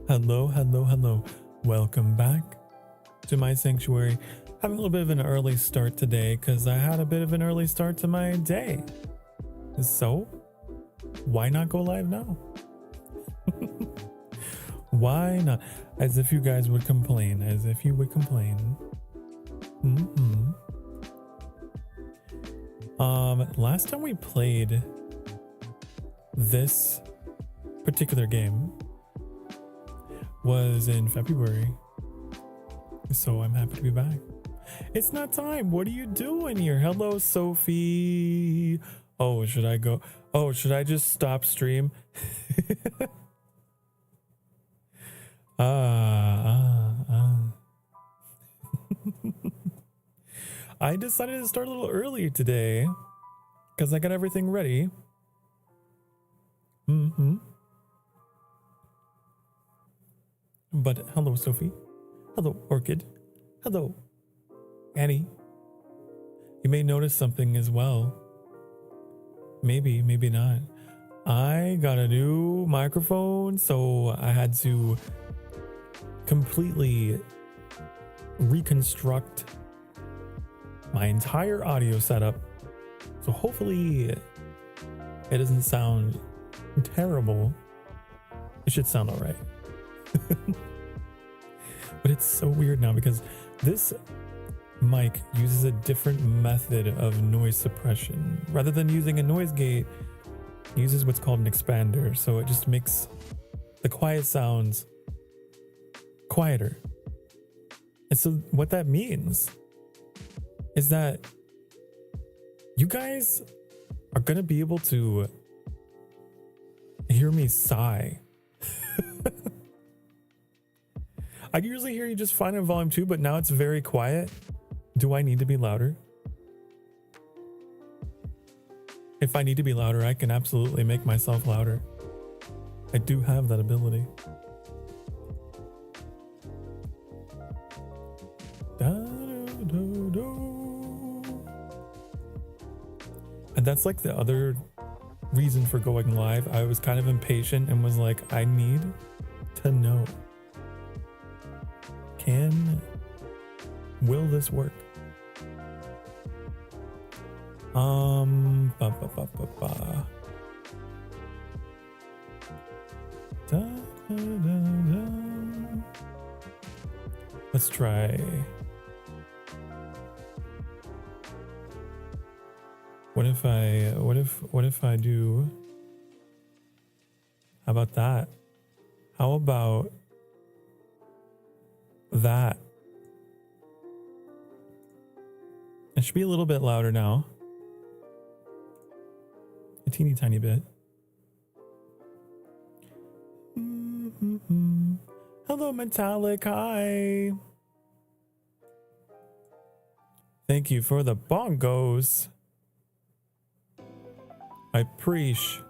Hello, hello, hello. Welcome back to my sanctuary. Having a little bit of an early start today because I had a bit of an early start to my day. So, why not go live now? Why not? As if you guys would complain. As if you would complain. Last time we played this particular game was in February, so I'm happy to be back. It's not time. What are you doing here? Hello, Sophie. Oh, should I go? Oh, should I just stop stream? I decided to start a little earlier today because I got everything ready. But hello, Sophie. Hello, Orchid. Hello, Annie. You may notice something as well. Maybe, maybe not. I got a new microphone, so I had to completely reconstruct my entire audio setup. So hopefully it doesn't sound terrible. It should sound all right. But it's so weird now because this mic uses a different method of noise suppression. Rather than using a noise gate, it uses what's called an expander. So it just makes the quiet sounds quieter. And so what that means is that you guys are going to be able to hear me sigh. I can usually hear you just fine in volume 2, but now it's very quiet. Do I need to be louder? If I need to be louder, I can absolutely make myself louder. I do have that ability. And that's like the other reason for going live. I was kind of impatient and was like, I need to know. Will this work? Let's try. What if I do? How about that? How about that? It should be a little bit louder now. A teeny tiny bit. Hello, Metallic. Hi. Thank you for the bongos. I appreciate.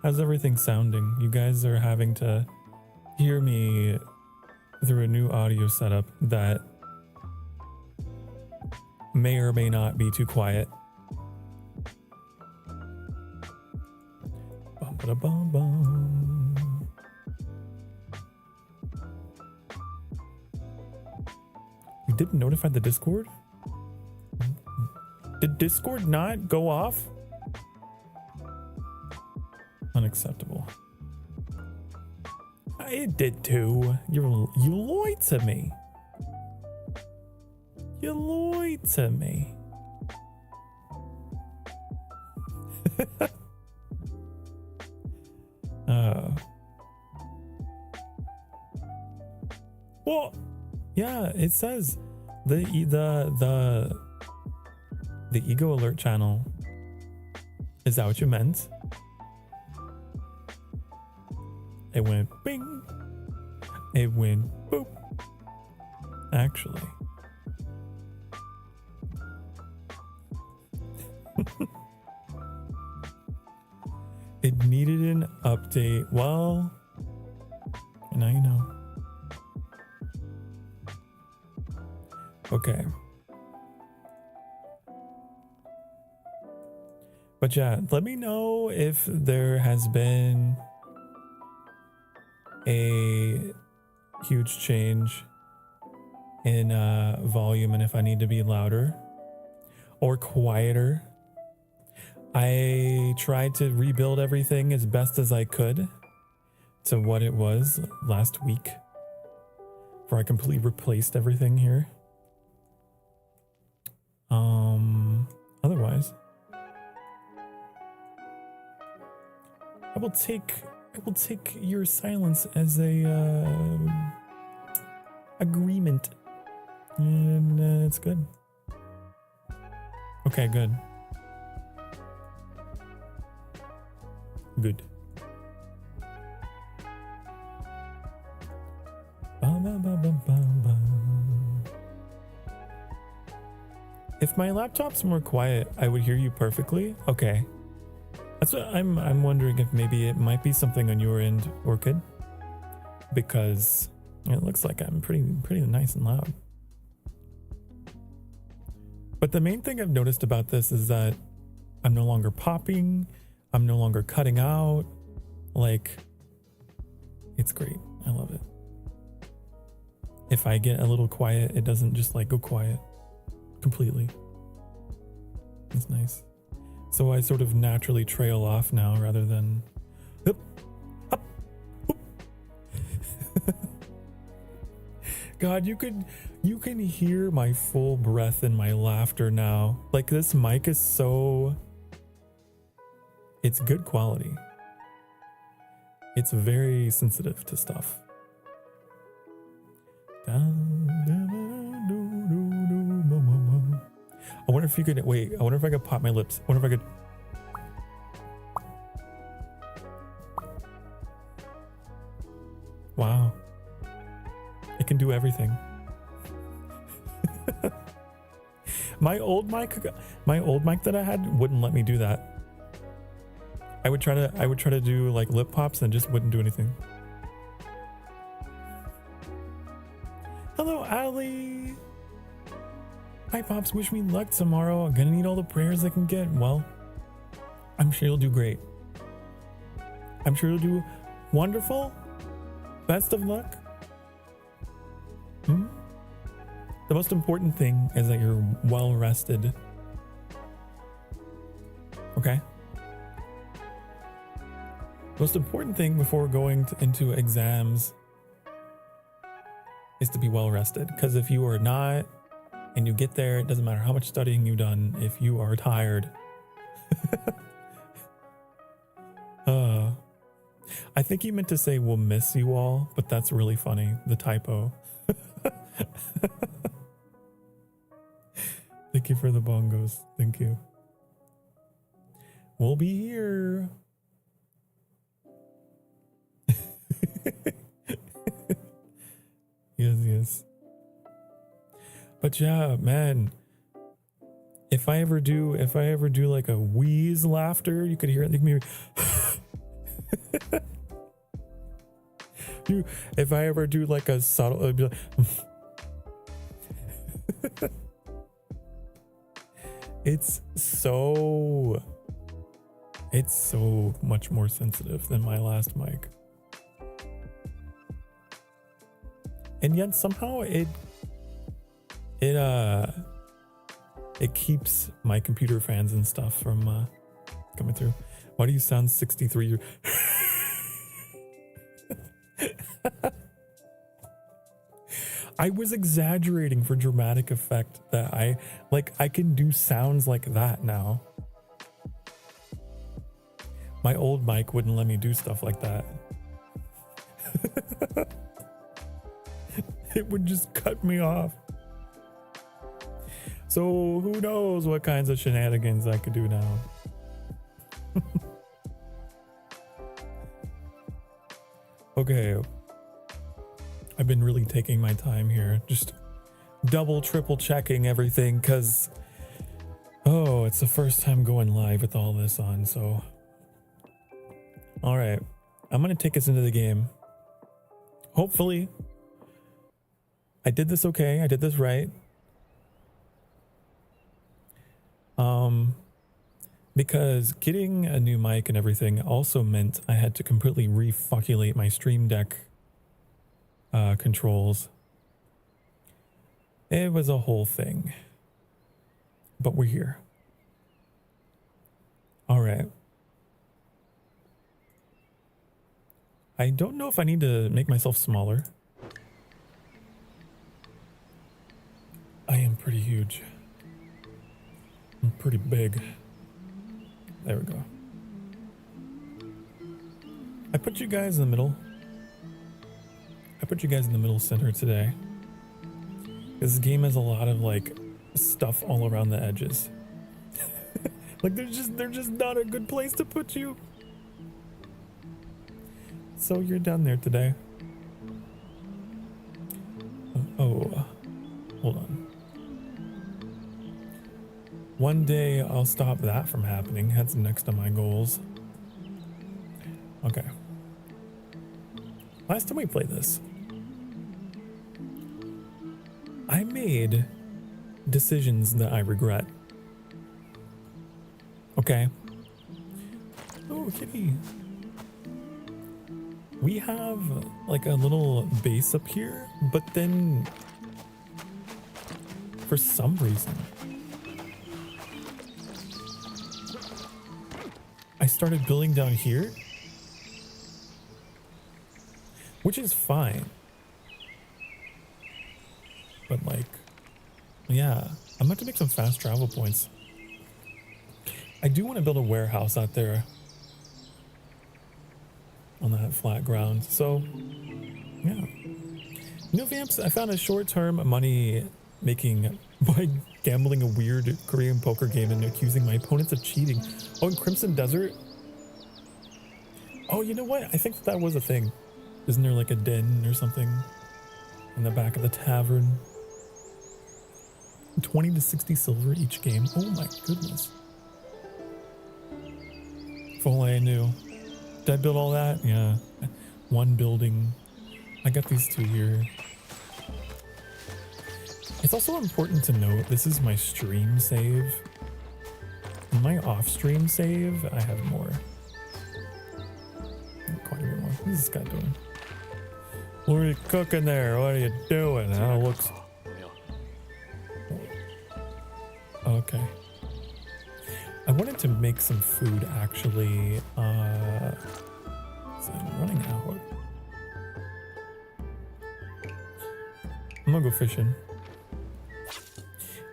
How's everything sounding? You guys are having to hear me through a new audio setup that may or may not be too quiet. Bum, ba, da, bum, bum. You didn't notify the Discord? Did Discord not go off? Unacceptable. It did too. You lied to me. You lied to me. Well, yeah, it says the ego alert channel. Is that what you meant? It went bing. It went boop. Actually. It needed an update. Well, now you know. Okay. But yeah, let me know if there has been a huge change in volume and if I need to be louder or quieter. I tried to rebuild everything as best as I could to what it was last week, where I completely replaced everything here. Otherwise, I will take your silence as a agreement, and it's good. Okay, good. Good. If my laptop's more quiet, I would hear you perfectly. Okay. That's what I'm wondering, if maybe it might be something on your end, Orchid, because it looks like I'm pretty nice and loud. But the main thing I've noticed about this is that I'm no longer popping. I'm no longer cutting out. Like, it's great. I love it. If I get a little quiet, it doesn't just like go quiet completely. It's nice. So I sort of naturally trail off now rather than up, up, up. God, you can hear my full breath in my laughter now. Like, this mic is so, it's good quality. It's very sensitive to stuff. I wonder if you could, wait, I wonder if I could pop my lips. I wonder if I could. Wow. It can do everything. My old mic that I had wouldn't let me do that. I would try to do like lip pops and just wouldn't do anything. Hello, Ali. Hi, Pops. Wish me luck tomorrow. I'm gonna need all the prayers I can get. Well, I'm sure you'll do great. I'm sure you'll do wonderful. Best of luck. The most important thing is that you're well rested. Okay? Most important thing before going into exams is to be well rested. Because if you are not, and you get there, it doesn't matter how much studying you've done, if you are tired. I think you meant to say we'll miss you all, but that's really funny, the typo. Thank you for the bongos. Thank you. We'll be here. Yes. But yeah, man, if I ever do like a wheeze laughter, you could hear it. Maybe. If I ever do like a subtle, it'd be like, it's so much more sensitive than my last mic, and yet somehow it keeps my computer fans and stuff from coming through. Why do you sound 63? I was exaggerating for dramatic effect that I can do sounds like that now. My old mic wouldn't let me do stuff like that. It would just cut me off. So who knows what kinds of shenanigans I could do now. Okay. I've been really taking my time here, just double, triple checking everything, because it's the first time going live with all this on, so. All right, I'm going to take us into the game. Hopefully, I did this okay, I did this right. Because getting a new mic and everything also meant I had to completely refuculate my Stream Deck controls. It was a whole thing. But we're here. All right. I don't know if I need to make myself smaller. I am pretty huge. I'm pretty big. There we go. I put you guys in the middle. I put you guys in the middle center today. This game has a lot of like stuff all around the edges. Like they're just not a good place to put you. So you're down there today. Oh, hold on. One day I'll stop that from happening. That's next to my goals. Okay. Last time we played this, I made decisions that I regret. Okay. Oh, kitty. We have like a little base up here, but then for some reason, I started building down here, which is fine. But like, yeah, I'm about to make some fast travel points. I do want to build a warehouse out there on that flat ground. So, yeah. No vamps, I found a short-term money making by gambling a weird Korean poker game and accusing my opponents of cheating. Oh, in Crimson Desert? Oh, you know what? I think that was a thing. Isn't there like a den or something in the back of the tavern? 20 to 60 silver each game. Oh my goodness. If only I knew. Did I build all that? Yeah. One building. I got these two here. It's also important to note this is my stream save. In my off-stream save, I have more. Quite a bit more. What is this guy doing? What are you cooking there? What are you doing? How it looks. Okay. I wanted to make some food actually. So I'm running out. I'm gonna go fishing.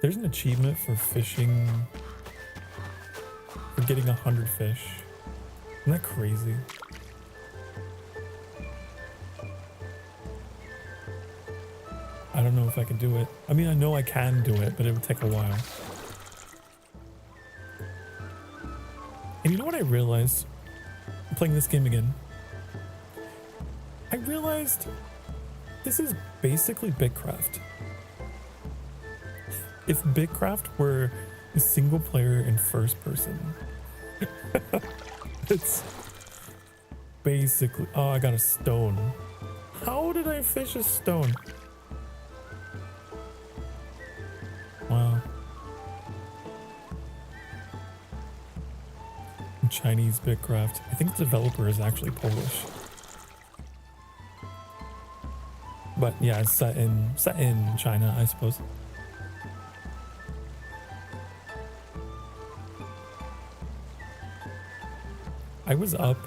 There's an achievement for fishing, for getting 100 fish. Isn't that crazy? I don't know if I can do it. I mean, I know I can do it, but it would take a while. And you know what I realized? I'm playing this game again. I realized this is basically Bitcraft. If Bitcraft were a single player in first person. It's basically... Oh, I got a stone. How did I fish a stone? Wow. Chinese Bitcraft. I think the developer is actually Polish. But yeah, it's set in China, I suppose. I was up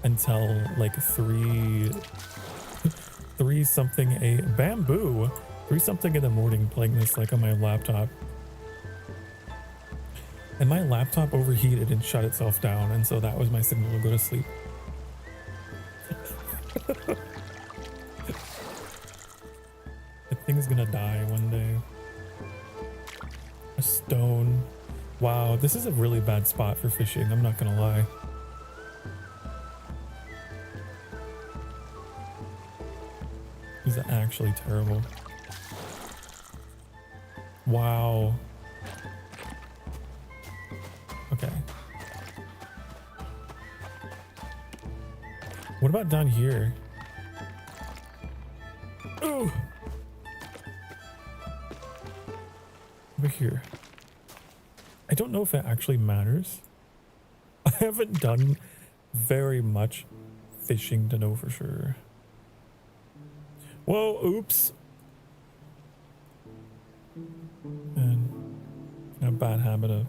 until like 3 something in the morning playing this like on my laptop. And my laptop overheated and shut itself down, and so that was my signal to go to sleep. The thing's gonna die one day. A stone. Wow, this is a really bad spot for fishing, I'm not gonna lie. This is actually terrible. Wow. Okay. What about down here? Oh! Over here. I don't know if it actually matters. I haven't done very much fishing to know for sure. Whoa, oops. And a bad habit of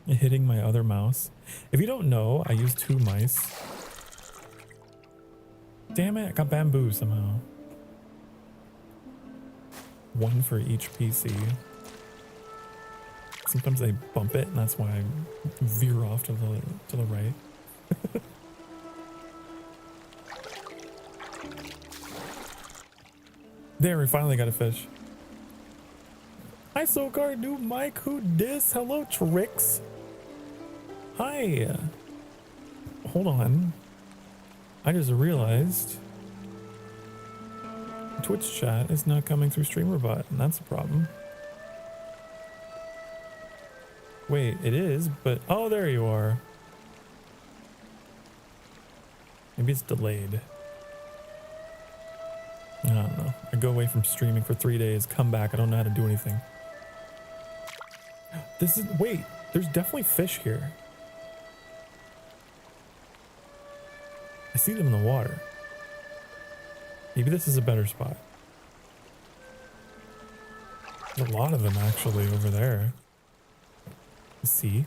hitting my other mouse. If you don't know, I use 2 mice. Damn it, I got bamboo somehow. 1 for each PC. Sometimes I bump it, and that's why I veer off to the right. There, we finally got a fish. Hi, Sokar, new Mike, who dis? Hello, Tricks. Hi. Hold on. I just realized Twitch chat is not coming through StreamerBot, and that's a problem. Wait, it is, but oh, there you are. Maybe it's delayed. I don't know. I go away from streaming for 3 days, come back, I don't know how to do anything. This is, wait, there's definitely fish here. I see them in the water. Maybe this is a better spot. There's a lot of them actually over there. See?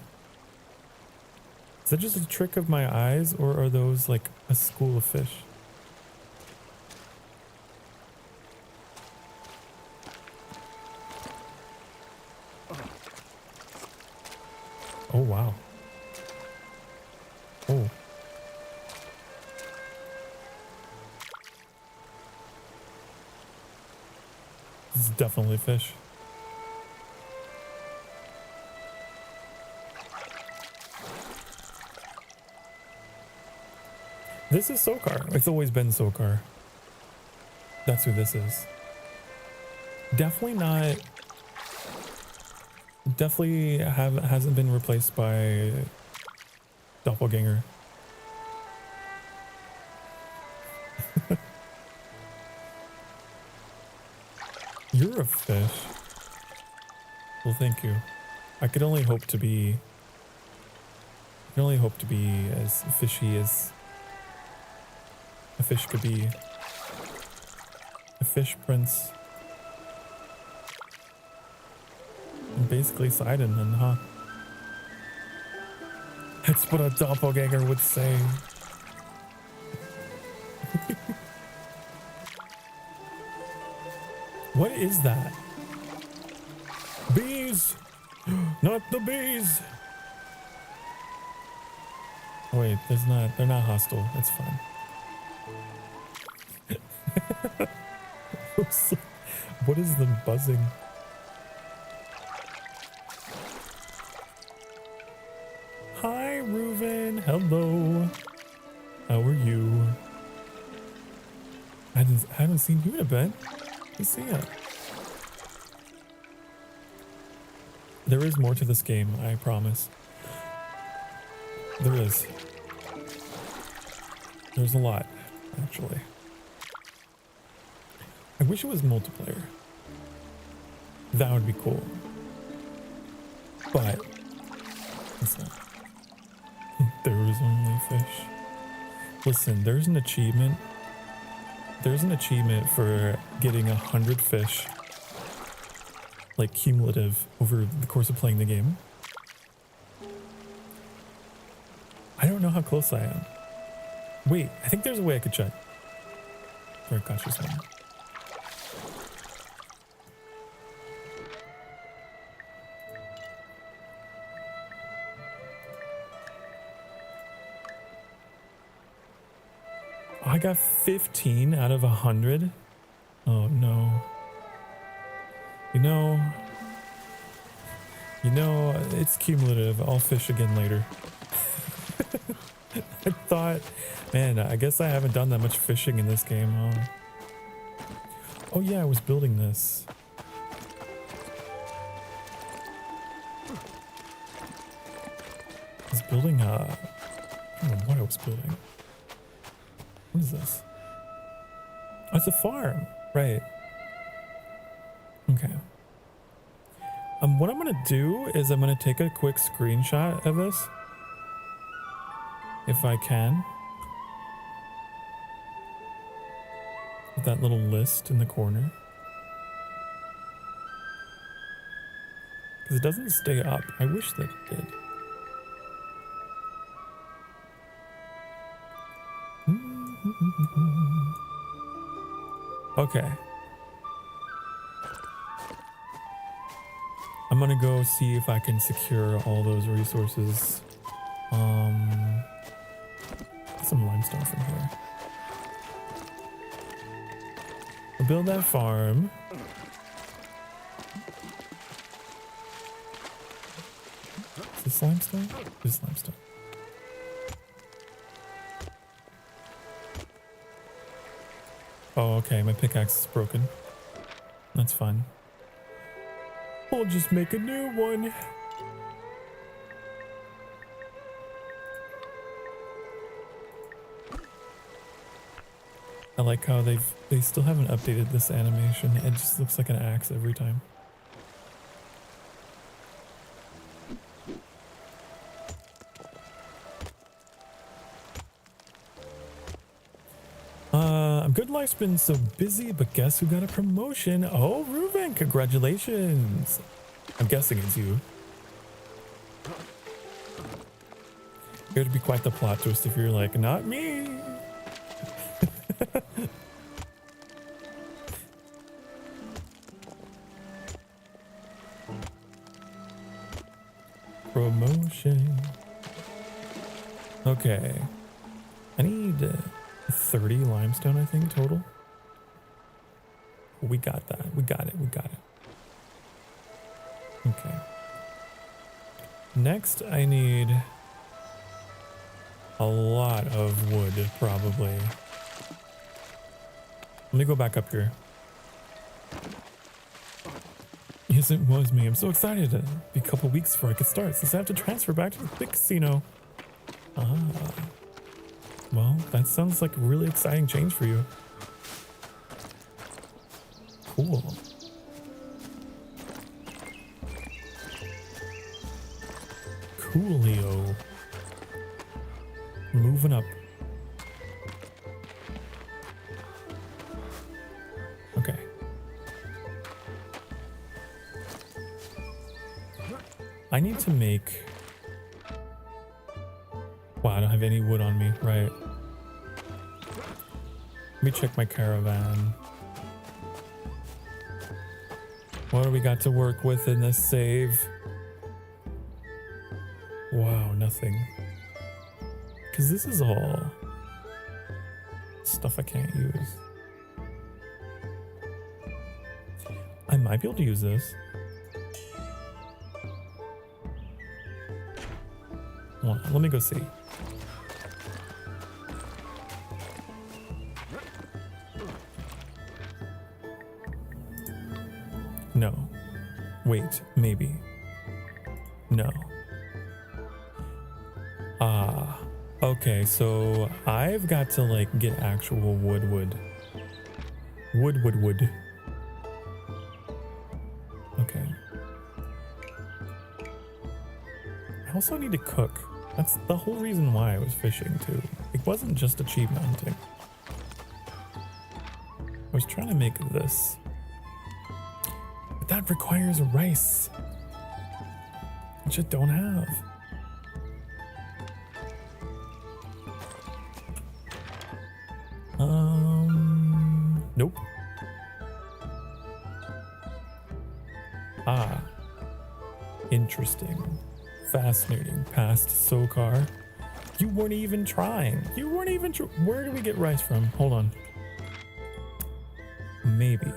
Is that just a trick of my eyes, or are those like a school of fish? Oh, wow. Oh. This is definitely fish. This is Sokar. It's always been Sokar. That's who this is. Definitely not... Definitely hasn't been replaced by Doppelganger. You're a fish. Well, thank you. I could only hope to be... as fishy as a fish could be. A fish prince. And basically Sidon then, huh? That's what a doppelganger would say. What is that? Bees! Not the bees! Oh wait, they're not hostile. It's fine. What is the buzzing? Hi, Reuven. Hello. How are you? I haven't seen you in a bit. Good to see ya. There is more to this game, I promise. There is. There's a lot, actually. I wish it was multiplayer. That would be cool. But it's not. There is only fish. Listen, there's an achievement. There's an achievement for getting 100 fish, like cumulative, over the course of playing the game. I don't know how close I am. Wait, I think there's a way I could check. Or catch this one. I got 15 out of 100. Oh no. You know, it's cumulative. I'll fish again later. I thought, man, I guess I haven't done that much fishing in this game, huh? Oh yeah, I was building this. I was building I don't know what I was building. What is this? Oh, it's a farm, right? Okay. What I'm gonna do is I'm gonna take a quick screenshot of this, if I can. that little list in the corner. Because it doesn't stay up. I wish that it did. Okay. I'm gonna go see if I can secure all those resources. Get some limestone from here. We'll build that farm. Is this limestone? This is limestone. Oh, okay, my pickaxe is broken. That's fine. We'll just make a new one. I like how they still haven't updated this animation. It just looks like an axe every time. Good life's been so busy, but guess who got a promotion? Oh, Reuven, congratulations. I'm guessing it's you. It would be quite the plot twist if you're like, not me. Promotion. Okay. I need 30 limestone, I think, total. We got that. We got it. We got it. Okay. Next, I need a lot of wood, probably. Let me go back up here. Yes, it was me. I'm so excited. It'll be a couple weeks before I could start, since I have to transfer back to the big casino. Ah. Well, that sounds like a really exciting change for you. Cool. Coolio. Moving up. Okay. I need to make... Wow, I don't have any wood on me, right? Let me check my caravan. What do we got to work with in this save? Wow, nothing. Because this is all stuff I can't use. I might be able to use this. Hold on, let me go see. No. Wait, maybe. No. Ah. Okay, so I've got to like get actual wood. Wood. Okay. I also need to cook. That's the whole reason why I was fishing too. It wasn't just achievement hunting. I was trying to make this. But that requires rice, which I don't have. Nope. Ah. Interesting. Fascinating. Past Sokar. You weren't even trying. You weren't even where do we get rice from? Hold on. Maybe.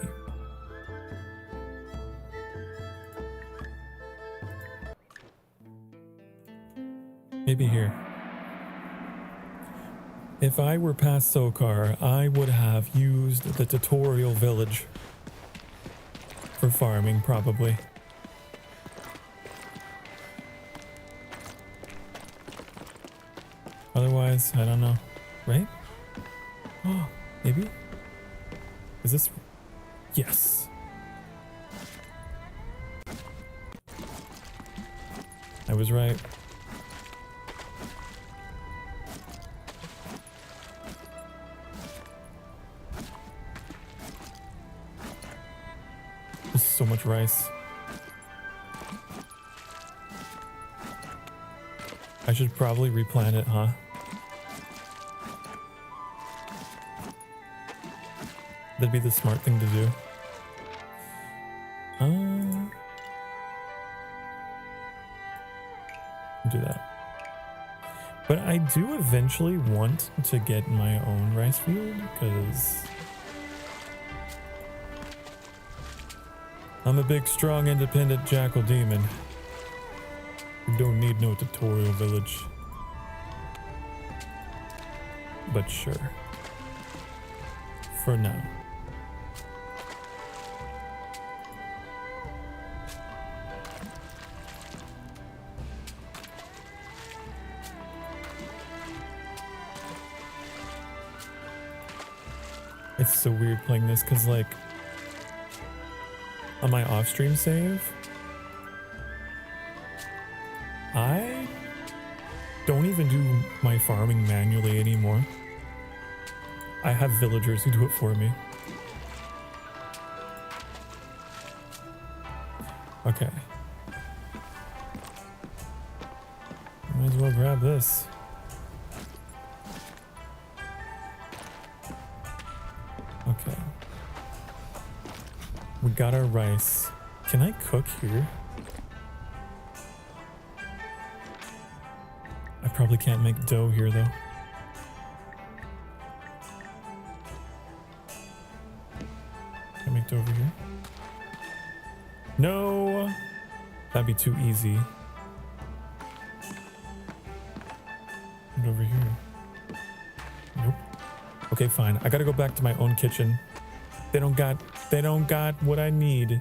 Maybe here. If I were past Sokar, I would have used the tutorial village for farming, probably. Otherwise, I don't know. Right? Oh, maybe? Is this... Yes. I was right. much rice. I should probably replant it, huh? That'd be the smart thing to do. Do that. But I do eventually want to get my own rice field because I'm a big, strong, independent jackal demon. You don't need no tutorial village. But sure. For now. It's so weird playing this because, like, on my off-stream save, I don't even do my farming manually anymore. I have villagers who do it for me. Okay. Might as well grab this. Okay. We got our rice. Can I cook here? I probably can't make dough here though. Can I make dough over here? No! That'd be too easy. And over here. Nope. Okay, fine. I gotta go back to my own kitchen. They don't got what I need.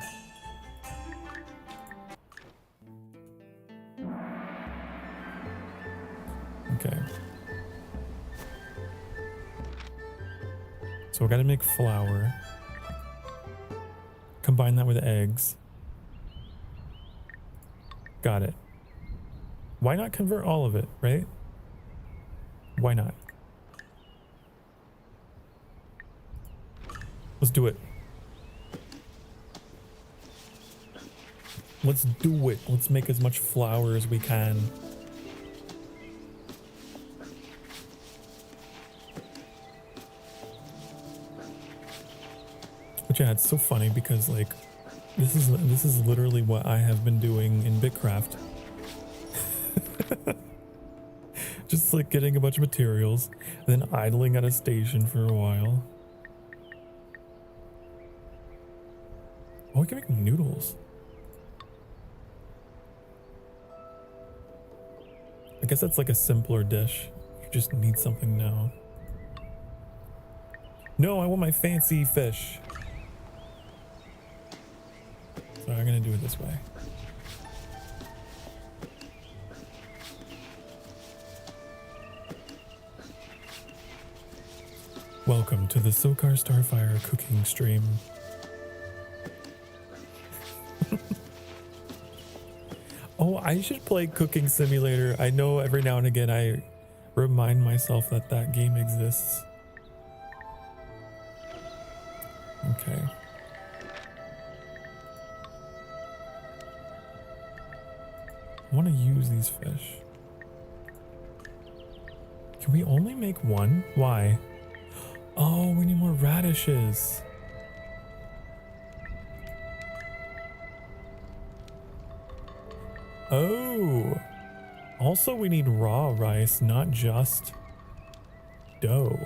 Okay. So we gotta make flour. Combine that with eggs. Got it. Why not convert all of it, right? Why not? Let's do it. Let's do it. Let's make as much flour as we can. Which, yeah, it's so funny because, like, this is literally what I have been doing in Bitcraft. Just like getting a bunch of materials and then idling at a station for a while. Oh, we can make noodles. I guess that's like a simpler dish. You just need something now. No, I want my fancy fish. So I'm gonna do it this way. Welcome to the Sokar Starfire cooking stream. Oh, I should play Cooking Simulator. I know every now and again I remind myself that that game exists. Okay. I want to use these fish. Can we only make one? Why? Oh, we need more radishes. Oh. Also, we need raw rice, not just dough.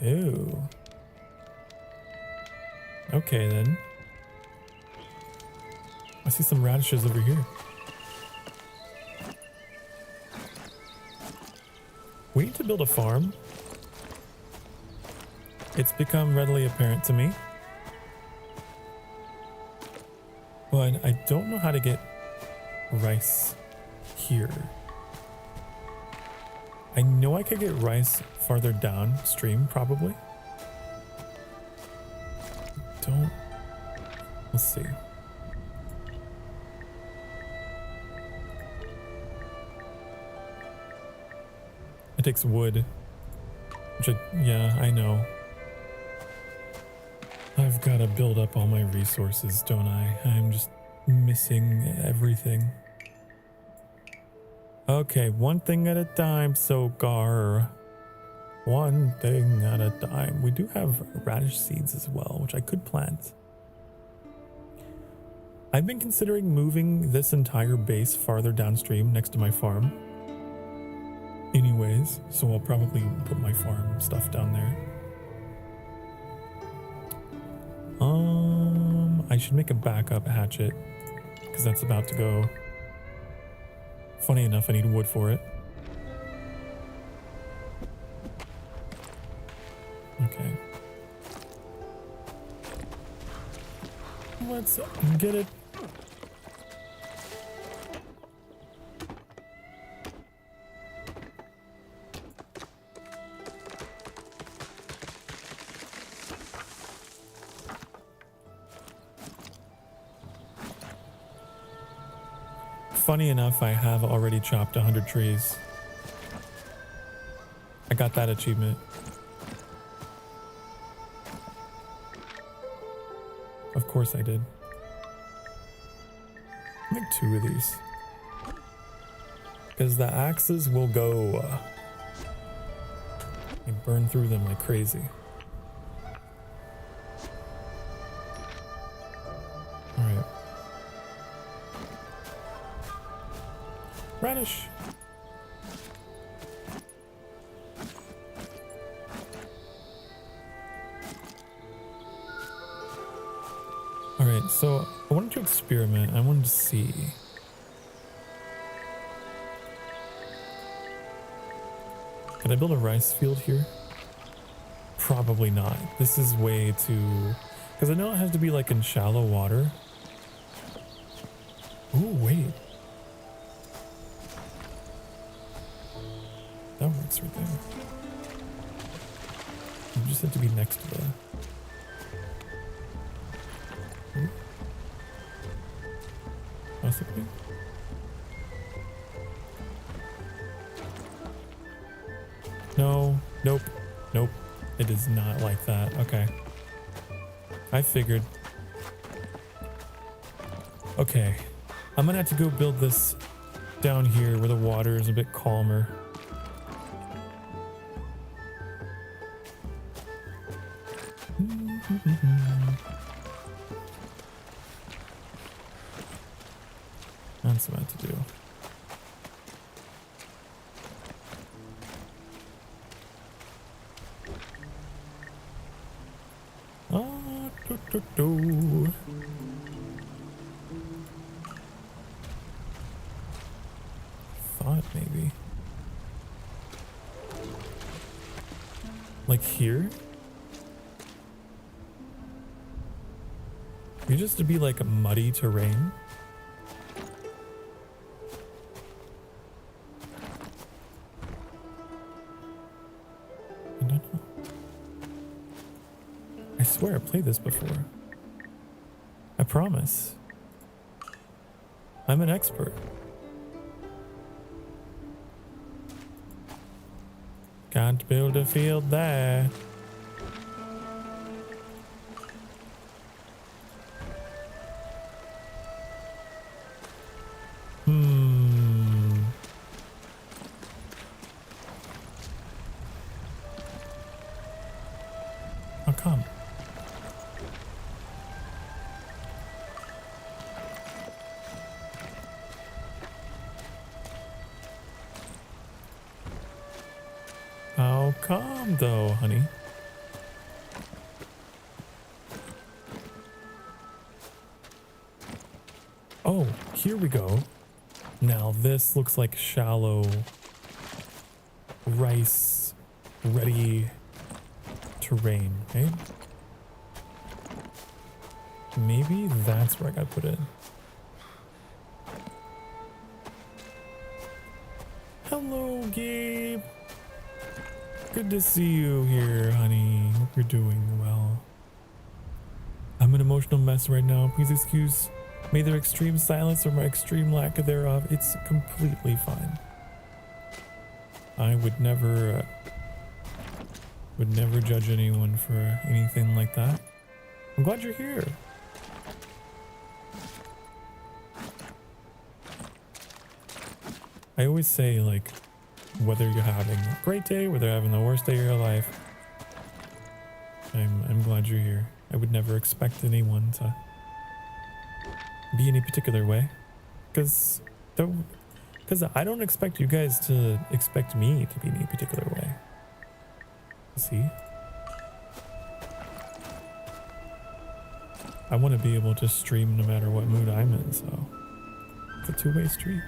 Ew. Okay, then. I see some radishes over here. We need to build a farm. It's become readily apparent to me. But I don't know how to get rice here. I know I could get rice farther downstream, probably. Don't. Let's see. It takes wood. Which yeah, I know. gotta build up all my resources, don't I? I'm just missing everything. Okay, one thing at a time, Sokar. One thing at a time. We do have radish seeds as well, which I could plant. I've been considering moving this entire base farther downstream next to my farm. Anyways, so I'll probably put my farm stuff down there. I should make a backup hatchet because that's about to go. Funny enough, I need wood for it. Okay. Let's get it. Funny enough, I have already chopped 100 trees. I got that achievement. Of course I did. Make 2 of these. Because the axes will go and burn through them like crazy. Alright. Radish. Alright, so I wanted to experiment. I wanted to see. Can I build a rice field here? Probably not. This is way too... Because I know it has to be like in shallow water. Ooh, wait. That works right there. You just have to be next to the... Possibly. No, nope, nope. It is not like that. Okay. I figured. Okay. I'm gonna have to go build this down here where the water is a bit calmer. That's what I have to do. Thought maybe. Like here? You just to be like a muddy terrain? I don't know. I swear I played this before. I promise. I'm an expert. Can't build a field there. How come? How come though, honey? Oh, here we go. Now this looks like shallow rice ready terrain, right? Maybe that's where I gotta put it. Hello, Gabe. Good to see you here, honey. Hope you're doing well. I'm an emotional mess right now. Please excuse me their extreme silence or my extreme lack thereof. It's completely fine. I would never judge anyone for anything like that. I'm glad you're here. I always say, like, whether you're having a great day, whether you're having the worst day of your life, I'm glad you're here. I would never expect anyone to be any particular way, because I don't expect you guys to expect me to be any particular way. See? I want to be able to stream no matter what mood I'm in, so it's a two-way street.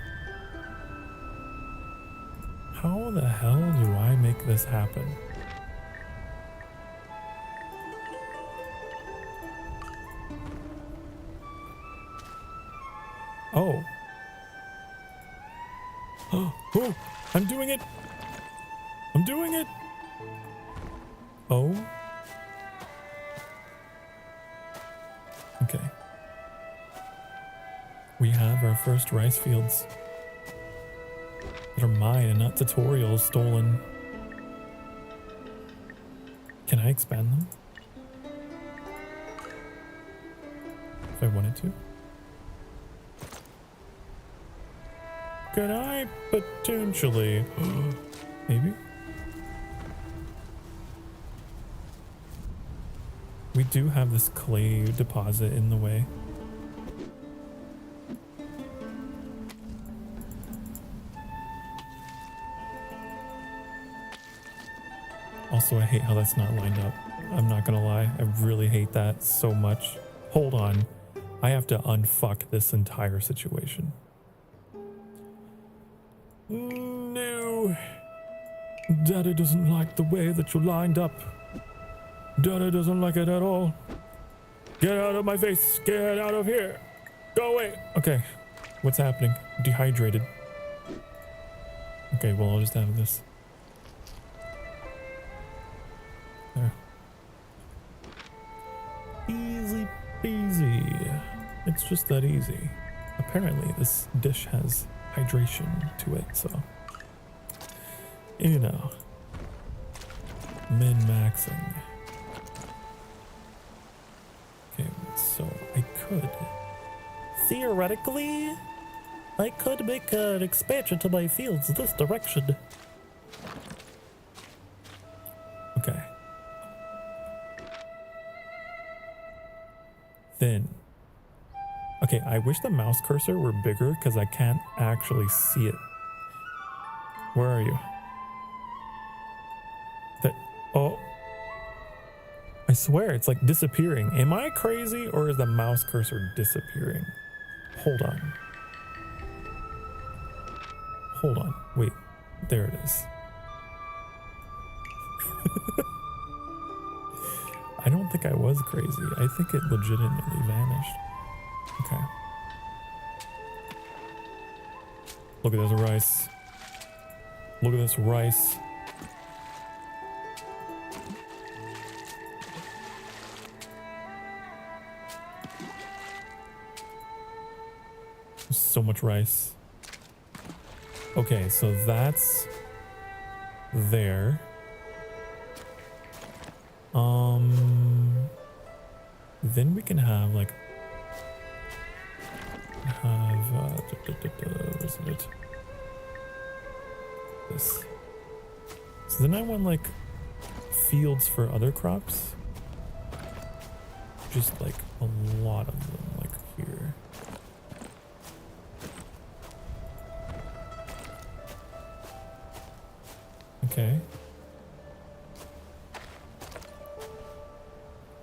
How the hell do I make this happen? Oh. Oh, I'm doing it. I'm doing it. Oh. Okay. We have our first rice fields that are mine and not tutorials stolen. Can I expand them? If I wanted to. Could I potentially? Maybe? We do have this clay deposit in the way. Also, I hate how that's not lined up. I'm not gonna lie. I really hate that so much. Hold on. I have to unfuck this entire situation. No. Daddy doesn't like the way that you lined up. Daddy doesn't like it at all. Get out of my face. Get out of here. Go away. Okay. What's happening? Dehydrated. Okay, well, I'll just have this. There. Easy peasy. It's just that easy. Apparently, this dish has hydration to it, so. You know. Min-maxing. Okay, so I could. Theoretically, I could make an expansion to my fields this direction. Okay. Then. Okay, I wish the mouse cursor were bigger because I can't actually see it. Where are you? Oh. I swear it's like disappearing. Am I crazy or is the mouse cursor disappearing? Hold on. Hold on. Wait. There it is. I don't think I was crazy. I think it legitimately vanished. Okay. Look at this rice. Look at this rice. So much rice. Okay, so that's there. Then we can have like where's it? This. So then I want like fields for other crops. Just like a lot of them, like here. Okay.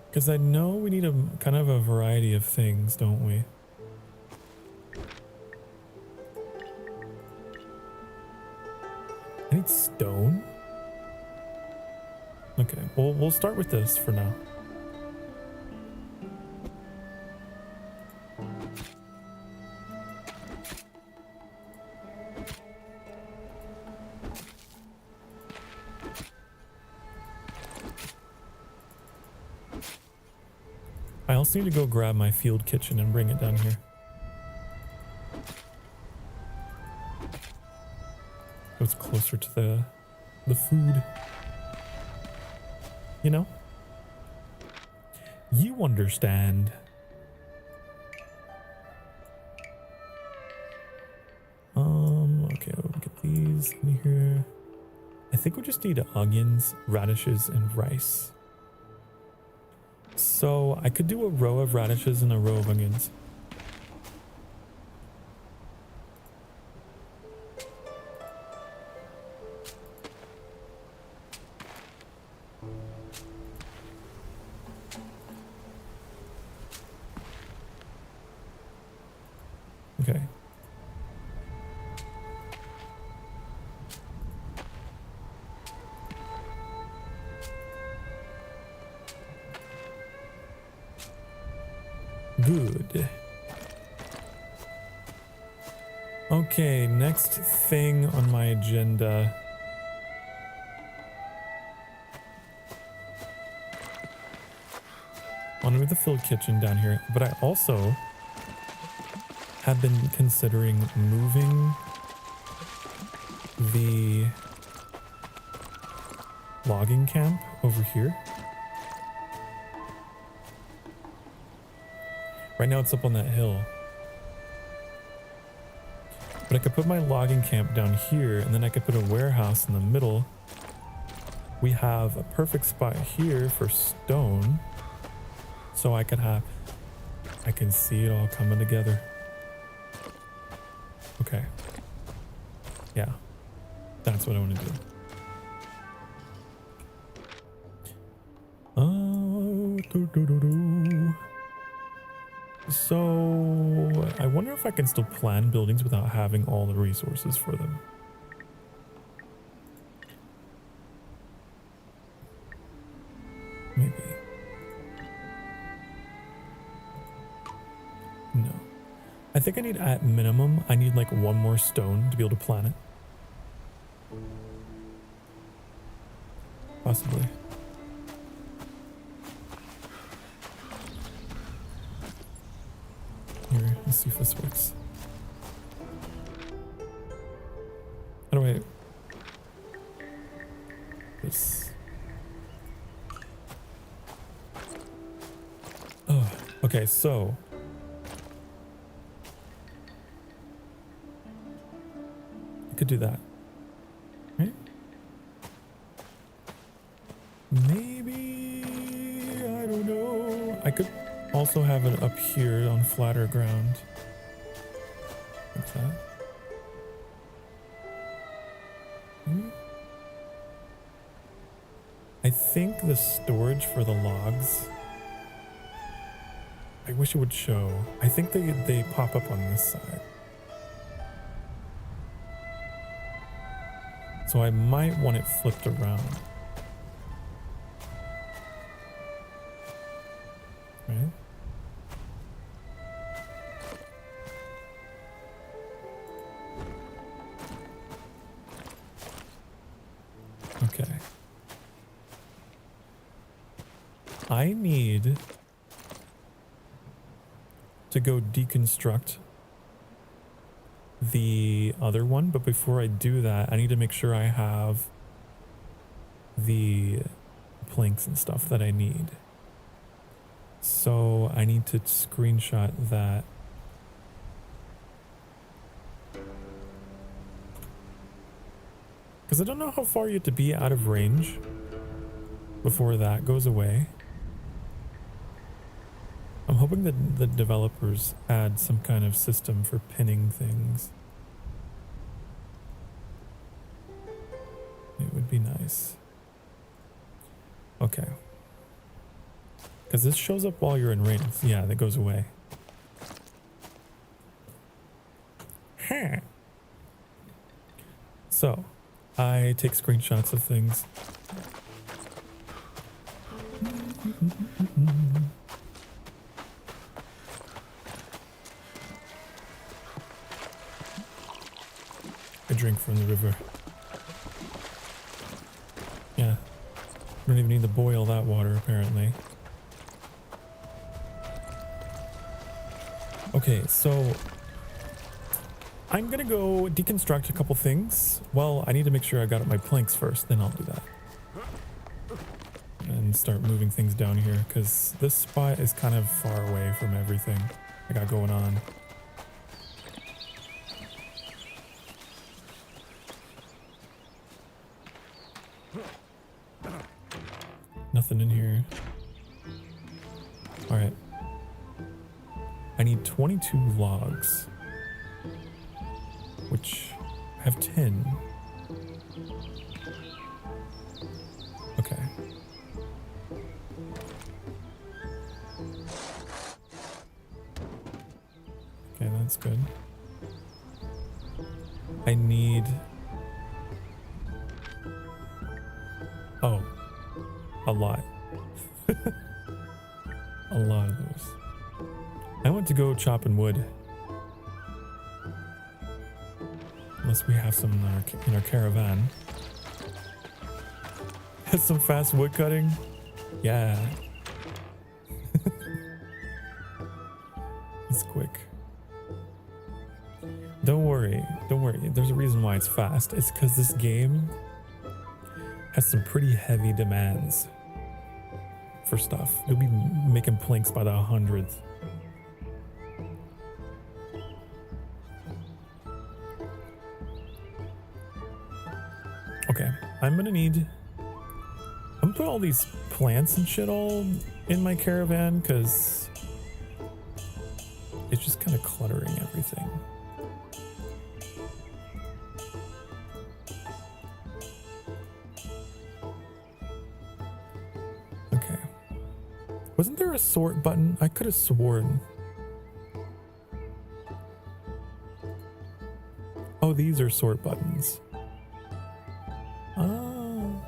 Because I know we need a kind of a variety of things, don't we? I need stone? Okay, well, we'll start with this for now. I also need to go grab my field kitchen and bring it down here. So it's closer to the food. You know? You understand. Okay, we'll get these in here. I think we just need onions, radishes, and rice. So I could do a row of radishes and a row of onions. Okay. Good. Okay, next thing on my agenda. On with the filled kitchen down here, but I also have been considering moving the logging camp over here. Right now it's up on that hill. But I could put my logging camp down here, and then I could put a warehouse in the middle. We have a perfect spot here for stone. So I can see it all coming together. Okay. Yeah. That's what I want to do. So I wonder if I can still plan buildings without having all the resources for them. Maybe. No. I think I need, at minimum, I need like one more stone to be able to plan it. Possibly. Here, let's see if this works. How do I... This... Oh, okay, so... I could do that. Right? Maybe... I don't know. I could also have it up here on flatter ground. Like that. I think the storage for the logs... I wish it would show. I think they pop up on this side. So I might want it flipped around. Right? Okay. I need to go deconstruct the other one, but before I do that, I need to make sure I have the planks and stuff that I need. So I need to screenshot that. Because I don't know how far you have to be out of range before that goes away. I'm hoping that the developers add some kind of system for pinning things. It would be nice. Okay. Because this shows up while you're in range. Yeah, that goes away. Huh. So, I take screenshots of things. I drink from the river. Yeah. Don't even need to boil that water, apparently. Okay, so I'm gonna go deconstruct a couple things. Well, I need to make sure I got my planks first, then I'll do that. And and start moving things down here, because this spot is kind of far away from everything I got going on. Nothing in here. All right. I need 22 logs, which I have 10. Okay. Okay, that's good. I need... Oh. A lot. A lot of those. I want to go chopping wood. Unless we have some in our caravan. Has some fast wood cutting? Yeah. It's quick. Don't worry. Don't worry. There's a reason why it's fast. It's because this game has some pretty heavy demands for stuff. You'll be making planks by the hundreds. Okay, I'm gonna put all these plants and shit all in my caravan because it's just kind of cluttering everything. Okay. Wasn't there a sort button? I could have sworn. Oh, these are sort buttons. Oh.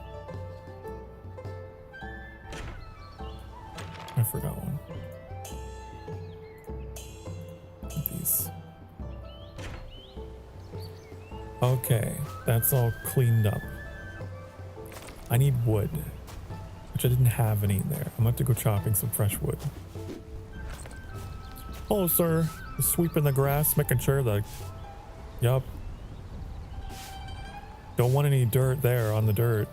I forgot one. These. Okay, that's all cleaned up. I need wood, which I didn't have any there. I'm about to go chopping some fresh wood. Hello, sir. Just sweeping the grass, making sure that... Yup. Don't want any dirt there on the dirt.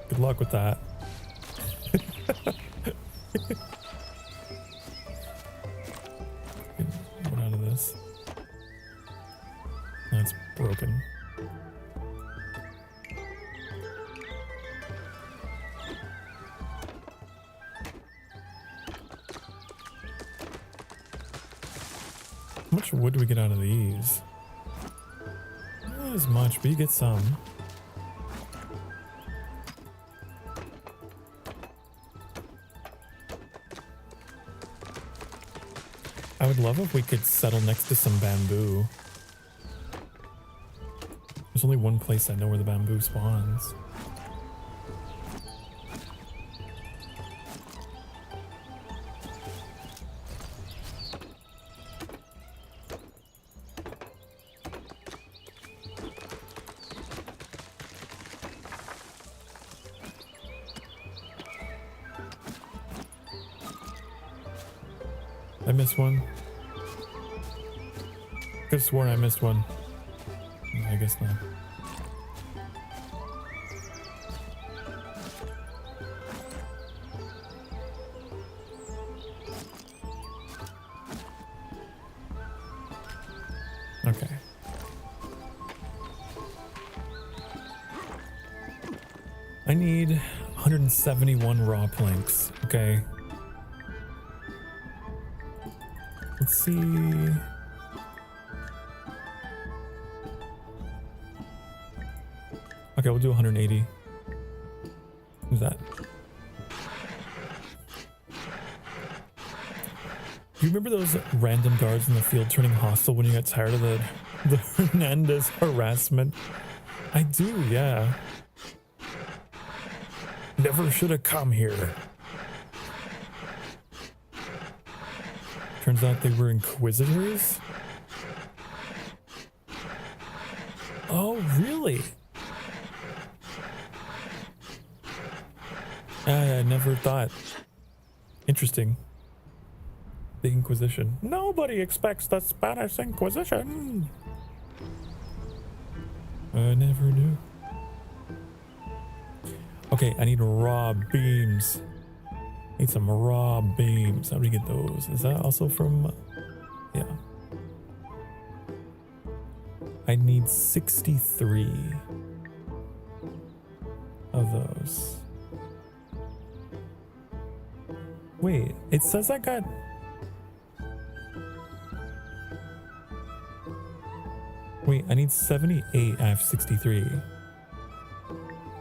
Good luck with that. Get out of this. That's broken. How much wood do we get out of these? Not as much, but you get some. I would love if we could settle next to some bamboo. There's only one place I know where the bamboo spawns. I missed one. Could have sworn I missed one. I guess not. Okay. I need 171 raw planks. Okay. Let's see. Okay, we'll do 180. Who's that? Do you remember those random guards in the field turning hostile when you got tired of the Hernandez harassment? I do, yeah. Never should have come here. Turns out they were inquisitors? Oh, really? I never thought. Interesting. The Inquisition. Nobody expects the Spanish Inquisition. I never knew. Okay, I need raw beams. Need some raw beams. How do we get those? Is that also from... Yeah. I need 63 of those. Wait, it says I got... Wait, I need 78. I have 63.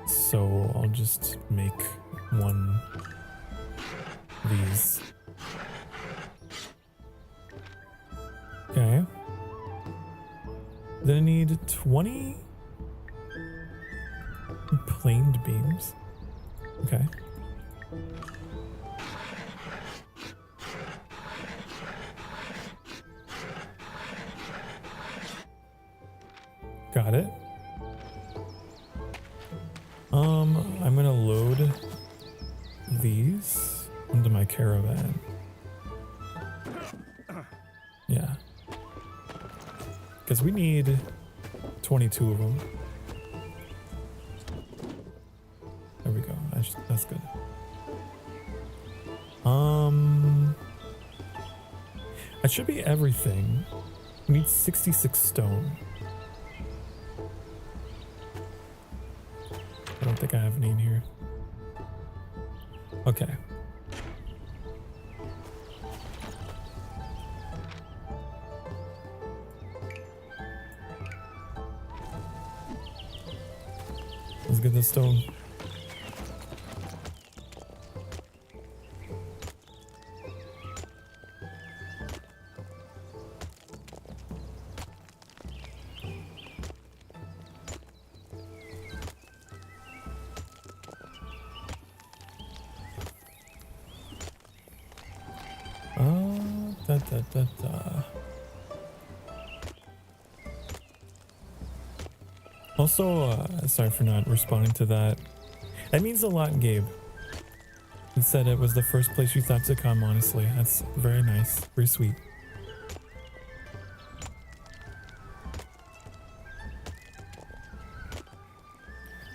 So I'll just make one of these. Okay. Then I need 20 planed beams. Okay. Got it. I'm gonna load these into my caravan. Yeah. Because we need 22 of them. There we go. That's good. That should be everything. We need 66 stone. I don't think I have any in here. Okay. Let's get this stone. Also, sorry for not responding to that. That means a lot, Gabe. You said it was the first place you thought to come, honestly. That's very nice. Very sweet.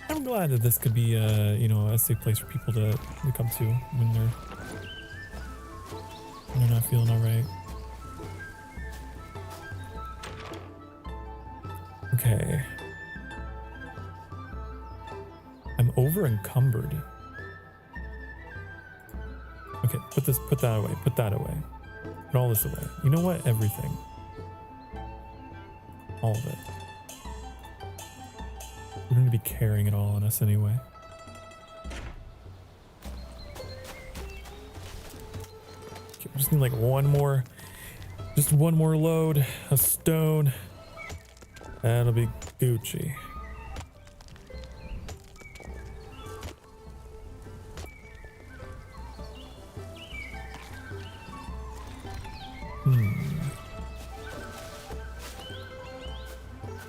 I'm glad that this could be, you know, a safe place for people to come to when they're not feeling alright. Okay. I'm over encumbered. Okay, put that away, put that away. Put all this away. You know what? Everything. All of it. We're going to be carrying it all on us anyway. Okay, we just need like just one more load of stone. That'll be Gucci.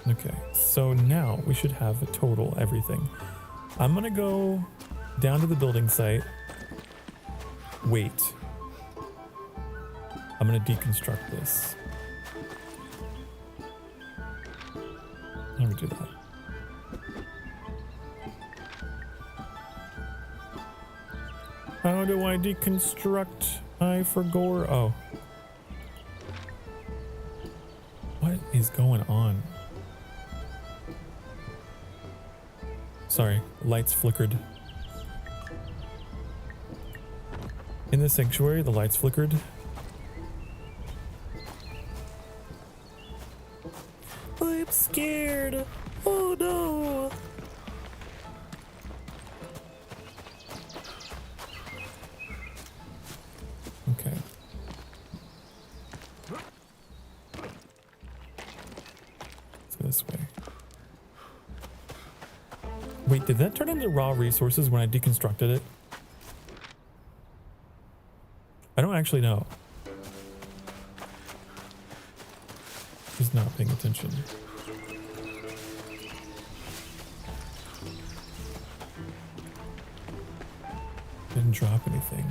Okay, so now we should have a total everything. I'm gonna go down to the building site. Wait. I'm gonna deconstruct this. How do we do that? How do I deconstruct? I forgot. Oh. What is going on? Sorry, lights flickered. In the sanctuary, the lights flickered. I'm scared. Oh no. Okay. Let's go this way. Wait, did that turn into raw resources when I deconstructed it? I don't actually know. He's not paying attention. Didn't drop anything.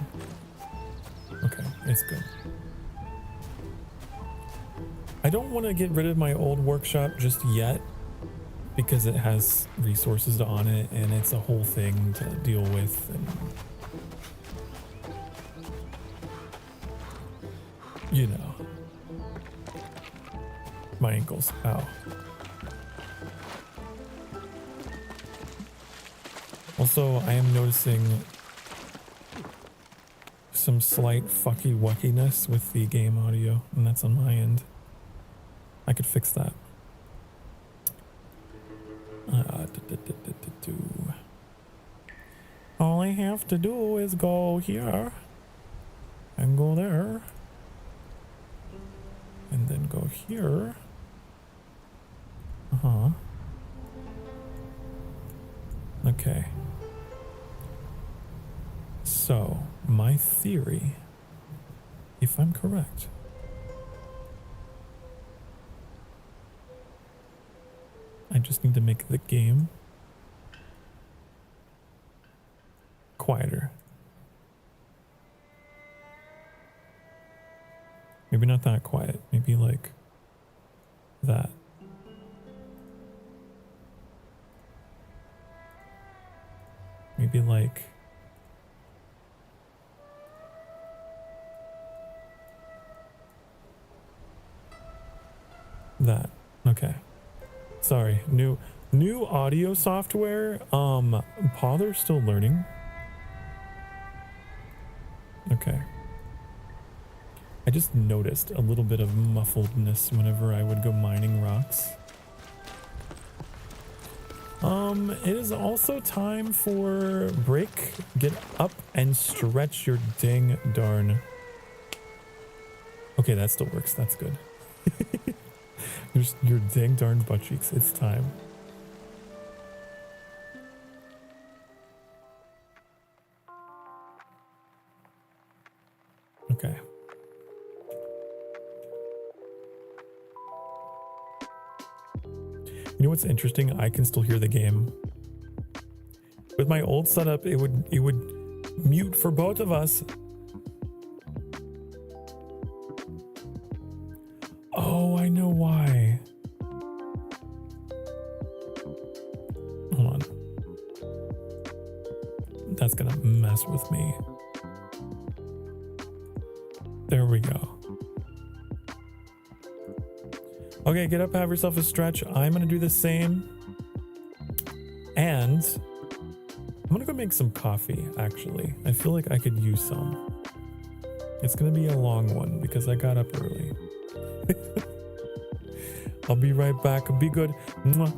Okay, it's good. I don't want to get rid of my old workshop just yet, because it has resources on it and it's a whole thing to deal with. And, you know, my ankles, ow. Also, I am noticing some slight fucky wuckiness with the game audio, and that's on my end. I could fix that. All I have to do is go here and go there and then go here. Okay. So, my theory, if I'm correct, I just need to make the game quieter. Maybe not that quiet, maybe like that. Maybe like that. Okay. Sorry. New audio software. Paw, they're still learning. Okay. I just noticed a little bit of muffledness whenever I would go mining rocks. It is also time for break. Get up and stretch your dang darn. Okay, that still works. That's good. Your dang darn butt cheeks. It's time. Okay. You know what's interesting? I can still hear the game. With my old setup, it would mute for both of us. Oh, I know why. Hold on. That's gonna mess with me. There we go. Okay, get up, have yourself a stretch. I'm gonna do the same. And I'm gonna go make some coffee, actually. I feel like I could use some. It's gonna be a long one because I got up early. I'll be right back. Be good. Mwah.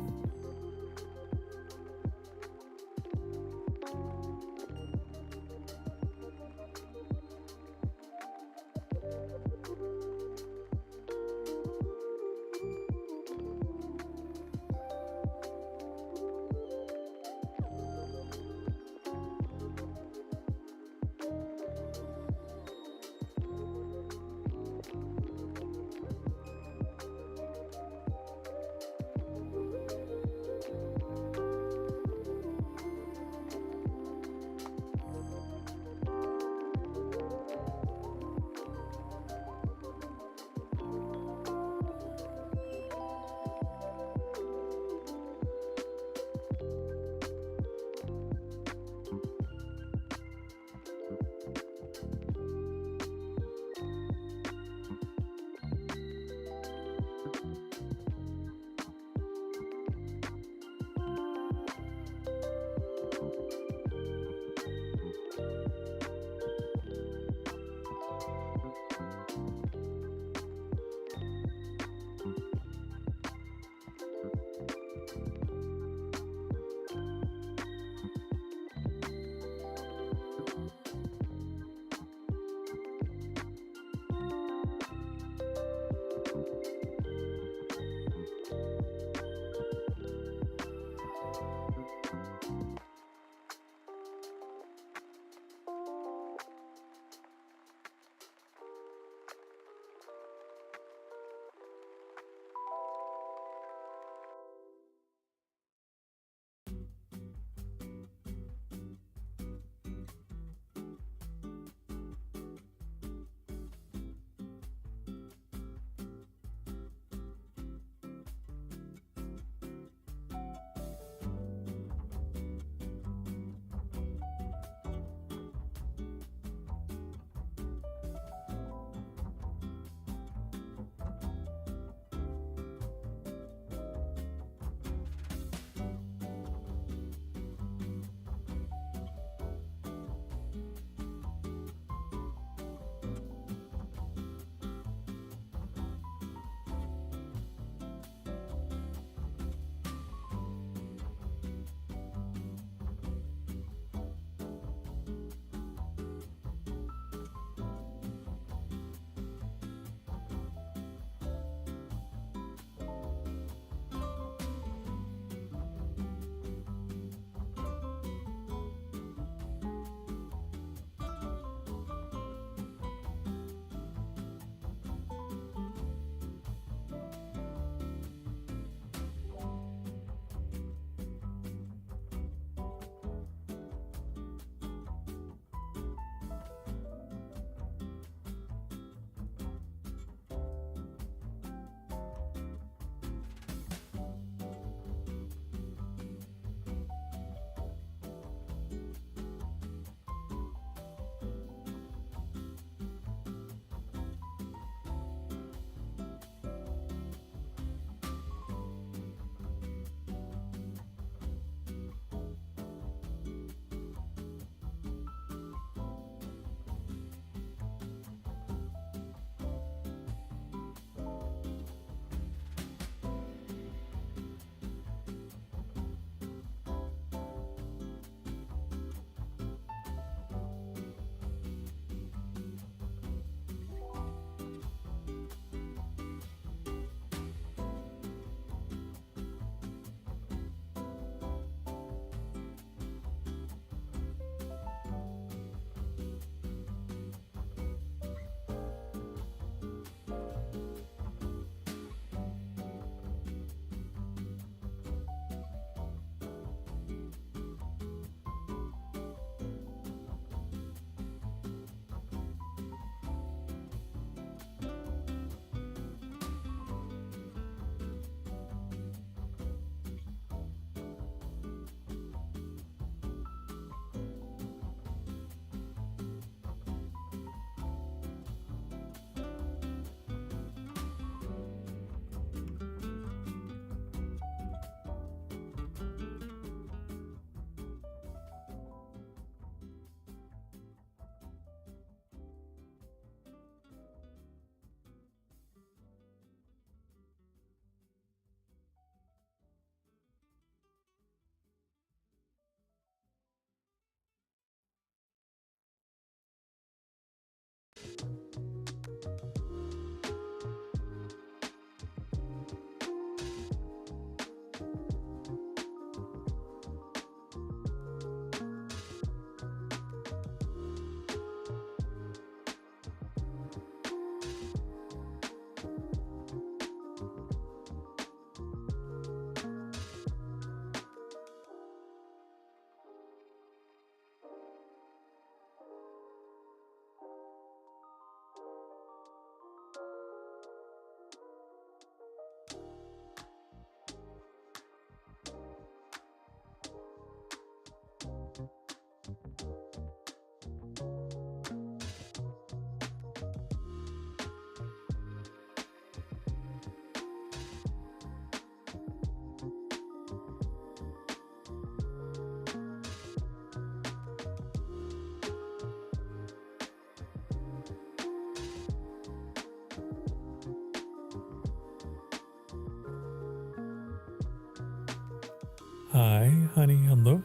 Hi, honey. Hello.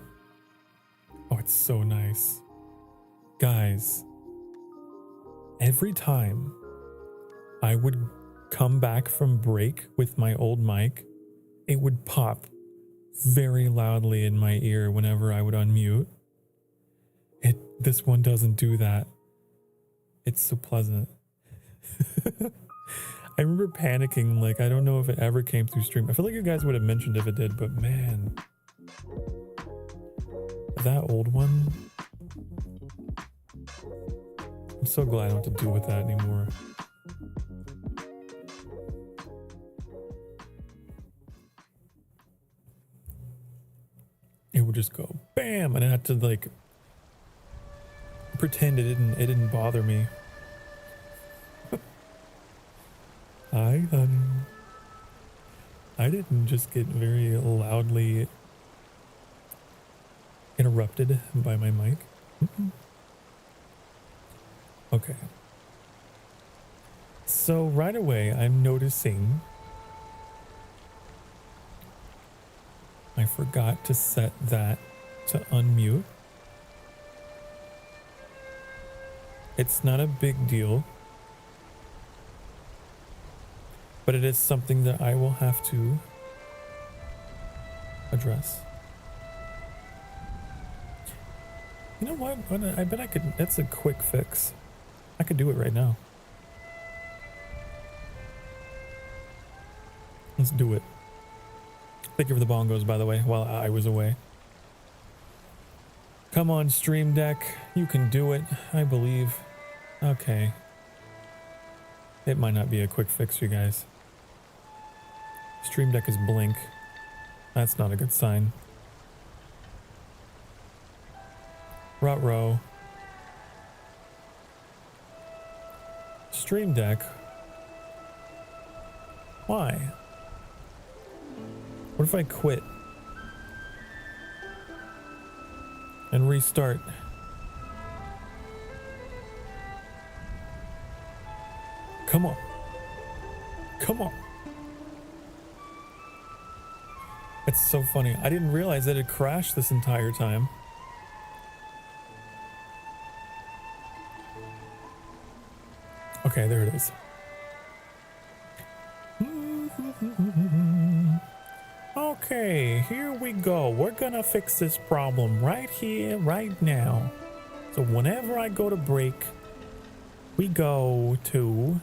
Oh, it's so nice. Guys, every time I would come back from break with my old mic, it would pop very loudly in my ear whenever I would unmute. This one doesn't do that. It's so pleasant. I remember panicking, like, I don't know if it ever came through stream. I feel like you guys would have mentioned if it did, but man, that old one, I'm so glad I don't have to deal with that anymore. It would just go bam, and I had to like pretend it didn't bother me. Hi, honey. I didn't just get very loudly interrupted by my mic. Okay. So right away, I'm noticing I forgot to set that to unmute. It's not a big deal, but it is something that I will have to address. You know what? I bet I could, that's a quick fix. I could do it right now. Let's do it. Thank you for the bongos, by the way, while I was away. Come on, Stream Deck. You can do it. I believe. Okay. It might not be a quick fix, you guys. Stream Deck is blink. That's not a good sign. Ruh-roh. Stream Deck. Why? What if I quit and restart? Come on. Come on. It's so funny. I didn't realize that it crashed this entire time. Okay, there it is. Okay, here we go. We're gonna fix this problem right here, right now. So whenever I go to break, we go to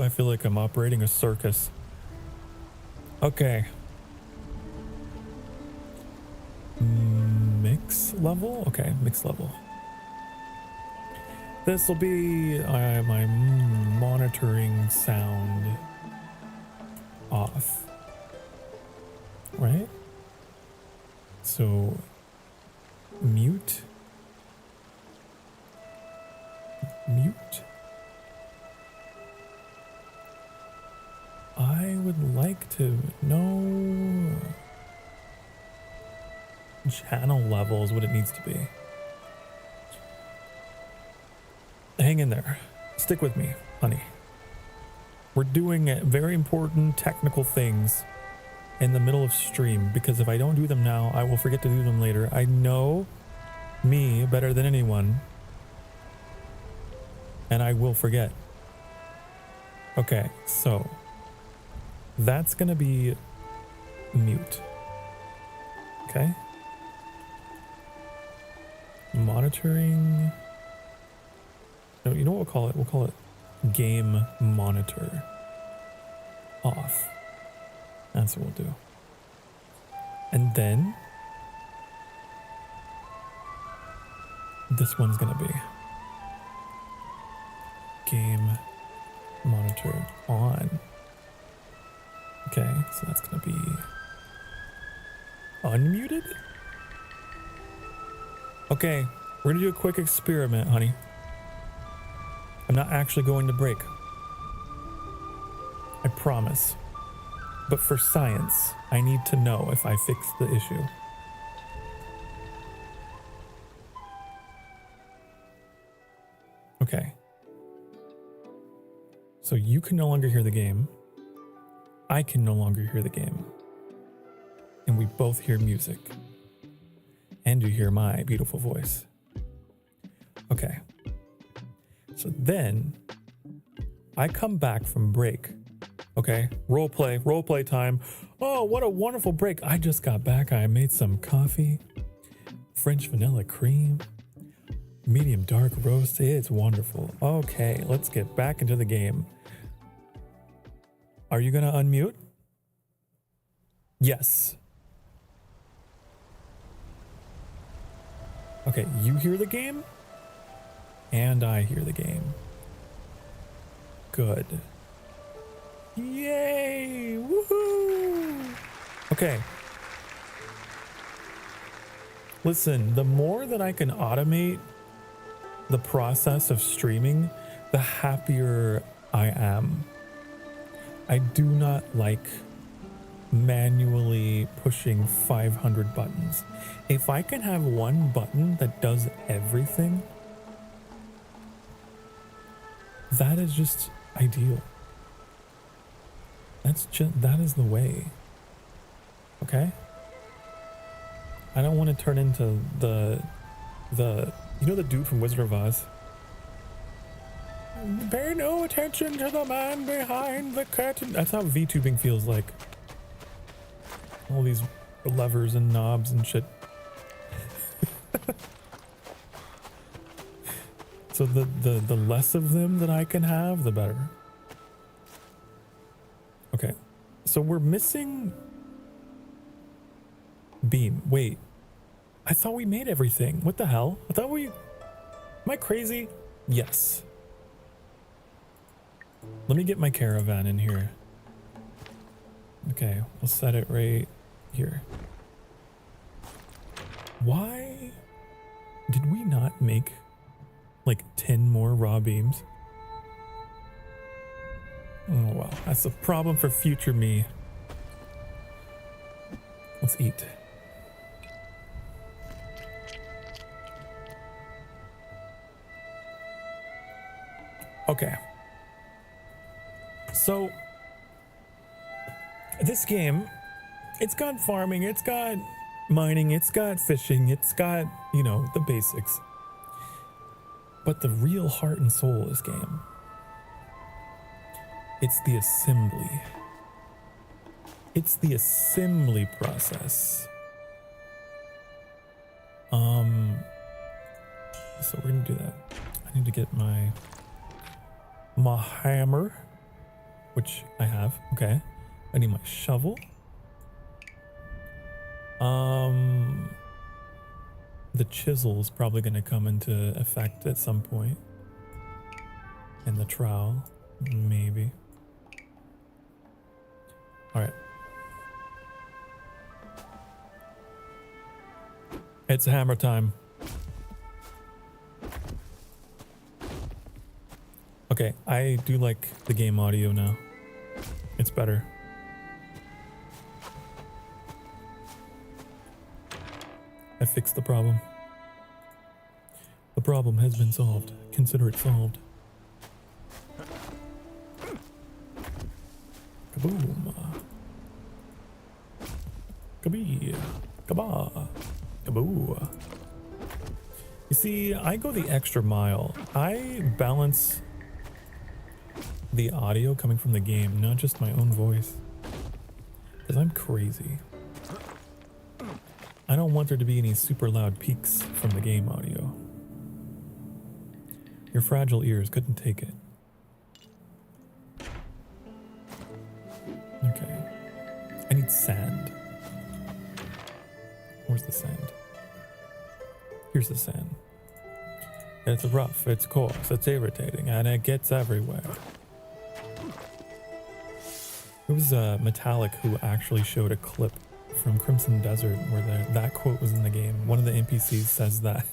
I feel like I'm operating a circus. Okay. Mix level? Okay, mix level. This will be my monitoring sound off. Right? So mute. Mute. I would like to know channel level is what it needs to be. Hang in there. Stick with me, honey. We're doing very important technical things in the middle of stream, because if I don't do them now, I will forget to do them later. I know me better than anyone, and I will forget. Okay, so that's gonna be mute. Okay. Monitoring. No, you know what we'll call it? We'll call it game monitor off. That's what we'll do. And then this one's gonna be game monitor on. Okay, so that's gonna be unmuted. Okay, we're gonna do a quick experiment, honey. I'm not actually going to break. I promise. But for science, I need to know if I fixed the issue. Okay. So you can no longer hear the game. I can no longer hear the game. And we both hear music. And you hear my beautiful voice. Okay. So then I come back from break. Okay. Role play time. Oh, what a wonderful break. I just got back. I made some coffee, French vanilla cream, medium dark roast. It's wonderful. Okay, let's get back into the game. Are you gonna unmute? Yes. Okay, you hear the game? And I hear the game. Good. Yay! Woohoo! Okay. Listen, the more that I can automate the process of streaming, the happier I am. I do not like manually pushing 500 buttons. If I can have one button that does everything, that is just ideal. That is the way. Okay? I don't want to turn into the you know the dude from Wizard of Oz? Pay no attention to the man behind the curtain. That's how VTubing feels like. All these levers and knobs and shit. So the less of them that I can have, the better. Okay. So we're missing beam. Wait. I thought we made everything. What the hell? I thought we... Am I crazy? Yes. Let me get my caravan in here. Okay, we'll set it right here. Why did we not make like 10 more raw beams? Oh well, that's a problem for future me. Let's eat. Okay. So this game, it's got farming, it's got mining, it's got fishing, it's got, you know, the basics. But the real heart and soul of this game, it's the assembly. It's the assembly process. So we're gonna do that. I need to get my hammer, which I have. Okay. I need my shovel. The chisel is probably going to come into effect at some point. And the trowel, maybe. All right. It's hammer time. Okay, I do like the game audio now. It's better. I fixed the problem. The problem has been solved. Consider it solved. Kaboom. Kabee. Kabah. Kaboo. You see, I go the extra mile. I balance the audio coming from the game, not just my own voice. Because I'm crazy. I don't want there to be any super loud peaks from the game audio. Your fragile ears couldn't take it. Okay. I need sand. Where's the sand? Here's the sand. It's rough, it's coarse, it's irritating, and it gets everywhere. There was a Metallic who actually showed a clip from Crimson Desert where that quote was in the game. One of the NPCs says that.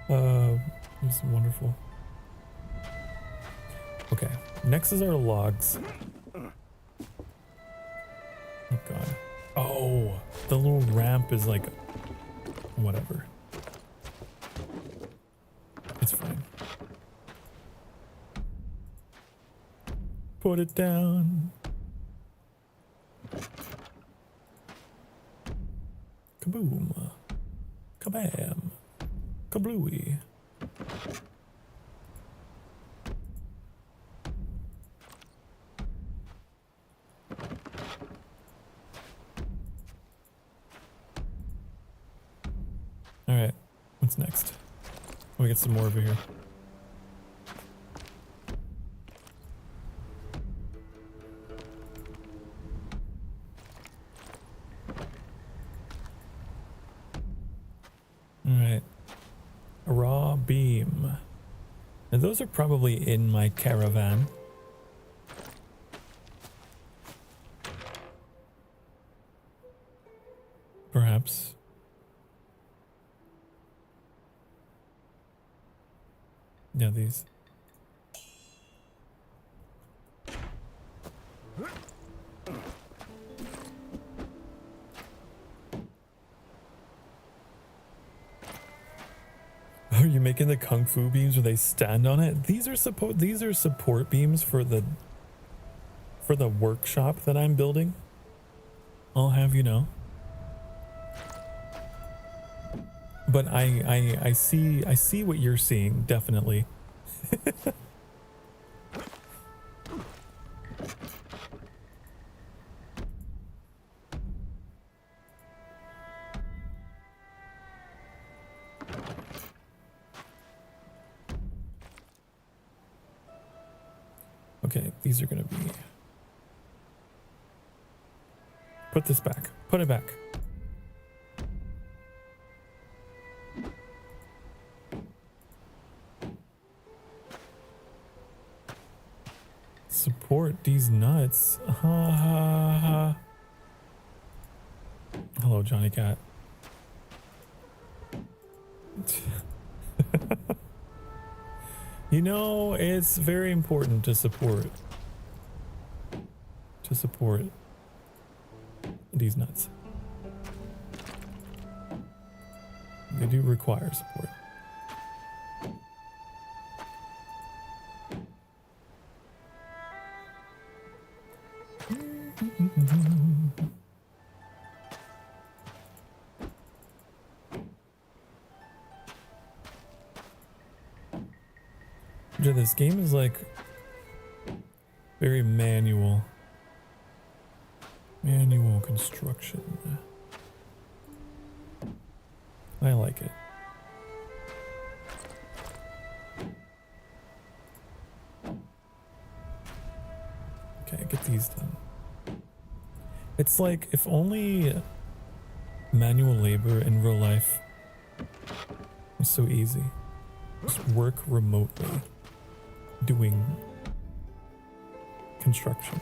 It was wonderful. Okay, next is our logs. Oh god. Oh, the little ramp is like, whatever. put it down. Kaboom. Kabam. Kablooey. Alright, what's next? We get some more over here. Alright. A raw beam. Now those are probably in my caravan. Perhaps. Yeah, these. Are you making the kung fu beams where they stand on it? These are support beams for the workshop that I'm building. I'll have you know. But I see what you're seeing, definitely. Okay, these are gonna be... Put this back. Put it back. Support these nuts. Ha ha ha. Hello, Johnny Cat. You know, it's very important to support these nuts. They do require support. This game is like very manual construction. I like it. Okay, get these done. It's like if only manual labor in real life was so easy. Just work remotely doing construction.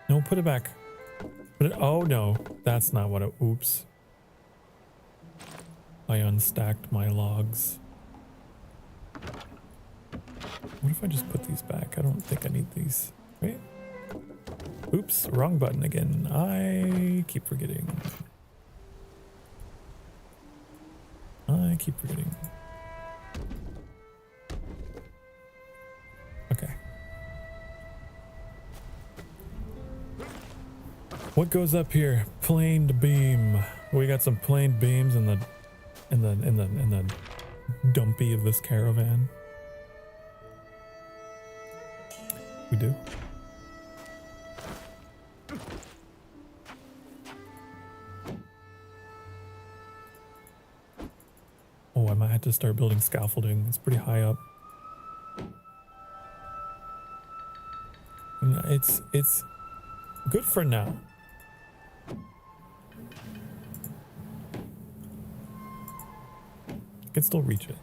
No, put it back. Put it, oh no, that's not what it, oops. I unstacked my logs. What if I just put these back? I don't think I need these, right? Oops, wrong button again. I keep forgetting. Okay. What goes up here? Planed beam. We got some planed beams in the dumpy of this caravan. We do. Oh, I might have to start building scaffolding. It's pretty high up. It's good for now. I can still reach it.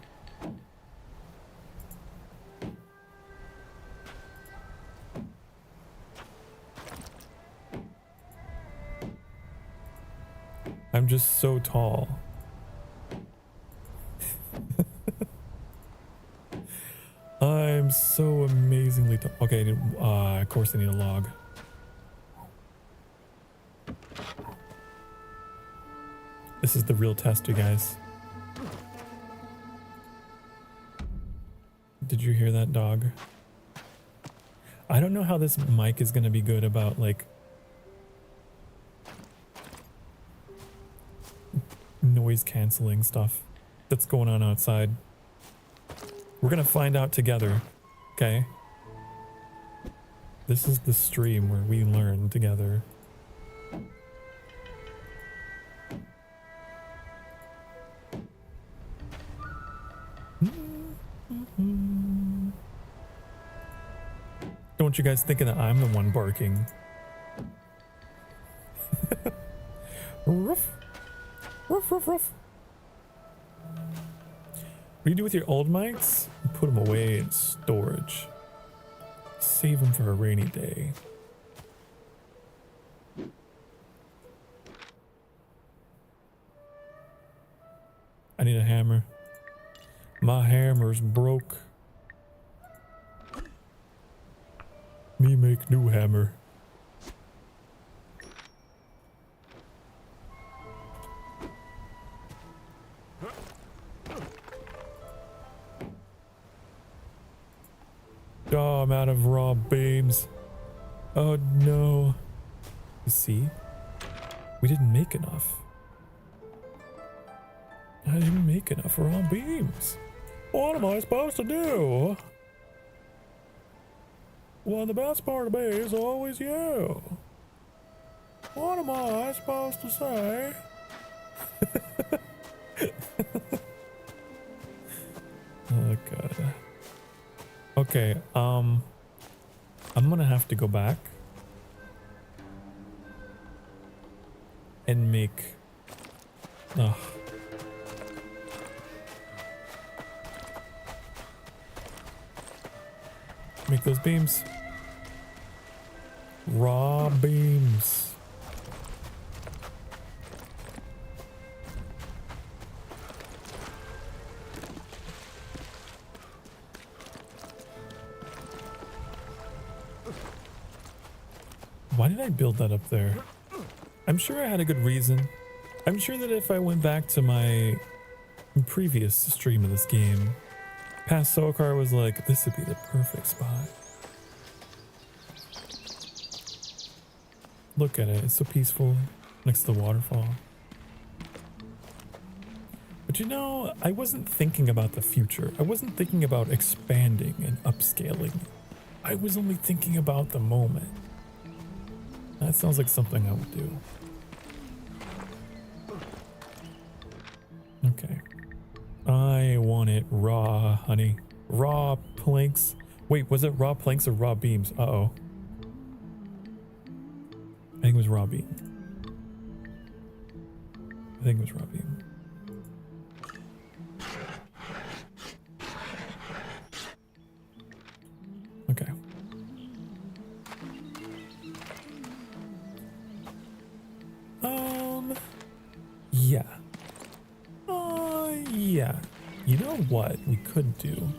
I'm just so tall. I'm so amazingly tall. Okay, of course I need a log. This is the real test, you guys. Did you hear that, dog? I don't know how this mic is going to be good about like noise canceling stuff that's going on outside. We're going to find out together, okay? This is the stream where we learn together. Don't you guys thinking that I'm the one barking? Ruff. Ruff, ruff, ruff. What do you do with your old mics? Put them away in storage. Save them for a rainy day. I need a hammer. My hammer's broke. Me make new hammer. Oh, I'm out of raw beams. Oh no. You see? We didn't make enough. I didn't make enough raw beams. What am I supposed to do? Well, the best part of me is always you. What am I supposed to say? Oh god. Okay, I'm gonna have to go back and make make those beams. Raw beams. Why did I build that up there? I'm sure I had a good reason. I'm sure that if I went back to my previous stream of this game, past Sokar was like, this would be the perfect spot. Look at it, it's so peaceful next to the waterfall. But you know, I wasn't thinking about the future. I wasn't thinking about expanding and upscaling. I was only thinking about the moment. That sounds like something I would do. Okay. I want it raw, honey. Raw planks. Wait, was it raw planks or raw beams? Uh-oh. I think it was raw beam. I think it was raw beam. Okay. Yeah. Yeah. You know what we could do?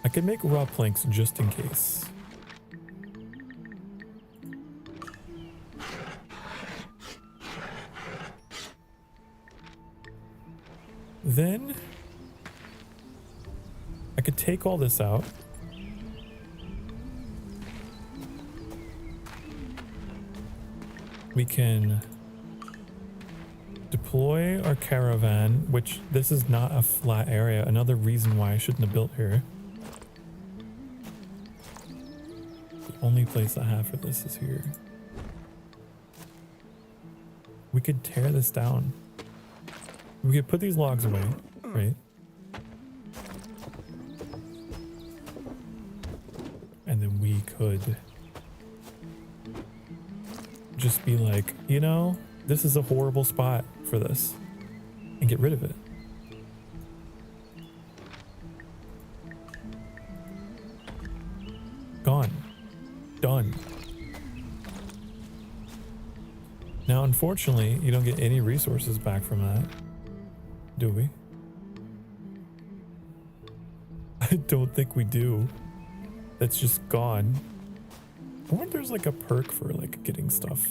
I could make raw planks just in case. Then I could take all this out. We can deploy our caravan, which this is not a flat area. Another reason why I shouldn't have built here. The only place I have for this is here. We could tear this down. We could put these logs away, right? And then we could just be like, you know, this is a horrible spot for this, and get rid of it. Gone. Done. Now, unfortunately, you don't get any resources back from that, do we? I don't think we do. That's just gone. I wonder if there's like a perk for like getting stuff.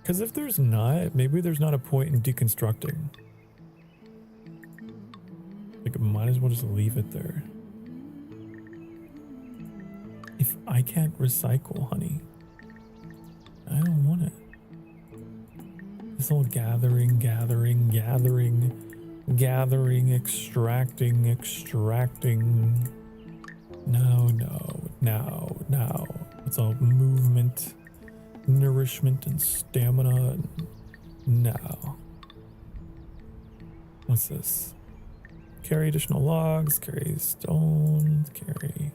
Because if there's not, maybe there's not a point in deconstructing. Like, might as well just leave it there. If I can't recycle, honey, I don't want it. This whole gathering, extracting. No. It's all movement, nourishment, and stamina. No. What's this? Carry additional logs, carry stones, carry.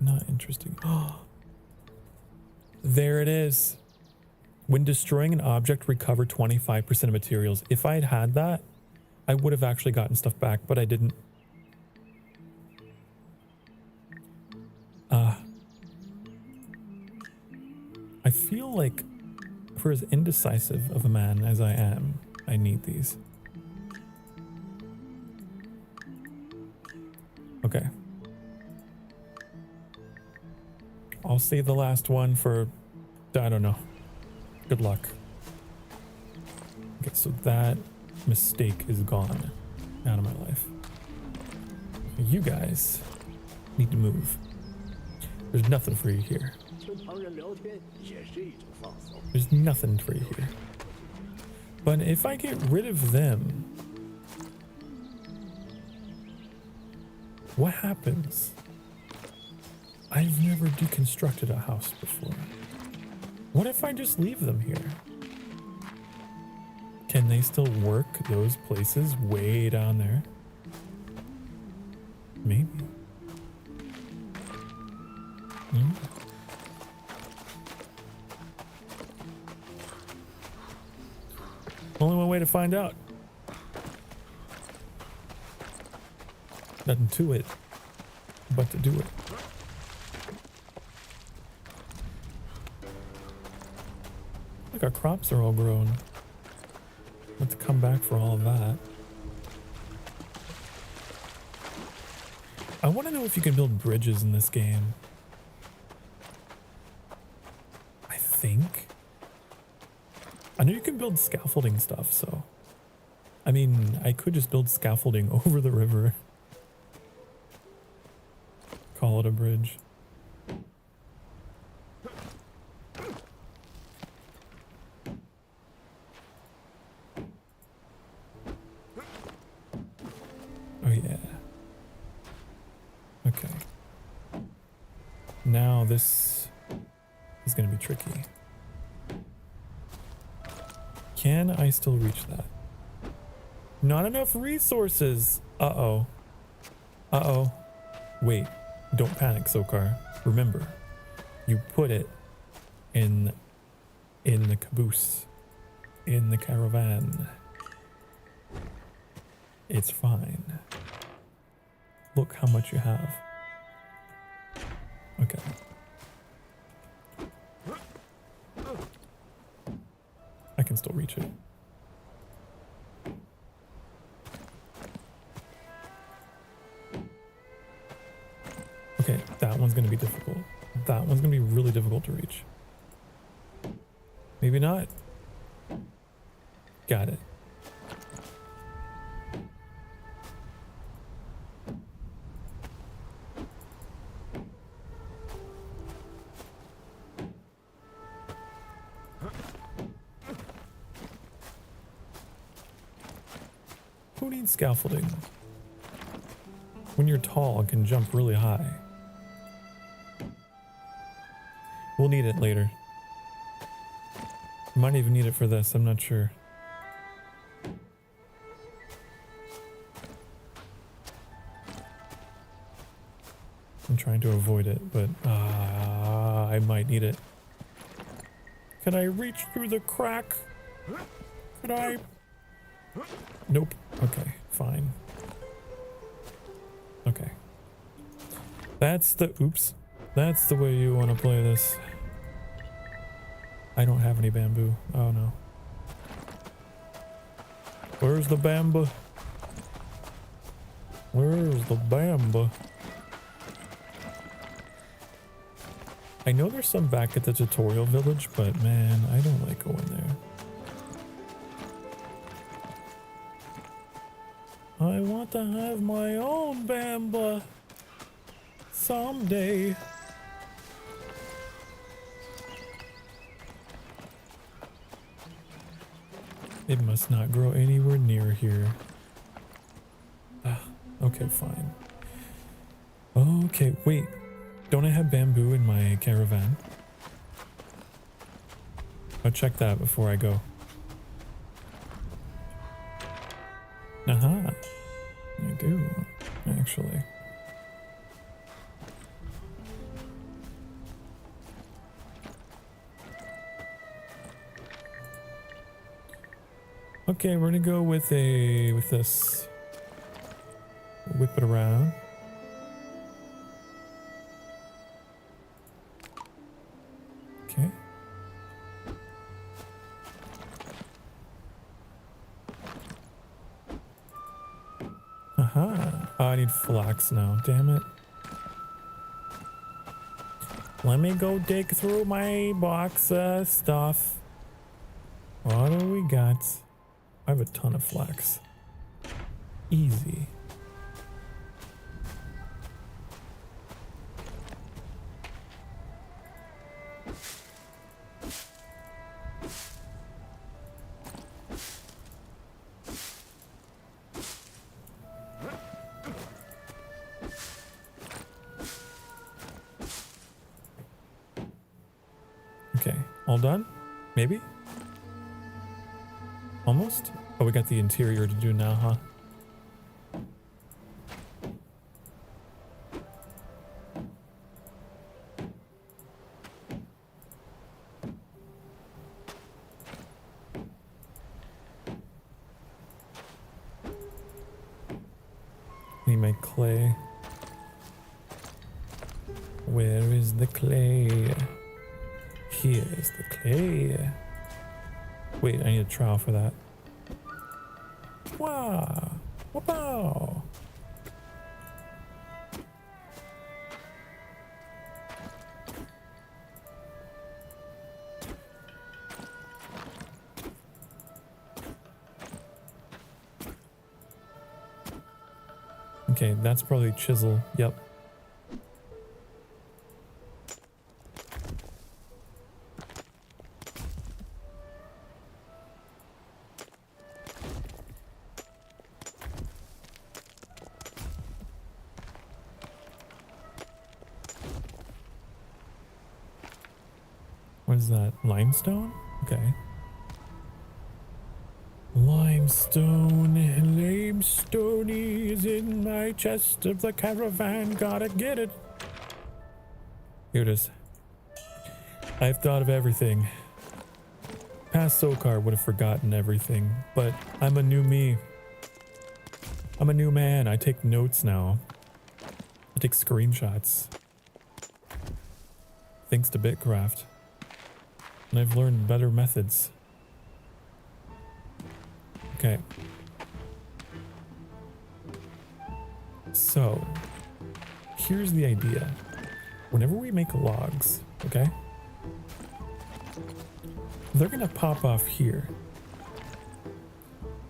Not interesting. Oh, there it is. When destroying an object, recover 25% of materials. If I had had that, I would have actually gotten stuff back, but I didn't. I feel like for as indecisive of a man as I am, I need these. Okay. I'll save the last one for, I don't know. Good luck. Okay, so that mistake is gone out of my life. You guys need to move. There's nothing for you here. There's nothing for you here. But if I get rid of them, what happens? I've never deconstructed a house before. What if I just leave them here? Can they still work those places way down there? Maybe. Only one way to find out. Nothing to it but to do it. Look, our crops are all grown. Let's come back for all of that. I want to know if you can build bridges in this game. I think. I know you can build scaffolding stuff, so. I mean, I could just build scaffolding over the river. Call it a bridge. Oh yeah. Okay. Now this is going to be tricky. Can I still reach that? Not enough resources. Uh-oh. Uh-oh. Wait. Don't panic, Sokar. Remember, you put it in the caboose, in the caravan. It's fine. Look how much you have. Okay. I can still reach it. Okay, that one's gonna be difficult. That one's gonna be really difficult to reach. Maybe not. Got it. Who needs scaffolding? When you're tall and can jump really high. We'll need it later. Might even need it for this, I'm not sure. I'm trying to avoid it, but I might need it. Can I reach through the crack? Could I? Nope. Okay, fine. Okay. That's the, oops. That's the way you want to play this. I don't have any bamboo. Oh no. Where's the bamboo? Where's the bamboo? I know there's some back at the tutorial village, but man, I don't like going there. I want to have my own bamba someday. It must not grow anywhere near here. Ah, okay, fine. Okay, wait. Don't I have bamboo in my caravan? I'll check that before I go. Aha. I do, actually. Okay, we're gonna go with this. Whip it around. Okay. Aha. Oh, I need flax now. Damn it. Let me go dig through my box of stuff. What do we got? I have a ton of flax. Easy. Okay, all done? Maybe? Almost? Oh, we got the interior to do now, huh? Need my clay. Where is the clay? Here's the clay. Wait, I need a trowel for that. Wow! Wow! Okay, that's probably chisel. Yep. What is that? Limestone? Okay. Limestone, limestone is in my chest of the caravan. Gotta get it. Here it is. I've thought of everything. Past Sokar would have forgotten everything, but I'm a new me. I'm a new man. I take notes now. I take screenshots. Thanks to Bitcraft. And I've learned better methods. Okay. So, here's the idea. Whenever we make logs, okay? They're gonna pop off here.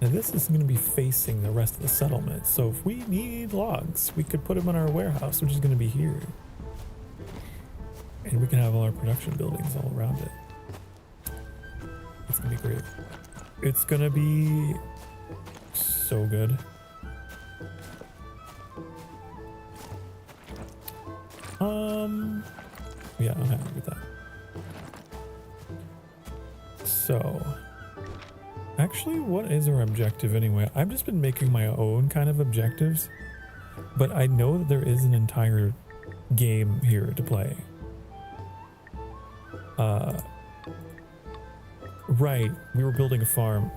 Now this is gonna be facing the rest of the settlement. So if we need logs, we could put them in our warehouse, which is gonna be here. And we can have all our production buildings all around it. It's gonna be great. It's gonna be so good. Yeah, I'm happy with that. So, actually, what is our objective anyway? I've just been making my own kind of objectives, but I know that there is an entire game here to play. Right, we were building a farm.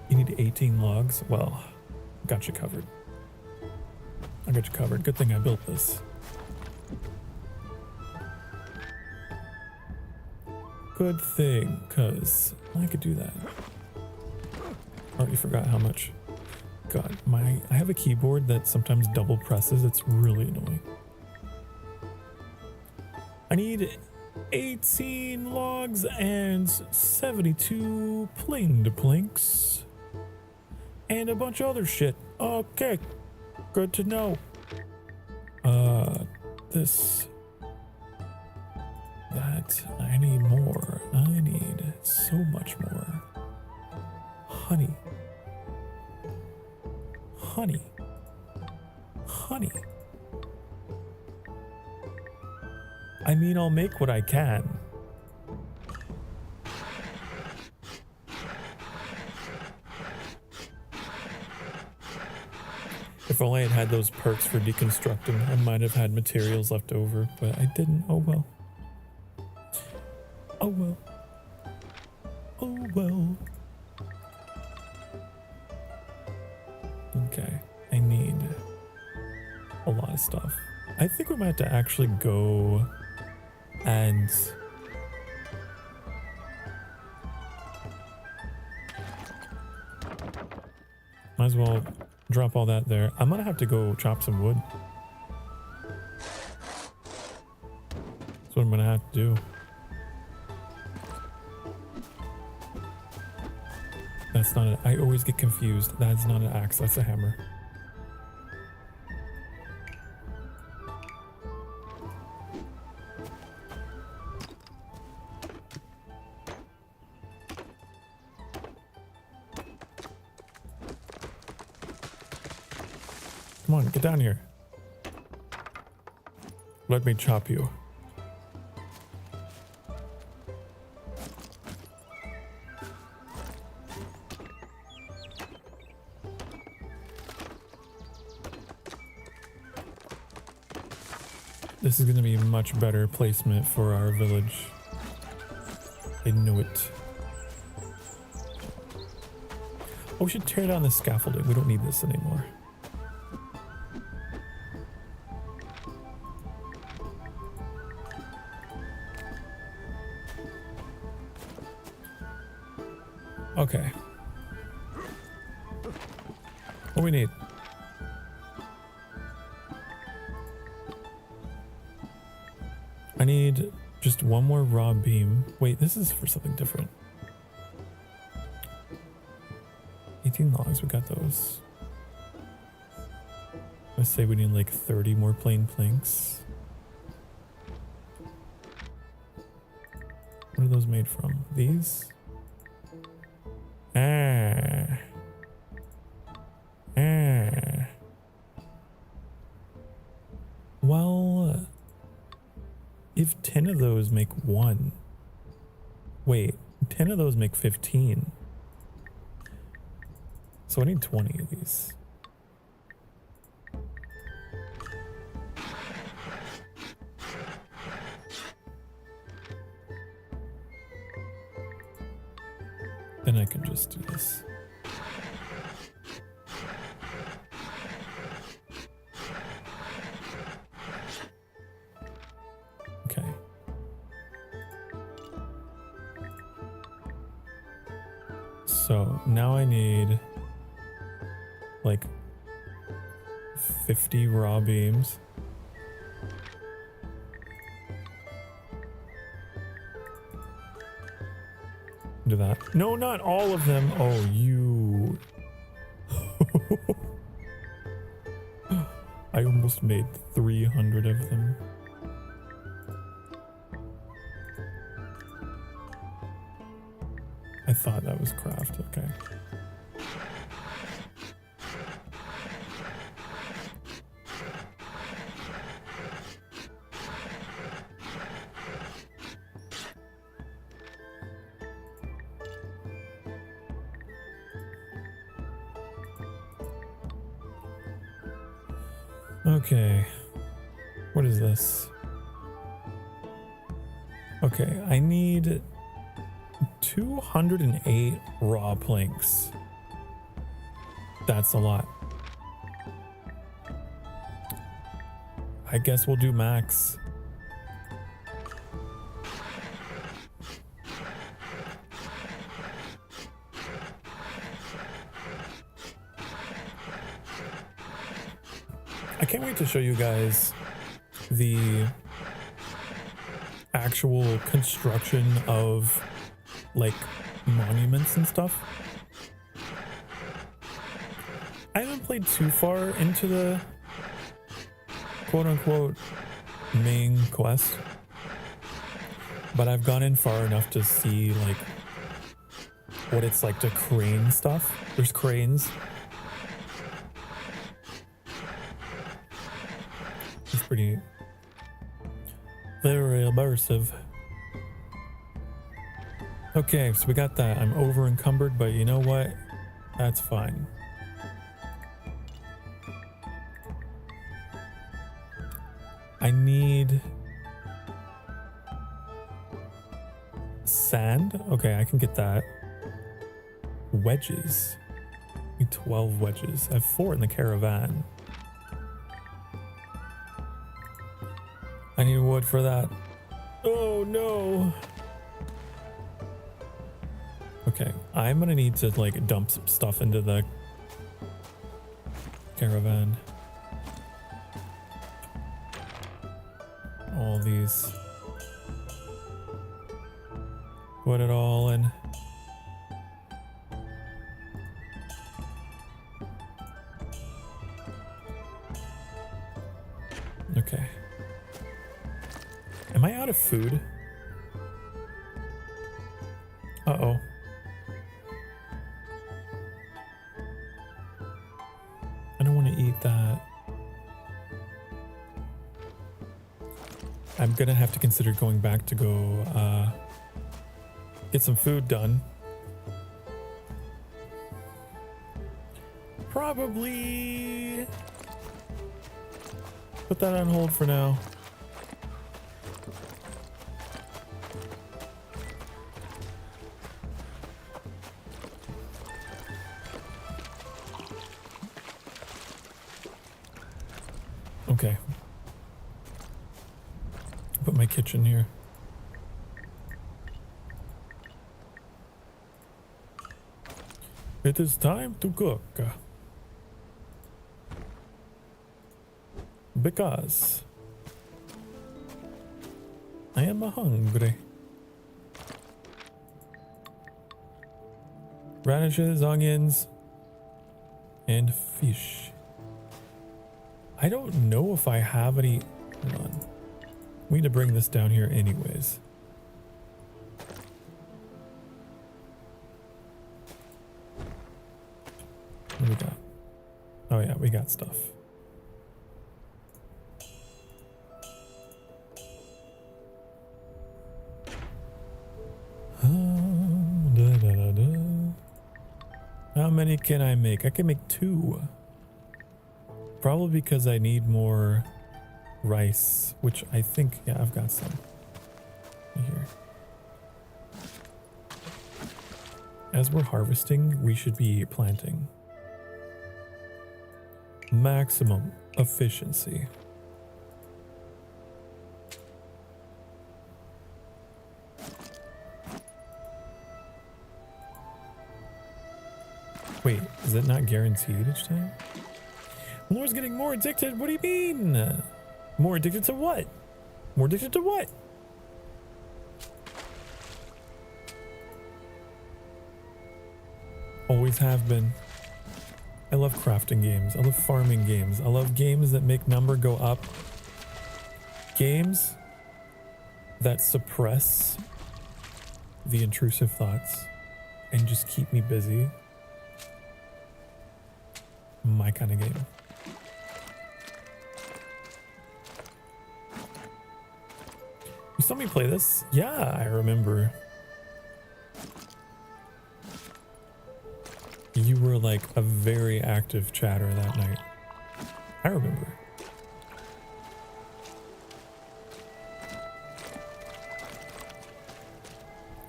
You need 18 logs? Well, got you covered. I got you covered. Good thing I built this. Good thing, because I could do that. Already forgot how much. God, I have a keyboard that sometimes double presses. It's really annoying. I need 18 logs and 72 planed planks. And a bunch of other shit. Okay, good to know. This... That, I need more. I need so much more. Honey. Honey. Honey. I mean, I'll make what I can. If only I'd had those perks for deconstructing, I might have had materials left over, but I didn't. Oh well. Oh well. Oh well. Okay, I need a lot of stuff. I think we might have to actually go and might as well drop all that there. I'm gonna have to go chop some wood. That's what I'm gonna have to do. That's not I always get confused. That's not an axe, that's a hammer. Come on, get down here. Let me chop you. This is going to be much better placement for our village. I know it. Oh, we should tear down the scaffolding. We don't need this anymore. Okay. What do we need? I need just one more raw beam. Wait, this is for something different. 18 logs, we got those. Let's say we need like 30 more plain planks. What are those made from? These? Well, if 10 of those make 1. Wait, 10 of those make 15. So I need 20 of these. Then I can just do this. Okay. So now I need like 50 raw beams. Do that. No, not all of them. Oh, you. I almost made 300 of them. I thought that was craft. Okay. Okay, what is this? Okay, I need 208 raw planks. That's a lot. I guess we'll do max. I can't wait to show you guys the actual construction of like monuments and stuff. I haven't played too far into the quote-unquote main quest, but I've gone in far enough to see like what it's like to crane stuff. There's cranes. It's pretty very immersive. Okay, so we got that. I'm over encumbered, but you know what? That's fine. I need sand. Okay, I can get that. Wedges. I need 12 wedges. I have 4 in the caravan. I need wood for that. Oh no. Okay, I'm gonna need to like dump some stuff into the caravan. All these. Put it all in. Okay. Am I out of food? Uh-oh. I don't want to eat that. I'm gonna have to consider going back to go get some food done. Probably put that on hold for now. Okay. Put my kitchen here. It is time to cook. Because I am hungry. Radishes, onions, and fish. I don't know if I have any. Hold on. We need to bring this down here anyways. What do we got? Oh yeah, we got stuff. How many can I make? I can make 2. Probably because I need more rice, which I think, yeah, I've got some here. As we're harvesting, we should be planting. Maximum efficiency. Wait, is it not guaranteed each time? Laura's getting more addicted. What do you mean? More addicted to what? More addicted to what? Always have been. I love crafting games. I love farming games. I love games that make number go up. Games that suppress the intrusive thoughts and just keep me busy. My kind of game. You saw me play this? Yeah, I remember. You were like a very active chatter that night. I remember.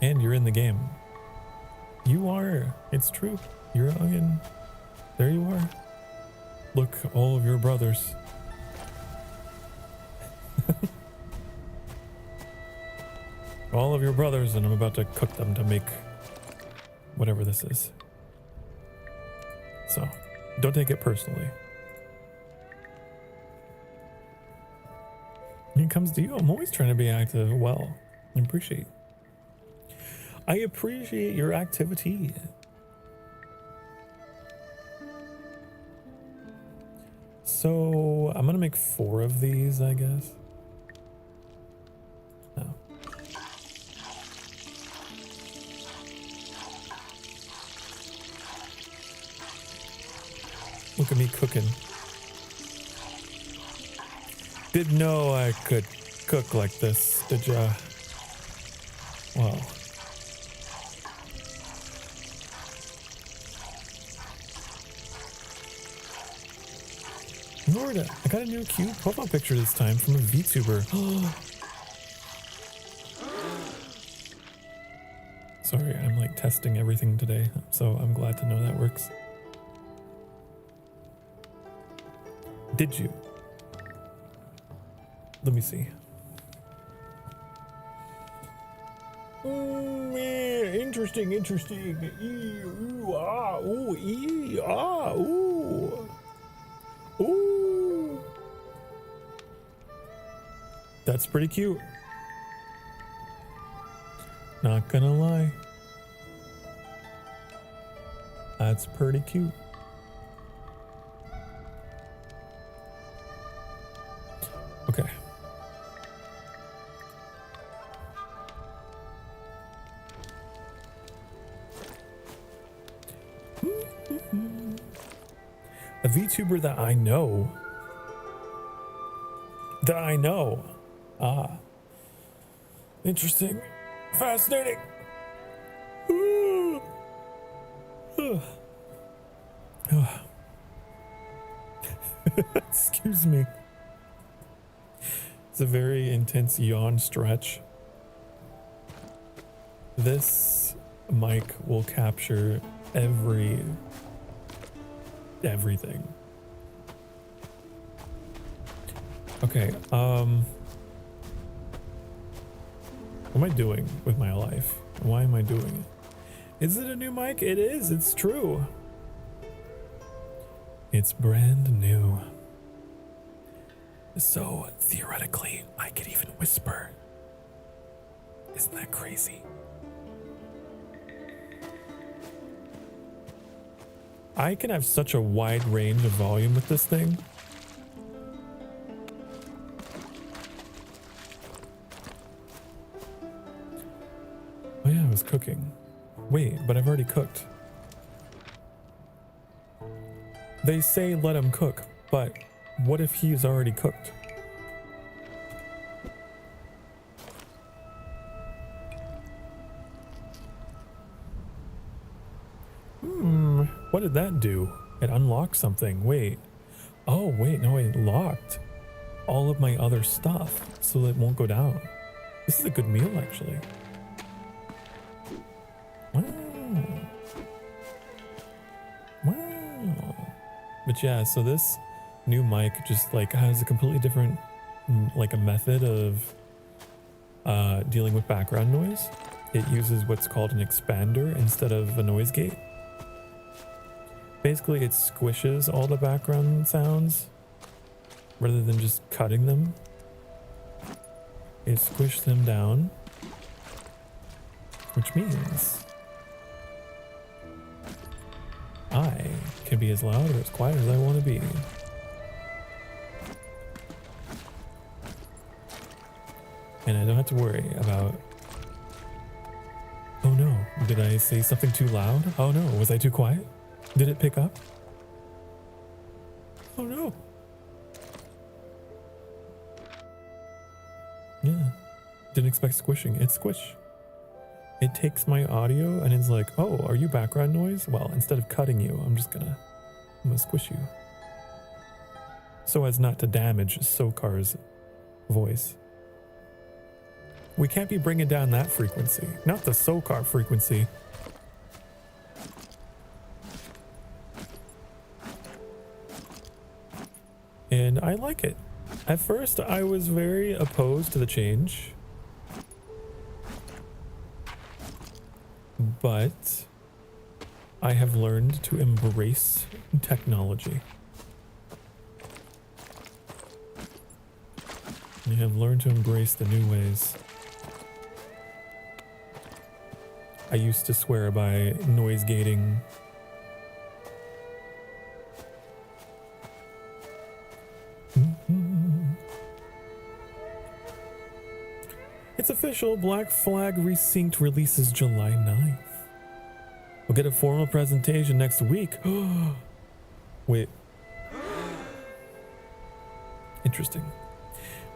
And you're in the game. You are. It's true. You're a onion. There you are. Look, all of your brothers. All of your brothers, and I'm about to cook them to make whatever this is. So, don't take it personally. it comes to you, I'm always trying to be active. Well, I appreciate your activity. So I'm gonna make 4 of these, I guess. No. Look at me cooking. Didn't know I could cook like this, did ya? Wow. Lord, I got a new cute profile picture this time from a VTuber. Sorry, I'm like testing everything today, so I'm glad to know that works. Did you? Let me see. Yeah, interesting. Ooh, ah, ooh, ah, ooh. Ooh. That's pretty cute. Not gonna lie. That's pretty cute. Okay. A VTuber that I know. Ah. Interesting. Fascinating. Excuse me. It's a very intense yawn stretch. This mic will capture everything. Okay, what am I doing with my life? Why am I doing it? Is it a new mic? It is, it's true. It's brand new. So theoretically, I could even whisper. Isn't that crazy? I can have such a wide range of volume with this thing. Oh yeah, I was cooking. Wait, but I've already cooked. They say let him cook, but what if he's already cooked? What did that do? It unlocked something. Wait. Oh, wait, no, it locked all of my other stuff so it won't go down. This is a good meal, actually. Wow. But yeah, so this new mic just like has a completely different, like a method of dealing with background noise. It uses what's called an expander instead of a noise gate. Basically, it squishes all the background sounds rather than just cutting them. It squishes them down, which means I can be as loud or as quiet as I want to be. And I don't have to worry about, oh no, did I say something too loud? Oh no, was I too quiet? Did it pick up? Oh no. Yeah. Didn't expect squishing. It's squish. It takes my audio and it's like, oh, are you background noise? Well, instead of cutting you, I'm gonna squish you. So as not to damage Sokar's voice. We can't be bringing down that frequency. Not the Sokar frequency. And I like it. At first, I was very opposed to the change. But I have learned to embrace technology. You have learned to embrace the new ways. I used to swear by noise gating. It's official, Black Flag Resynced releases July 9th. We'll get a formal presentation next week. Wait. Interesting.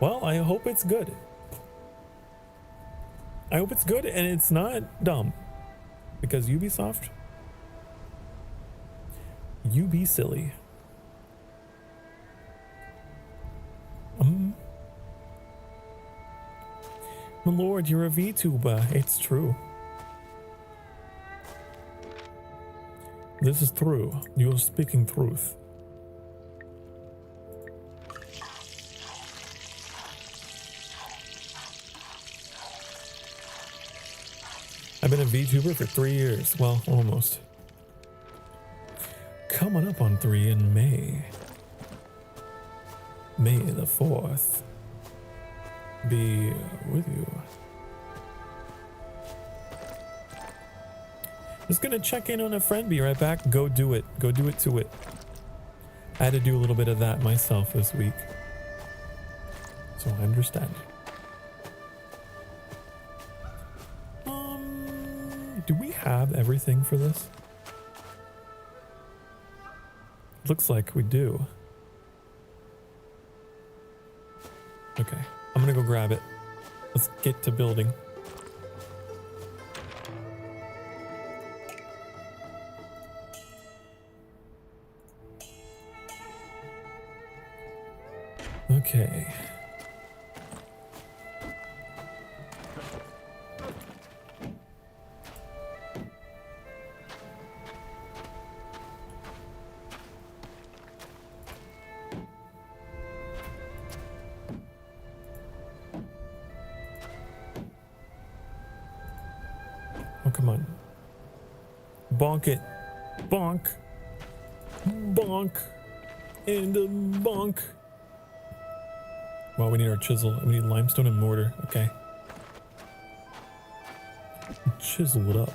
Well, I hope it's good. I hope it's good and it's not dumb. Because Ubisoft, you be silly. My lord, you're a vtuber. It's true. This is true. You're speaking truth. I've been a VTuber for 3 years. Well, almost. Coming up on 3 in May. May the 4th. Be with you. Just gonna check in on a friend, be right back. Go do it. Go do it to it. I had to do a little bit of that myself this week. So I understand. Do we have everything for this? Looks like we do. Okay, I'm gonna go grab it. Let's get to building. Okay. Oh, come on. Bonk it. Bonk. Bonk. And a bonk. Well, we need our chisel. We need limestone and mortar. Okay. Chisel it up.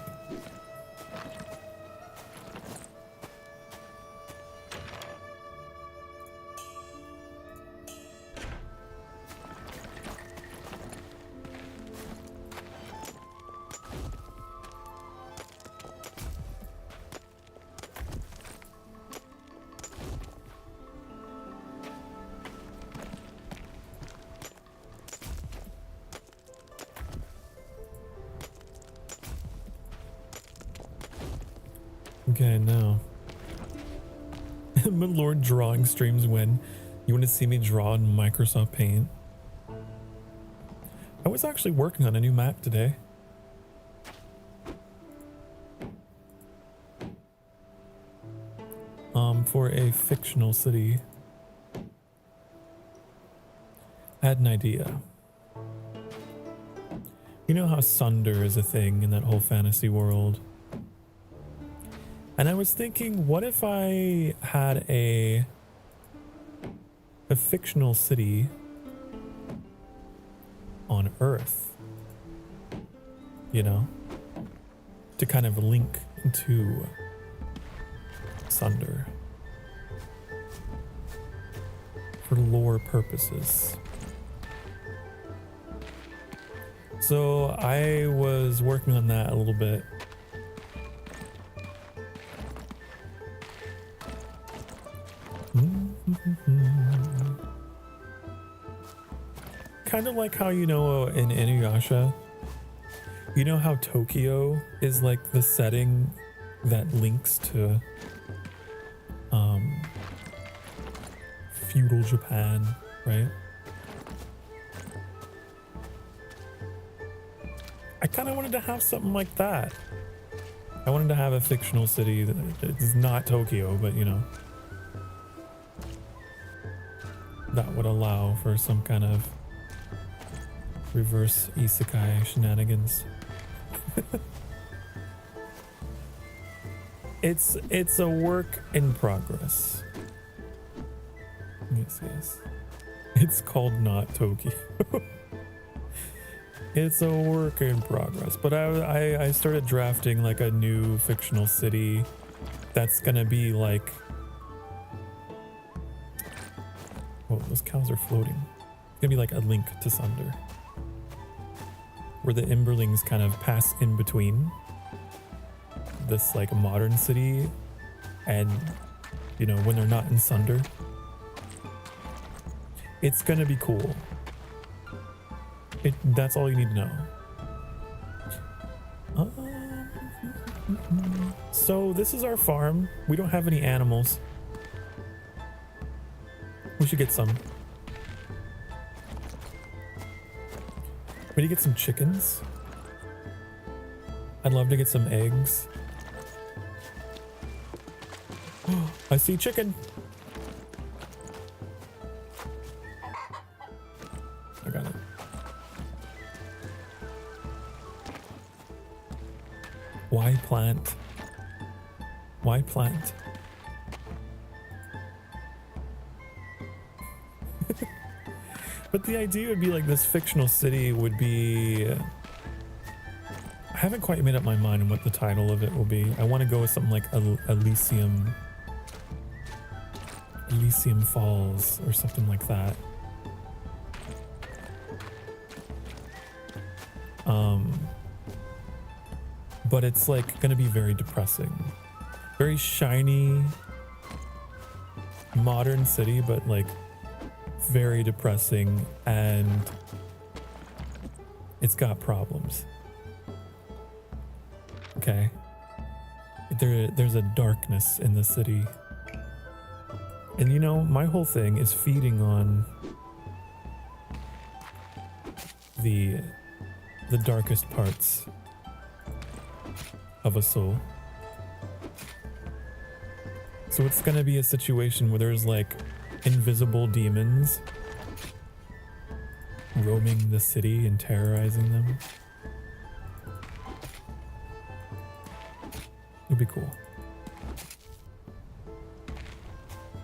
Okay, now. My lord, drawing streams when you want to see me draw in Microsoft Paint. I was actually working on a new map today. For a fictional city. I had an idea. You know how Sunder is a thing in that whole fantasy world? And I was thinking, what if I had a fictional city on Earth, you know, to kind of link into Sunder for lore purposes. So I was working on that a little bit. Kind of like how, you know, in Inuyasha, you know how Tokyo is like the setting that links to feudal Japan, right? I kind of wanted to have something like that. I wanted to have a fictional city that is not Tokyo, but you know, that would allow for some kind of reverse isekai shenanigans. It's a work in progress. Yes, yes. It's called not Tokyo. It's a work in progress, but I started drafting like a new fictional city that's gonna be like, oh, those cows are floating. It's gonna be like a link to Sunder, where the Emberlings kind of pass in between this like modern city and, you know, when they're not in Sunder. It's gonna be cool. That's all you need to know. So this is our farm. We don't have any animals. We should get some. We need to get some chickens. I'd love to get some eggs. I see chicken. I got it. Why plant? Why plant? But the idea would be like this fictional city would be... I haven't quite made up my mind on what the title of it will be. I want to go with something like Elysium Falls or something like that. But it's like gonna be very depressing. Very shiny, modern city, but like very depressing, and it's got problems. Okay. There's a darkness in the city. And you know, my whole thing is feeding on the darkest parts of a soul. So it's gonna be a situation where there's like invisible demons roaming the city and terrorizing them. It'd be cool.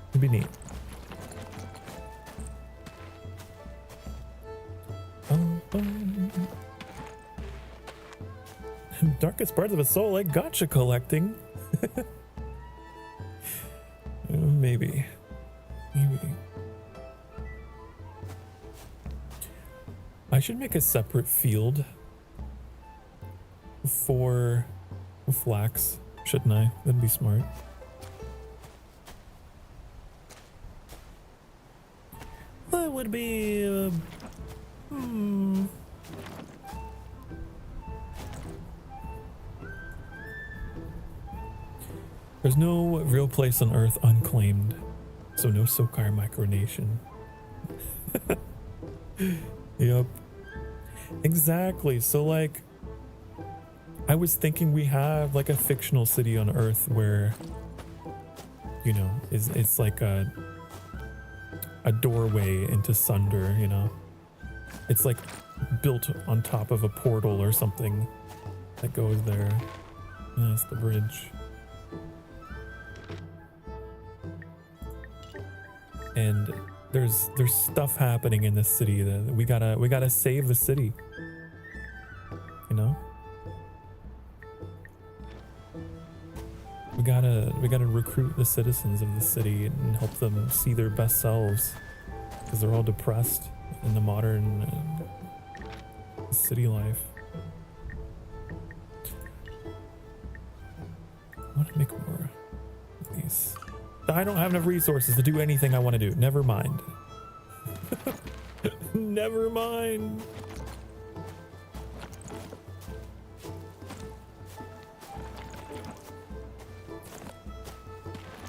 It'd be neat. Darkest parts of a soul, like gotcha collecting. Maybe. I should make a separate field for flax, shouldn't I? That'd be smart. That would be... There's no real place on Earth unclaimed, so no Sokar micronation. Yep. Exactly. So like, I was thinking we have like a fictional city on Earth where, you know, it's like a doorway into Sunder, you know? It's like built on top of a portal or something that goes there. And that's the bridge. And there's stuff happening in this city that we gotta save the city, you know. We gotta recruit the citizens of the city and help them see their best selves, because they're all depressed in the modern city life. I want to make more of these. I don't have enough resources to do anything I want to do. Never mind. Never mind.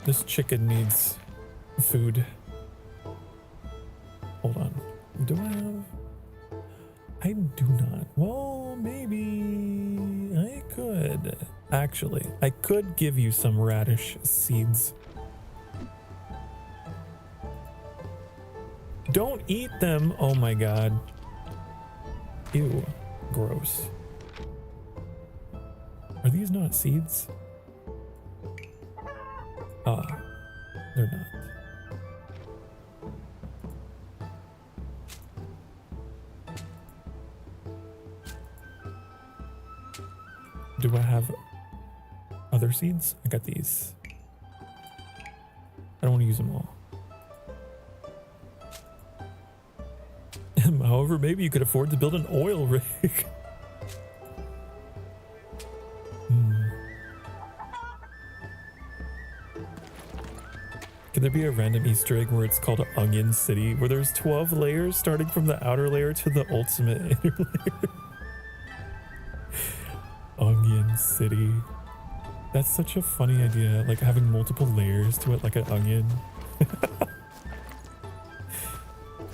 This chicken needs food. Hold on. Do I have? I do not. Well, maybe I could. Actually, I could give you some radish seeds. Don't eat them. Oh my god. Ew. Gross. Are these not seeds? Ah, they're not. Do I have other seeds? I got these. I don't want to use them all. However, maybe you could afford to build an oil rig. Can there be a random Easter egg where it's called Onion City, where there's 12 layers starting from the outer layer to the ultimate inner layer? Onion City. That's such a funny idea, like having multiple layers to it like an onion.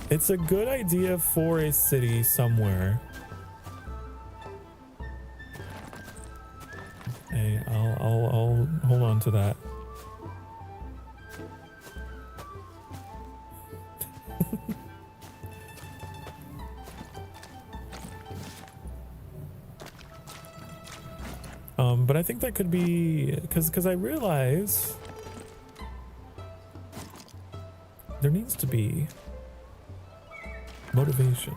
It's a good idea for a city somewhere. Hey, I'll hold on to that. But I think that could be because I realize there needs to be motivation.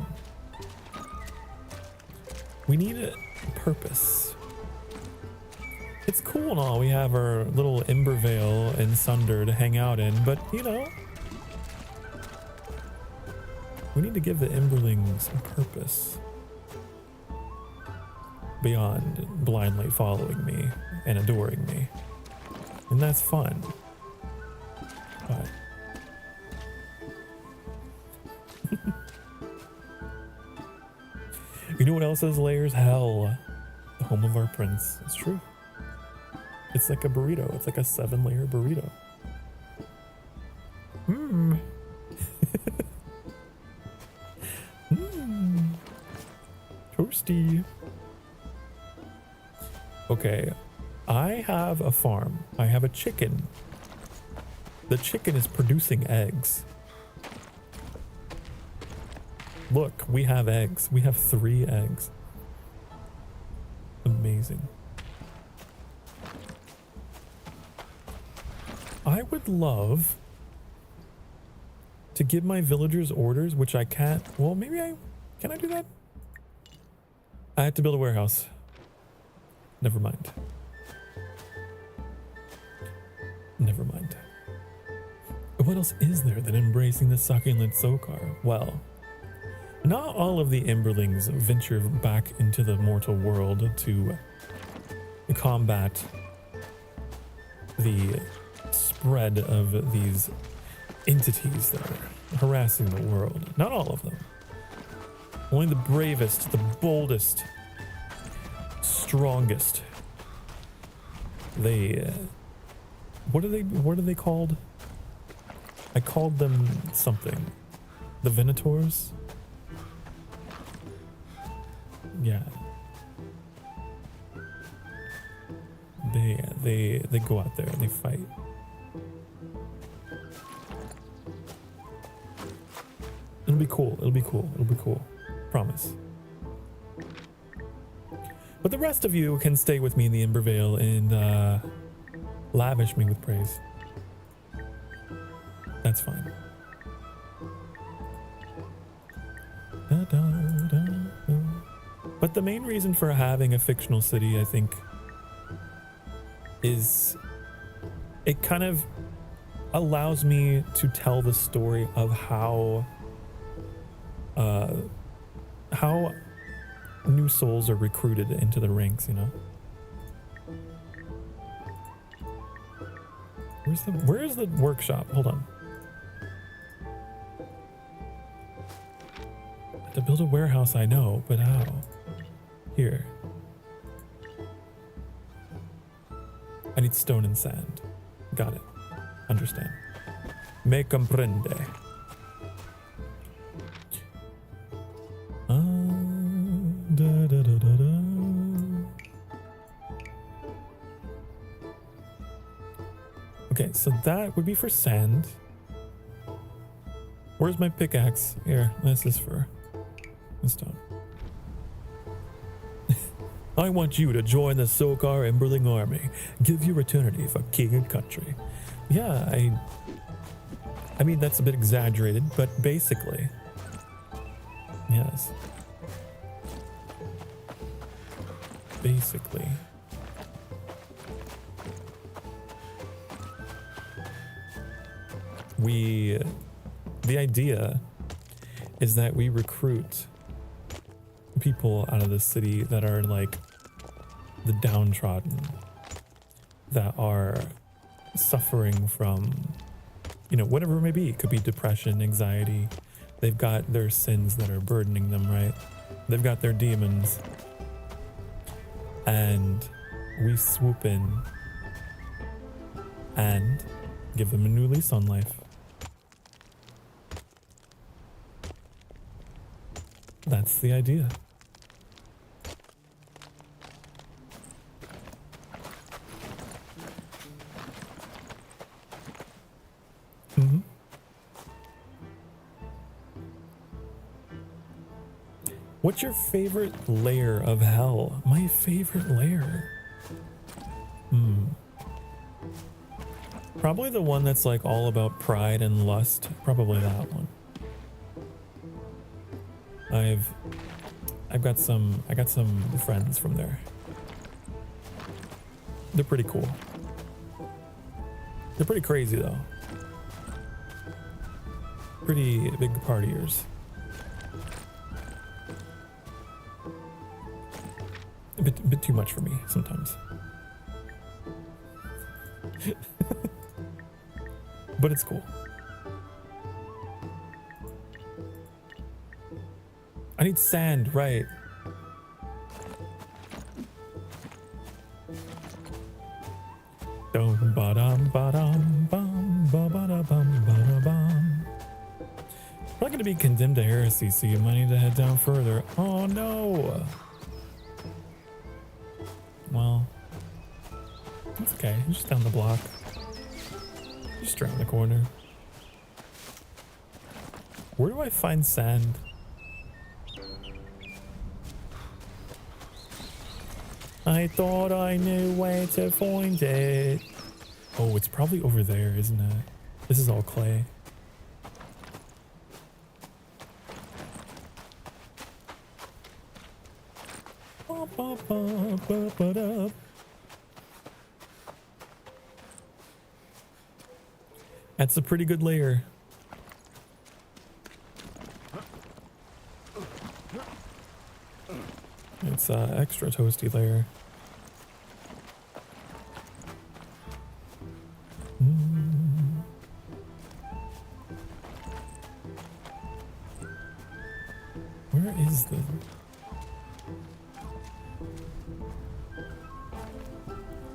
We need a purpose. It's cool and all, we have our little Embervale and Sunder to hang out in, but you know, we need to give the Emberlings a purpose beyond blindly following me and adoring me. And that's fun. But you know what else has layers? Hell. The home of our prince. It's true. It's like a burrito. It's like a 7-layer burrito. Mmm. Mmm. Toasty. Okay. I have a farm. I have a chicken. The chicken is producing eggs. Look, we have eggs. We have 3 eggs. Amazing. I would love to give my villagers orders, which I can't. Well, maybe can I do that? I have to build a warehouse. Never mind. Never mind. What else is there than embracing the succulent Sokar? Well, not all of the Emberlings venture back into the mortal world to combat the spread of these entities that are harassing the world. Not all of them. Only the bravest, the boldest, strongest. They what are they called? I called them something. The Venators? Yeah. They go out there and they fight. It'll be cool. It'll be cool. It'll be cool. Promise. But the rest of you can stay with me in the Embervale and lavish me with praise. That's fine. Da, da, da, da. But the main reason for having a fictional city, I think, is it kind of allows me to tell the story of how new souls are recruited into the ranks, you know? Where's the workshop? Hold on. To build a warehouse, I know, but how? Here. I need stone and sand. Got it. Understand. Me comprende. Da, da, da, da, da. Okay, so that would be for sand. Where's my pickaxe? Here, this is for stone. I want you to join the Sokar Emberling army. Give your eternity for king and country. Yeah, I mean, that's a bit exaggerated, but basically, yes. Basically. the idea is that we recruit people out of the city that are like the downtrodden, that are suffering from, you know, whatever it may be. It could be depression, anxiety. They've got their sins that are burdening them, right? They've got their demons. And we swoop in and give them a new lease on life. That's the idea. Mm-hmm. What's your favorite layer of hell? My favorite layer? Probably the one that's like all about pride and lust. Probably that one. I got some friends from there. They're pretty cool. They're pretty crazy though. Pretty big partiers. A bit too much for me sometimes. But it's cool. I need sand, right? Dum ba dum ba dum bum ba ba da bum ba da bum. Probably gonna be condemned to heresy, so you might need to head down further. Oh no! Well, it's okay. Just down the block. Just around the corner. Where do I find sand? I thought I knew where to find it. Oh, it's probably over there, isn't it? This is all clay. That's a pretty good layer. It's an extra toasty layer. Where is the...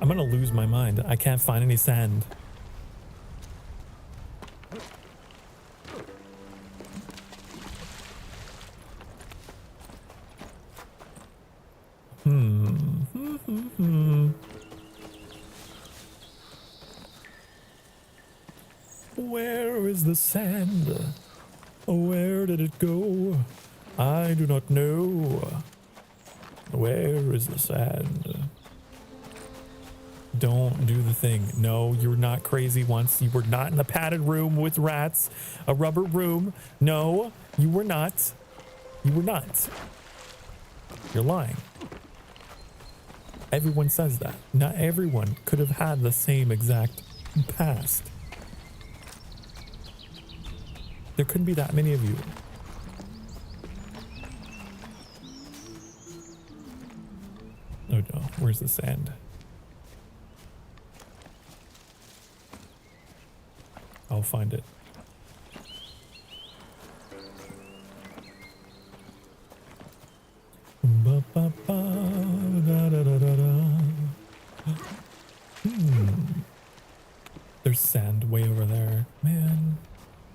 I'm gonna lose my mind. I can't find any sand. Where is the sand? Where did it go? I do not know. Where is the sand? Don't do the thing. No, you're not crazy once. You were not in a padded room with rats. A rubber room. No, you were not. You were not. You're lying. Everyone says that. Not everyone could have had the same exact past. There couldn't be that many of you. Oh no, where's the sand? I'll find it. Ba, ba, ba, da, da, da, da, da. There's sand way over there. Man,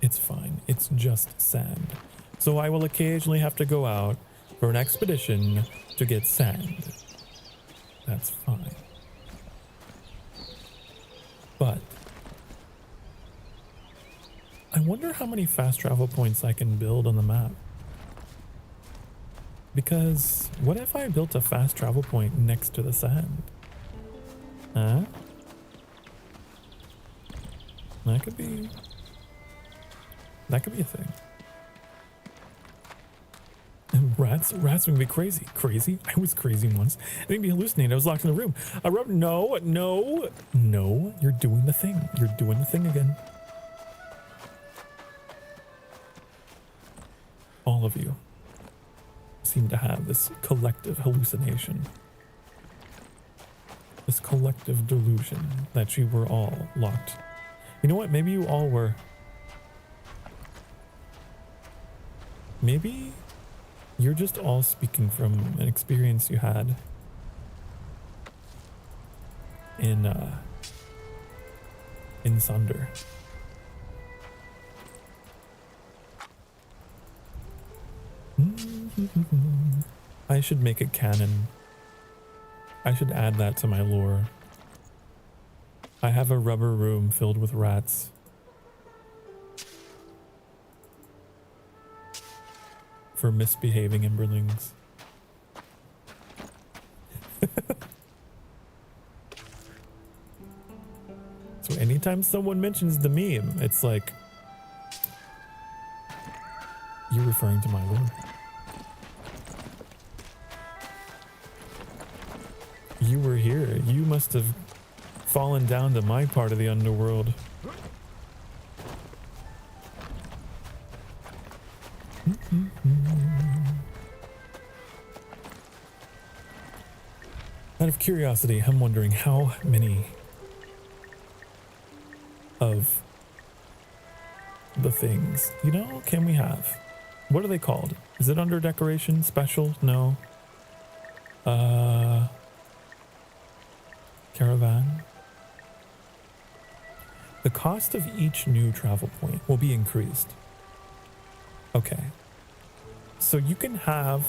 it's fine. It's just sand. So I will occasionally have to go out for an expedition to get sand. That's fine. But I wonder how many fast travel points I can build on the map. Because what if I built a fast travel point next to the sand? Huh? That could be a thing. And rats would be crazy. Crazy? I was crazy once. I made me hallucinate. I was locked in the room. No, you're doing the thing. You're doing the thing again. all of you seem to have this collective hallucination, this collective delusion that you were all locked. You know what? Maybe you all were. Maybe you're just all speaking from an experience you had in Sunder. I should make it canon. I should add that to my lore. I have a rubber room filled with rats. For misbehaving Emberlings. So anytime someone mentions the meme, it's like, you're referring to my lore. You were here. You must have fallen down to my part of the underworld. Out of curiosity, I'm wondering how many of the things, you know, can we have? What are they called? Is it under decoration? Special? No. Caravan. The cost of each new travel point will be increased. Okay. So you can have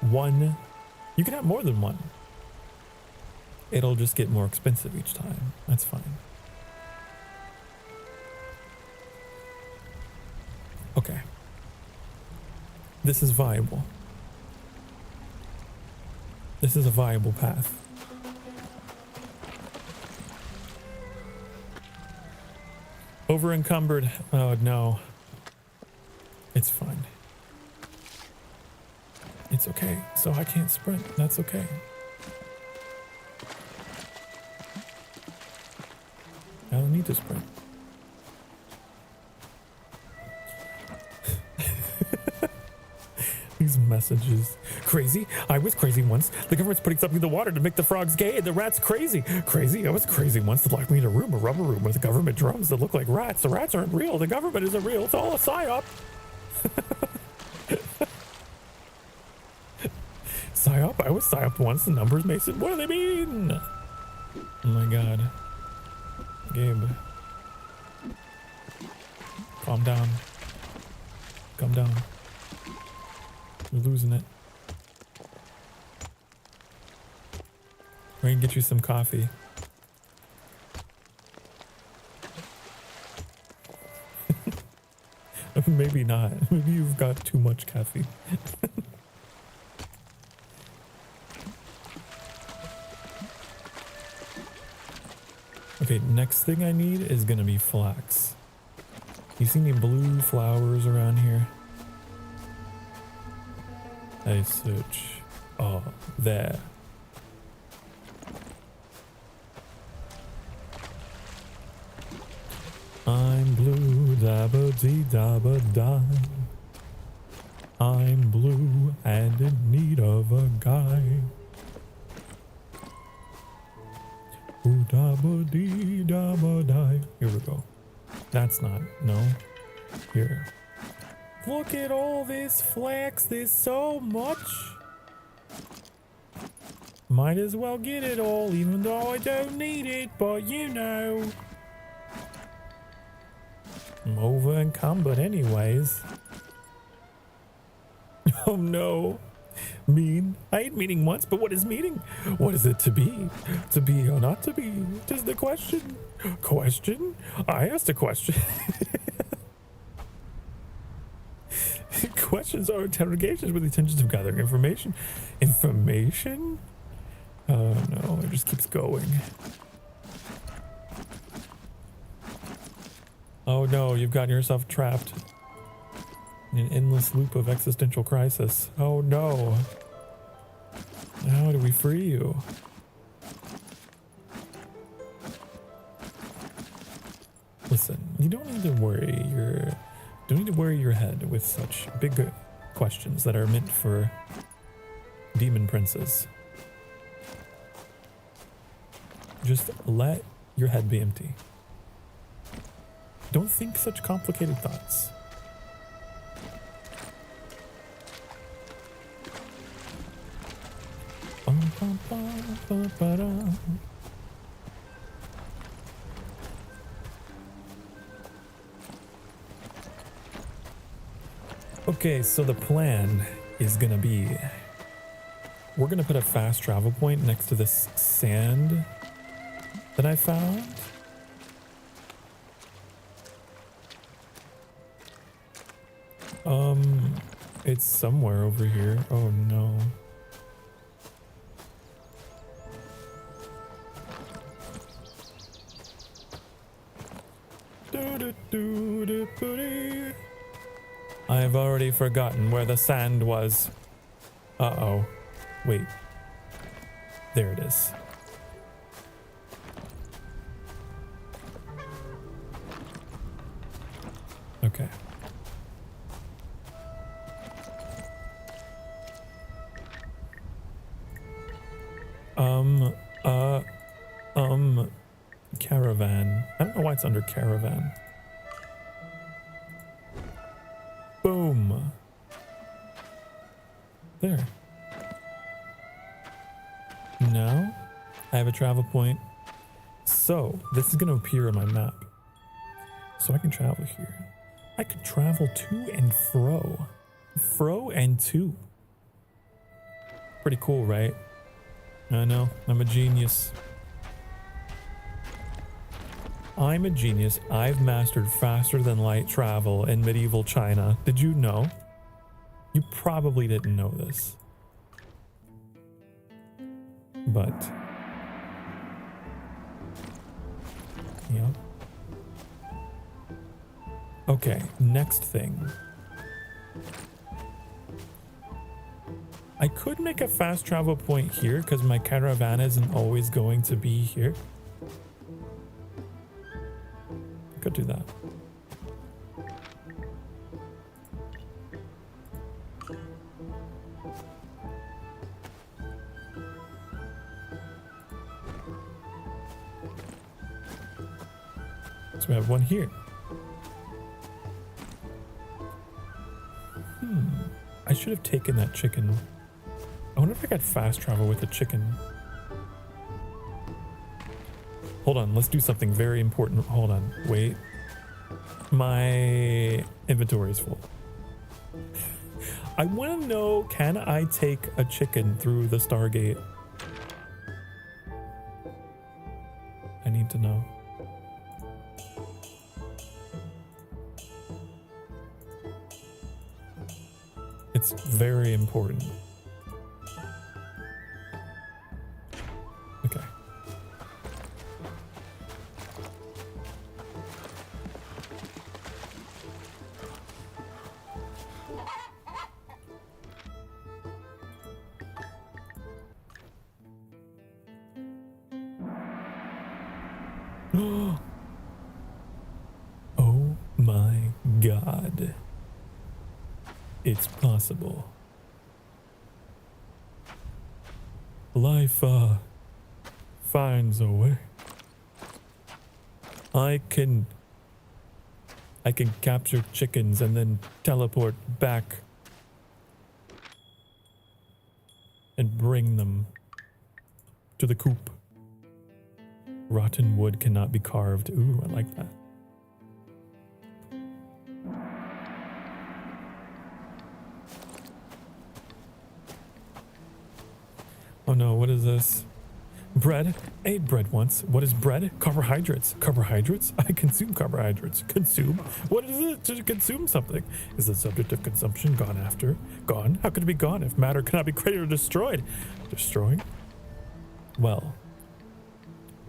one. You can have more than one. It'll just get more expensive each time. That's fine. Okay. This is viable. This is a viable path. Over encumbered. Oh no. It's fine. It's okay. So I can't sprint. That's okay. I don't need to sprint. These messages. Crazy? I was crazy once. The government's putting something in the water to make the frogs gay and the rats crazy. Crazy? I was crazy once. They locked me in a room, a rubber room with government drums that look like rats. The rats aren't real. The government isn't real. It's all a psyop. Psyop? I was psyoped once. The numbers Mason. What do they mean? Oh my god. Gabe. Calm down. Calm down. You're losing it. We're gonna get you some coffee. Maybe not. Maybe you've got too much caffeine. Okay, next thing I need is gonna be flax. You see any blue flowers around here? I search. Oh, there. I'm blue, dabba dee dabba da. I'm blue and in need of a guy. Ooh, dabba dee dabba die. Here we go. That's not. No. Here. Look at all this flax. There's so much. Might as well get it all, even though I don't need it. But you know. I'm over encumbered anyways. Oh no. Mean? I ain't meaning once, but what is meaning? What is it to be? To be or not to be? Tis the question. Question? I asked a question. Questions are interrogations with the intentions of gathering information. Information? Oh no, it just keeps going. Oh no, you've gotten yourself trapped in an endless loop of existential crisis. Oh no. How do we free you? Listen, you don't need to worry your Don't need to worry your head with such big questions that are meant for demon princes. Just let your head be empty. Don't think such complicated thoughts. Okay, so the plan is gonna be, we're gonna put a fast travel point next to this sand that I found. It's somewhere over here. Oh no. I've already forgotten where the sand was. Uh-oh. Wait. There it is. Okay. Caravan. I don't know why it's under caravan. Boom. There. Now, I have a travel point. So, this is going to appear on my map. So I can travel here. I could travel to and fro. Fro and to. Pretty cool, right? I know, I'm a genius. I'm a genius. I've mastered faster than light travel in medieval China. Did you know? You probably didn't know this. But, yep. Okay, next thing. I could make a fast travel point here because my caravan isn't always going to be here. I could do that. So we have one here. I should have taken that chicken. I wonder if I got fast travel with the chicken. Hold on, let's do something very important. Hold on, wait. My inventory is full. I want to know, can I take a chicken through the Stargate? I need to know. It's very important. Okay. Oh my God. It's possible. Life finds a way. I can capture chickens and then teleport back and bring them to the coop. Rotten wood cannot be carved. Ooh, I like that. Oh no, what is this? Bread? I ate bread once. What is bread? Carbohydrates. Carbohydrates? I consume carbohydrates. Consume? What is it to consume something? Is the subject of consumption gone after? Gone? How could it be gone if matter cannot be created or destroyed? Destroying? Well,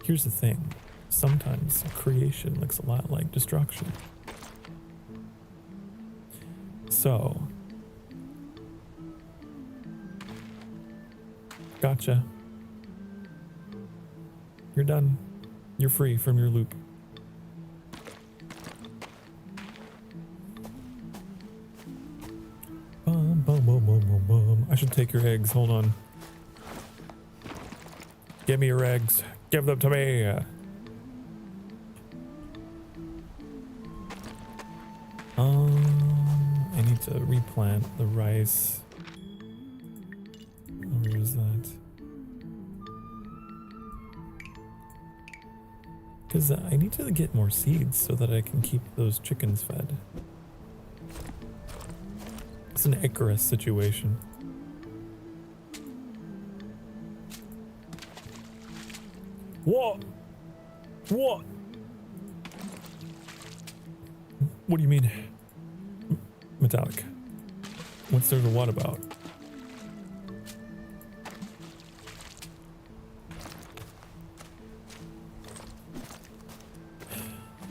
here's the thing. Sometimes creation looks a lot like destruction. So, gotcha. You're done. You're free from your loop. I should take your eggs. Hold on. Give me your eggs. Give them to me. I need to replant the rice. Where is that? Because I need to get more seeds so that I can keep those chickens fed. It's an Icarus situation. What? What? What do you mean? Metallic. What's there to what about?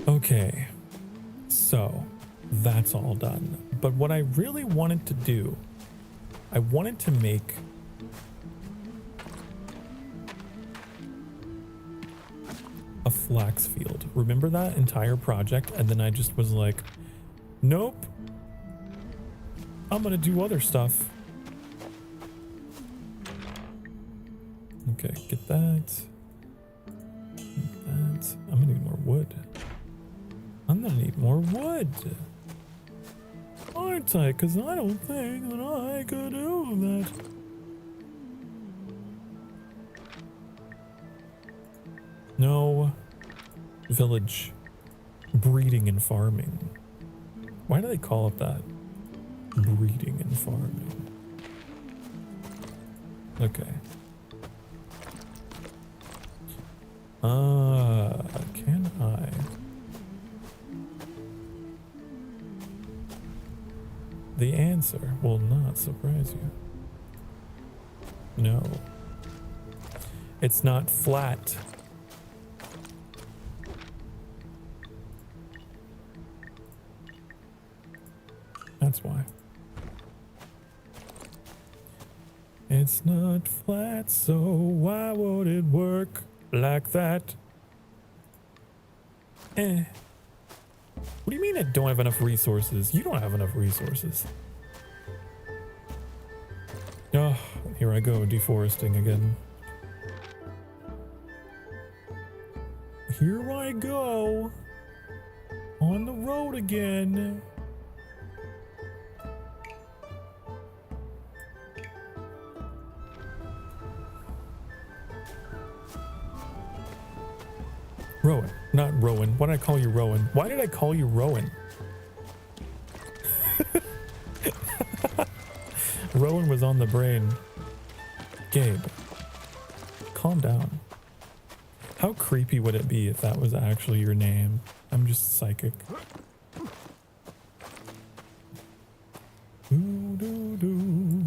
Okay, so that's all done. But what I really wanted to do, I wanted to make a flax field. Remember that entire project? And then I just was like, nope, I'm gonna do other stuff. Okay, get that. Get that. I'm gonna need more wood. I'm gonna need more wood. Aren't I? Because I don't think that I could do that. No. Village. Breeding and farming. Why do they call it that? Breeding and farming. Okay. Can I? The answer will not surprise you. No. It's not flat. That's why. It's not flat, so why would it work like that? What do you mean I don't have enough resources? You don't have enough resources. Oh, here I go, deforesting again. Here I go. On the road again. Rowan, not Rowan. Why did I call you Rowan? Why did I call you Rowan? Rowan was on the brain. Gabe, calm down. How creepy would it be if that was actually your name? I'm just psychic. Doo, doo, doo.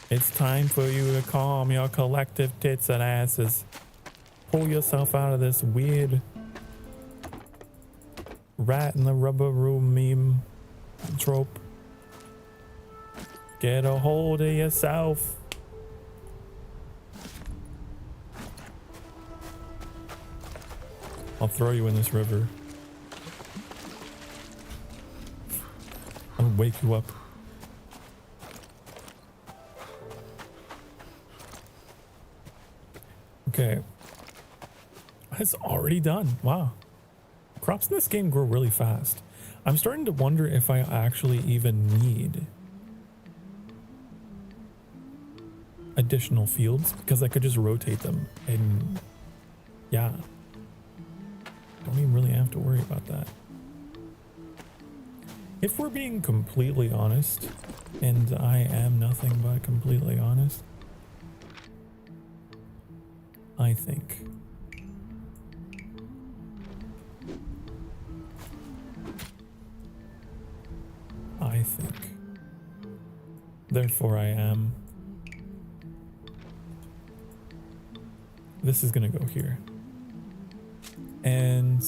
It's time for you to calm your collective tits and asses. Pull yourself out of this weird rat in the rubber room meme trope. Get a hold of yourself. I'll throw you in this river. I'll wake you up. Okay. It's already done. Wow. Crops in this game grow really fast. I'm starting to wonder if I actually even need additional fields because I could just rotate them and yeah. Don't even really have to worry about that. If we're being completely honest, and I am nothing but completely honest, I think therefore I am. This is gonna go here. And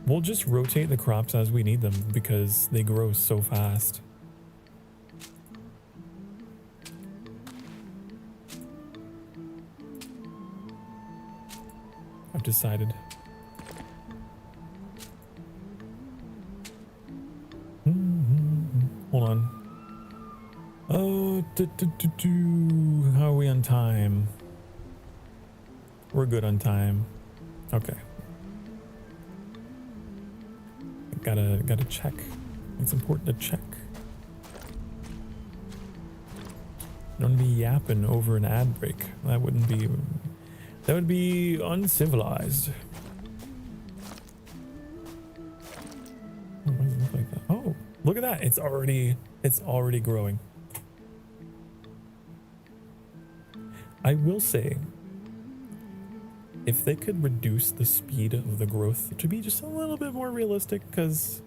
we'll just rotate the crops as we need them because they grow so fast. I've decided. Oh, how are we on time? We're good on time. Okay. Gotta check. It's important to check. Don't be yapping over an ad break. That would be uncivilized. Oh, why does it look like that? Oh, look at that. It's already growing. I will say, if they could reduce the speed of the growth to be just a little bit more realistic, because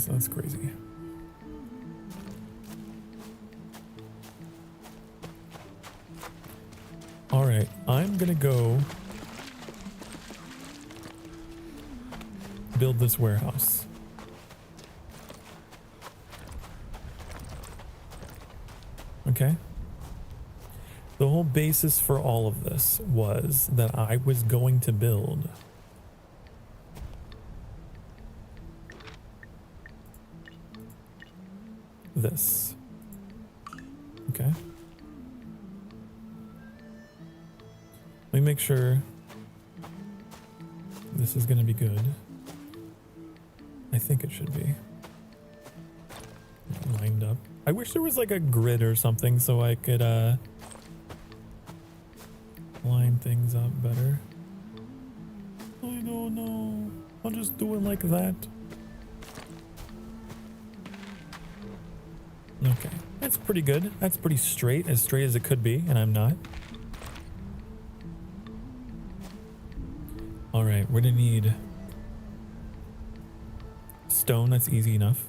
that's crazy. All right, I'm gonna go build this warehouse. Okay. The whole basis for all of this was that I was going to build this. Okay. Let me make sure this is going to be good. I think it should be lined up. I wish there was like a grid or something so I could line things up better. I don't know. I'll just do it like that. Okay, that's pretty good. That's pretty straight as it could be, and I'm not. All right, we're gonna need stone. That's easy enough.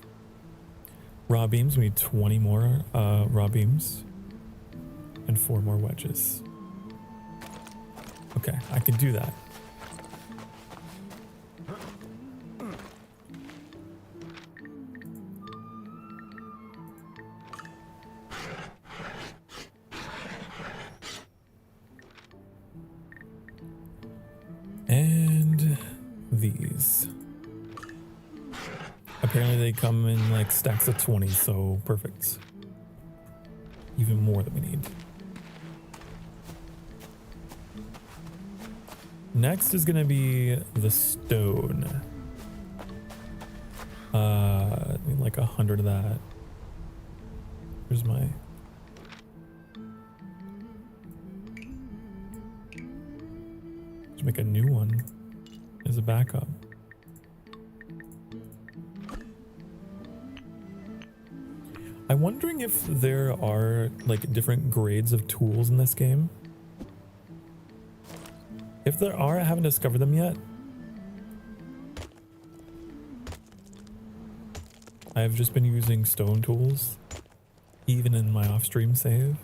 Raw beams, we need 20 more raw beams and 4 more wedges. Okay, I can do that. And these. Apparently they come in like stacks of 20, so perfect. Even more than we need. Next is gonna be the stone. I need like 100 of that. Here's my... Let's make a new one as a backup. I'm wondering if there are like different grades of tools in this game. If there are, I haven't discovered them yet. I've just been using stone tools, even in my off-stream save.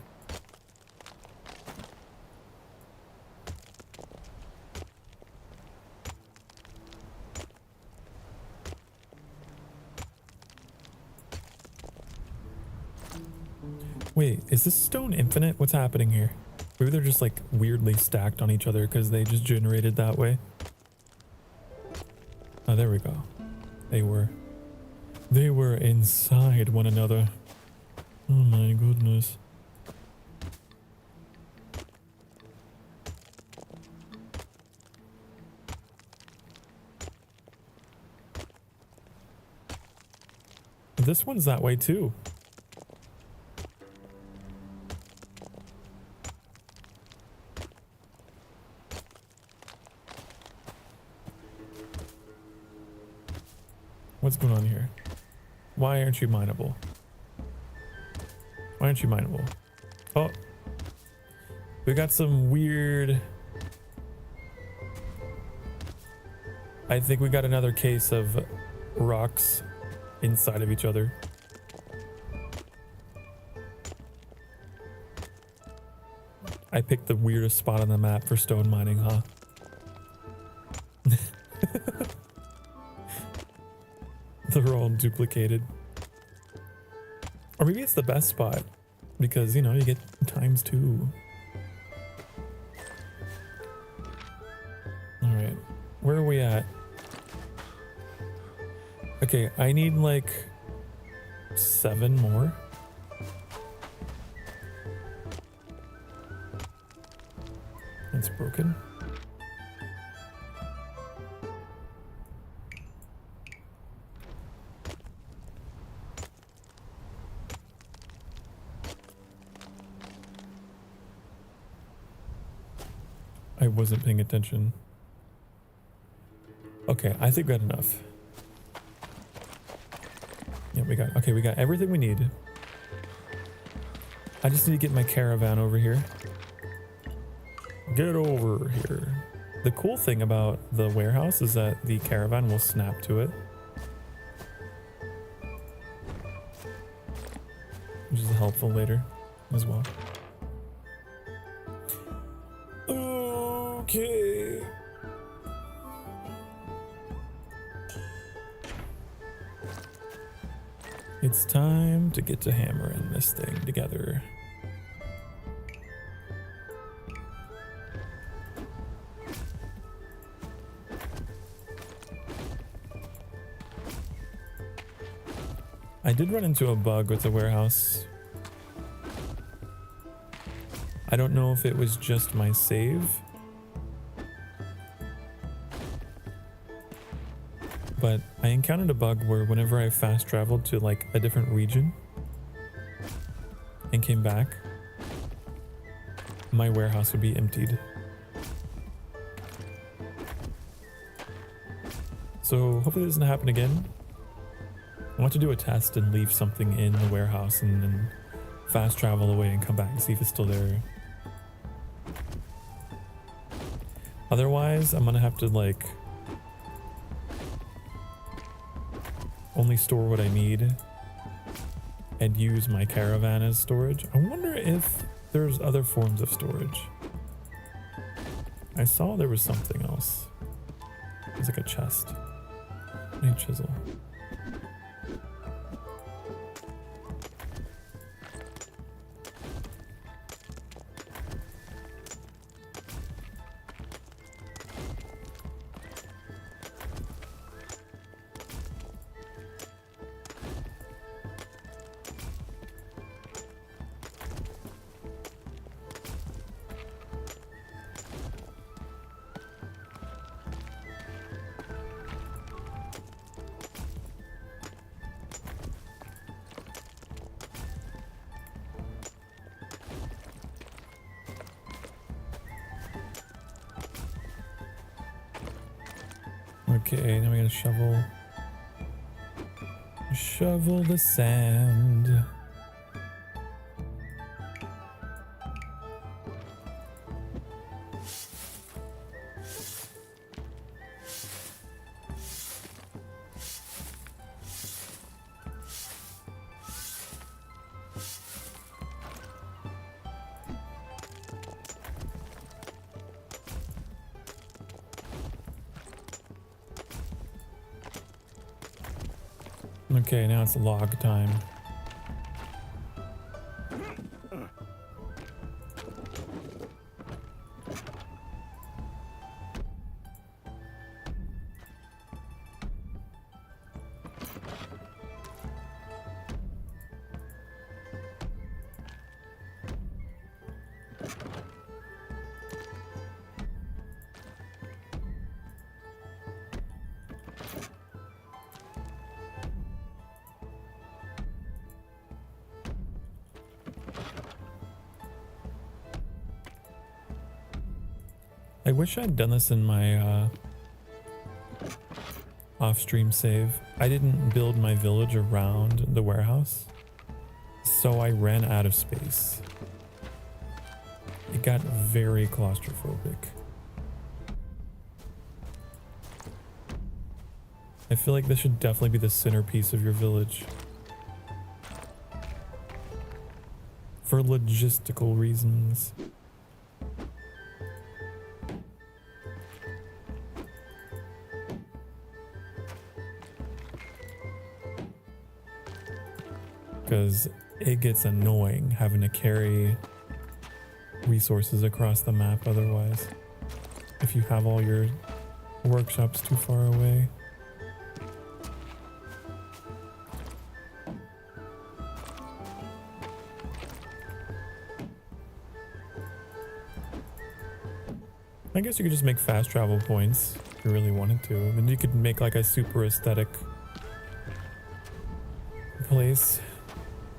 Wait, is this stone infinite? What's happening here? Maybe they're just like weirdly stacked on each other because they just generated that way. Oh, there we go. They were inside one another. Oh my goodness. This one's that way too. What's going on here? Why aren't you mineable? Why aren't you mineable? Oh, we got some weird... I think we got another case of rocks inside of each other. I picked the weirdest spot on the map for stone mining, huh? They're all duplicated. Or maybe it's the best spot because, you know, you get ×2. All right, where are we at? Okay, I need like 7 more. It's broken. I wasn't paying attention. Okay, I think we got enough. Yeah, we got everything we need. I just need to get my caravan over here. Get over here. The cool thing about the warehouse is that the caravan will snap to it, which is helpful later as well. Okay. It's time to get to hammering this thing together. I did run into a bug with the warehouse. I don't know if it was just my save, but I encountered a bug where whenever I fast traveled to like a different region and came back, my warehouse would be emptied. So hopefully this doesn't happen again. I want to do a test and leave something in the warehouse and then fast travel away and come back and see if it's still there. Otherwise, I'm gonna have to like only store what I need and use my caravan as storage. I wonder if there's other forms of storage. I saw there was something else. It's like a chest. I need a chisel. Okay, now we gotta shovel the sand. Okay, now it's log time. I wish I'd done this in my off-stream save. I didn't build my village around the warehouse, so I ran out of space. It got very claustrophobic. I feel like this should definitely be the centerpiece of your village. For logistical reasons. Because it gets annoying having to carry resources across the map otherwise. If you have all your workshops too far away. I guess you could just make fast travel points if you really wanted to. Then you could make like a super aesthetic place,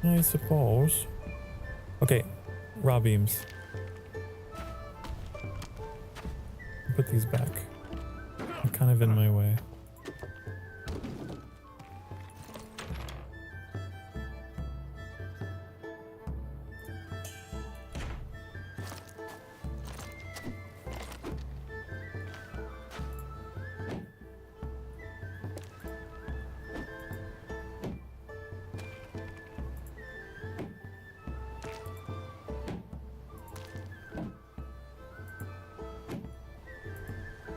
I suppose. Okay, raw beams. Put these back. They're kind of in my way.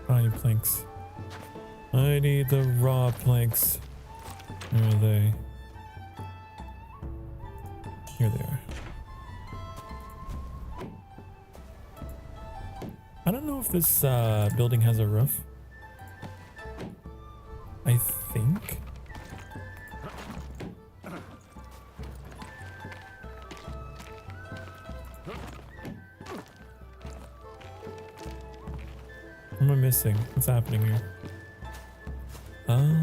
I need planks. I need the raw planks. Where are they? Here they are. I don't know if this building has a roof. I think. What am I missing? What's happening here? Oh.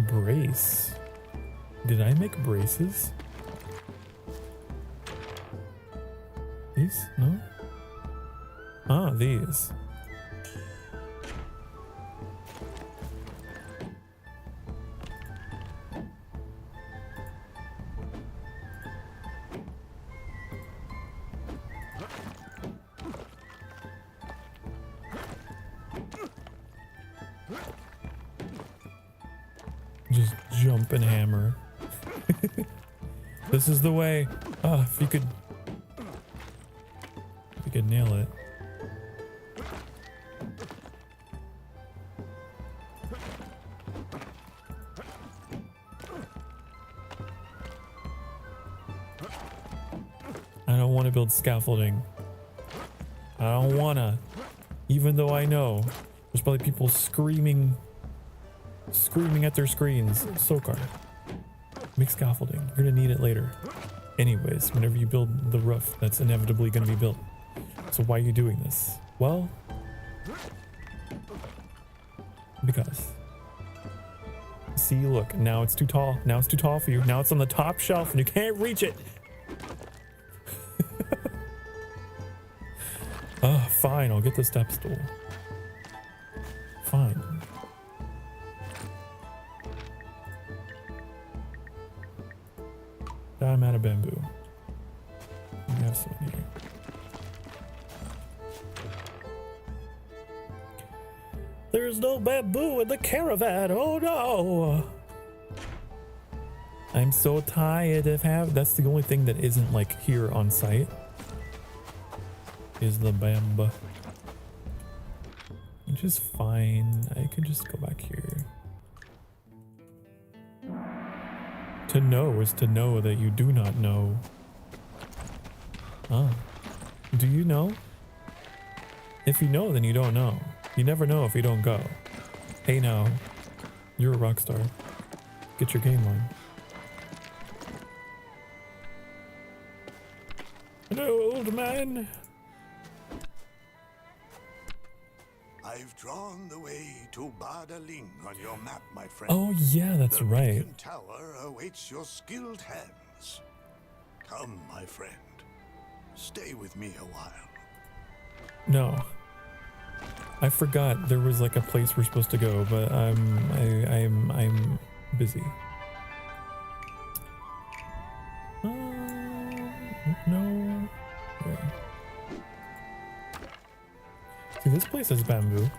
Brace. Did I make braces? These? No? Ah, these. Just jump and hammer. This is the way. Ah, if you could nail it. I don't want to build scaffolding. I don't wanna. Even though I know there's probably people screaming at their screens. Sokar, make scaffolding. You're gonna need it later. Anyways, whenever you build the roof, that's inevitably gonna be built. So why are you doing this? Well, because. See, look, now it's too tall. Now it's too tall for you. Now it's on the top shelf and you can't reach it. Oh, fine, I'll get the step stool. Fine. I'm out of bamboo. We have some here. There's no bamboo in the caravan. Oh no! I'm so tired of having. That's the only thing that isn't like here on site. Is the bamboo. Which is fine. I could just go back here. To know is to know that you do not know. Ah. Do you know? If you know, then you don't know. You never know if you don't go. Hey now. You're a rock star. Get your game on. Hello, old man. I've drawn the way to Badaling on your map, my friend. Oh yeah, that's right. The tower awaits your skilled hands. Come, my friend. Stay with me a while. No. I forgot there was like a place we're supposed to go, but I'm busy. No. Yeah. See, this place has bamboo.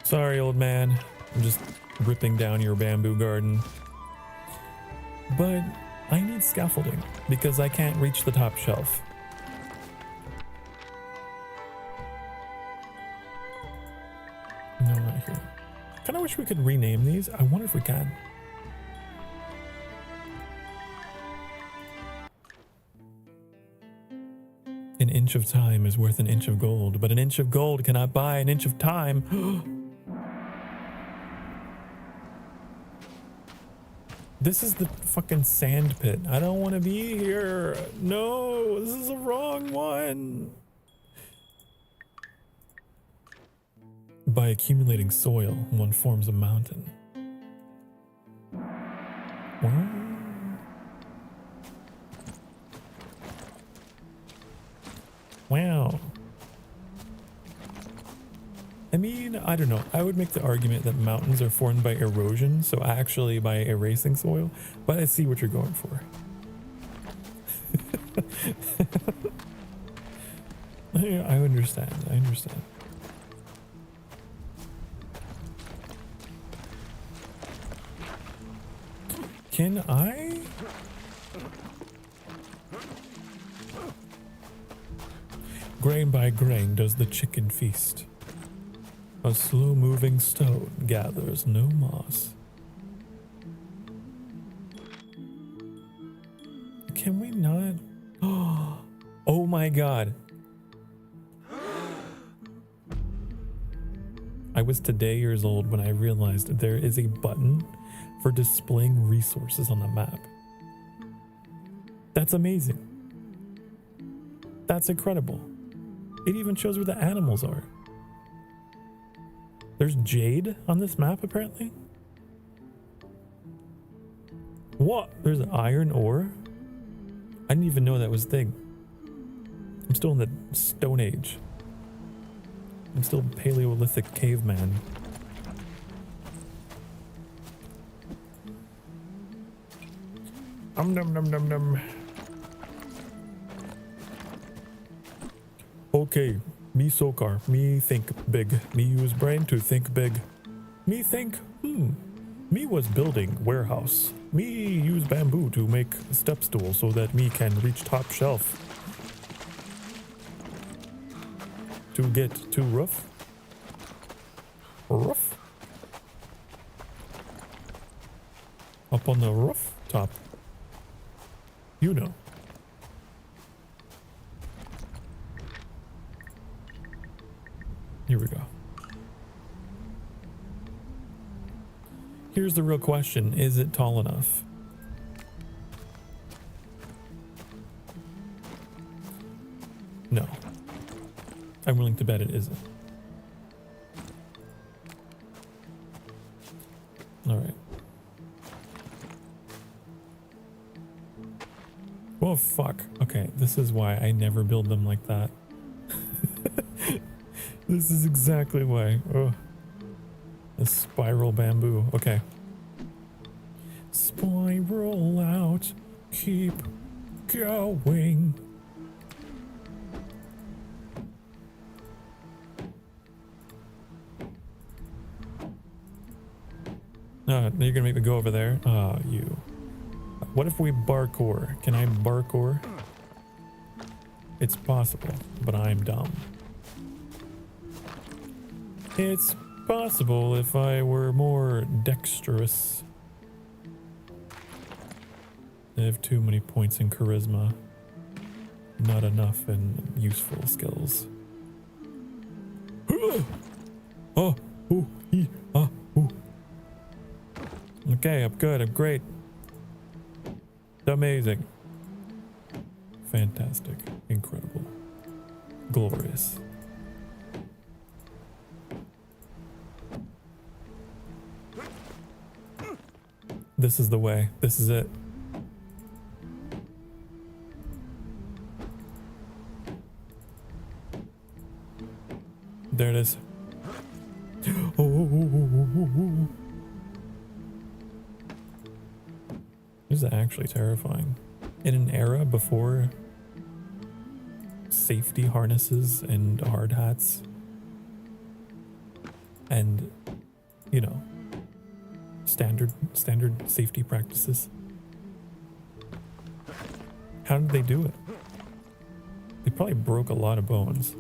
Sorry, old man. I'm just ripping down your bamboo garden. But I need scaffolding because I can't reach the top shelf. No, not here. Kind of wish we could rename these. I wonder if we can. inch of time is worth an inch of gold, but an inch of gold cannot buy an inch of time. This is the fucking sand pit. I don't want to be here. No, this is the wrong one. By accumulating soil, one forms a mountain. What? Wow. I mean, I don't know. I would make the argument that mountains are formed by erosion, so actually by erasing soil, but I see what you're going for. I understand. I understand. Can I? Grain by grain does the chicken feast. A slow-moving stone gathers no moss. Can we not? Oh my god. I was today years old when I realized there is a button for displaying resources on the map. That's amazing. That's incredible. It even shows where the animals are. There's jade on this map, apparently. What? There's iron ore? I didn't even know that was a thing. I'm still in the Stone Age. I'm still Paleolithic caveman. Num num num num. Okay. Me Sokar, me think big, me use brain to think big. Me think, me was building warehouse. Me use bamboo to make step stool so that me can reach top shelf. To get to roof. Roof. Up on the roof top. You know. Here we go. Here's the real question. Is it tall enough? No. I'm willing to bet it isn't. All right. Oh, fuck. Okay, this is why I never build them like that. This is exactly why. Oh, a spiral bamboo. Okay. Spiral out. Keep going. You're gonna make me go over there? You. What if we parkour? Can I parkour? It's possible, but I'm dumb. It's possible if I were more dexterous. I have too many points in charisma. Not enough in useful skills. Oh, ooh, ee, ah, ooh. Okay, I'm good, I'm great. Amazing. Fantastic. Incredible. Glorious. This is the way. This is it. There it is. Oh. This is actually terrifying. In an era before safety harnesses and hard hats and, you know, standard safety practices. How did they do it? They probably broke a lot of bones.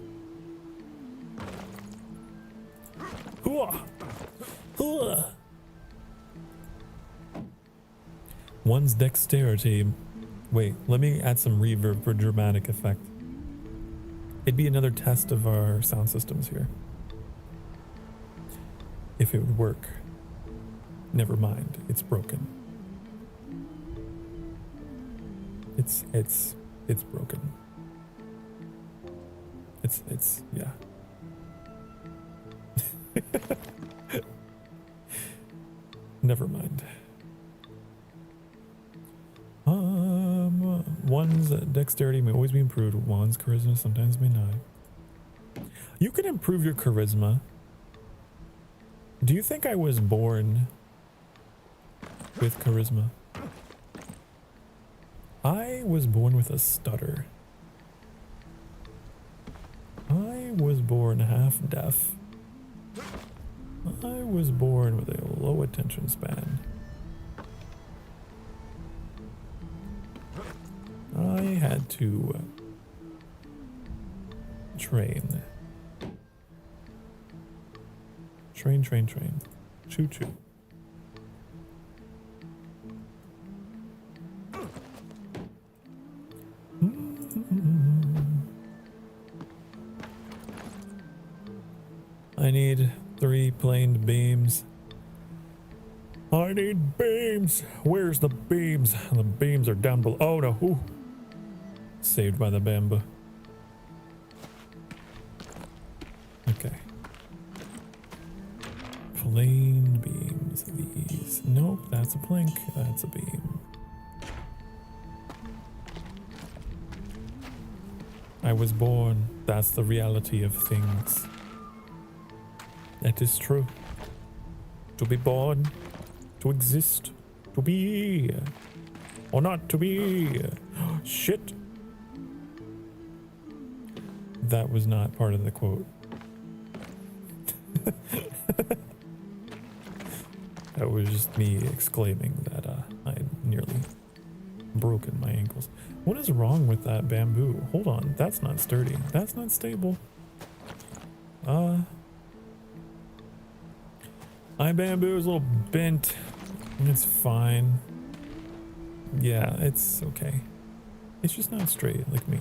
One's dexterity. Wait, let me add some reverb for dramatic effect. It'd be another test of our sound systems here. If it would work. Never mind, it's broken. It's broken. It's yeah. Never mind. One's dexterity may always be improved. One's charisma sometimes may not. You can improve your charisma. Do you think I was born with charisma? I was born with a stutter. I was born half deaf. I was born with a low attention span. I had to train. Train. Choo choo. I need 3 planed beams. I need beams. Where's the beams? The beams are down below. Oh no. Ooh. Saved by the bamboo. Okay. Planed beams. These. Nope, that's a plank. That's a beam. I was born. That's the reality of things. That is true. To be born, to exist, to be, or not to be. Shit. That was not part of the quote. That was just me exclaiming that I had nearly broken my ankles. What is wrong with that bamboo? Hold on, that's not sturdy. That's not stable. My bamboo is a little bent. It's fine. Yeah, it's okay. It's just not straight like me.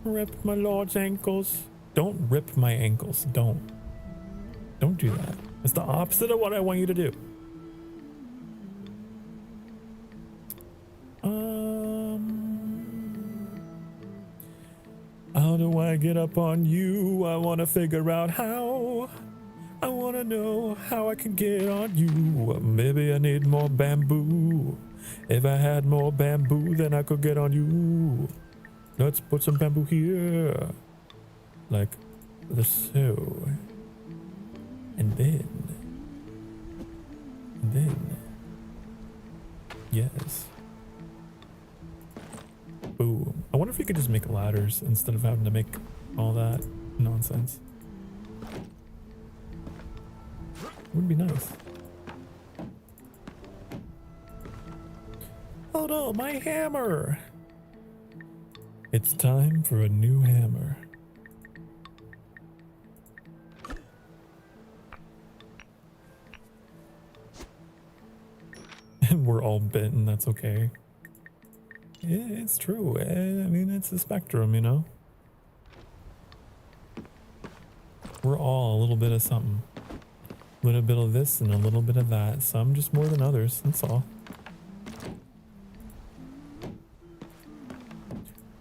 Rip my lord's ankles. Don't rip my ankles. Don't do that. It's the opposite of what I want you to do. How do I get up on you? I want to figure out how. I want to know how I can get on you. Maybe I need more bamboo. If I had more bamboo, then I could get on you. Let's put some bamboo here. Like so. And then. Yes. Boom. I wonder if you could just make ladders instead of having to make all that nonsense. Would be nice. Oh no, my hammer! It's time for a new hammer. And we're all bent and that's okay. Yeah, it's true. I mean, it's a spectrum, you know? We're all a little bit of something. A little bit of this and a little bit of that. Some just more than others, that's all.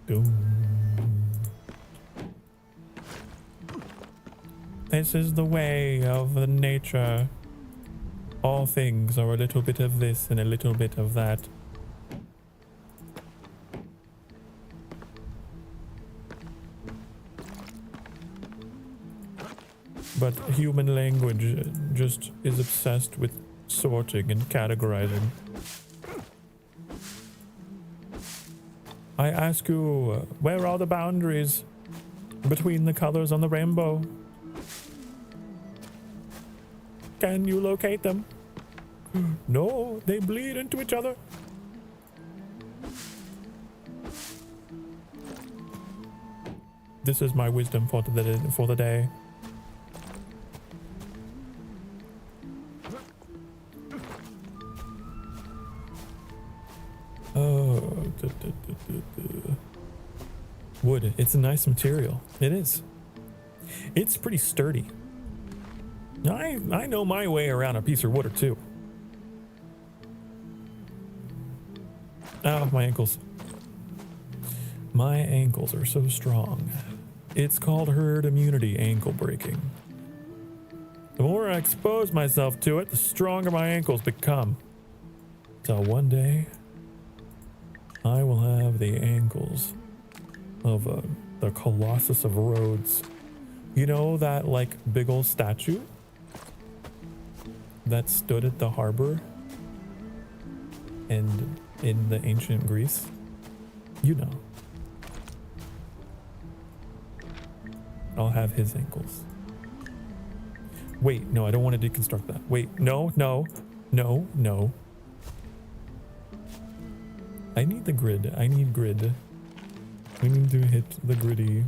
Doom. This is the way of the nature. All things are a little bit of this and a little bit of that. But human language just is obsessed with sorting and categorizing. I ask you, where are the boundaries between the colors on the rainbow? Can you locate them? No, they bleed into each other. This is my wisdom for the day. Wood. It's a nice material. It is. It's pretty sturdy. I know my way around a piece of wood or two. Ow, my ankles. My ankles are so strong. It's called herd immunity ankle breaking. The more I expose myself to it, the stronger my ankles become. Till one day, I will have the ankles of the Colossus of Rhodes. You know that like big old statue that stood at the harbor and in the ancient Greece? You know. I'll have his ankles. Wait, no, I don't want to deconstruct that. Wait, no. I need the grid. I need grid. We need to hit the gritty.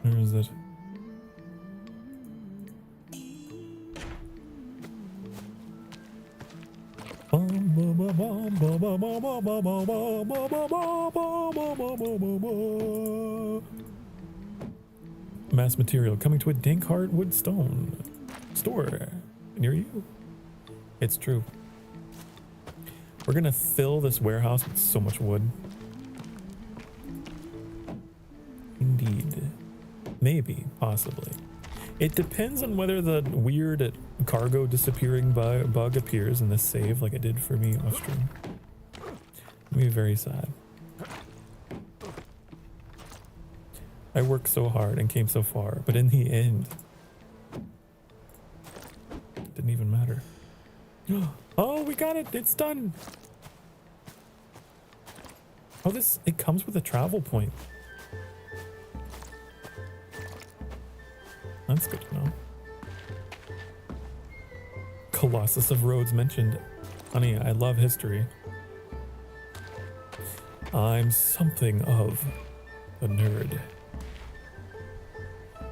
Where is it? Mass material coming to a dank hardwood stone store near you. It's true. We're gonna fill this warehouse with so much wood. Indeed. Maybe, possibly. It depends on whether the weird cargo disappearing bug appears in this save like it did for me off stream. It'd be very sad. I worked so hard and came so far, but in the end, it didn't even matter. Oh, we got it! It's done! Oh, it comes with a travel point. That's good to know. Colossus of Rhodes mentioned. Honey, I love history. I'm something of a nerd.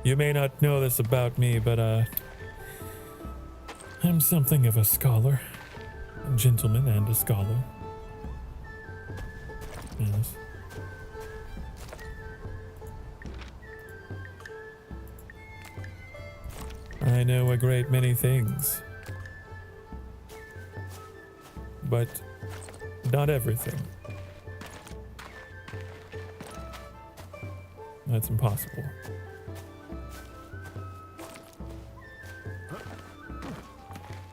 You may not know this about me, but I'm something of a scholar. A gentleman and a scholar. Yes. I know a great many things, but not everything. That's impossible.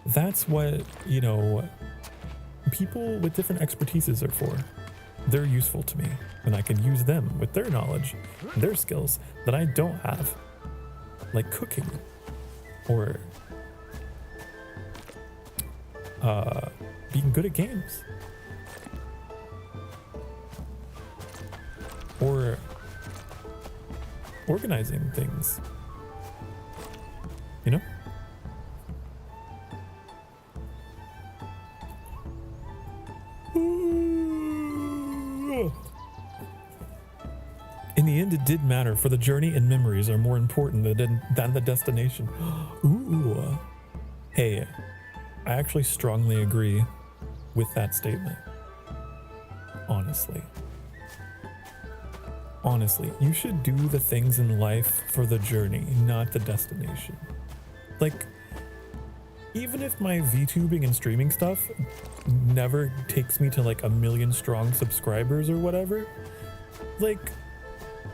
That's what, you know, people with different expertises are for. They're useful to me, and I can use them with their knowledge and their skills that I don't have, like cooking or being good at games or organizing things, you know? In the end, it did matter, for the journey and memories are more important than the destination. Ooh. Hey, I actually strongly agree with that statement. Honestly. Honestly, you should do the things in life for the journey, not the destination. Like, even if my VTubing and streaming stuff never takes me to like 1 million strong subscribers or whatever, like,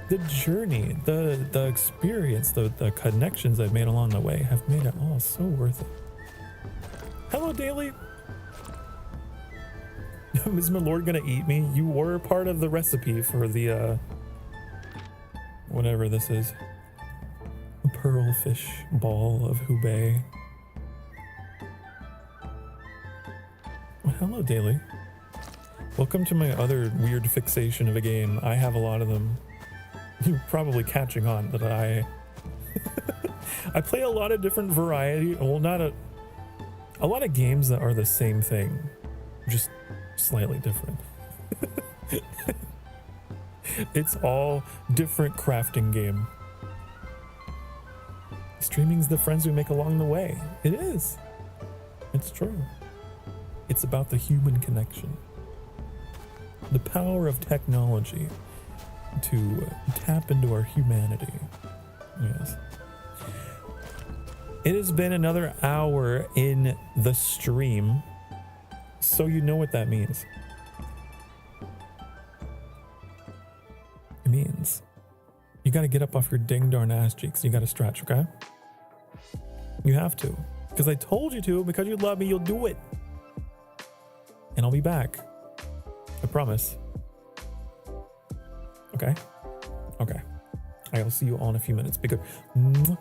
the journey, the experience, the connections I've made along the way have made it all so worth it. Hello, Daily. Is my lord gonna eat me? You were part of the recipe for the, whatever this is. A pearlfish ball of Hubei. Well, hello, Daily. Welcome to my other weird fixation of a game. I have a lot of them. You're probably catching on that I play a lot of different variety. Well, not a lot of games that are the same thing, just slightly different. It's all different crafting game. Streaming's the friends we make along the way. It is. It's true. It's about the human connection. the power of technology to tap into our humanity. Yes. It has been another hour in the stream, so you know what that means. It means you gotta get up off your ding darn ass cheeks. You gotta stretch, okay? You have to. Because I told you to, because you love me, you'll do it. And I'll be back. I promise. Okay? Okay. I'll see you all in a few minutes. Be good. Mwah.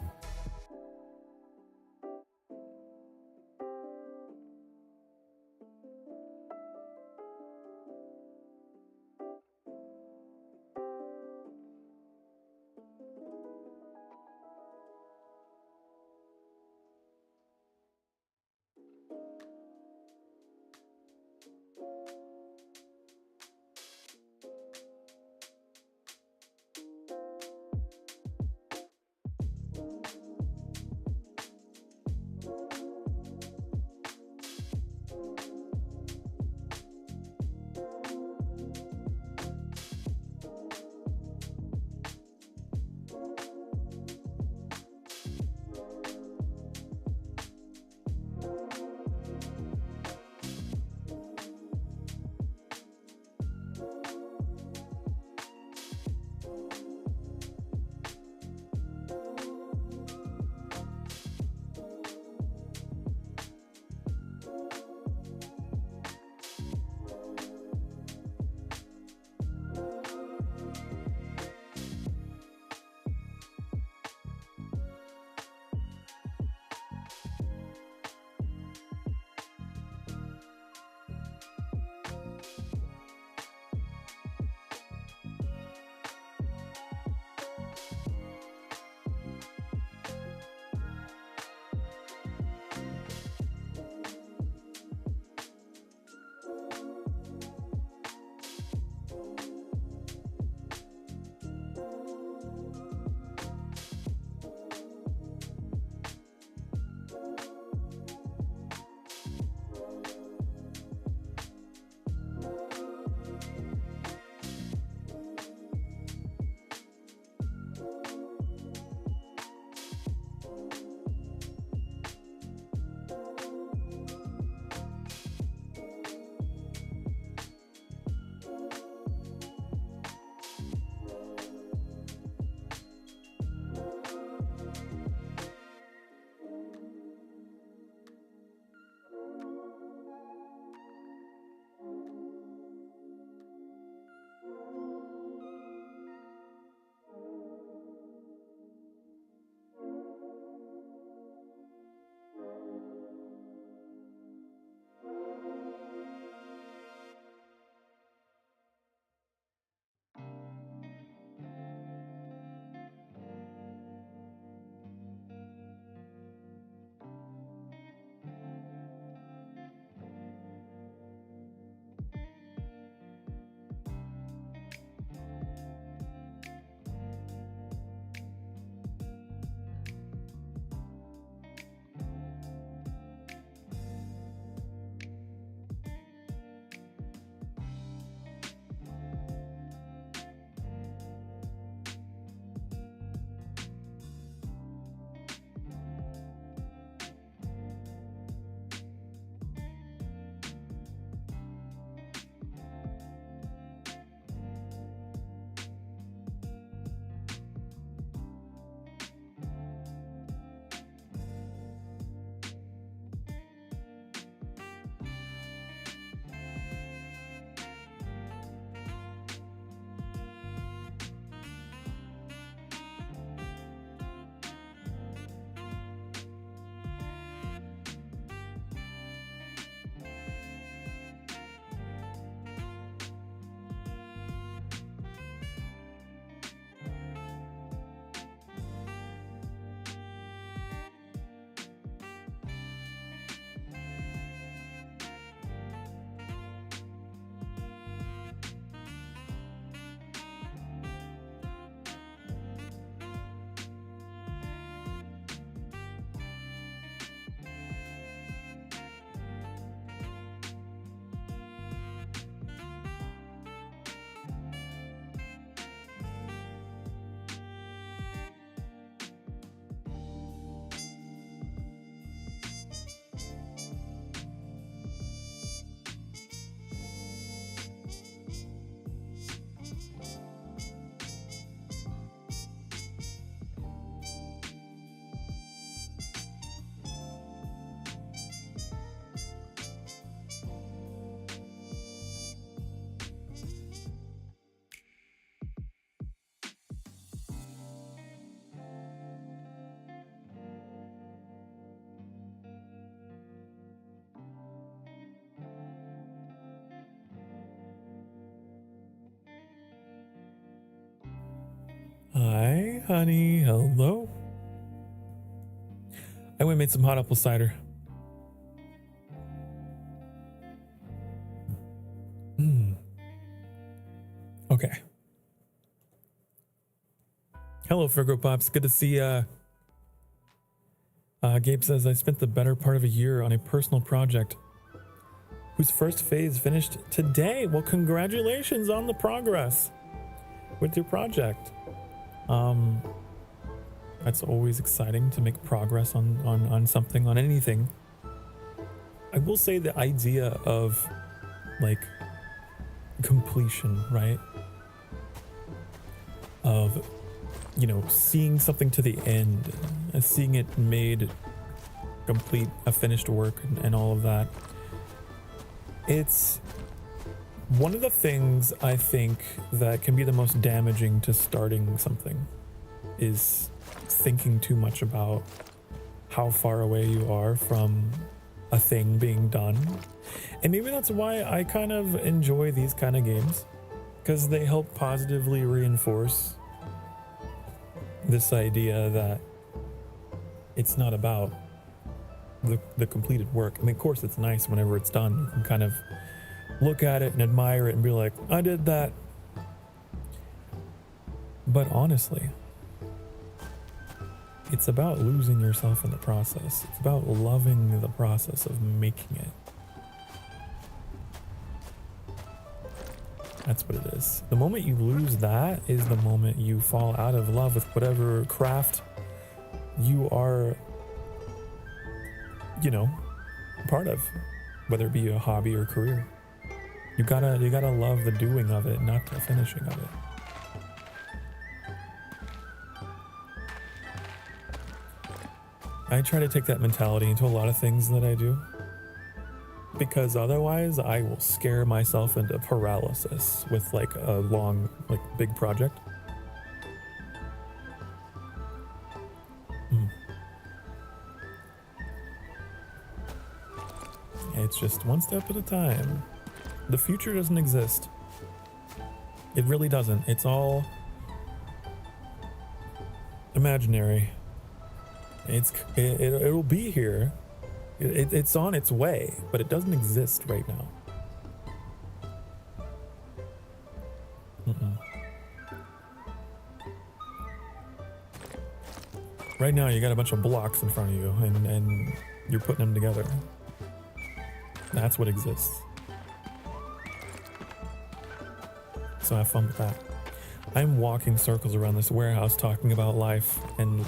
Hi, honey. Hello. I went and made some hot apple cider. Okay. Hello, Fergo Pops. Good to see ya. Gabe says, I spent the better part of a year on a personal project whose first phase finished today. Well, congratulations on the progress with your project. That's always exciting to make progress on something, on anything. I will say the idea of like completion, right? Of, you know, seeing something to the end, seeing it made complete, a finished work and all of that. It's one of the things I think that can be the most damaging to starting something is thinking too much about how far away you are from a thing being done. And maybe that's why I kind of enjoy these kind of games, because they help positively reinforce this idea that it's not about the completed work. I mean, of course, it's nice whenever it's done. You can kind of look at it and admire it and be like, I did that. But honestly, it's about losing yourself in the process. It's about loving the process of making it. That's what it is. The moment you lose that is the moment you fall out of love with whatever craft you are, you know, part of, whether it be a hobby or career. You gotta love the doing of it, not the finishing of it. I try to take that mentality into a lot of things that I do, because otherwise I will scare myself into paralysis with like a long, like big project. It's just one step at a time. The future doesn't exist. It really doesn't. It's all imaginary. It'll be here. It's on its way, but it doesn't exist right now. Right now, you got a bunch of blocks in front of you, and you're putting them together. That's what exists. So have fun with that. I'm walking circles around this warehouse talking about life and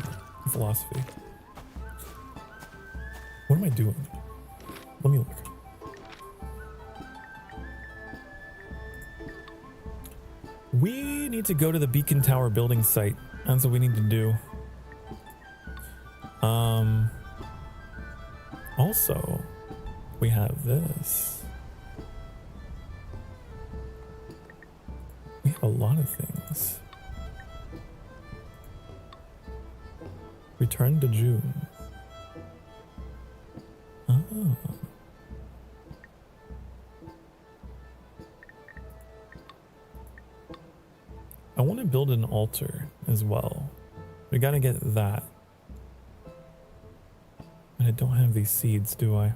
philosophy. What am I doing? Let me look. We need to go to the Beacon Tower building site. That's what we need to do. Also, we have this. We have a lot of things. Return to June. Oh. I want to build an altar as well. We gotta get that. And I don't have these seeds, do I?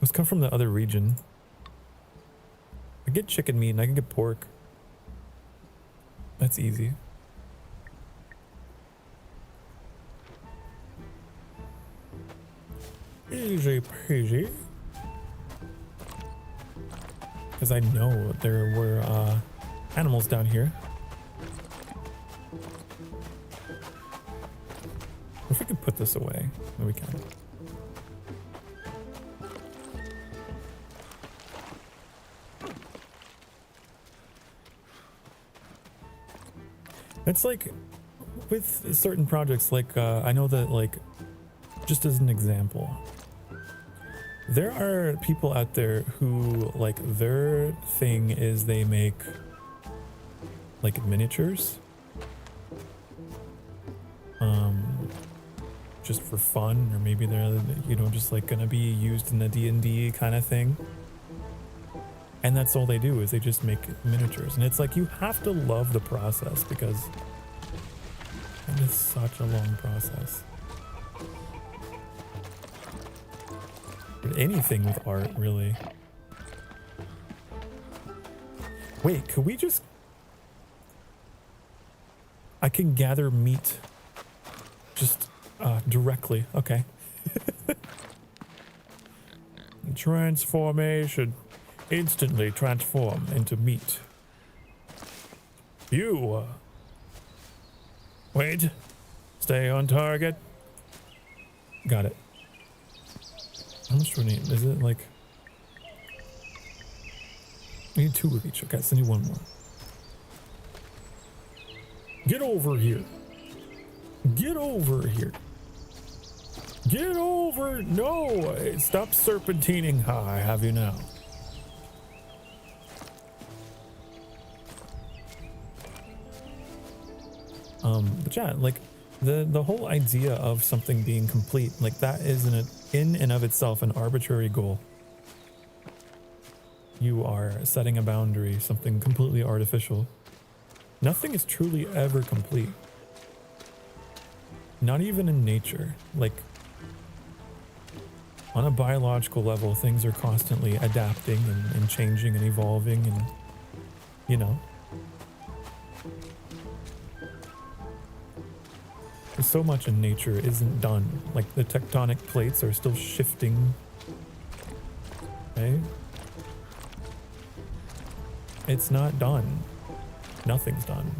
Those come from the other region. I get chicken meat and I can get pork. That's easy. Easy peasy. Because I know there were animals down here. If we could put this away, then we can. It's like with certain projects, like I know that, like, just as an example, there are people out there who, like, their thing is they make like miniatures just for fun, or maybe they're, you know, just like gonna be used in a D&D kind of thing, And that's all they do, is they just make miniatures. And it's like, you have to love the process, because it is such a long process. But anything with art, really. Wait, could we just... I can gather meat just directly. Okay. Transformation. Instantly transform into meat. You. Wait. Stay on target. Got it. How much do I need? Is it like... I need 2 of each. Okay, so I need 1 more. Get over here. Get over here. Get over. No. Stop serpentining. Ha, I have you now. But yeah, like the whole idea of something being complete, like that is in and of itself an arbitrary goal. You are setting a boundary, something completely artificial. Nothing is truly ever complete. Not even in nature. Like, on a biological level, things are constantly adapting and changing and evolving, and, you know. So much in nature isn't done. Like, the tectonic plates are still shifting. Okay? It's not done. Nothing's done.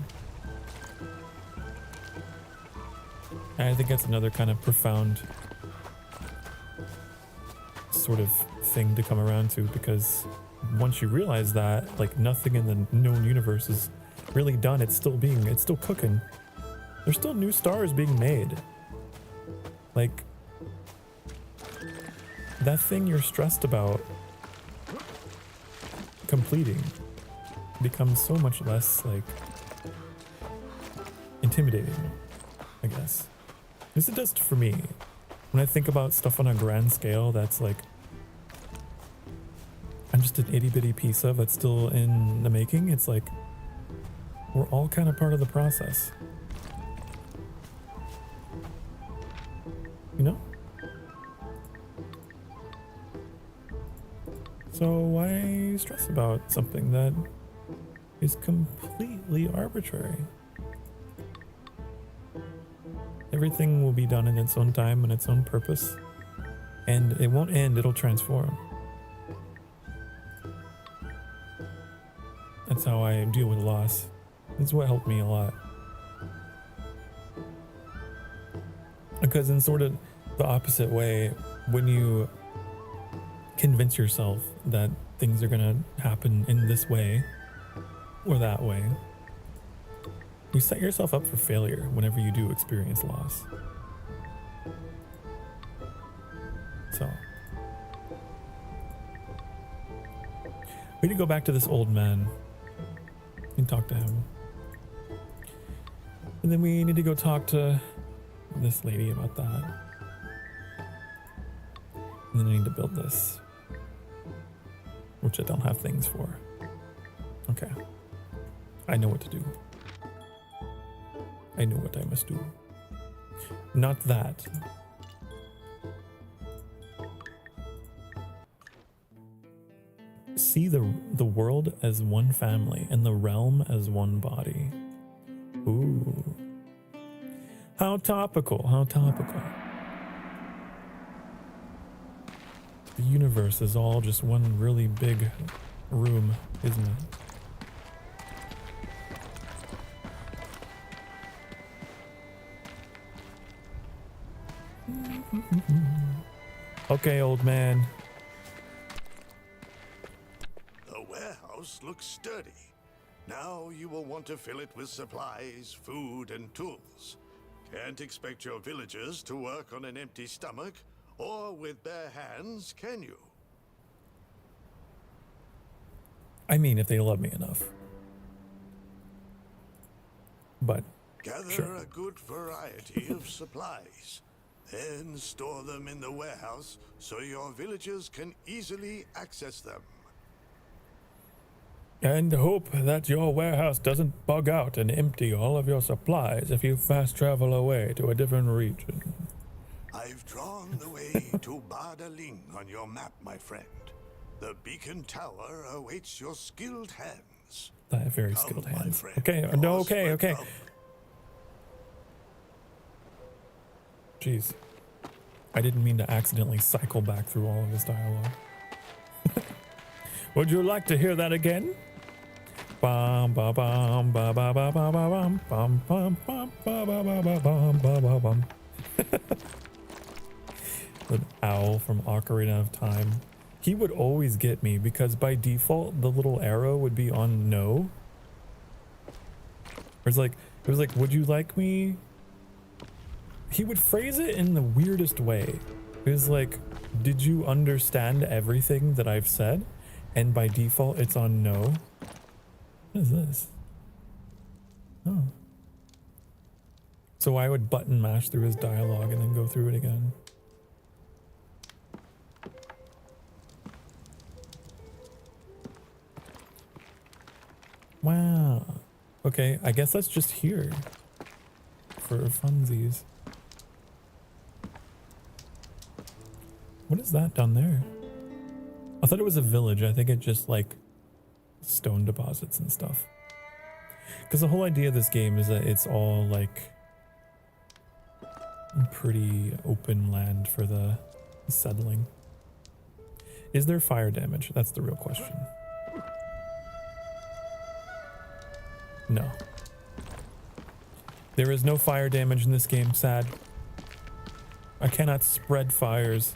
And I think that's another kind of profound sort of thing to come around to, because once you realize that, like, nothing in the known universe is really done. It's still cooking. There's still new stars being made. Like, that thing you're stressed about completing becomes so much less, like, intimidating, I guess. At least it does for me. When I think about stuff on a grand scale that's like, I'm just an itty bitty piece of it's still in the making, it's like, we're all kind of part of the process. You know? So why stress about something that is completely arbitrary? Everything will be done in its own time and its own purpose, and it won't end, it'll transform. That's how I deal with loss. It's what helped me a lot. Because in sort of the opposite way, when you convince yourself that things are gonna happen in this way or that way, you set yourself up for failure whenever you do experience loss. So, we need to go back to this old man and talk to him. And then we need to go talk to this lady about that. And then I need to build this, which I don't have things for. Okay. I know what to do. I know what I must do. Not that. See the world as one family and the realm as one body. Ooh. How topical, how topical. The universe is all just one really big room, isn't it? Okay, old man. The warehouse looks sturdy. Now you will want to fill it with supplies, food, and tools. Can't expect your villagers to work on an empty stomach or with bare hands, can you? I mean, if they love me enough. But, Gather sure. a good variety of supplies. Then store them in the warehouse so your villagers can easily access them. And hope that your warehouse doesn't bug out and empty all of your supplies if you fast travel away to a different region. I've drawn the way to Badaling on your map, my friend. The beacon tower awaits your skilled hands. Very Come, skilled my hands. friend. Okay, no, okay, Prosper, okay. come. Jeez. I didn't mean to accidentally cycle back through all of this dialogue. Would you like to hear that again? Bum ba bum ba ba ba ba ba bum bum bum bum ba ba ba ba bum ba ba bum. An owl from Ocarina of Time. He would always get me because by default the little arrow would be on no. It was like, would you like me? He would phrase it in the weirdest way. It was like, did you understand everything that I've said? And by default it's on no. What is this? Oh. So I would button mash through his dialogue and then go through it again. Wow. Okay, I guess that's just here. For funsies. What is that down there? I thought it was a village. I think it just like stone deposits and stuff. Because the whole idea of this game is that it's all like pretty open land for the settling. Is there fire damage? That's the real question. No. There is no fire damage in this game, sad. I cannot spread fires.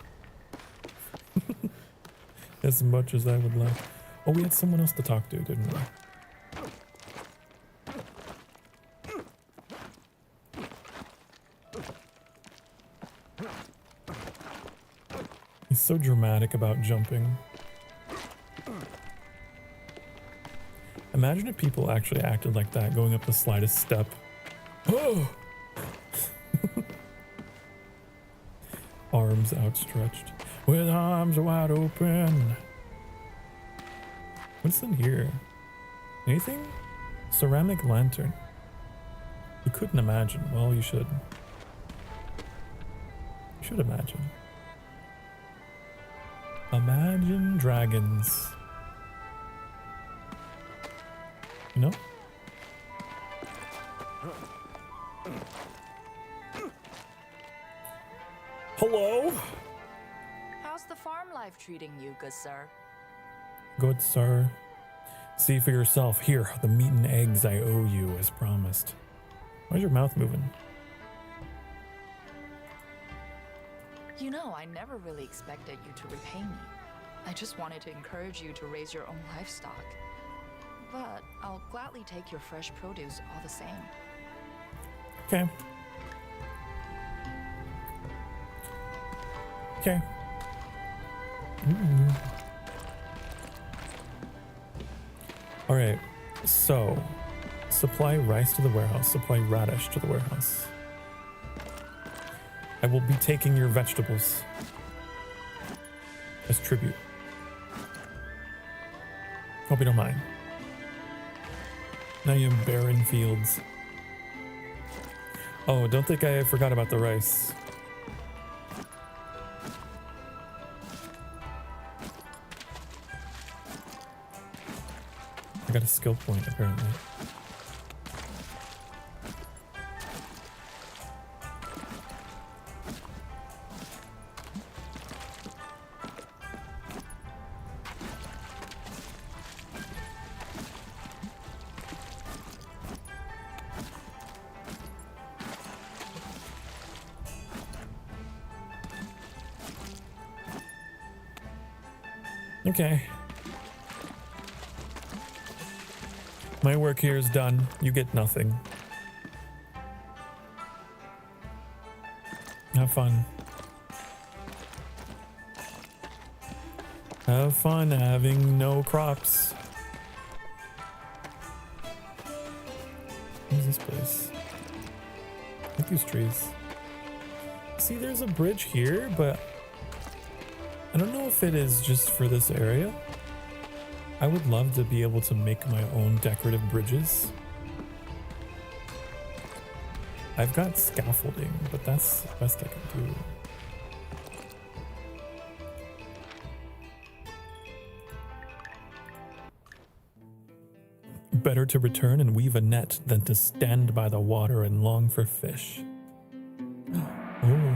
As much as I would like. Oh, we had someone else to talk to, didn't we? He's so dramatic about jumping. Imagine if people actually acted like that, going up the slightest step. Oh! Arms outstretched. With arms wide open. What's in here? Anything? Ceramic lantern. You couldn't imagine. Well, you should. You should imagine. Imagine dragons. You know? Hello? How's the farm life treating you, good sir? Good sir. See for yourself. Here, the meat and eggs I owe you as promised. Why's your mouth moving? You know, I never really expected you to repay me. I just wanted to encourage you to raise your own livestock. But I'll gladly take your fresh produce all the same. Okay. Okay. All right. So, supply rice to the warehouse. Supply radish to the warehouse. I will be taking your vegetables as tribute. Hope you don't mind. Now you have barren fields. Oh, don't think I forgot about the rice. I got a skill point, apparently. Okay. My work here is done. You get nothing. Have fun. Have fun having no crops. What is this place? Look at these trees. See, there's a bridge here, but I don't know if it is just for this area. I would love to be able to make my own decorative bridges. I've got scaffolding, but that's the best I can do. Better to return and weave a net than to stand by the water and long for fish. Oh.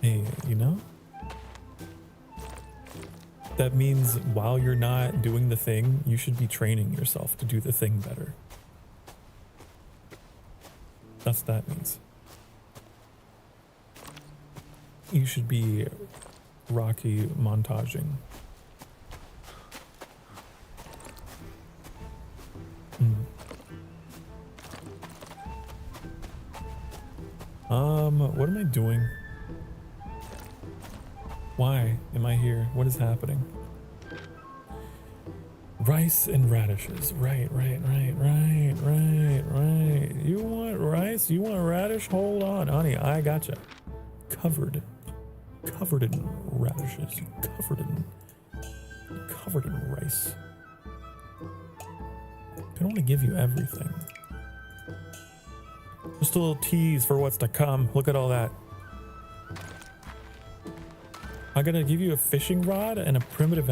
Hey, you know? That means while you're not doing the thing, you should be training yourself to do the thing better. That's what that means. You should be Rocky montaging. What am I doing? Why am I here? What is happening? Rice and radishes. Right. You want rice? You want radish? Hold on, honey. I gotcha. Covered in radishes. Covered in rice. I can only give you everything. Just a little tease for what's to come. Look at all that. I'm gonna give you a fishing rod and a primitive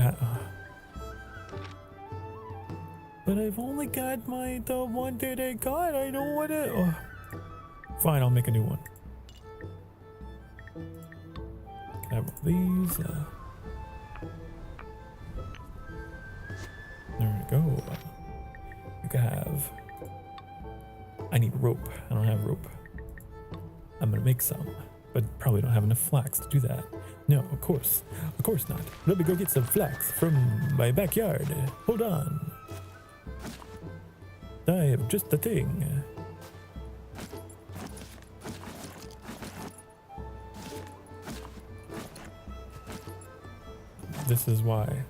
but I've only got the one that I got. I don't want it. Oh. Fine, I'll make a new one. Can I have these? There we go. You can have. I need rope. I don't have rope. I'm gonna make some, but probably don't have enough flax to do that. No, of course not. Let me go get some flax from my backyard. Hold on. I have just the thing. This is why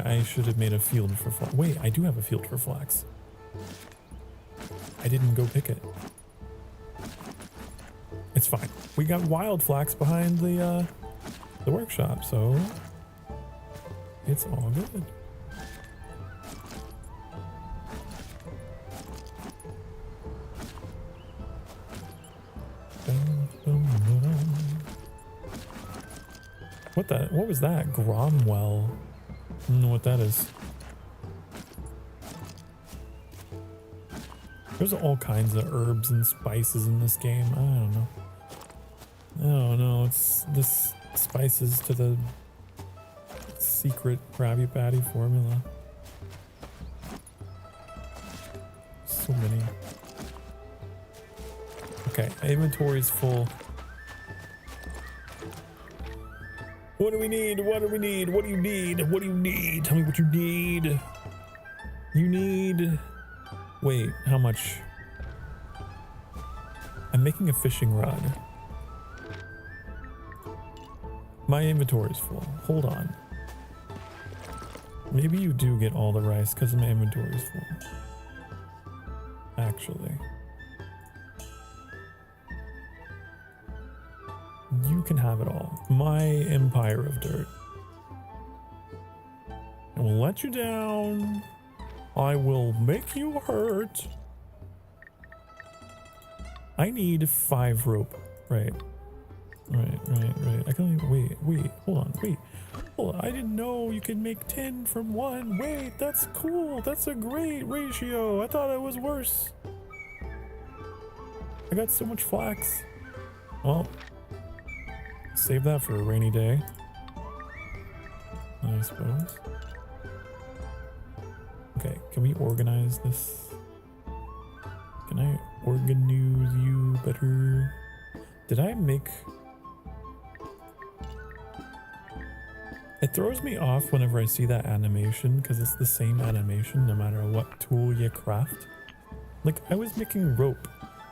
I should have made a field for flax. Wait, I do have a field for flax. I didn't go pick it. It's fine. We got wild flax behind the workshop, so it's all good. What was that? Gromwell. I don't know what that is. There's all kinds of herbs and spices in this game. I don't know. It's this spices to the secret Krabby Patty formula. So many. Okay, inventory's full. What do we need? What do you need? Tell me what you need. You need... Wait, how much? I'm making a fishing rod. My inventory is full. Hold on. Maybe you do get all the rice because my inventory is full. Actually. You can have it all. My empire of dirt. I will let you down. I will make you hurt. I need 5 rope. Right. I can only wait. Hold on. I didn't know you could make 10 from 1. Wait, that's cool. That's a great ratio. I thought it was worse. I got so much flax. Well, save that for a rainy day, I suppose. Okay, can we organize this? Can I organize you better? Did I make... It throws me off whenever I see that animation because it's the same animation no matter what tool you craft. Like, I was making rope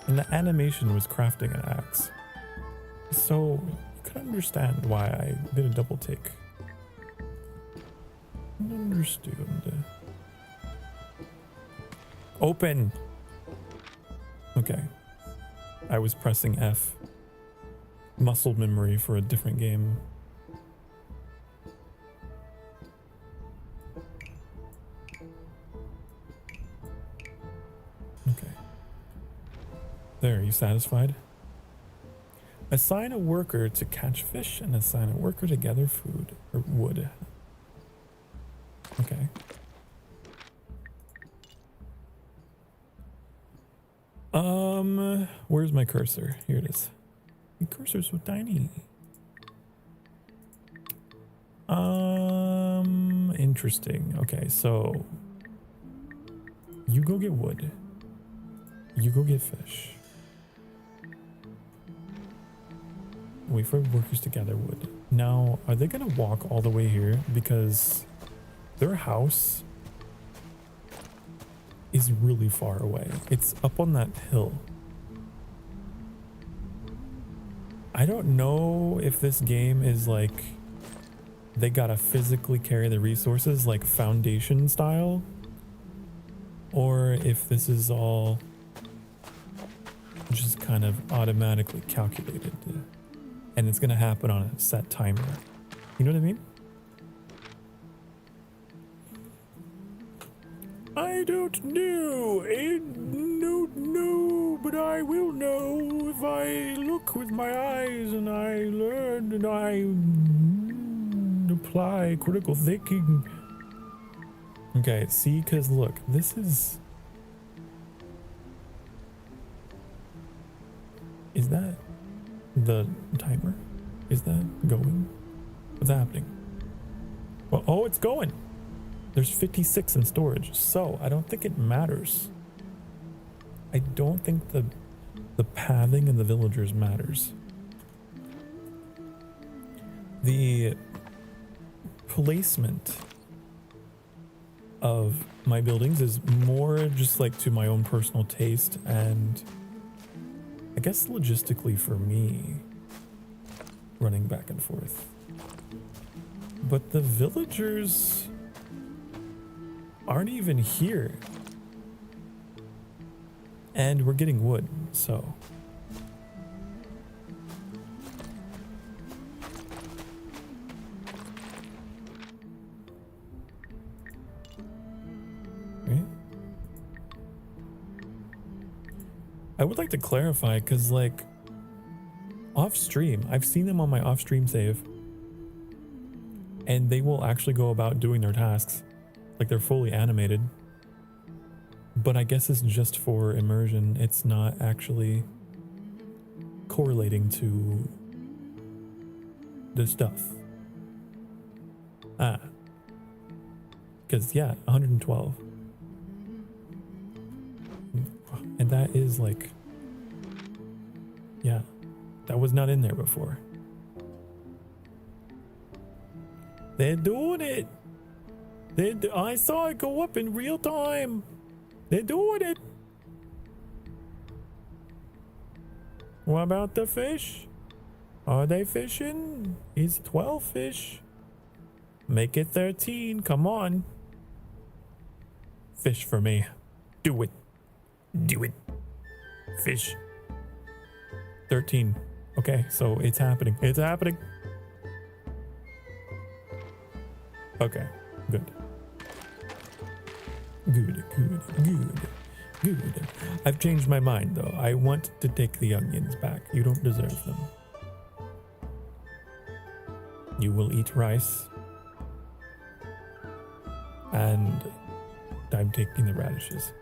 and the animation was crafting an axe. So, you could understand why I did a double take. Understood. Open! Okay. I was pressing F. Muscle memory for a different game. There, are you satisfied? Assign a worker to catch fish and assign a worker to gather food or wood. Okay. Where's my cursor? Here it is. My cursor's so tiny. Interesting. Okay, so you go get wood. You go get fish. Wait for workers to gather wood. Now, are they gonna walk all the way here? Because their house is really far away. It's up on that hill. I don't know if this game is like they gotta physically carry the resources like Foundation style, or if this is all just kind of automatically calculated and it's gonna happen on a set timer. You know what I mean? I don't know. I don't know, but I will know if I look with my eyes and I learn and I apply critical thinking. Okay, see, because look, this is... Is that the timer? Is that going? What's happening? Well, oh, it's going. There's 56 in storage, so I don't think it matters. I don't think the pathing and the villagers matters. The placement of my buildings is more just like to my own personal taste and I guess logistically for me running back and forth. But the villagers aren't even here. And we're getting wood, so. Right? I would like to clarify, because like, off stream, I've seen them on my off stream save. And they will actually go about doing their tasks. Like they're fully animated, but I guess it's just for immersion. It's not actually correlating to the stuff. Because yeah, 112. And that is like, yeah, that was not in there before. They're doing it. I saw it go up in real time. They're doing it. What about the fish? Are they fishing? It's 12 fish. Make it 13. Come on. Fish for me. Do it. Do it. Fish. 13. Okay, so it's happening. It's happening. Okay, good. Good. I've changed my mind though. I want to take the onions back. You don't deserve them. You will eat rice. And I'm taking the radishes.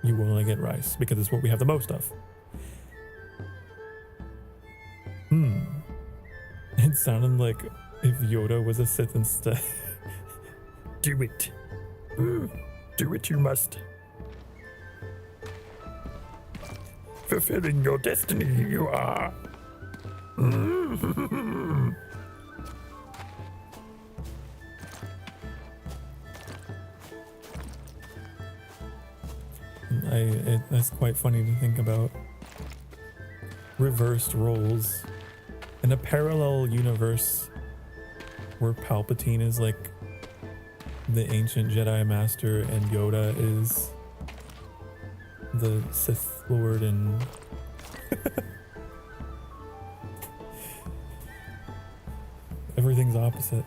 You will only get rice because it's what we have the most of. It sounded like if Yoda was a Sith instead. Do it. Do it you must. Fulfilling your destiny you are. That's quite funny to think about. Reversed roles. In a parallel universe where Palpatine is like the ancient Jedi Master and Yoda is the Sith Lord and everything's opposite.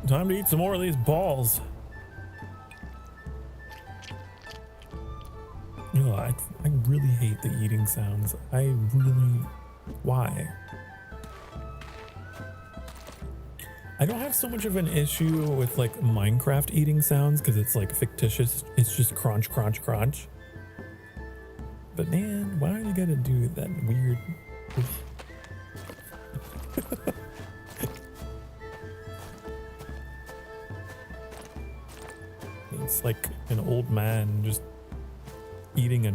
Time to eat some more of these balls. You know, I really hate the eating sounds. Why? I don't have so much of an issue with like Minecraft eating sounds because it's like fictitious. It's just crunch, crunch, crunch. But man, why you gotta do that weird? It's like an old man just eating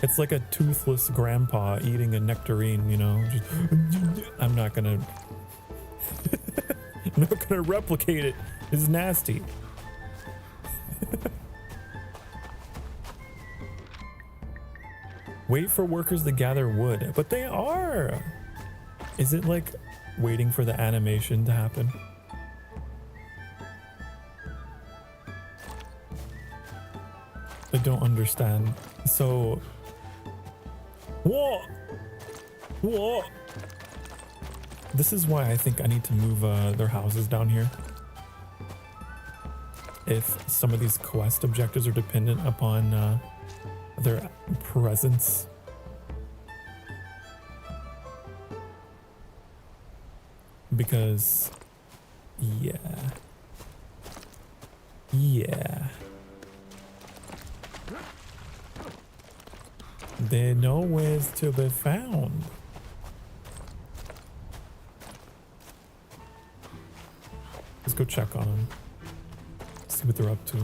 it's like a toothless grandpa eating a nectarine, you know. I'm not gonna replicate it. It's nasty. Wait for workers to gather wood, but they are. Is it like waiting for the animation to happen? I don't understand. So, what? This is why I think I need to move their houses down here. If some of these quest objectives are dependent upon their presence. Because, yeah. They're nowhere to be found. Let's go check on them. See what they're up to.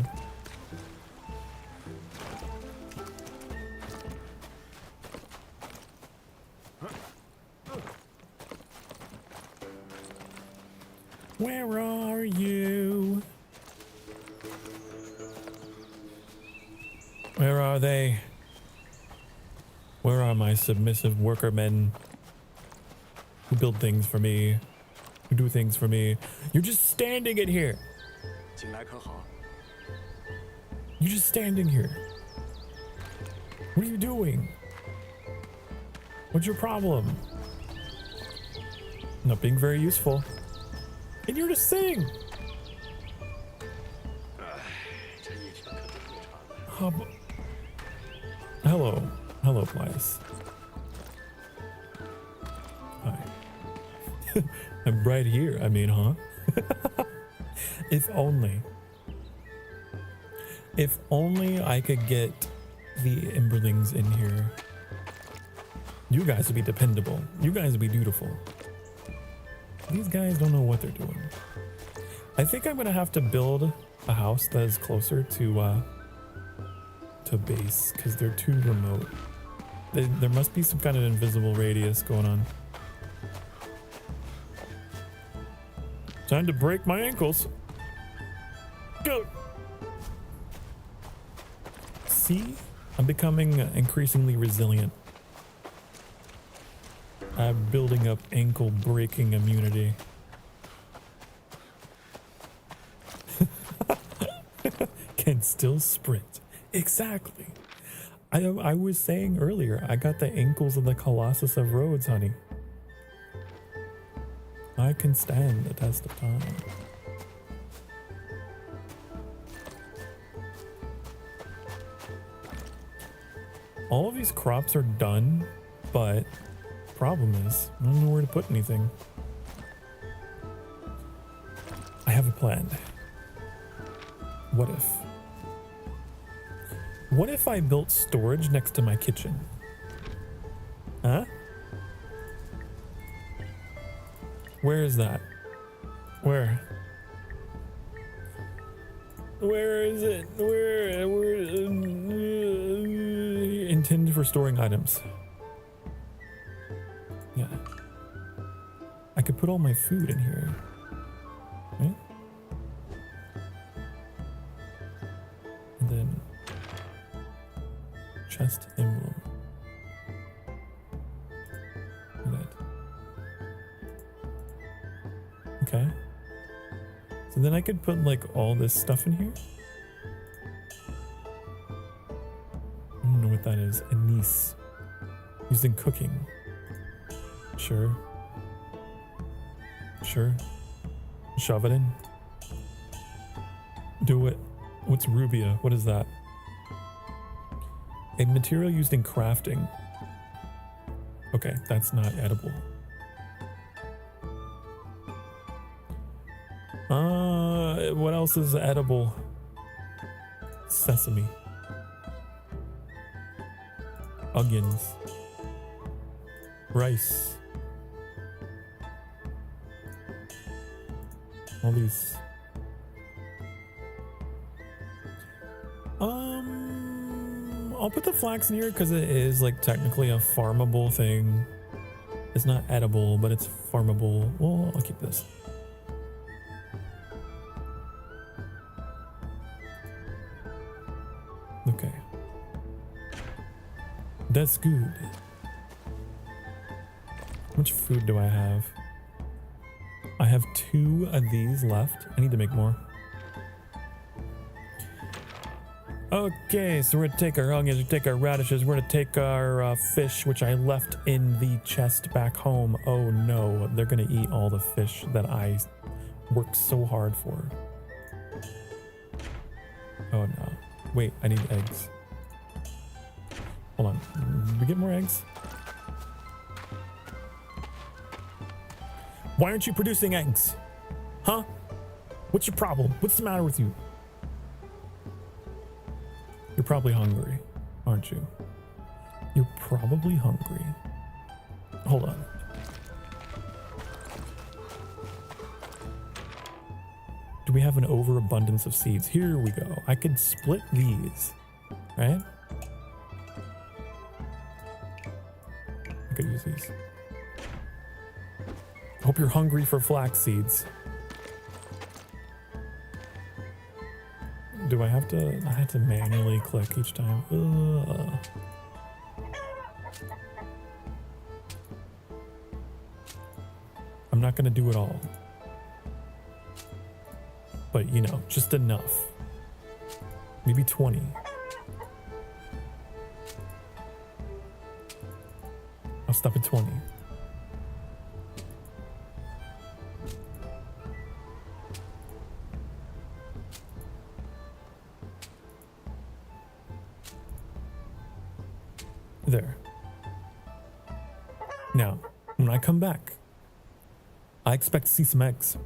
Where are you? Where are they? Where are my submissive workermen who build things for me, who do things for me? You're just standing in here. You're just standing here. What are you doing? What's your problem? Not being very useful. And you're just sitting. Hello. Hello, Plies. Hi. I'm right here. I mean, huh? If only I could get the Emberlings in here. You guys would be dependable. You guys would be dutiful. These guys don't know what they're doing. I think I'm gonna have to build a house that is closer to base because they're too remote. There must be some kind of invisible radius going on. Time to break my ankles. Go. See? I'm becoming increasingly resilient. I'm building up ankle breaking immunity. Can still sprint. Exactly. I was saying earlier, I got the ankles of the Colossus of Rhodes, honey. I can stand the test of time. All of these crops are done, but problem is, I don't know where to put anything. I have a plan. What if I built storage next to my kitchen? Huh? Where is that? Where is it? Where intended for storing items. Yeah. I could put all my food in here. Right? And then chest emblem. That. Okay. So then I could put like all this stuff in here. I don't know what that is. Anise. Used in cooking. Sure. Sure. Shove it in. Do it. What's rubia? What is that? A material used in crafting. Okay, that's not edible. What else is edible? Sesame. Onions. Rice. All these. I'll put the flax in here because it is like technically a farmable thing. It's not edible, but it's farmable. Well, I'll keep this. Okay. That's good. How much food do I have? I have 2 of these left. I need to make more. Okay, so we're gonna take our onions, we're gonna take our radishes, we're gonna take our fish, which I left in the chest back home. Oh no, they're gonna eat all the fish that I worked so hard for. Oh no. Wait, I need eggs. Hold on. Did we get more eggs? Why aren't you producing eggs? Huh? What's your problem? What's the matter with you? You're probably hungry, aren't you? You're probably hungry. Hold on. Do we have an overabundance of seeds? Here we go. I could split these, right? I could use these. Hope you're hungry for flax seeds. Do I have to? I have to manually click each time. I'm not gonna do it all. But you know, just enough. Maybe 20. I'll stop at 20. There. Now, when I come back, I expect to see some eggs.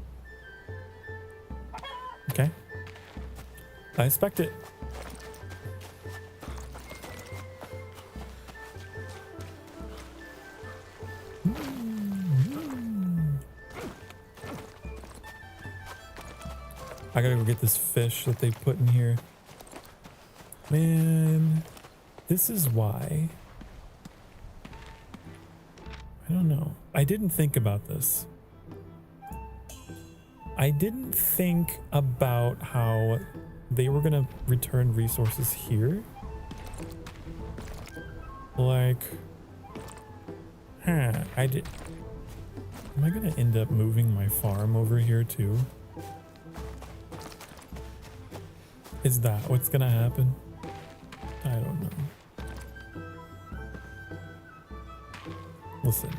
Okay? I expect it. I gotta go get this fish that they put in here. Man, this is why. I don't know. I didn't think about this. I didn't think about how they were gonna return resources here. Like, I did. Am I gonna end up moving my farm over here too? Is that what's gonna happen? I don't know. Listen.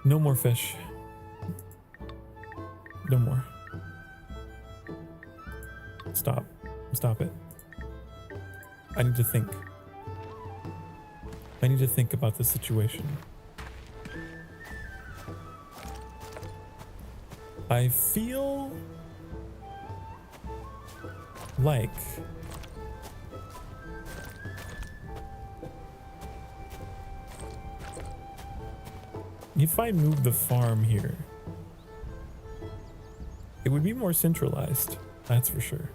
No more fish. No more. Stop. Stop it. I need to think. I need to think about the situation. I feel like if I move the farm here, it would be more centralized, that's for sure.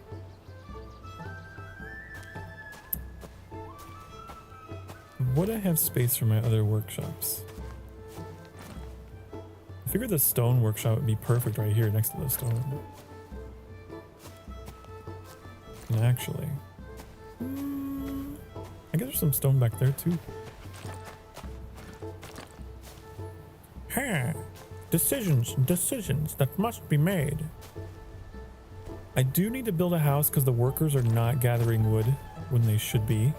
Would I have space for my other workshops? I figured the stone workshop would be perfect right here next to the stone. And actually, I guess there's some stone back there too. Decisions that must be made. I do need to build a house because the workers are not gathering wood when they should be.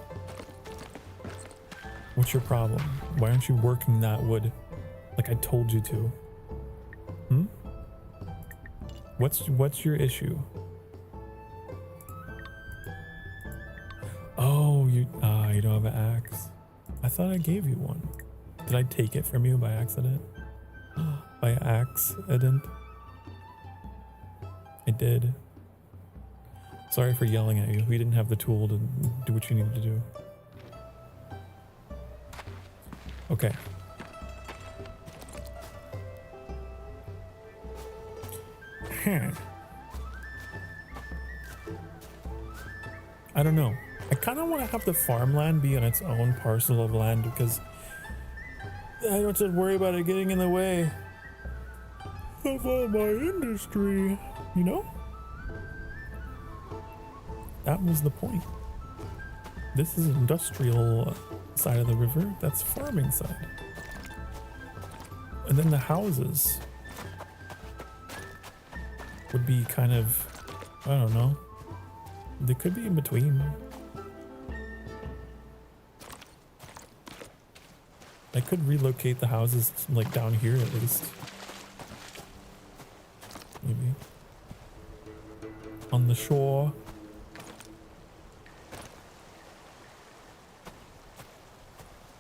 What's your problem? Why aren't you working that wood like I told you to? What's your issue? Oh, you don't have an axe. I thought I gave you one. Did I take it from you by accident? By accident? I did. Sorry for yelling at you. We didn't have the tool to do what you needed to do. Okay. I don't know. I kind of want to have the farmland be on its own parcel of land because I don't have to worry about it getting in the way of all my industry, you know? That was the point. This is industrial side of the river. That's farming side. And then the houses would be kind of, I don't know. They could be in between. I could relocate the houses like down here at least. Maybe. On the shore.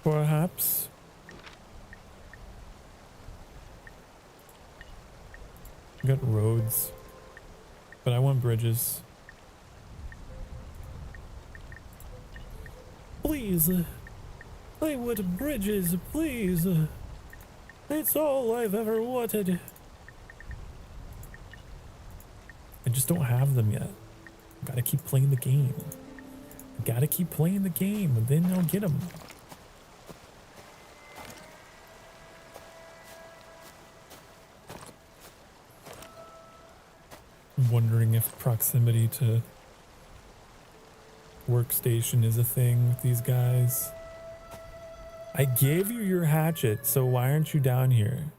Perhaps. We got roads. But I want bridges. Please. I want bridges, please. It's all I've ever wanted. I just don't have them yet. Gotta keep playing the game. Gotta keep playing the game, and then I'll get them. I'm wondering if proximity to workstation is a thing with these guys. I gave you your hatchet, so why aren't you down here?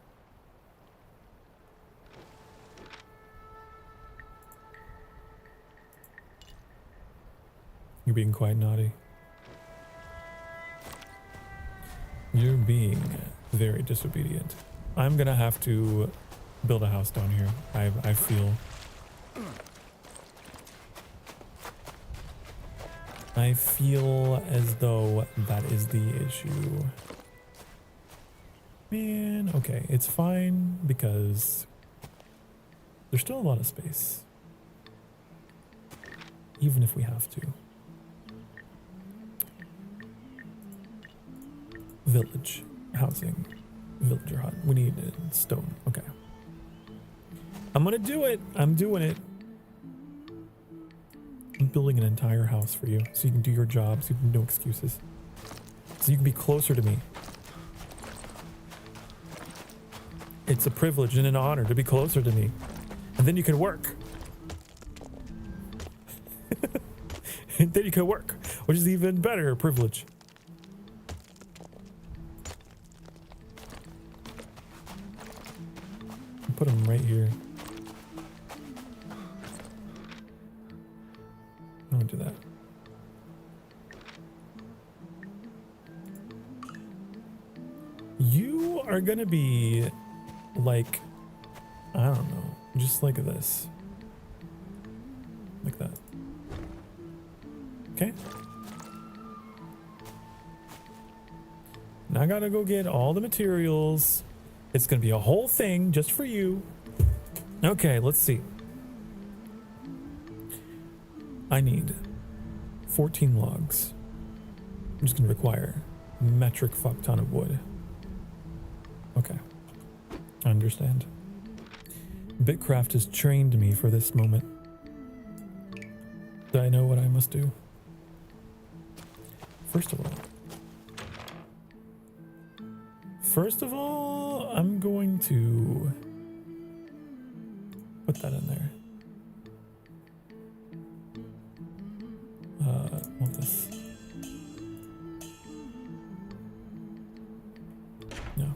You're being quite naughty. You're being very disobedient. I'm gonna have to build a house down here. I feel. I feel as though that is the issue. Man, okay, it's fine because there's still a lot of space. Even if we have to. Village, housing, villager hut. We need stone, okay. I'm gonna do it, I'm doing it. I'm building an entire house for you so you can do your job, so you can no excuses. So you can be closer to me. It's a privilege and an honor to be closer to me. And then you can work. And then you can work, which is even better privilege. Put them right here. I won't do that. You are gonna be like, I don't know, just like this. Like that. Okay. Now I gotta go get all the materials. It's gonna be a whole thing just for you. Okay, let's see. I need 14 logs. I'm just gonna require a metric fuck ton of wood. Okay, I understand. Bitcraft has trained me for this moment. Do I know what I must do? First of all, I'm going to put that in there. Want this? No.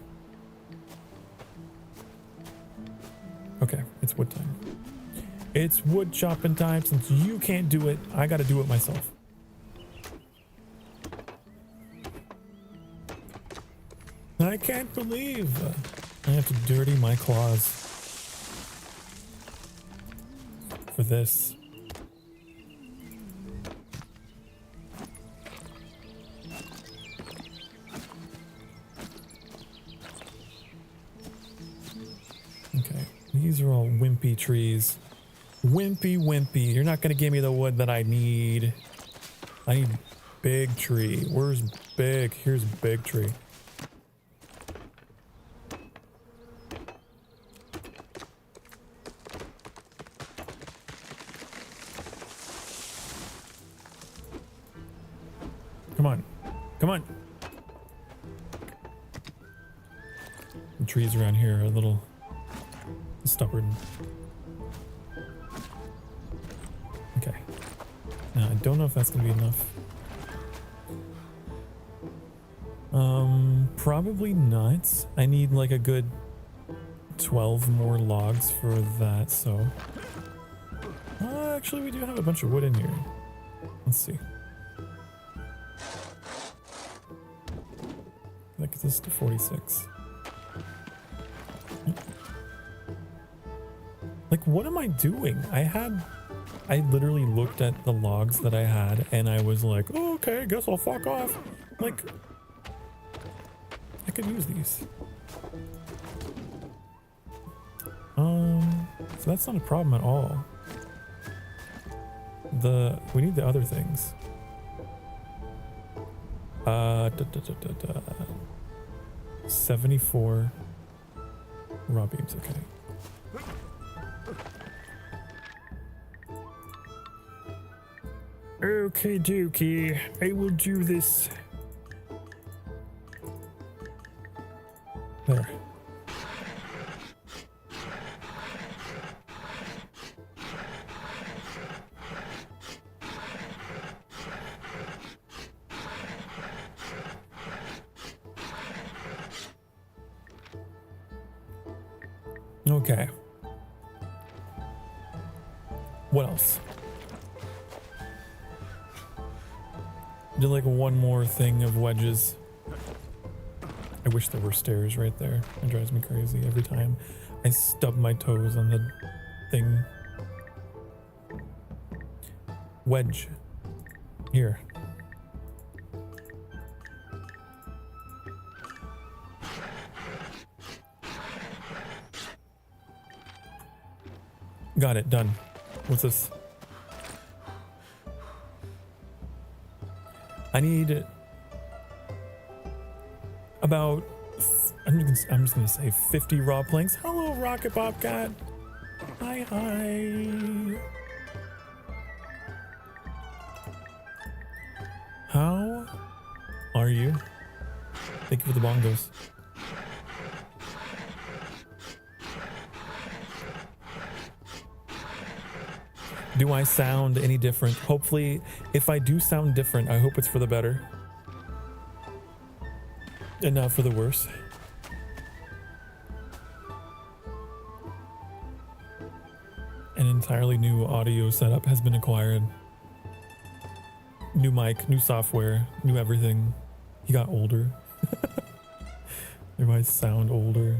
Okay, it's wood time. It's wood chopping time. Since you can't do it, I gotta do it myself. I can't believe I have to dirty my claws. for this. Okay, these are all wimpy trees. Wimpy. You're not gonna give me the wood that I need. I need big tree. Where's big? Here's big tree. Come on. Come on. The trees around here are a little stubborn. Okay. Now, I don't know if that's going to be enough. Probably not. I need like a good 12 more logs for that, so... actually, we do have a bunch of wood in here. Let's see. That gets us to 46. Like, what am I doing? I literally looked at the logs that I had and I was like, oh, okay, I guess I'll fuck off. Like, I could use these. So that's not a problem at all. We need the other things. 74 raw beams, okay. Okay, dokey, I will do this. There. Okay. What else? Do like one more thing of wedges. I wish there were stairs right there. It drives me crazy every time I stub my toes on the thing. Wedge. Here. Got it, done. What's this? I need about, I'm just gonna say 50 raw planks. Hello, Rocket Bobcat. Hi. How are you? Thank you for the bongos. Do I sound any different? Hopefully, if I do sound different, I hope it's for the better. And not for the worse. An entirely new audio setup has been acquired. New mic, new software, new everything. He got older. Everybody sound older.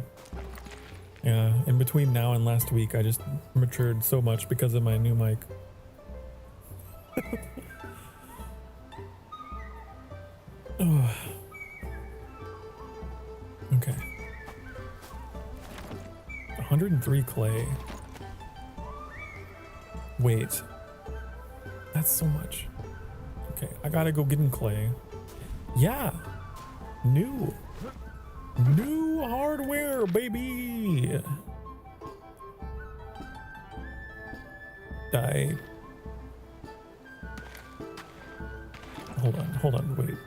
Yeah, in between now and last week, I just matured so much because of my new mic. Oh. Okay. 103 clay. Wait. That's so much. Okay, I gotta go get in clay. Yeah. New hardware, baby. Hold on, wait.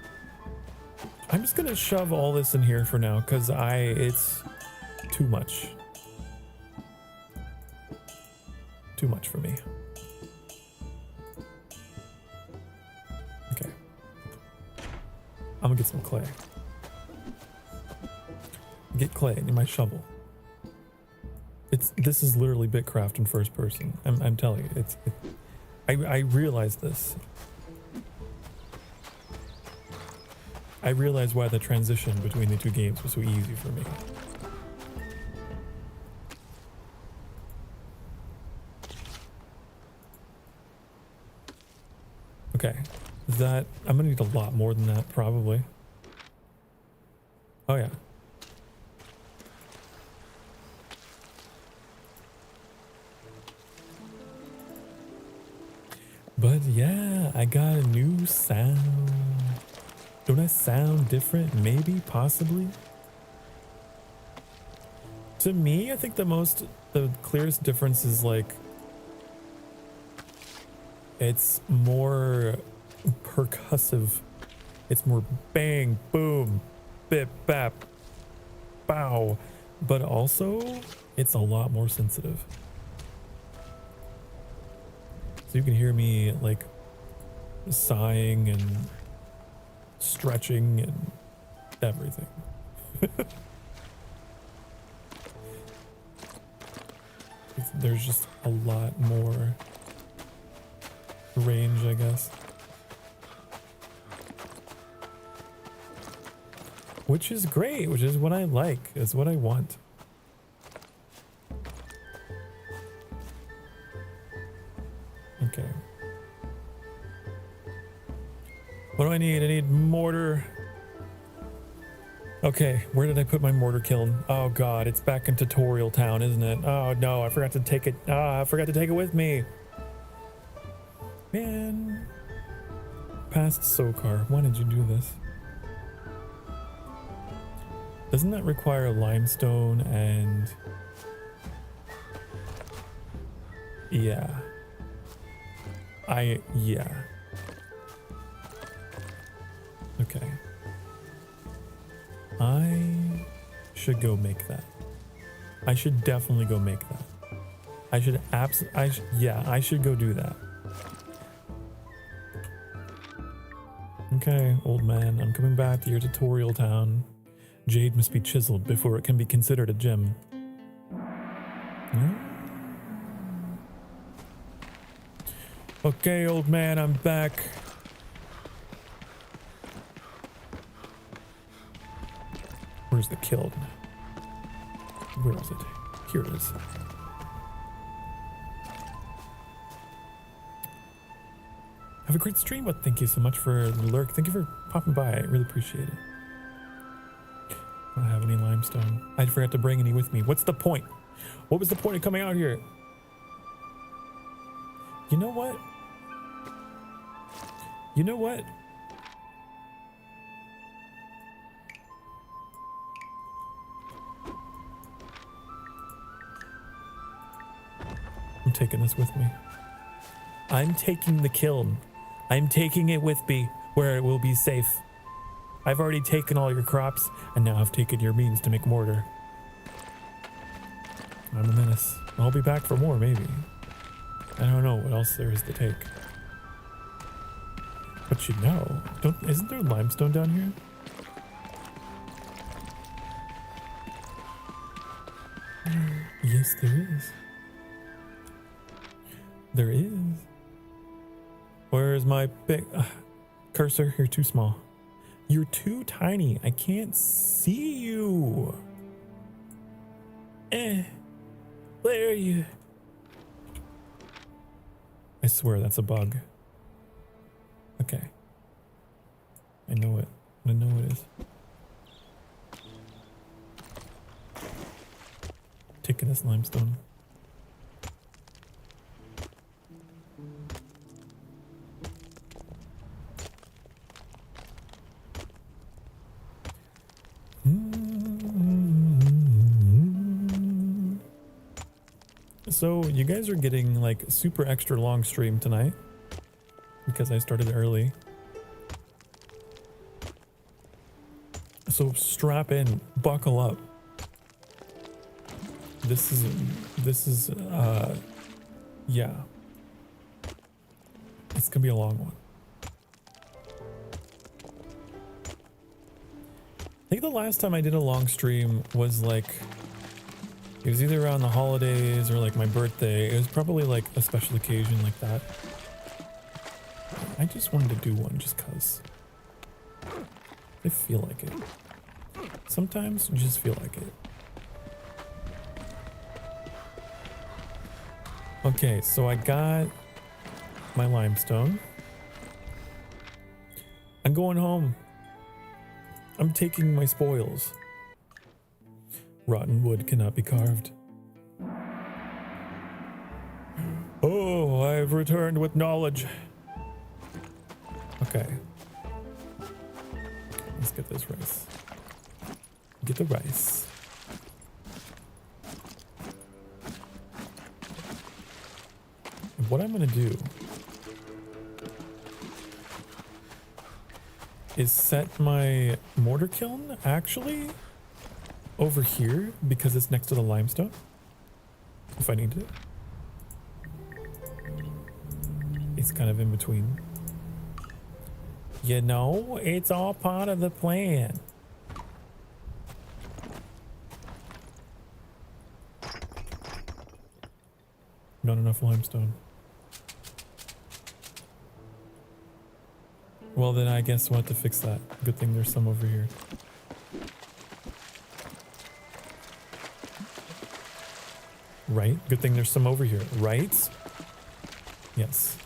I'm just gonna shove all this in here for now because it's too much. Too much for me. Okay. I'm gonna get some clay. Get clay in my shovel. This is literally Bitcraft in first person. I'm telling you, I realize this. I realize why the transition between the two games was so easy for me. use that. I'm gonna need a lot more than that, probably. Oh yeah. But yeah, I got a new sound. Don't I sound different? Maybe, possibly. To me, I think the clearest difference is like, it's more percussive. It's more bang, boom, bip, bap, bow. But also, it's a lot more sensitive. So you can hear me like sighing and stretching and everything. There's just a lot more range, I guess. Which is great, which is what I like, is what I want. Okay. What do I need? I need mortar. Okay, where did I put my mortar kiln? Oh god, it's back in tutorial town, isn't it? Oh no, I forgot to take it. I forgot to take it with me. Man. Past Sokar, why did you do this? Doesn't that require limestone and... Yeah. Yeah. Okay. I should go make that. I should definitely go make that. I should yeah, I should go do that. Okay, old man, I'm coming back to your tutorial town. Jade must be chiseled before it can be considered a gem. Okay, old man, I'm back. Where's the kiln? Where is it? Here it is. Have a great stream, but thank you so much for the lurk. Thank you for popping by. I really appreciate it. I don't have any limestone. I forgot to bring any with me. What's the point? What was the point of coming out here? You know what? You know what? I'm taking this with me. I'm taking the kiln. I'm taking it with me where it will be safe. I've already taken all your crops, and now I've taken your means to make mortar. I'm a menace. I'll be back for more, maybe. I don't know what else there is to take. But you know, isn't there limestone down here? Yes, there is. There is. Where's my big cursor? You're too small. You're too tiny. I can't see you. Where are you? I swear that's a bug. Okay. I know it. I know it is. Taking this limestone. So you guys are getting like super extra long stream tonight because I started early. So strap in, buckle up. This is yeah. It's gonna be a long one. I think the last time I did a long stream was like, it was either around the holidays or like my birthday. It was probably like a special occasion like that. I just wanted to do one just cause I feel like it. Sometimes you just feel like it. Okay, so I got my limestone. I'm going home. I'm taking my spoils. Rotten wood cannot be carved. Oh, I've returned with knowledge. Okay. Let's get this rice. Get the rice. And what I'm gonna do is set my mortar kiln actually over here because it's next to the limestone. If I need to. It's kind of in between. You know, it's all part of the plan. Not enough limestone. Well, then I guess we'll have to fix that. Good thing there's some over here. Right? Good thing there's some over here, right? Yes.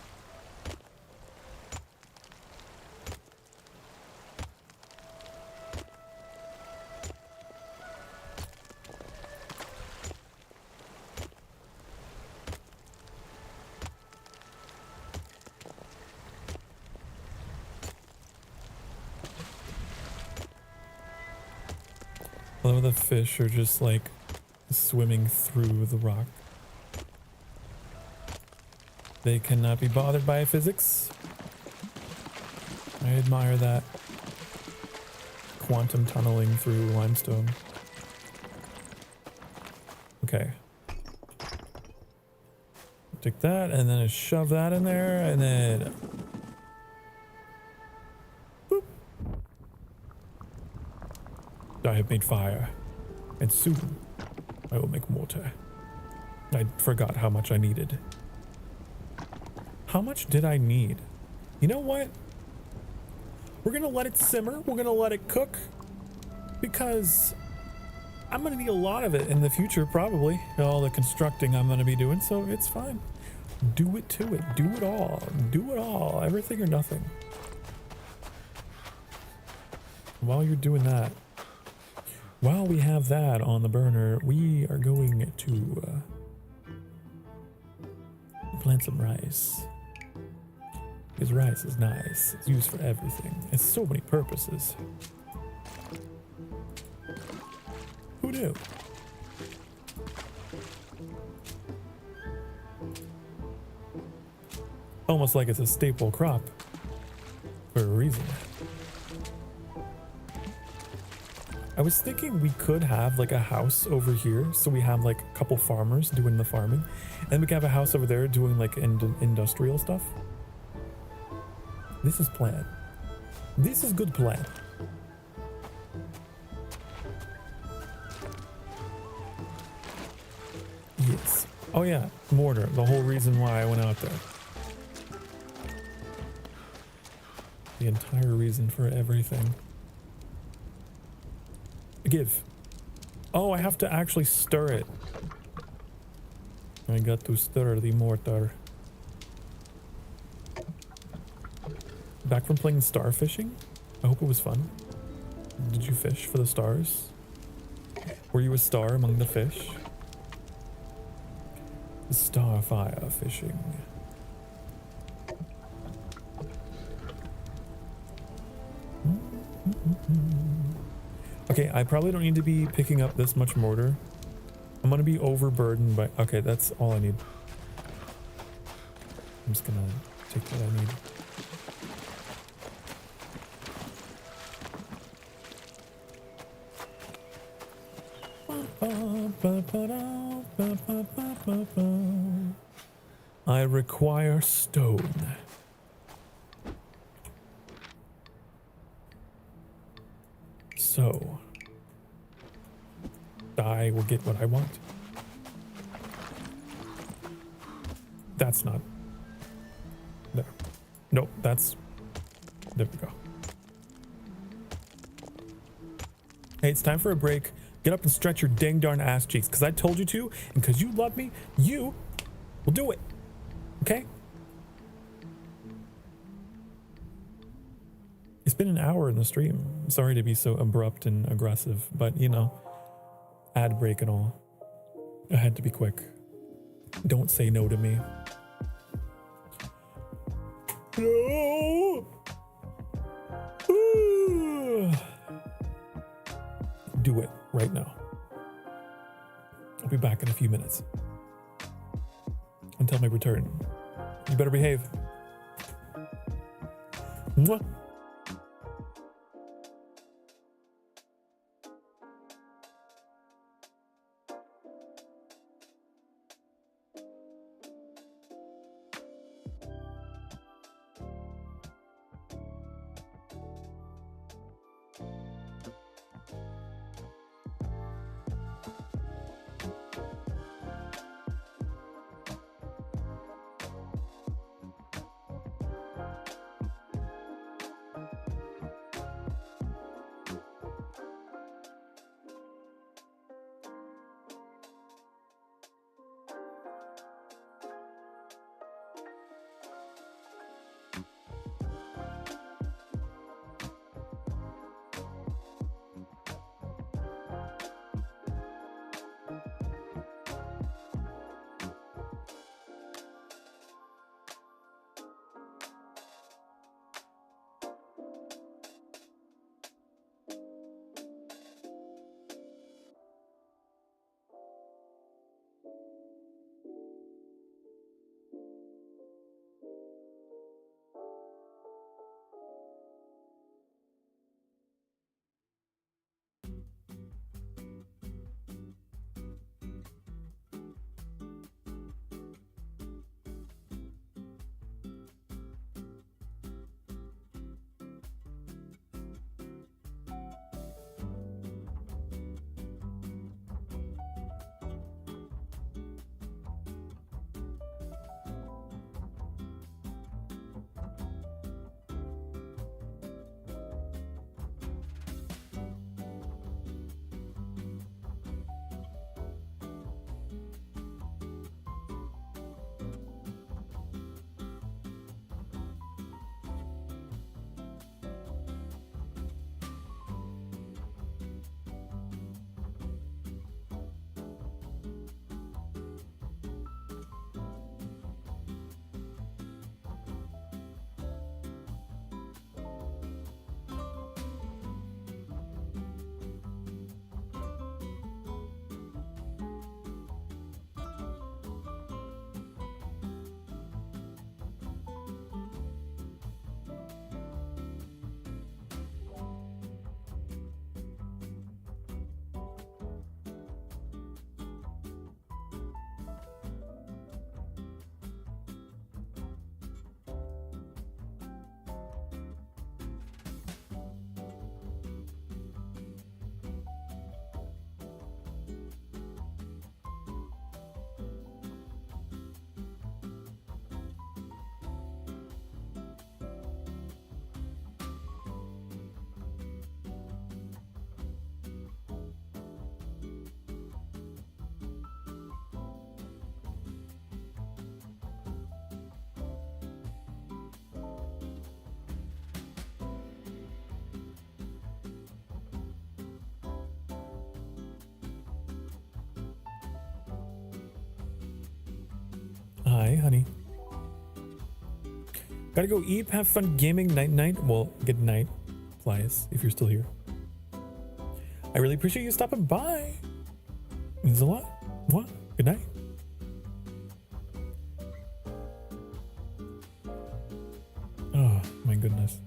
A lot of the fish are just like swimming through the rock. They cannot be bothered by physics. I admire that. Quantum tunneling through limestone. Okay. Take that and then shove that in there and then boop. I have made fire, and soon I will make mortar. I forgot how much I needed. How much did I need? You know what? We're gonna let it simmer. We're gonna let it cook because I'm gonna need a lot of it in the future, probably. All the constructing I'm gonna be doing, so it's fine. Do it to it. Do it all. Do it all. Everything or nothing. While you're doing that, while we have that on the burner, we are going to plant some rice. Because rice is nice. It's used for everything. It's so many purposes. Who knew? Almost like it's a staple crop for a reason. I was thinking we could have like a house over here, so we have like a couple farmers doing the farming, and we can have a house over there doing like industrial stuff. This is plan. This is good plan. Yes. Oh yeah, mortar. The whole reason why I went out there. The entire reason for everything. Give. Oh, I have to actually stir it. I got to stir the mortar. Back from playing star fishing? I hope it was fun. Did you fish for the stars? Were you a star among the fish? Starfire fishing. Okay, I probably don't need to be picking up this much mortar. I'm gonna be overburdened by... Okay, that's all I need. I'm just gonna take what I need. I require stone. So, I will get what I want. That's not... There. Nope, that's... There we go. Hey, it's time for a break. Get up and stretch your dang darn ass cheeks, because I told you to, and because you love me, you will do it. Okay? been an hour in the stream. Sorry to be so abrupt and aggressive, but you know, ad break and all. I had to be quick. Don't say no to me. No! Do it right now. I'll be back in a few minutes. Until my return. You better behave. Mwah. Hi, honey. Gotta go eat, have fun gaming, night. Well, good night, Plius, if you're still here. I really appreciate you stopping by. Means a lot. What? Good night. Oh, my goodness.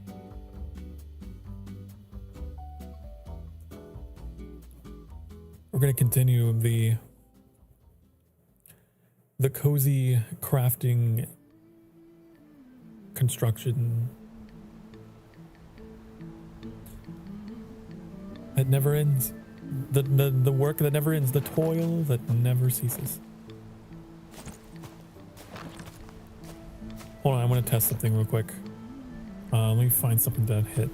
We're gonna continue the cozy crafting construction that never ends. The work that never ends, the toil that never ceases. Hold on, I want to test something real quick. Let me find something that hit.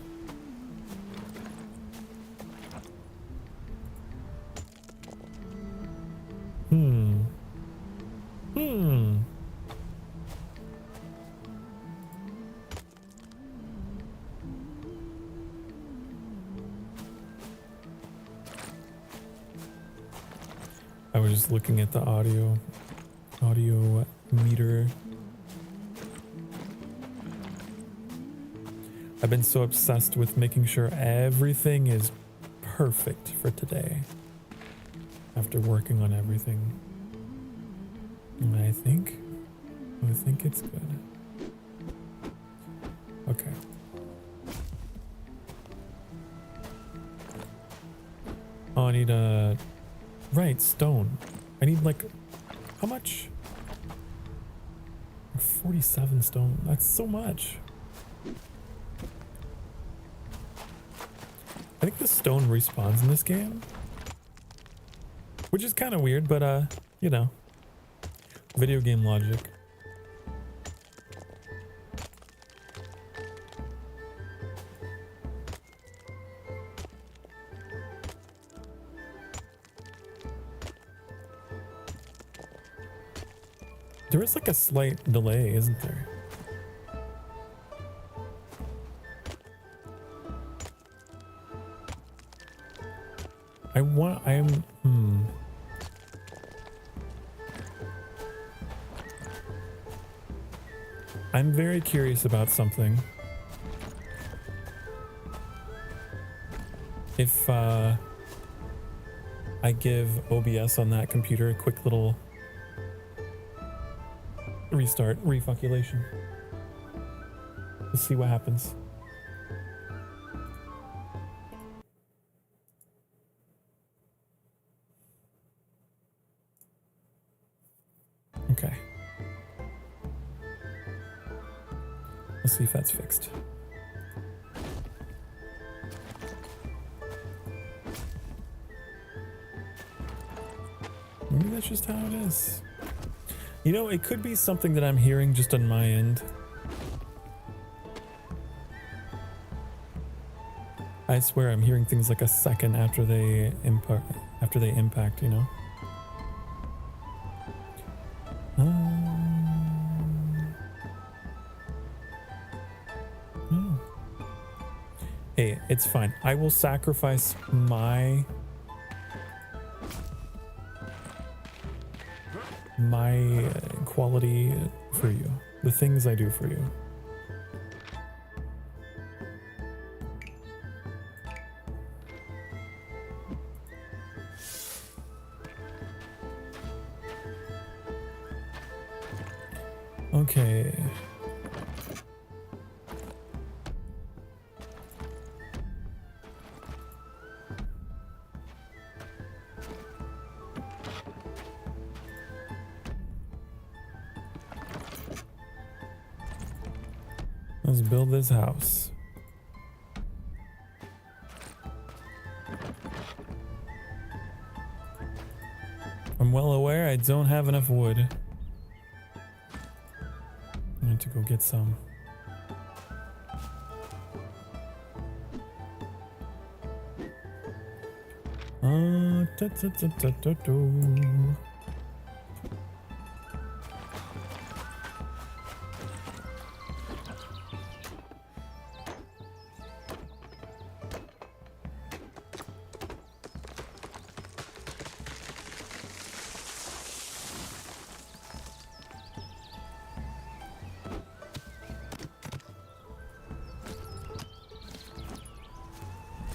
I was just looking at the audio meter. I've been so obsessed with making sure everything is perfect for today after working on everything. And I think it's good. Okay. Oh, I need a... Right, stone. I need like... How much? 47 stone. That's so much. I think the stone respawns in this game. Which is kind of weird, but you know. Video game logic. There is like a slight delay, isn't there? I'm very curious about something. If I give OBS on that computer a quick little restart, refuculation. Let's see what happens. Okay. Let's see if that's fixed. Maybe that's just how it is. You know, it could be something that I'm hearing just on my end. I swear I'm hearing things like a second after they impact, you know? Hey, it's fine. I will sacrifice my quality for you. The things I do for you. Okay. Let's build this house. I'm well aware I don't have enough wood. I need to go get some.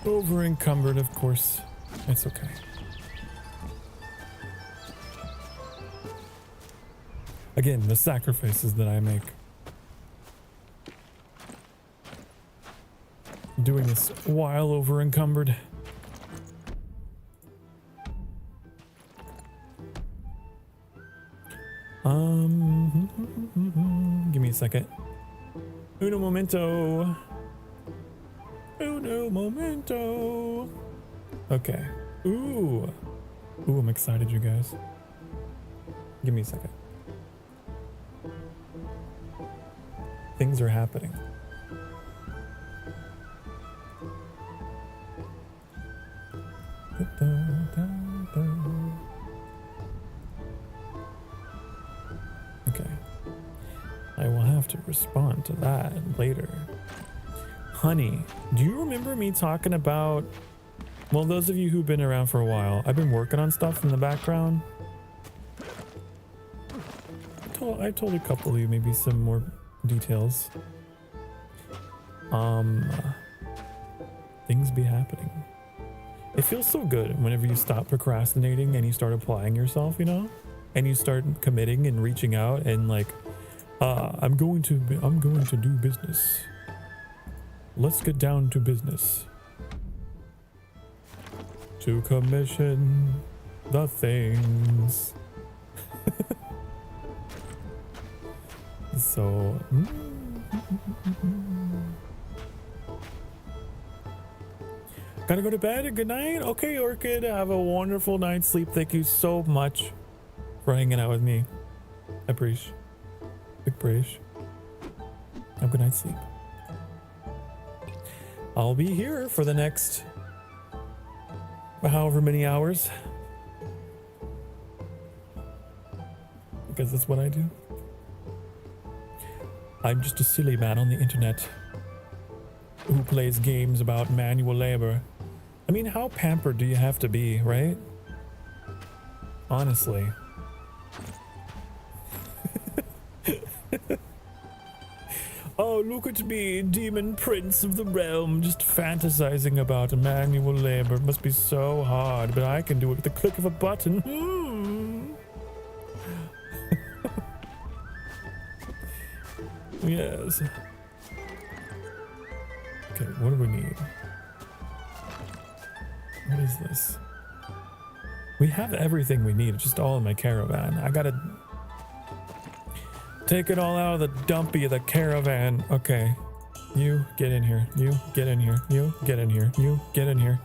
Over encumbered, of course. It's okay. Again, the sacrifices that I make. Doing this while over encumbered. Give me a second. Uno momento. Uno momento. Okay. Ooh, I'm excited, you guys. Give me a second. Things are happening. Okay. I will have to respond to that later. Honey, do you remember me talking about... Well, those of you who've been around for a while, I've been working on stuff in the background. told a couple of you maybe some more details. Things be happening. It feels so good whenever you stop procrastinating and you start applying yourself, you know, and you start committing and reaching out and like, I'm going to do business. Let's get down to business. To commission the things. So, gotta go to bed. Good night. Okay, Orchid. Have a wonderful night's sleep. Thank you so much for hanging out with me. I appreciate. Big praise. Have a good night's sleep. I'll be here for the next however many hours. Because that's what I do. I'm just a silly man on the internet who plays games about manual labor. I mean, how pampered do you have to be, right? Honestly. Oh, look at me, demon prince of the realm, just fantasizing about manual labor. It must be so hard, but I can do it with the click of a button. Yes. Okay, what do we need? What is this? We have everything we need. It's just all in my caravan. I gotta take it all out of the dumpy of the caravan. Okay. You get in here. You get in here. You get in here. You get in here.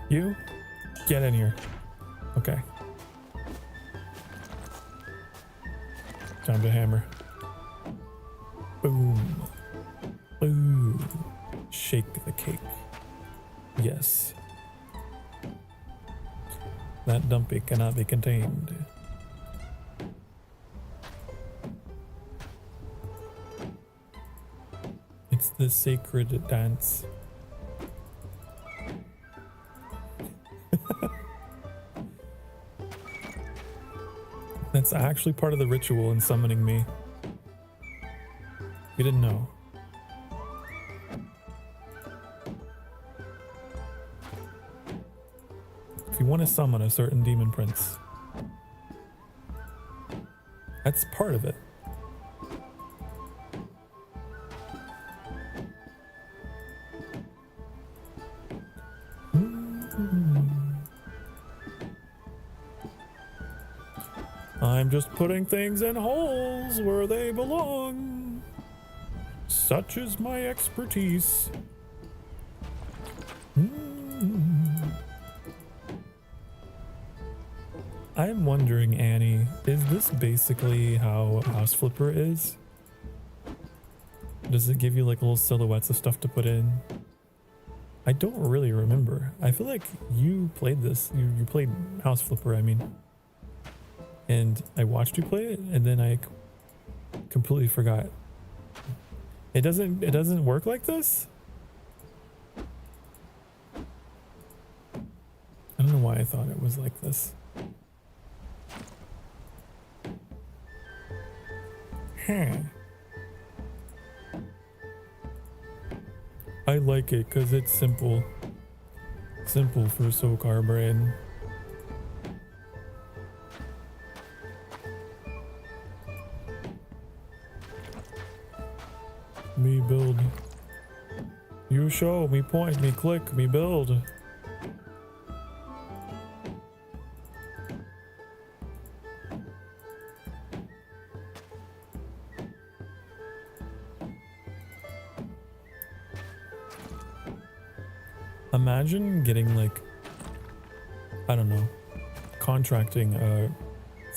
You get in here. Okay. Time to hammer. Boom. Boom. Shake the cake. Yes. That dumpy cannot be contained. It's the sacred dance. That's actually part of the ritual in summoning me. You didn't know. If you want to summon a certain demon prince, that's part of it. I'm just putting things in holes where they belong. Such is my expertise. I'm wondering, Annie, is this basically how House Flipper is? Does it give you like little silhouettes of stuff to put in? I don't really remember. I feel like you played this. You played House Flipper, I mean. And I watched you play it, and then I completely forgot. It doesn't work like this? I don't know why I thought it was like this. Huh. I like it because it's simple. Simple for Sokar brain. Me build. You show, me point, me click, me build. Imagine getting like, I don't know, contracting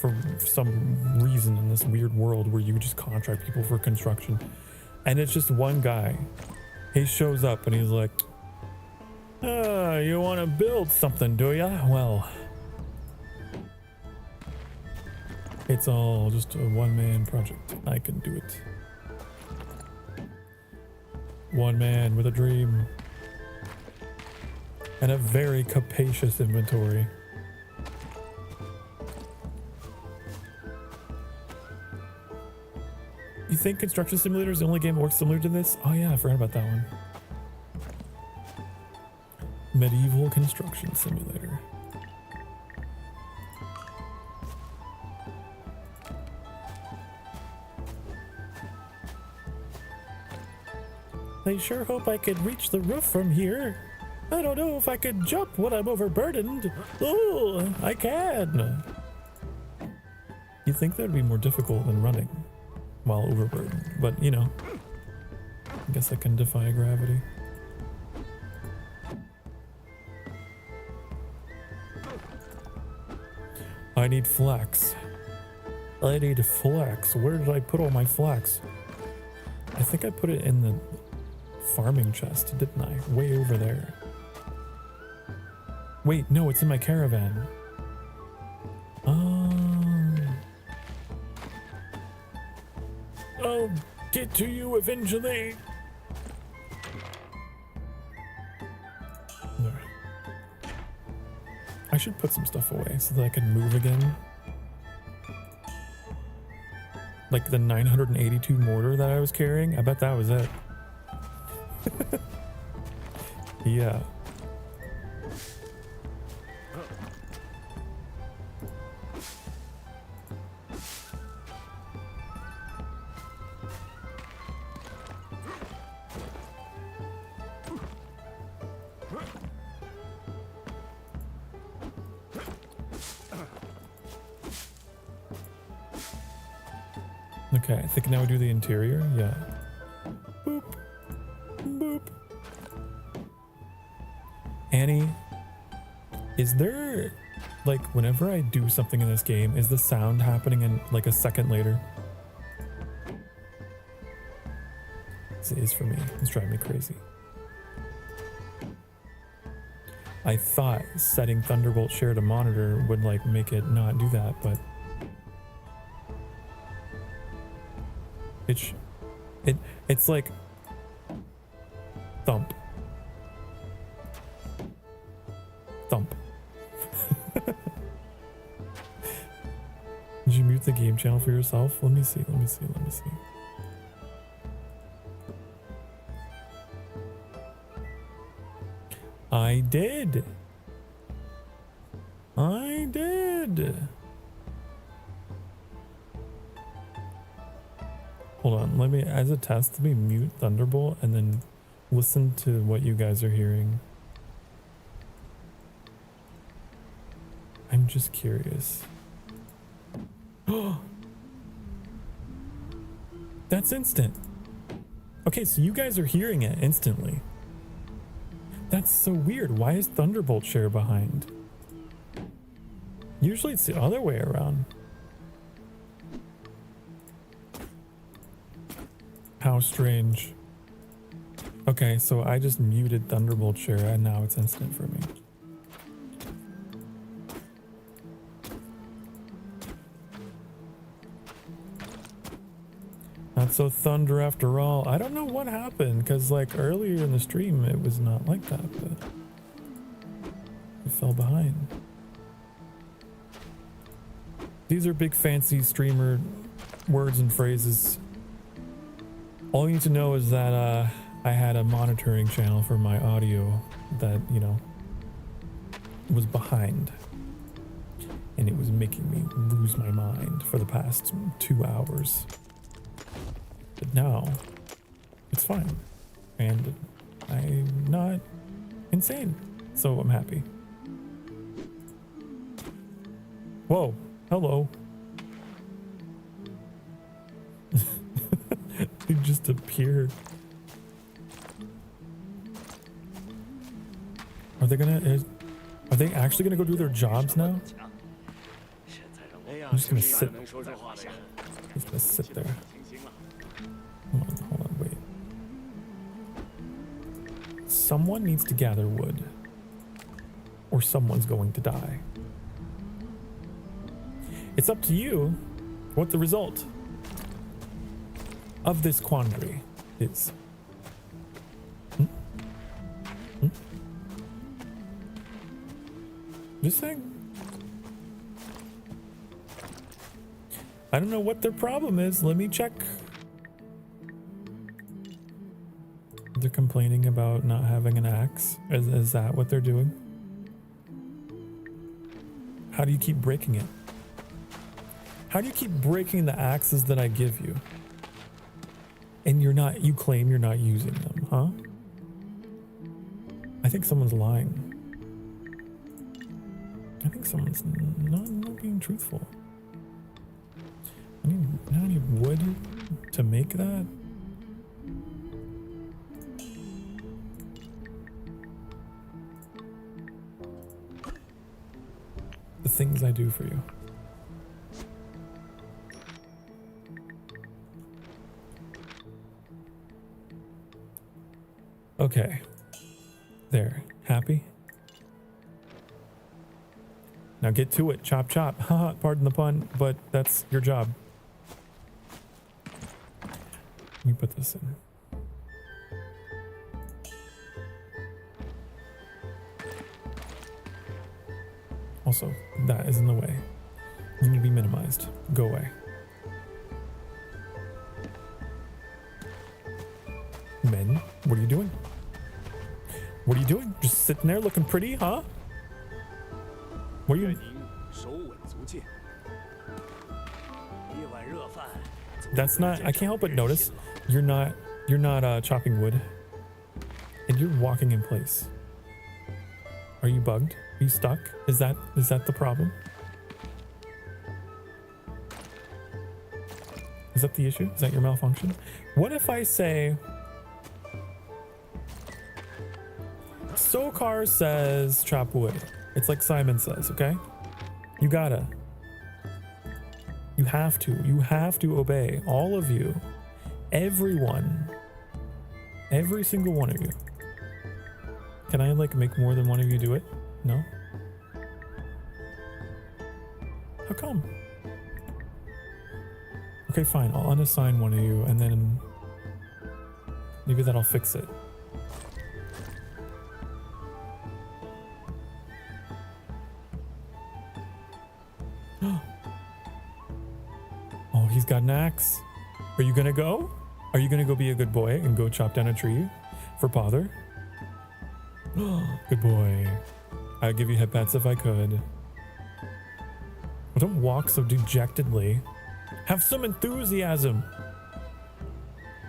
for some reason in this weird world where you just contract people for construction. And it's just one guy. He shows up and he's like, you want to build something, do ya? Well, it's all just a one-man project. I can do it. One man with a dream. And a very capacious inventory. You think Construction Simulator is the only game that works similar to this? Oh yeah, I forgot about that one. Medieval Construction Simulator. I sure hope I could reach the roof from here. I don't know if I could jump when I'm overburdened. Oh, I can. You'd think that would be more difficult than running while overburdened, but you know, I guess I can defy gravity. I need flax. I need flax. Where did I put all my flax? I think I put it in the farming chest, didn't I? Way over there. Wait, no, it's in my caravan. I'll get to you eventually. There. I should put some stuff away so that I can move again. Like the 982 mortar that I was carrying, I bet that was it. Yeah. Okay, I think now we do the interior. Yeah. Boop. Boop. Annie, is there, like, whenever I do something in this game, is the sound happening in like a second later? It is for me. It's driving me crazy. I thought setting Thunderbolt Share to monitor would like make it not do that, but it's like thump. Thump. Did you mute the game channel for yourself? Let me see. I did. Hold on, let me, as a test, let me mute Thunderbolt and then listen to what you guys are hearing. I'm just curious. That's instant. Okay, so you guys are hearing it instantly. That's so weird. Why is Thunderbolt Share behind? Usually it's the other way around. How strange. Okay, so I just muted Thunderbolt Share and now it's instant for me. Not so thunder after all. I don't know what happened, because like earlier in the stream it was not like that, but it fell behind. These are big fancy streamer words and phrases. All you need to know is that I had a monitoring channel for my audio that, you know, was behind. And it was making me lose my mind for the past 2 hours. But now, it's fine. And I'm not insane. So I'm happy. Whoa, hello. They just appeared. Are they actually gonna go do their jobs now? I'm just gonna sit. Just gonna sit there. Hold on, wait. Someone needs to gather wood, or someone's going to die. It's up to you what the result of this quandary is. Just saying. I don't know what their problem is. Let me check. complaining about not having an axe? Is that what they're doing? How do you keep breaking it? How do you keep breaking the axes that I give you? And you claim you're not using them, huh? I think someone's lying. I think someone's not being truthful. I need wood to make that. The things I do for you. Okay. There. Happy? Now get to it. Chop chop. Haha, pardon the pun, but that's your job. Let me put this in. Also, that is in the way. You need to be minimized. Go away. Men, what are you doing? What are you doing? Just sitting there looking pretty, huh? What are you... That's not... I can't help but notice you're not chopping wood. And you're walking in place. Are you bugged? Are you stuck? Is that the problem? Is that the issue? Is that your malfunction? What if I say... Sokar says chop wood. It's like Simon says, okay? You gotta. You have to obey. All of you. Everyone. Every single one of you. Can I like make more than one of you do it? No? How come? Okay, fine. I'll unassign one of you and then maybe that'll fix it. Oh, he's got an axe. Are you gonna go? Are you gonna go be a good boy and go chop down a tree for father? Good boy. I'd give you head pats if I could. Well, don't walk so dejectedly. Have some enthusiasm.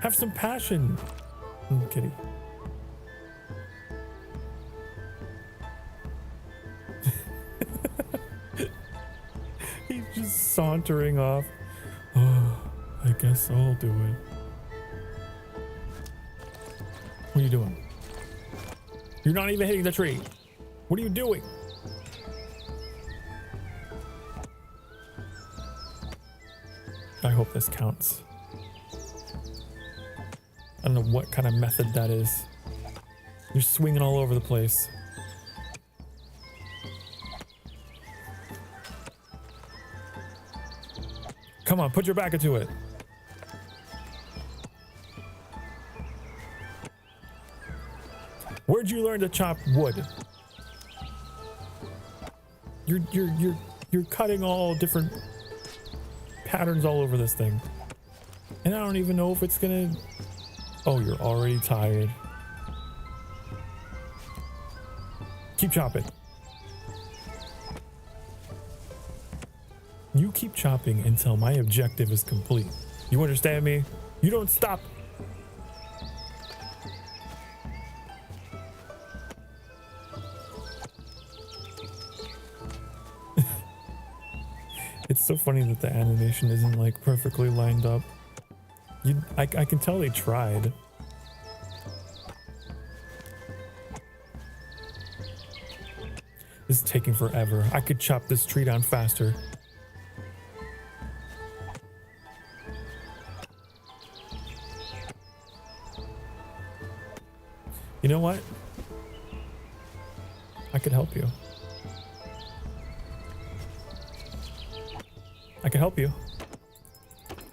Have some passion. Kitty. He's just sauntering off. Oh, I guess I'll do it. What are you doing? You're not even hitting the tree. What are you doing? I hope this counts. I don't know what kind of method that is. You're swinging all over the place. Come on, put your back into it. Where'd you learn to chop wood? You're cutting all different patterns all over this thing. And I don't even know if it's gonna... Oh, you're already tired. Keep chopping. You keep chopping until my objective is complete. You understand me? You don't stop. It's so funny that the animation isn't like perfectly lined up. I can tell they tried. This is taking forever. I could chop this tree down faster. You know what? I could help you. I can help you.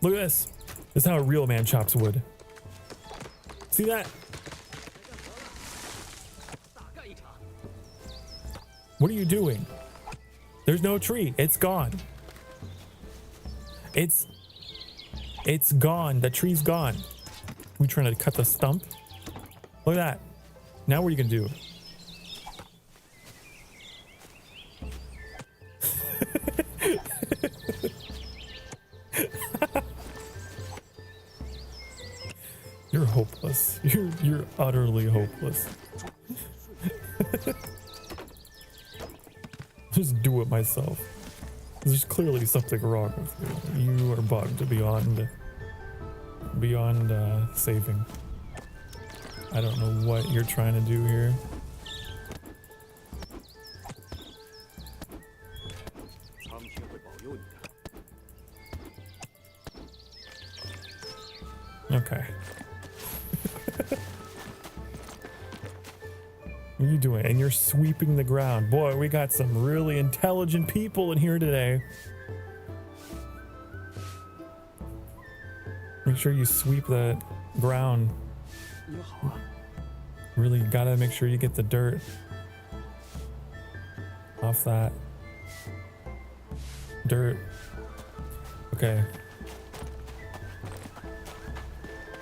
Look at this. This is how a real man chops wood. See that? What are you doing? There's no tree. It's gone. It's gone. The tree's gone. We trying to cut the stump? Look at that. Now what are you gonna do? You're hopeless. You're utterly hopeless. Just do it myself. There's clearly something wrong with you. You are bugged beyond saving. I don't know what you're trying to do here. Okay. What are you doing? And you're sweeping the ground. Boy, we got some really intelligent people in here today. Make sure you sweep the ground. Really gotta make sure you get the dirt off that. Dirt. Okay.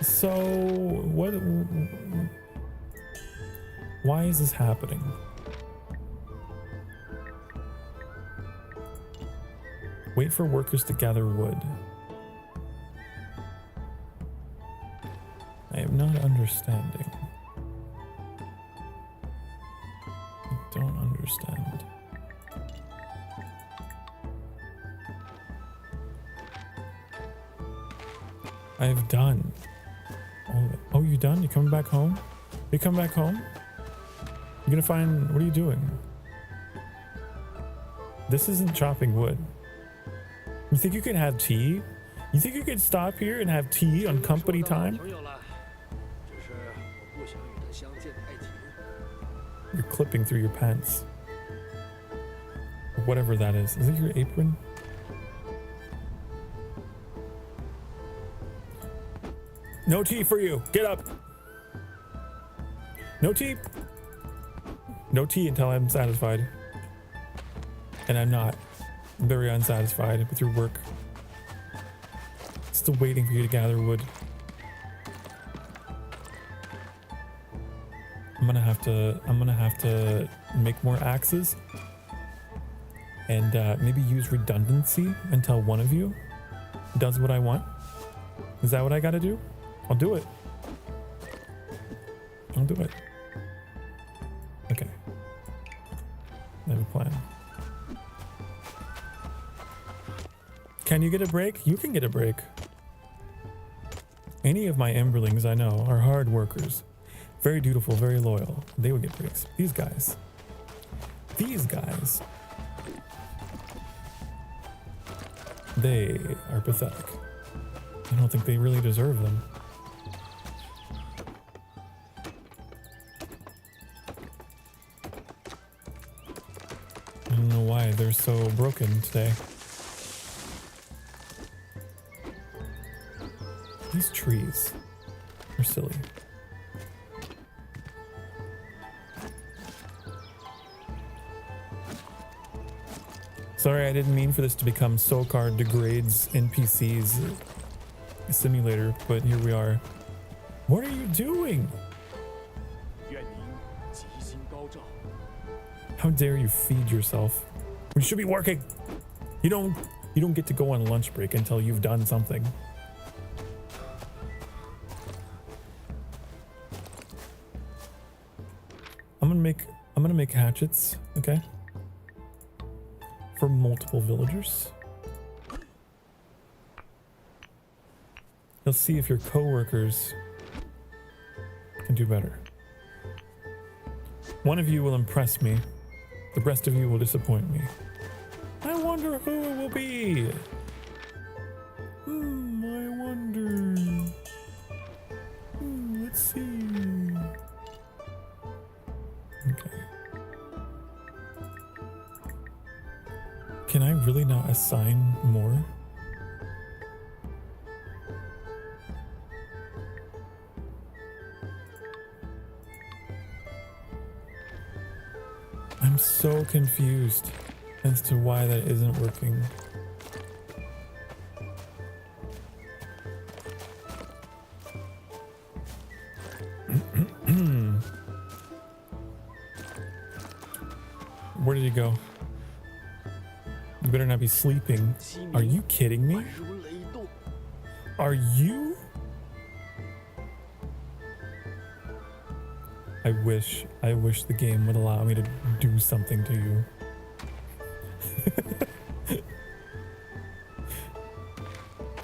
So, what? Why is this happening? Wait for workers to gather wood. I am not understanding. I don't understand. I have done all of it. Oh, you done? You coming back home? You come back home? You're gonna find, what are you doing? This isn't chopping wood. You think you can have tea? You think you could stop here and have tea on company time? You're clipping through your pants. Or whatever that is. Is it your apron? No tea for you. Get up. No tea. No tea until I'm satisfied. And I'm not. I'm very unsatisfied with your work. Still waiting for you to gather wood. I'm gonna have to make more axes. And maybe use redundancy until one of you does what I want. Is that what I gotta do? I'll do it. I'll do it. Okay. I have a plan. Can you get a break? You can get a break. Any of my Emberlings I know are hard workers. Very dutiful, very loyal. They would get breaks. These guys. They are pathetic. I don't think they really deserve them. I don't know why they're so broken today. These trees are silly. Sorry, I didn't mean for this to become Sokar degrades NPCs simulator, but here we are. What are you doing? How dare you feed yourself? We should be working. You don't get to go on lunch break until you've done something. I'm gonna make hatchets, okay? For multiple villagers. You'll see if your co-workers can do better. One of you will impress me. The rest of you will disappoint me. I wonder who it will be. I wonder. Let's see. Okay. Can I really not assign more? I'm so confused as to why that isn't working. Where did he go? You better not be sleeping. Are you kidding me? Are you? I wish the game would allow me to do something to you.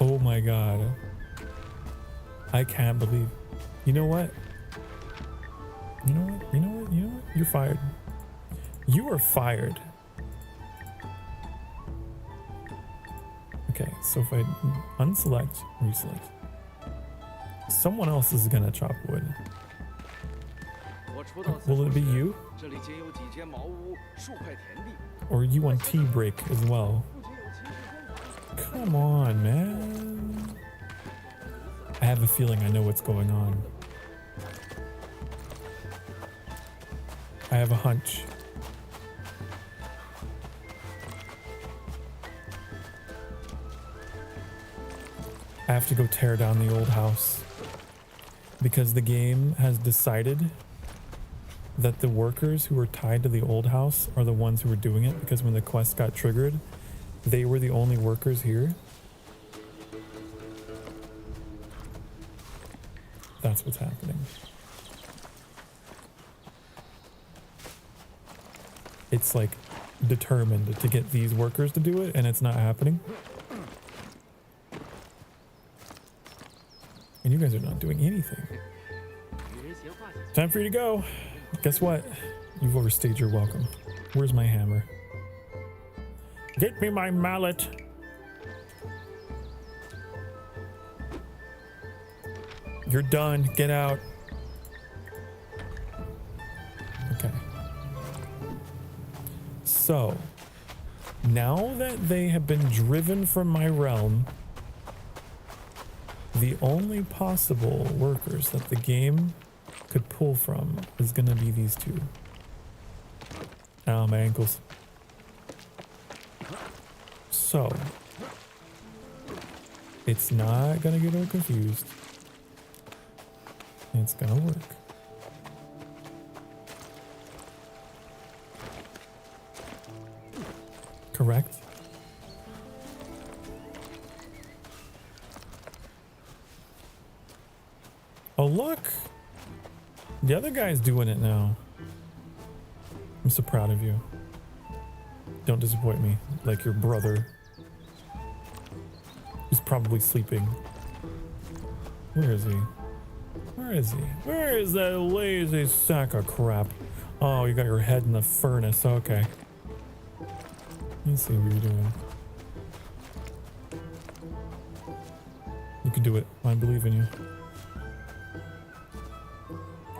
Oh my god. I can't believe. You know what? You know what? You know what? You know what? You're fired. You are fired. Okay, so if I unselect, reselect. Someone else is gonna chop wood. Will it be you? Or you want tea break as well? Come on, man. I have a feeling I know what's going on. I have a hunch. I have to go tear down the old house because the game has decided that the workers who were tied to the old house are the ones who were doing it, because when the quest got triggered, they were the only workers here. That's what's happening. It's like determined to get these workers to do it, and it's not happening. And you guys are not doing anything. Time for you to go. Guess what? You've overstayed your welcome. Where's my hammer? Get me my mallet. You're done. Get out. Okay. So, now that they have been driven from my realm, the only possible workers that the game could pull from is gonna be these two. Ow, my ankles. So, it's not gonna get all confused. It's gonna work. Correct? Oh, look! The other guy's doing it now. I'm so proud of you. Don't disappoint me like your brother, who's probably sleeping. Where is he? Where is he? Where is that lazy sack of crap? Oh, you got your head in the furnace. Okay. Let me see what you're doing. You can do it. I believe in you.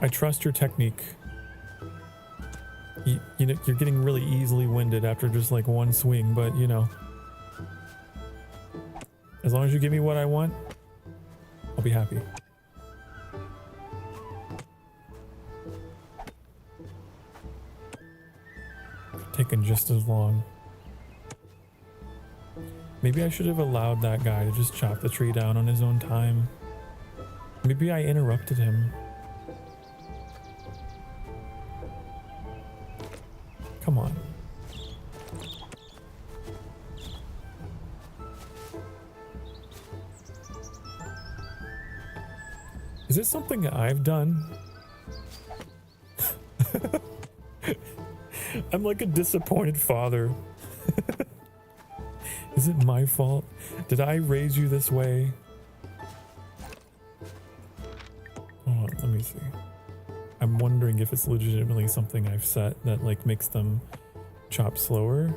I trust your technique. You know, you're getting really easily winded after just like one swing, but you know, as long as you give me what I want, I'll be happy. Taking just as long. Maybe I should have allowed that guy to just chop the tree down on his own time. Maybe I interrupted him. Come on. Is this something that I've done? I'm like a disappointed father. Is it my fault? Did I raise you this way? Hold on, let me see. I'm wondering if it's legitimately something I've set that like makes them chop slower.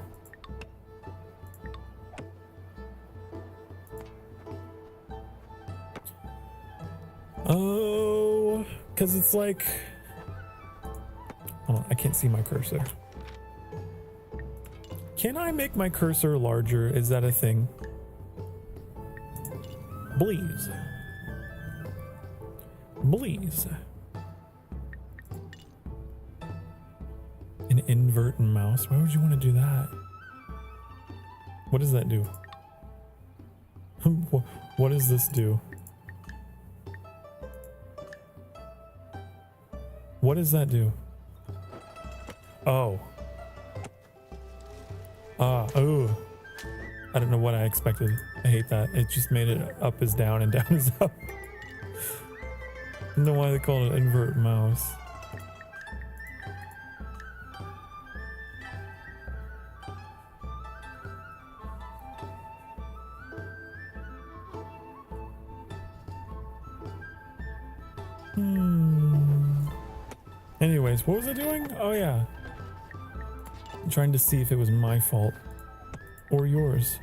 Oh, because it's like, hold on, I can't see my cursor. Can I make my cursor larger? Is that a thing? Please. Please. An invert mouse? Why would you want to do that? What does that do? What does this do? What does that do? Oh. Oh. I don't know what I expected. I hate that. It just made it up is down and down is up. I don't know why they call it invert mouse. Anyways, what was I doing? Oh yeah. I'm trying to see if it was my fault or yours.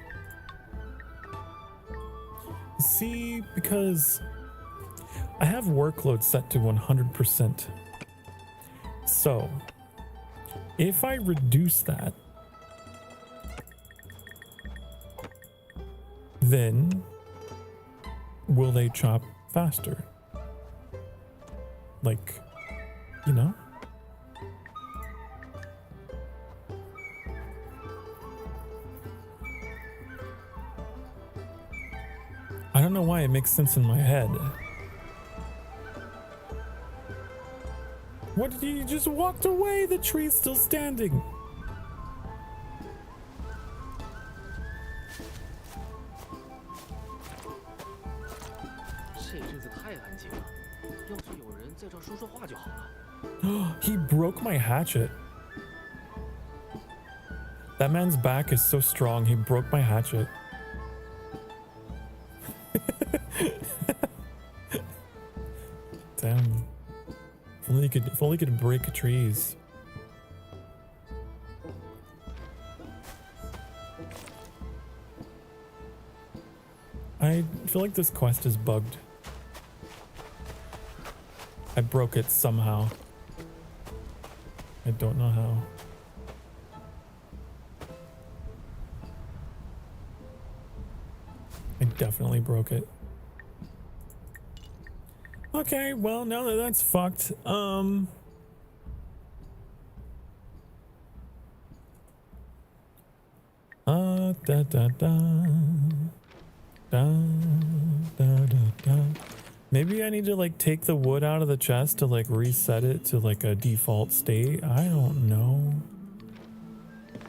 See, because I have workload set to 100%. So, if I reduce that, then will they chop faster? Like, you know? I don't know why it makes sense in my head. What did you just walked away? The tree's still standing. He broke my hatchet. That man's back is so strong. He broke my hatchet. Damn. If only he could break trees. I feel like this quest is bugged. I broke it somehow. I don't know how. I definitely broke it. Okay, well, now that that's fucked, da da da da da da. Maybe I need to like take the wood out of the chest to like reset it to like a default state. I don't know.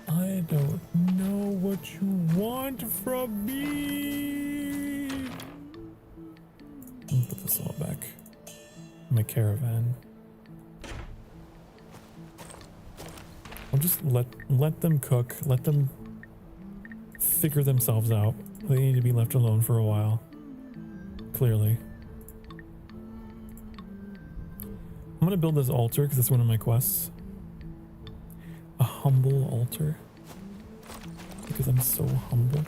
I don't know what you want from me. Let me put this all back in my caravan. I'll just let them cook. Let them figure themselves out. They need to be left alone for a while. Clearly. I'm gonna build this altar because it's one of my quests. A humble altar. Because I'm so humble.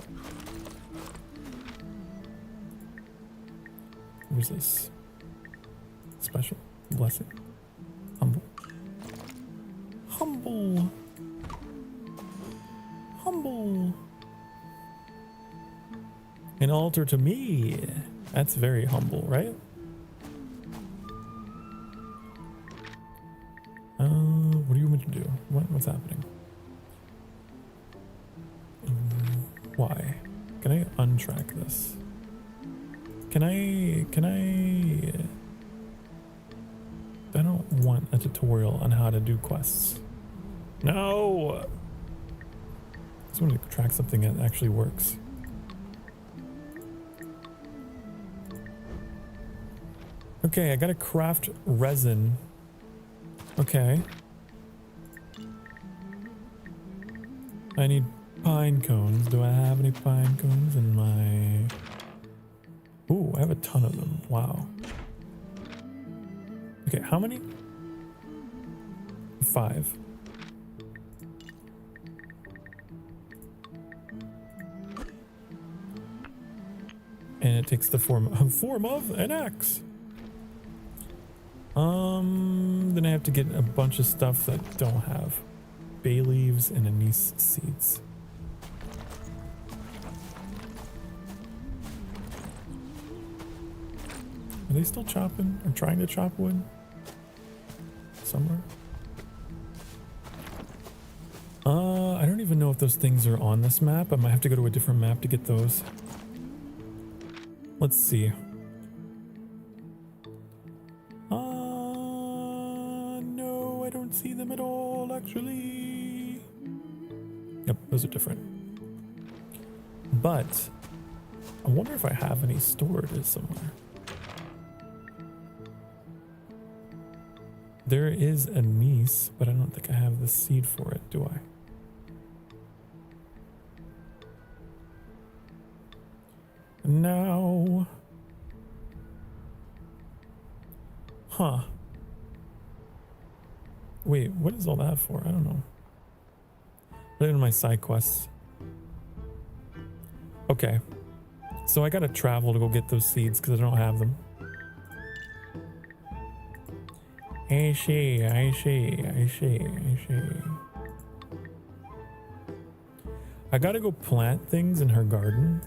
Where's this? Special? Blessing? Humble? Humble! Humble! An altar to me! That's very humble, right? What do you want me to do? What's happening? Why? Can I untrack this? Can I don't want a tutorial on how to do quests. No! I just want to track something that actually works. Okay, I gotta craft resin. Okay. I need pine cones. Do I have any pine cones in my... Ooh, I have a ton of them. Wow. Okay, how many? 5. And it takes the form of an axe. Then I have to get a bunch of stuff that don't have bay leaves and anise seeds. Are they still chopping or trying to chop wood? Somewhere? I don't even know if those things are on this map. I might have to go to a different map to get those. Let's see. No, I don't see them at all, actually. Yep, those are different. But I wonder if I have any stored somewhere. There is anise, but I don't think I have the seed for it, do I? No. Huh. Wait, what is all that for? I don't know. Put it in my side quests. Okay. So I gotta travel to go get those seeds because I don't have them. I see. I gotta go plant things in her garden.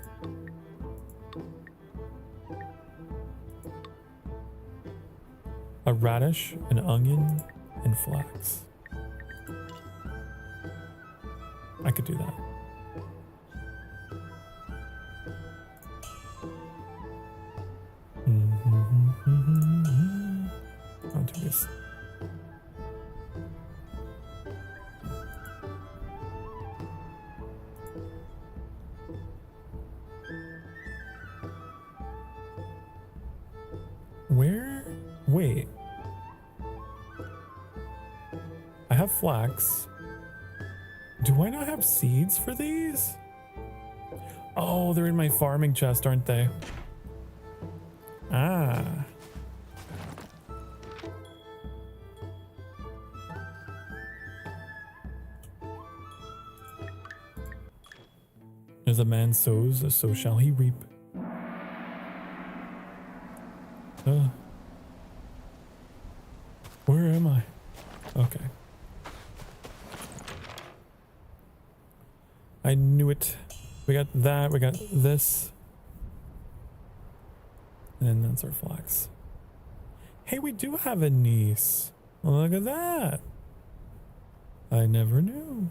A radish, an onion, and flax. I could do that. I'll do this. Where? Wait. I have flax. Do I not have seeds for these? Oh, they're in my farming chest, aren't they? Ah. As a man sows, so shall he reap. Where am I? Okay. I knew it. We got that, we got this. And then that's our flax. Hey, we do have a niece. Look at that. I never knew.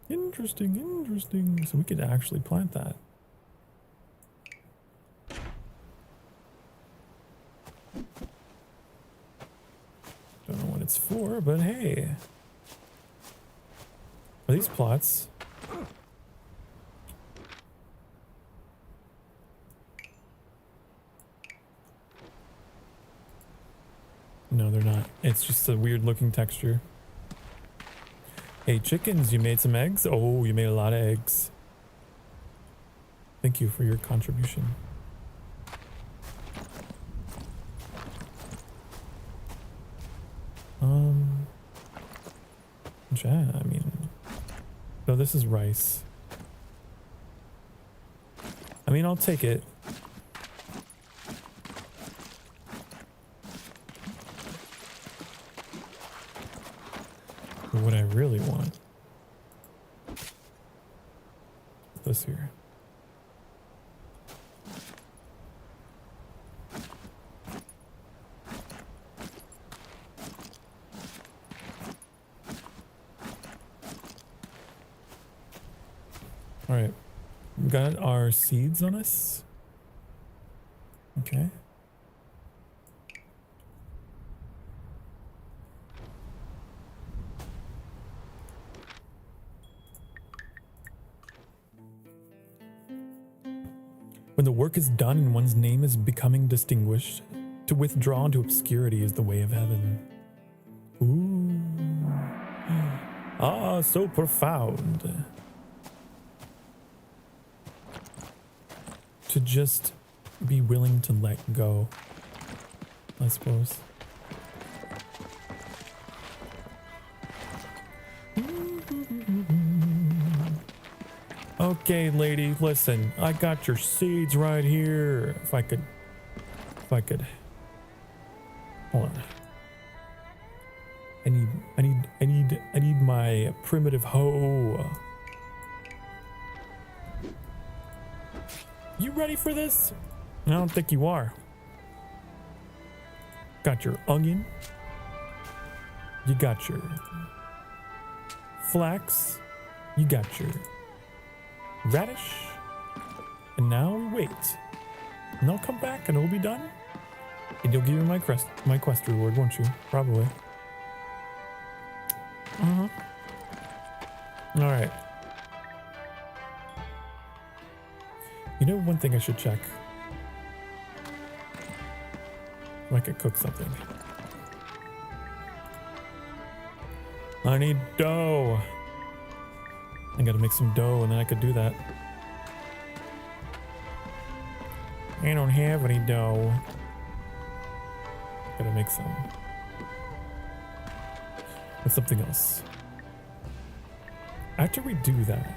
Interesting, interesting. So we could actually plant that. Don't know what it's for, but hey. Are these plots? No, they're not. It's just a weird looking texture. Hey, chickens, you made some eggs? Oh, you made a lot of eggs. Thank you for your contribution. Yeah, I mean, no, this is rice. I mean, I'll take it. But what I really want is this here. All right, we got our seeds on us. Okay. When the work is done and one's name is becoming distinguished, to withdraw into obscurity is the way of heaven. Ooh. Ah, so profound. To just be willing to let go, I suppose. Okay, lady, listen, I got your seeds right here. If I could, hold on. I need my primitive hoe. You ready for this? I don't think you are. Got your onion. You got your flax. You got your radish. And now we wait. And I'll come back and it'll be done. And you'll give me my quest reward, won't you? Probably. All right. You know, one thing I should check. I could cook something. I need dough. I gotta make some dough and then I could do that. I don't have any dough. Gotta make some. What's something else? After we do that,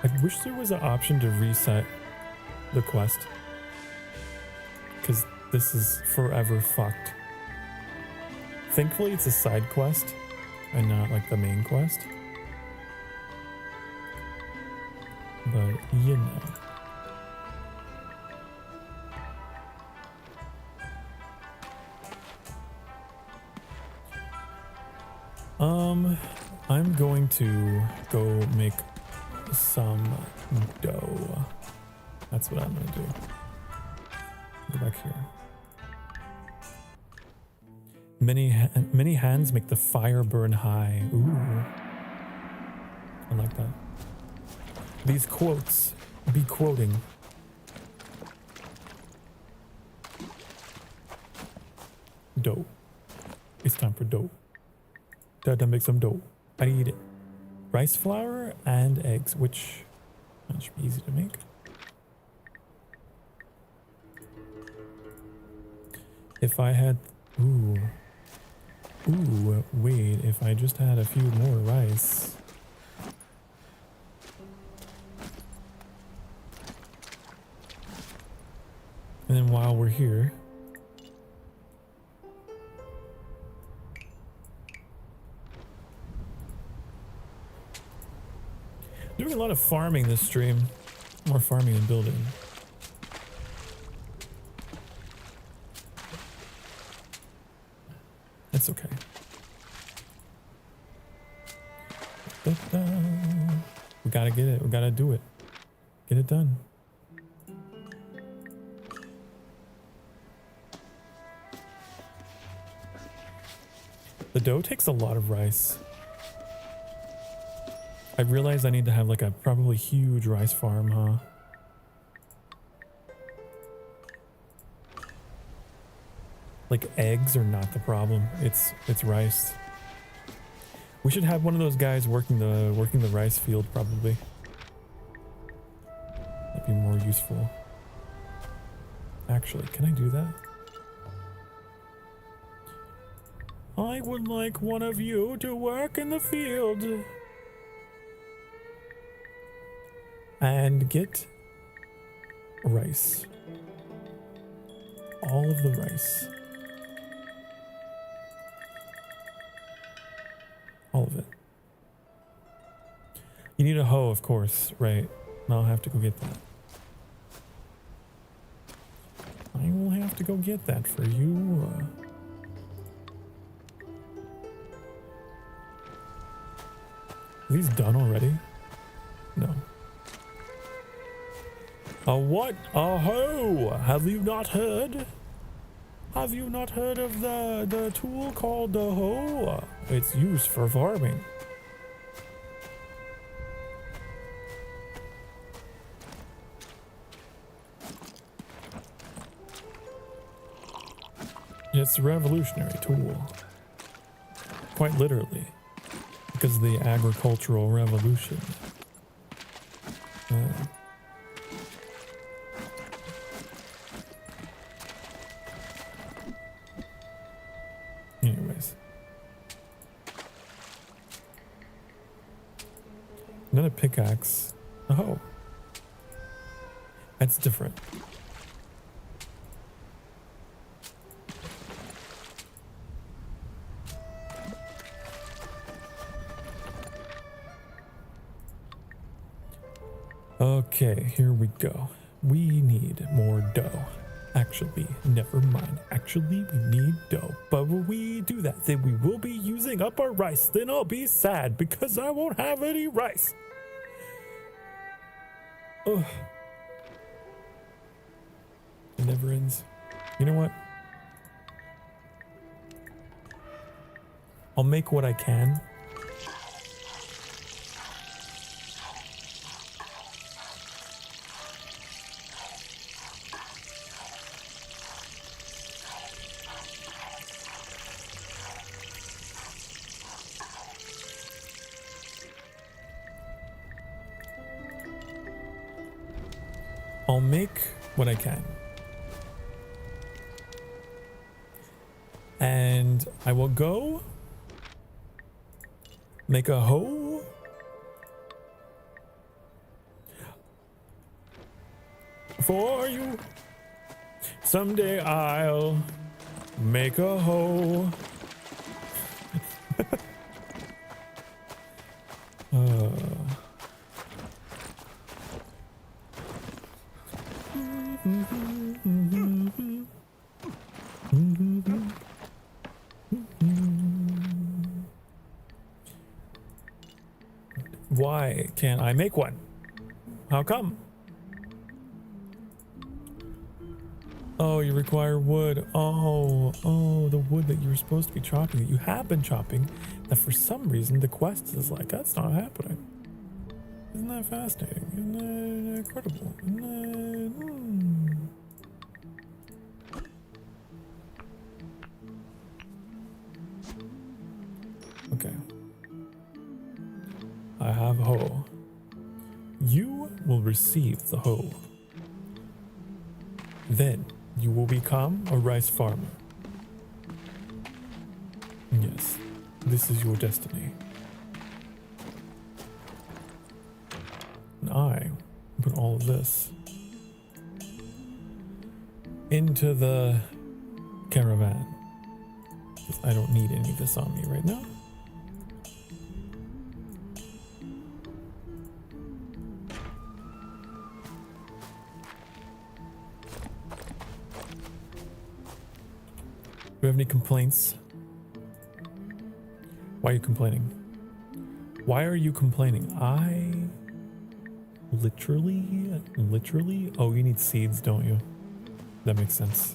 I wish there was an option to reset the quest, because this is forever fucked. Thankfully, it's a side quest and not like the main quest. But you know. I'm going to go make some dough. That's what I'm gonna do. Go back here. Many hands make the fire burn high. Ooh. I like that. These quotes. Be quoting. Dough. It's time for dough. Time to make some dough. I need rice flour and eggs, which should be easy to make. If I had... Ooh, wait, if I just had a few more rice. And then while we're here, doing a lot of farming this stream. More farming and building. It's okay. We gotta get it. We gotta do it. Get it done. The dough takes a lot of rice. I realized I need to have like a probably huge rice farm, huh? Like eggs are not the problem. It's rice. We should have one of those guys working the rice field probably. That'd be more useful. Actually, can I do that? I would like one of you to work in the field. And get rice. All of the rice. All of it. You need a hoe, of course, right? I'll have to go get that. I will have to go get that for you. Are these done already? No. A what? A hoe! Have you not heard? Have you not heard of the tool called the hoe? It's used for farming. It's a revolutionary tool. Quite literally. Because of the agricultural revolution. Anyways. Not a pickaxe. Oh. That's different. Okay, here we go. We need more dough. Actually, never mind. Actually, we need dough. But when we do that, then we will be using up our rice. Then I'll be sad because I won't have any rice. Ugh. It never ends. You know what? I'll make what I can. I'll make what I can. And I will go make a hoe. For you. Someday I'll make a hoe. Why can't I make one? How come? Oh, you require wood. Oh, the wood that you were supposed to be chopping, that you have been chopping, that for some reason the quest is like, that's not happening. Isn't that fascinating? Isn't that incredible? Isn't that... Okay. I have hoe. You will receive the hoe. Then you will become a rice farmer. Yes, this is your destiny. And I put all of this into the caravan. Because I don't need any of this on me right now. Do you have any complaints? Why are you complaining? Why are you complaining? I literally? Oh, you need seeds, don't you? That makes sense.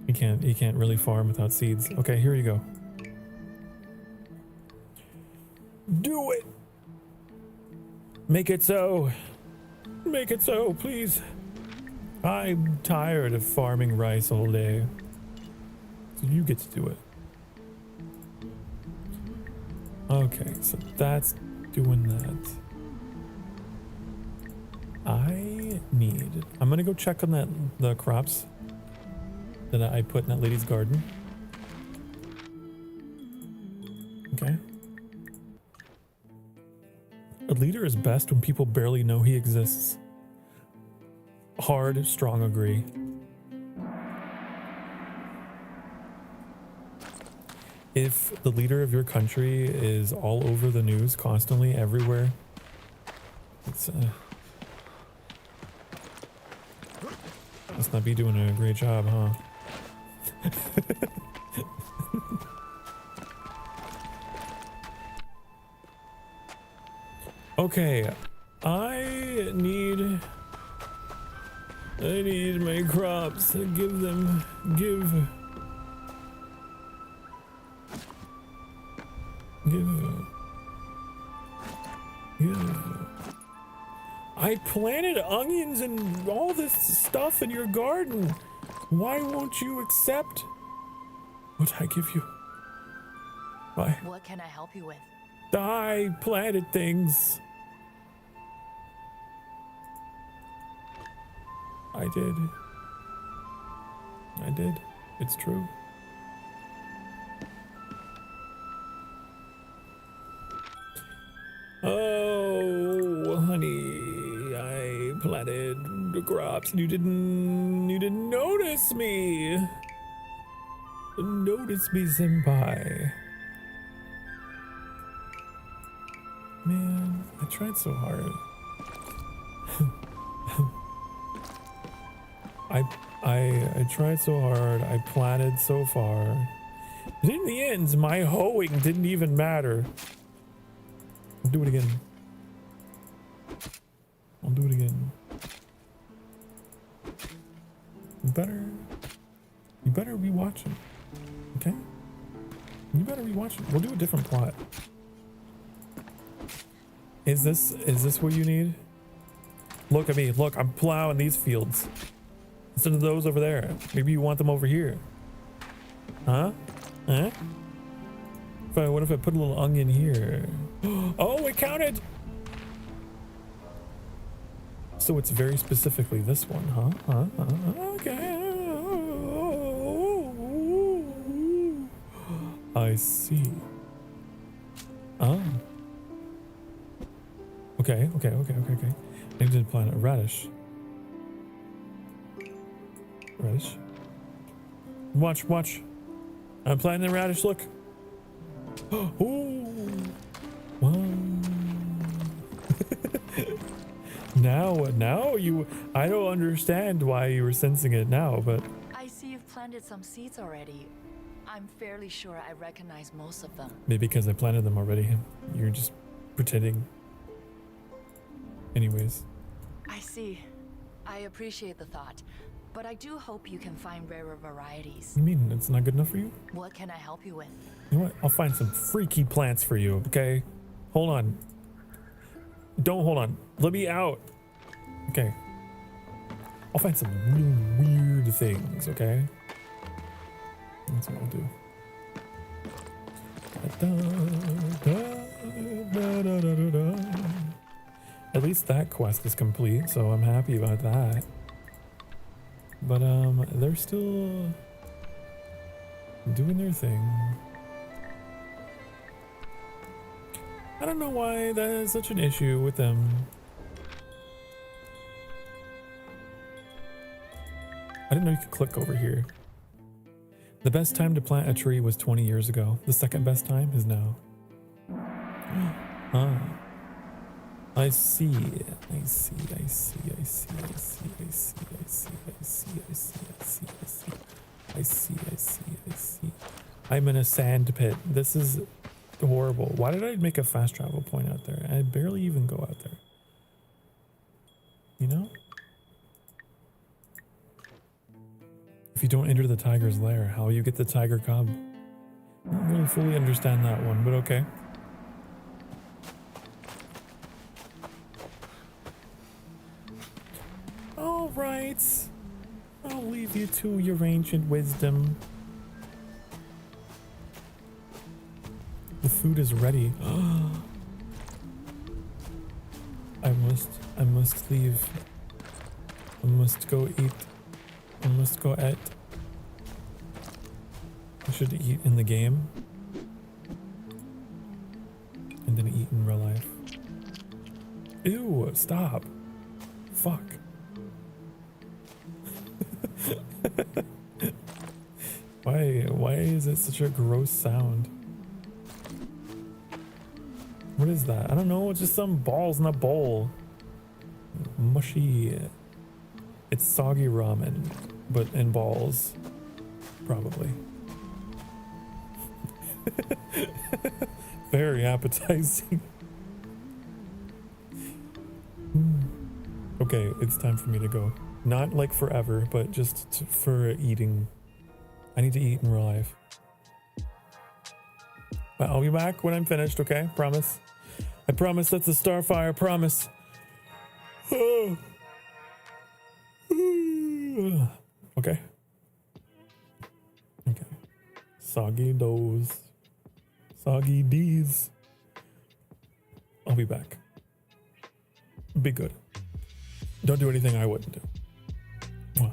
You can't really farm without seeds. Okay, here you go. Do it! Make it so! Make it so, please! I'm tired of farming rice all day. So you get to do it. Okay, so that's doing that. I'm gonna go check on the crops that I put in that lady's garden. Okay. A leader is best when people barely know he exists. Hard, strong agree. If the leader of your country is all over the news constantly, everywhere, it's must not be doing a great job, huh? Okay, I need my crops to give I planted onions and all this stuff in your garden. Why won't you accept what I give you? Why? What can I help you with? I planted things. I did. It's true. Oh, honey, I planted the crops and you didn't notice me. Notice me, senpai. Man, I tried so hard. I tried so hard. I planted so far. But in the end, my hoeing didn't even matter. I'll do it again. Better. You better be watching. Okay? You better be watching. We'll do a different plot. Is this what you need? Look at me. Look, I'm plowing these fields instead of those over there. Maybe you want them over here. Huh? Huh? What if I put a little onion here? Oh, it counted! So it's very specifically this one, huh? Okay. I see. Oh. Okay. I need to plant a radish. Radish. Watch. I'm planting the radish, look. Oh. Wow. Now you, I don't understand why you were sensing it now, but. I see you've planted some seeds already. I'm fairly sure I recognize most of them. Maybe because I planted them already. You're just pretending. Anyways. I see. I appreciate the thought, but I do hope you can find rarer varieties. You mean it's not good enough for you? What can I help you with? You know what? I'll find some freaky plants for you, okay? Hold on. Don't hold on. Let me out. Okay. I'll find some real weird things, okay? That's what I'll do. At least that quest is complete, so I'm happy about that. But they're still doing their thing. I don't know why that is such an issue with them. I didn't know you could click over here. The best time to plant a tree was 20 years ago. The second best time is now. Ah. I see. I'm in a sand pit. This is horrible. Why did I make a fast travel point out there? I barely even go out there. You know? If you don't enter the tiger's lair, how will you get the tiger cub? I don't really fully understand that one, but okay. All right. I'll leave you to your ancient wisdom. The food is ready. I must leave. I must go eat. I must go eat. I should eat in the game. And then eat in real life. Ew, stop. Fuck. Why is it such a gross sound? What is that? I don't know, it's just some balls in a bowl. Mushy. It's soggy ramen, but in balls. Probably. Very appetizing. Okay, it's time for me to go. Not like forever, but just for eating. I need to eat in real life. But I'll be back when I'm finished, okay? Promise. I promise that's a starfire, promise. Okay. Okay. Soggy doughs. Soggy D's. I'll be back. Be good. Don't do anything I wouldn't do. Mwah.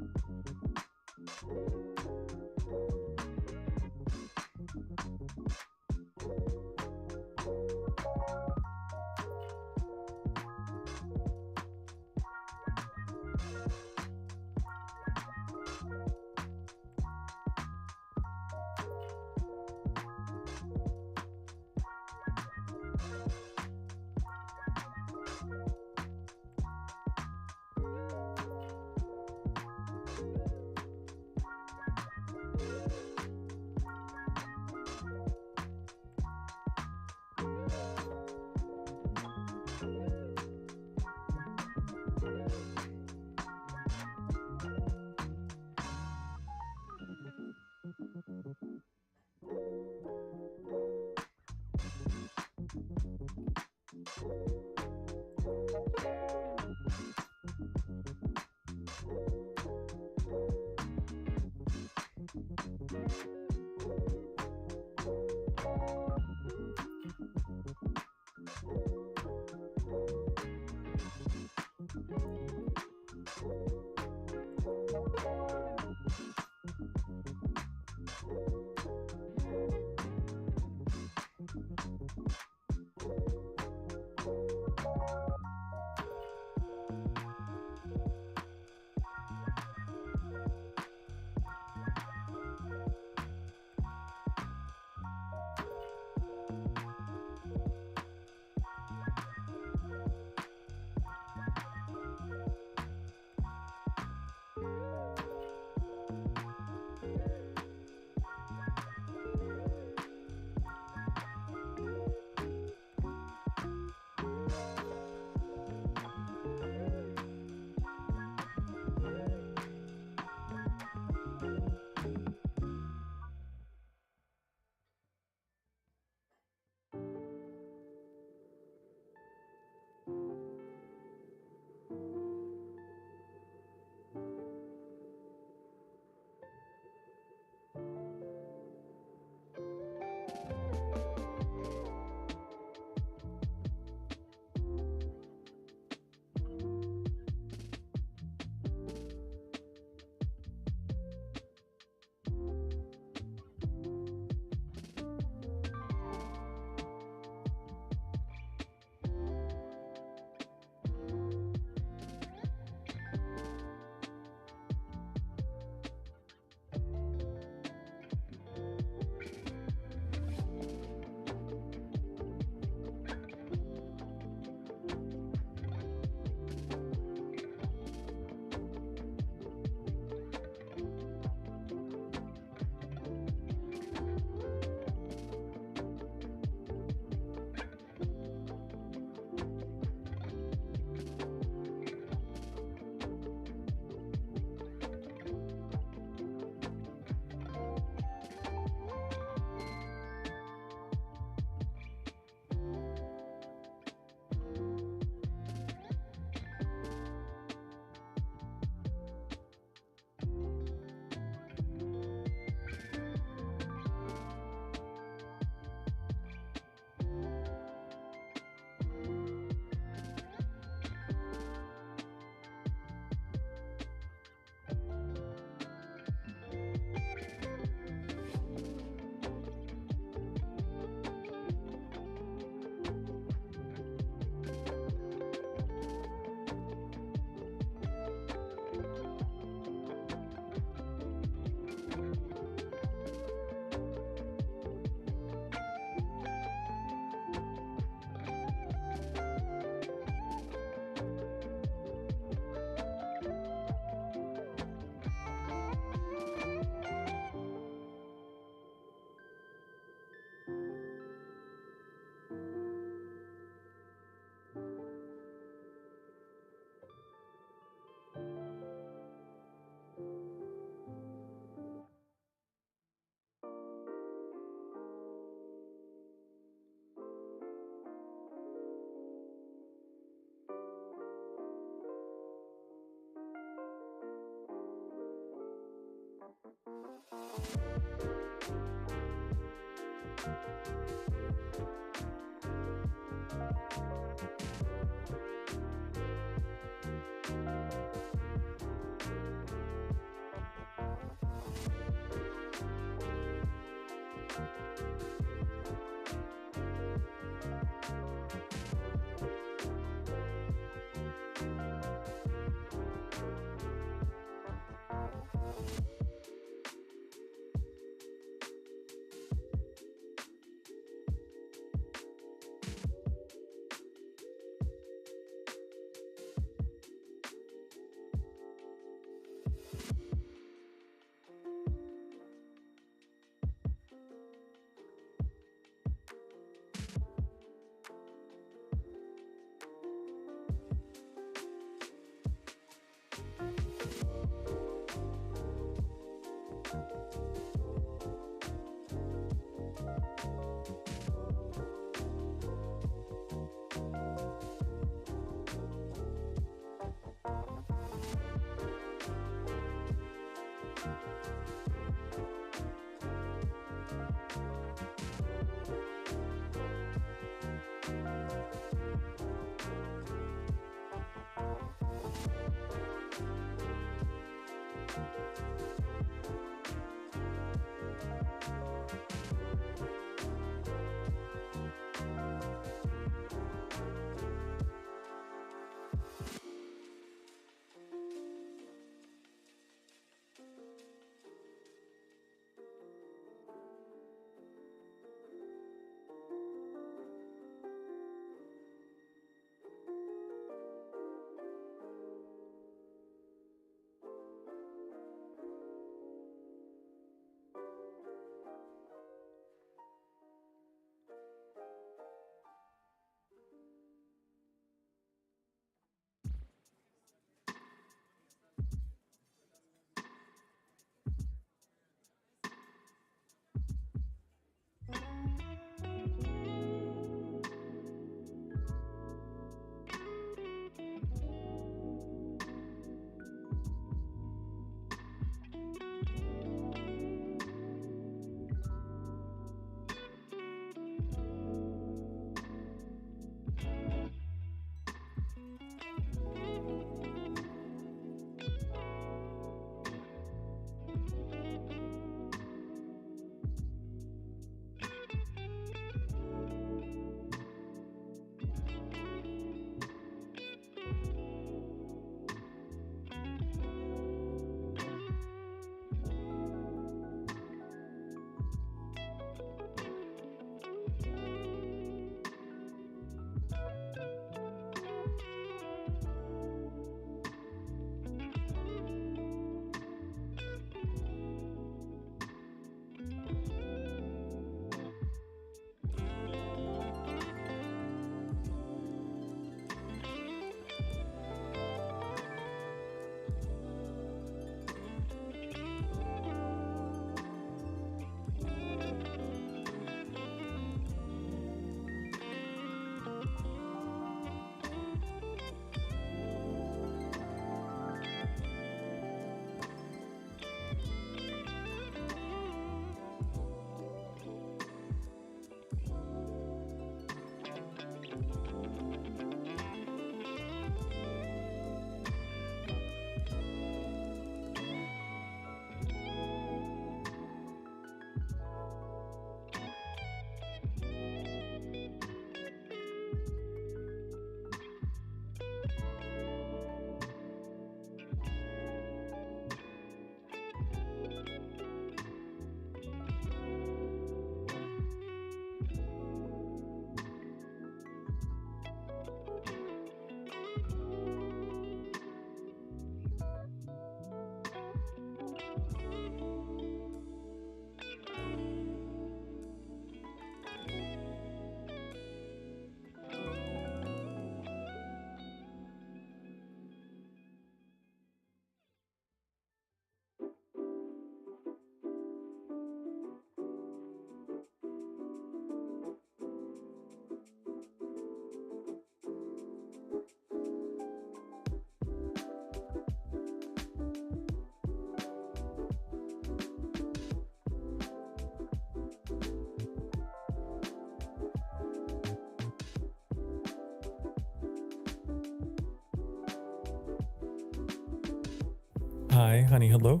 Hi, honey, hello.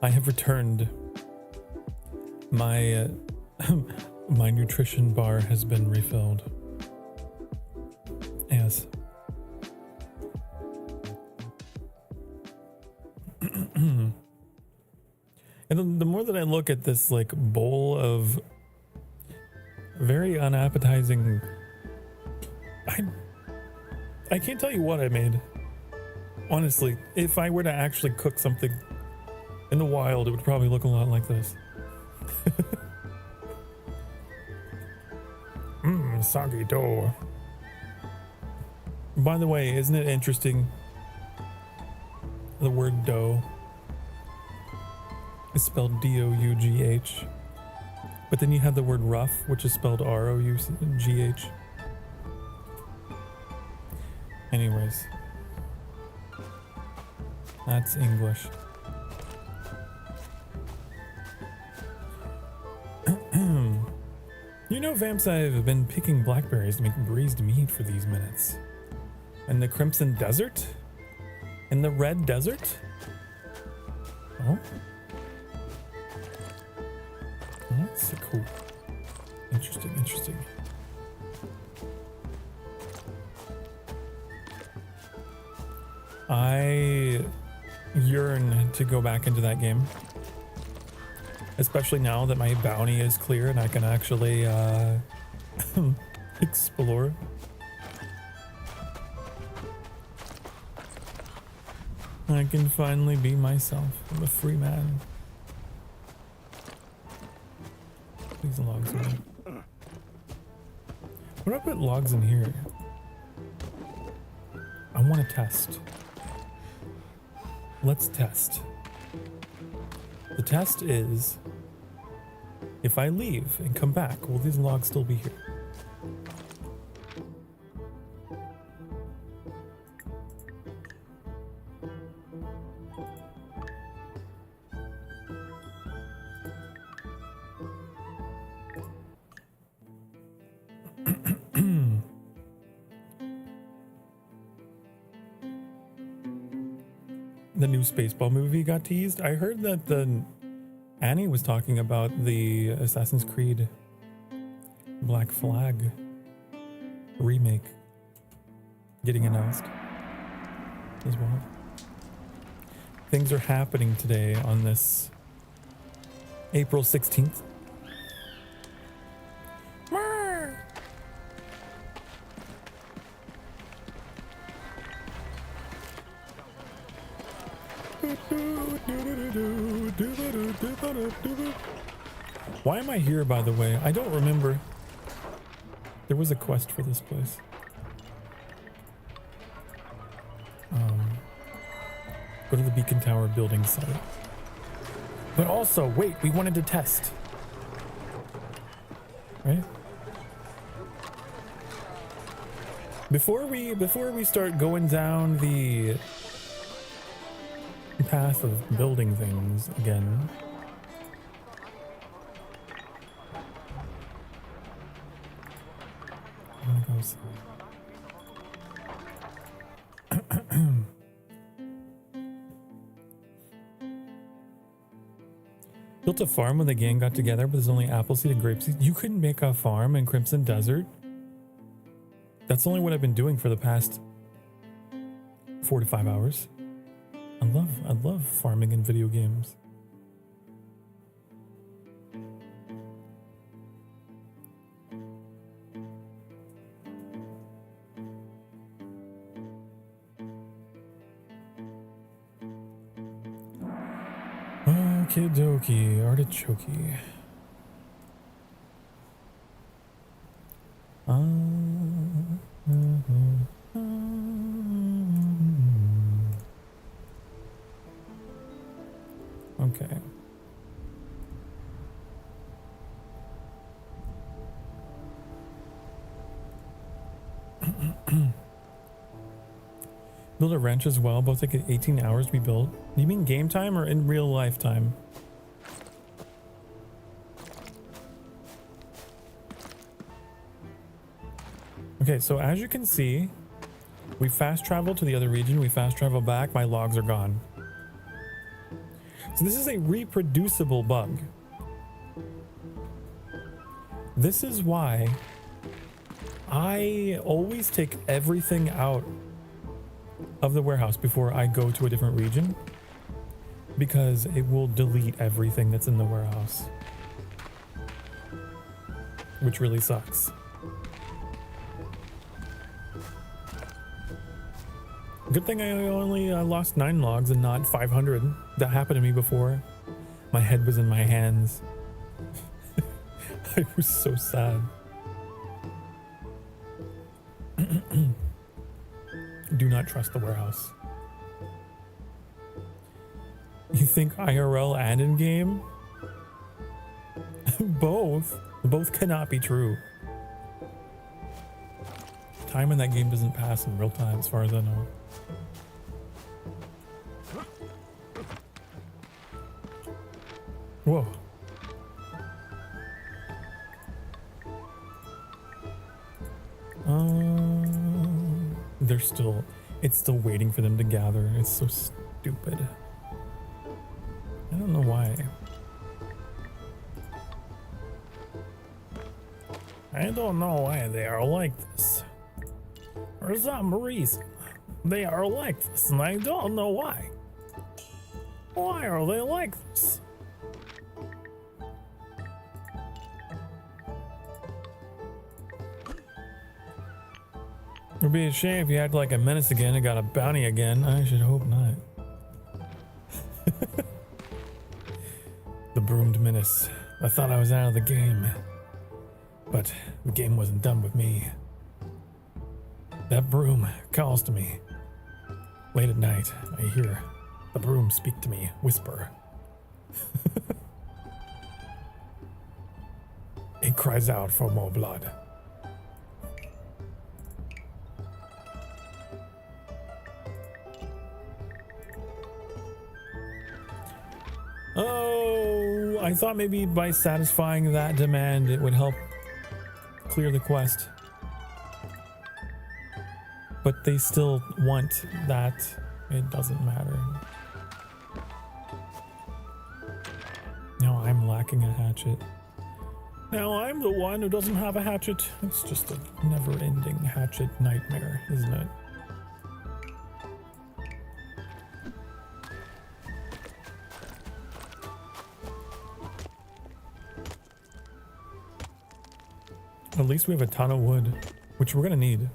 I have returned. My my nutrition bar has been refilled. Yes. And the more that I look at this like bowl of very unappetizing, I can't tell you what I made. Honestly, if I were to actually cook something in the wild, it would probably look a lot like this. Soggy dough. By the way, isn't it interesting? The word dough is spelled D-O-U-G-H. But then you have the word rough, which is spelled R-O-U-G-H. Anyways. That's English. You know, Vamps, I've been picking blackberries to make braised meat for these minutes. And the Crimson Desert? In the Red Desert? Oh? That's cool. Interesting, interesting. I yearn to go back into that game. Especially now that my bounty is clear and I can actually explore. I can finally be myself. I'm a free man. These logs are. What do I put logs in here? I want to test. Let's test. The test is, if I leave and come back, will these logs still be here? The new Spaceball movie got teased. I heard that Annie was talking about the Assassin's Creed Black Flag remake getting announced as well. Things are happening today on this April 16th. Why am I here, by the way? I don't remember. There was a quest for this place. Go to the Beacon Tower building site. But also, wait, we wanted to test. Right? Before we start going down the path of building things again. I'm gonna go see. Built a farm when the gang got together, but there's only apple seed and grape seed. You couldn't make a farm in Crimson Desert? That's only what I've been doing for the past 4 to 5 hours. I love farming in video games. Okie dokie, artichoke. Okay. Build a wrench as well. Both take 18 hours to be built. You mean game time or in real life time? Okay, so as you can see, We fast travel to the other region, we fast travel back, my logs are gone. So this is a reproducible bug. This is why I always take everything out of the warehouse before I go to a different region, because it will delete everything that's in the warehouse, which really sucks. Good thing I only lost 9 logs and not 500. That happened to me before. My head was in my hands. I was so sad. Do not trust the warehouse. You think IRL and in-game? Both. Both cannot be true. Time in that game doesn't pass in real time, as far as I know. Whoa. It's still waiting for them to gather. It's so stupid. I don't know why. I don't know why they are like this. For some reason, they are like this, and I don't know why. Why are they like this? It would be a shame if you act like a menace again and got a bounty again. I should hope not. The broomed menace. I thought I was out of the game. But the game wasn't done with me. That broom calls to me. Late at night, I hear the broom speak to me, whisper. It cries out for more blood. Oh, I thought maybe by satisfying that demand it would help clear the quest. But they still want that. It doesn't matter. Now I'm lacking a hatchet. Now I'm the one who doesn't have a hatchet. It's just a never-ending hatchet nightmare, isn't it? At least we have a ton of wood, which we're gonna need.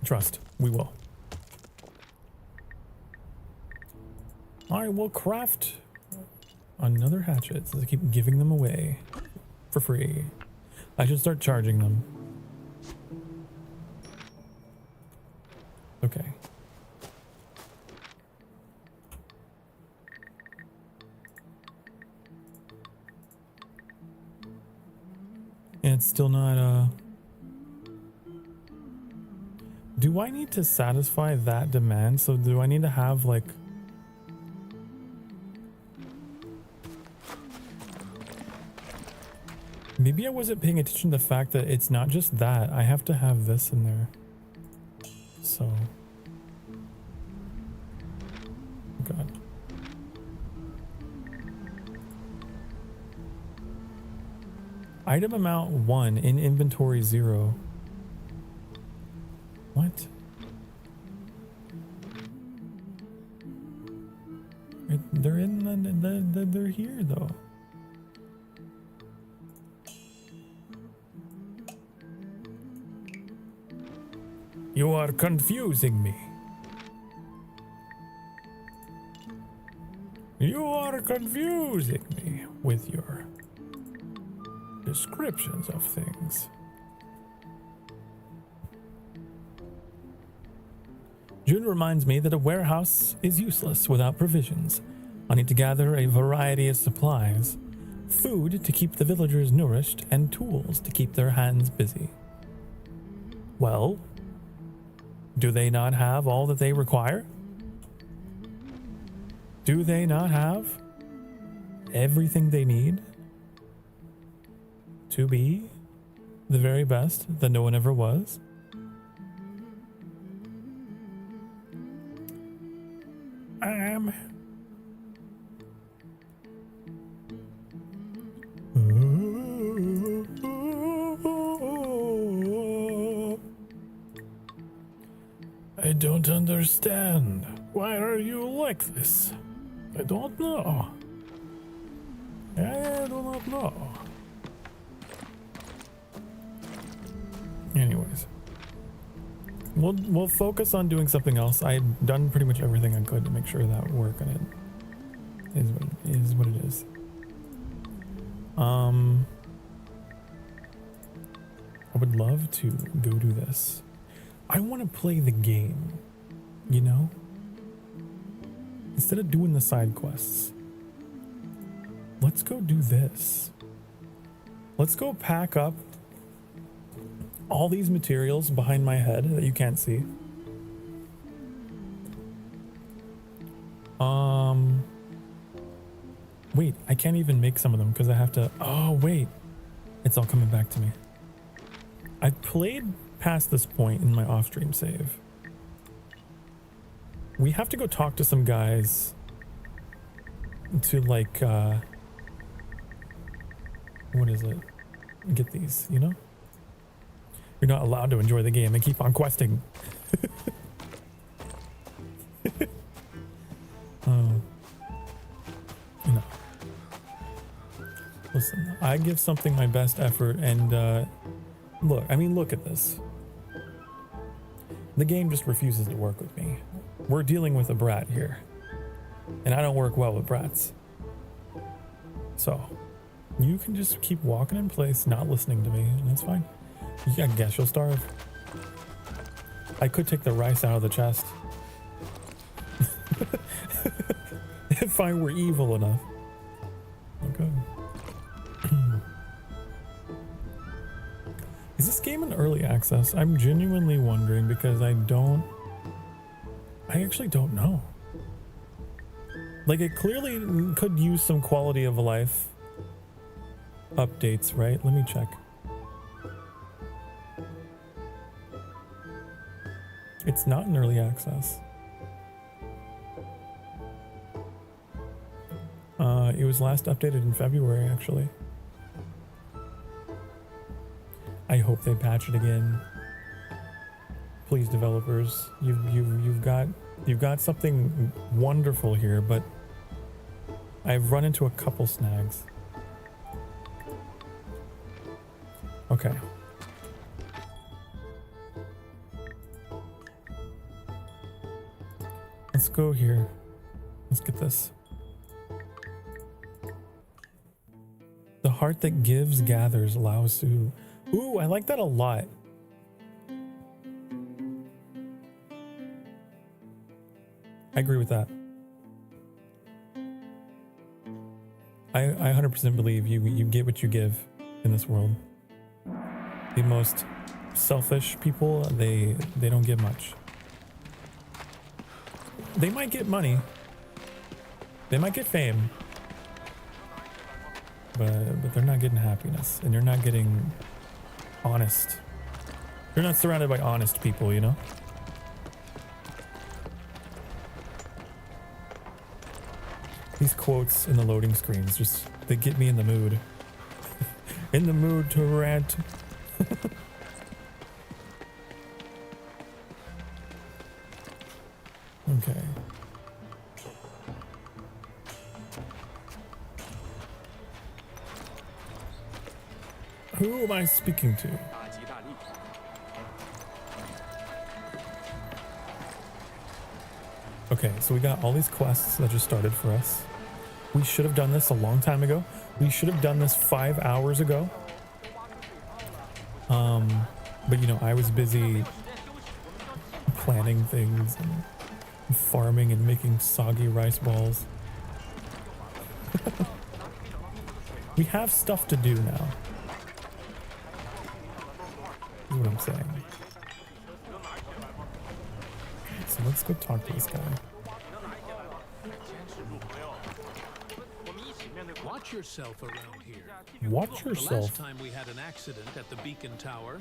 Trust, we will. I will craft another hatchet, so I keep giving them away for free. I should start charging them. Okay. And it's still not, do I need to satisfy that demand? So do I need to have, like... Maybe I wasn't paying attention to the fact that it's not just that. I have to have this in there. So... God. Item amount 1 in inventory 0. What? They're in they're here though. You are confusing me. You are confusing me with your descriptions of things. June reminds me that a warehouse is useless without provisions. I need to gather a variety of supplies, food to keep the villagers nourished, and tools to keep their hands busy. Well, do they not have all that they require? Do they not have everything they need to be the very best that no one ever was? I don't understand. Why are you like this? I don't know. I do not know. Anyways, we'll focus on doing something else. I've done pretty much everything I could to make sure that work, and it is what it is. I would love to go do this. I want to play the game, you know? Instead of doing the side quests. Let's go do this. Let's go pack up all these materials behind my head that you can't see. Wait, I can't even make some of them because I have to. Oh, wait. It's all coming back to me. I played past this point in my off-stream save. We have to go talk to some guys to, like, what is it? Get these, you know? You're not allowed to enjoy the game and keep on questing. No. Listen, I give something my best effort, and look at this. The game just refuses to work with me. We're dealing with a brat here, and I don't work well with brats. So, you can just keep walking in place, not listening to me, and that's fine. Yeah, I guess you'll starve. I could take the rice out of the chest. If I were evil enough. Okay. Is this game in early access? I'm genuinely wondering because I actually don't know. Like, it clearly could use some quality of life updates, right? Let me check. It's not in early access. It was last updated in February, actually. I hope they patch it again. Please, developers, you've got something wonderful here, but I've run into a couple snags. Okay. Let's go here. Let's get this. The heart that gives gathers, Lao Su. Ooh, I like that a lot. I agree with that. I 100% believe you get what you give in this world. The most selfish people, they don't get much. They might get money. They might get fame. But they're not getting happiness, and they're not getting honest. They're not surrounded by honest people, you know? These quotes in the loading screens just, they get me in the mood. In the mood to rant. Okay. Who am I speaking to? Okay, so we got all these quests that just started for us. We should have done this a long time ago. We should have done this 5 hours ago. But you know, I was busy planning things and farming and making soggy rice balls. We have stuff to do now. Is what I'm saying. So let's go talk to this guy. Watch yourself around here. Watch yourself. The last time we had an accident at the beacon tower,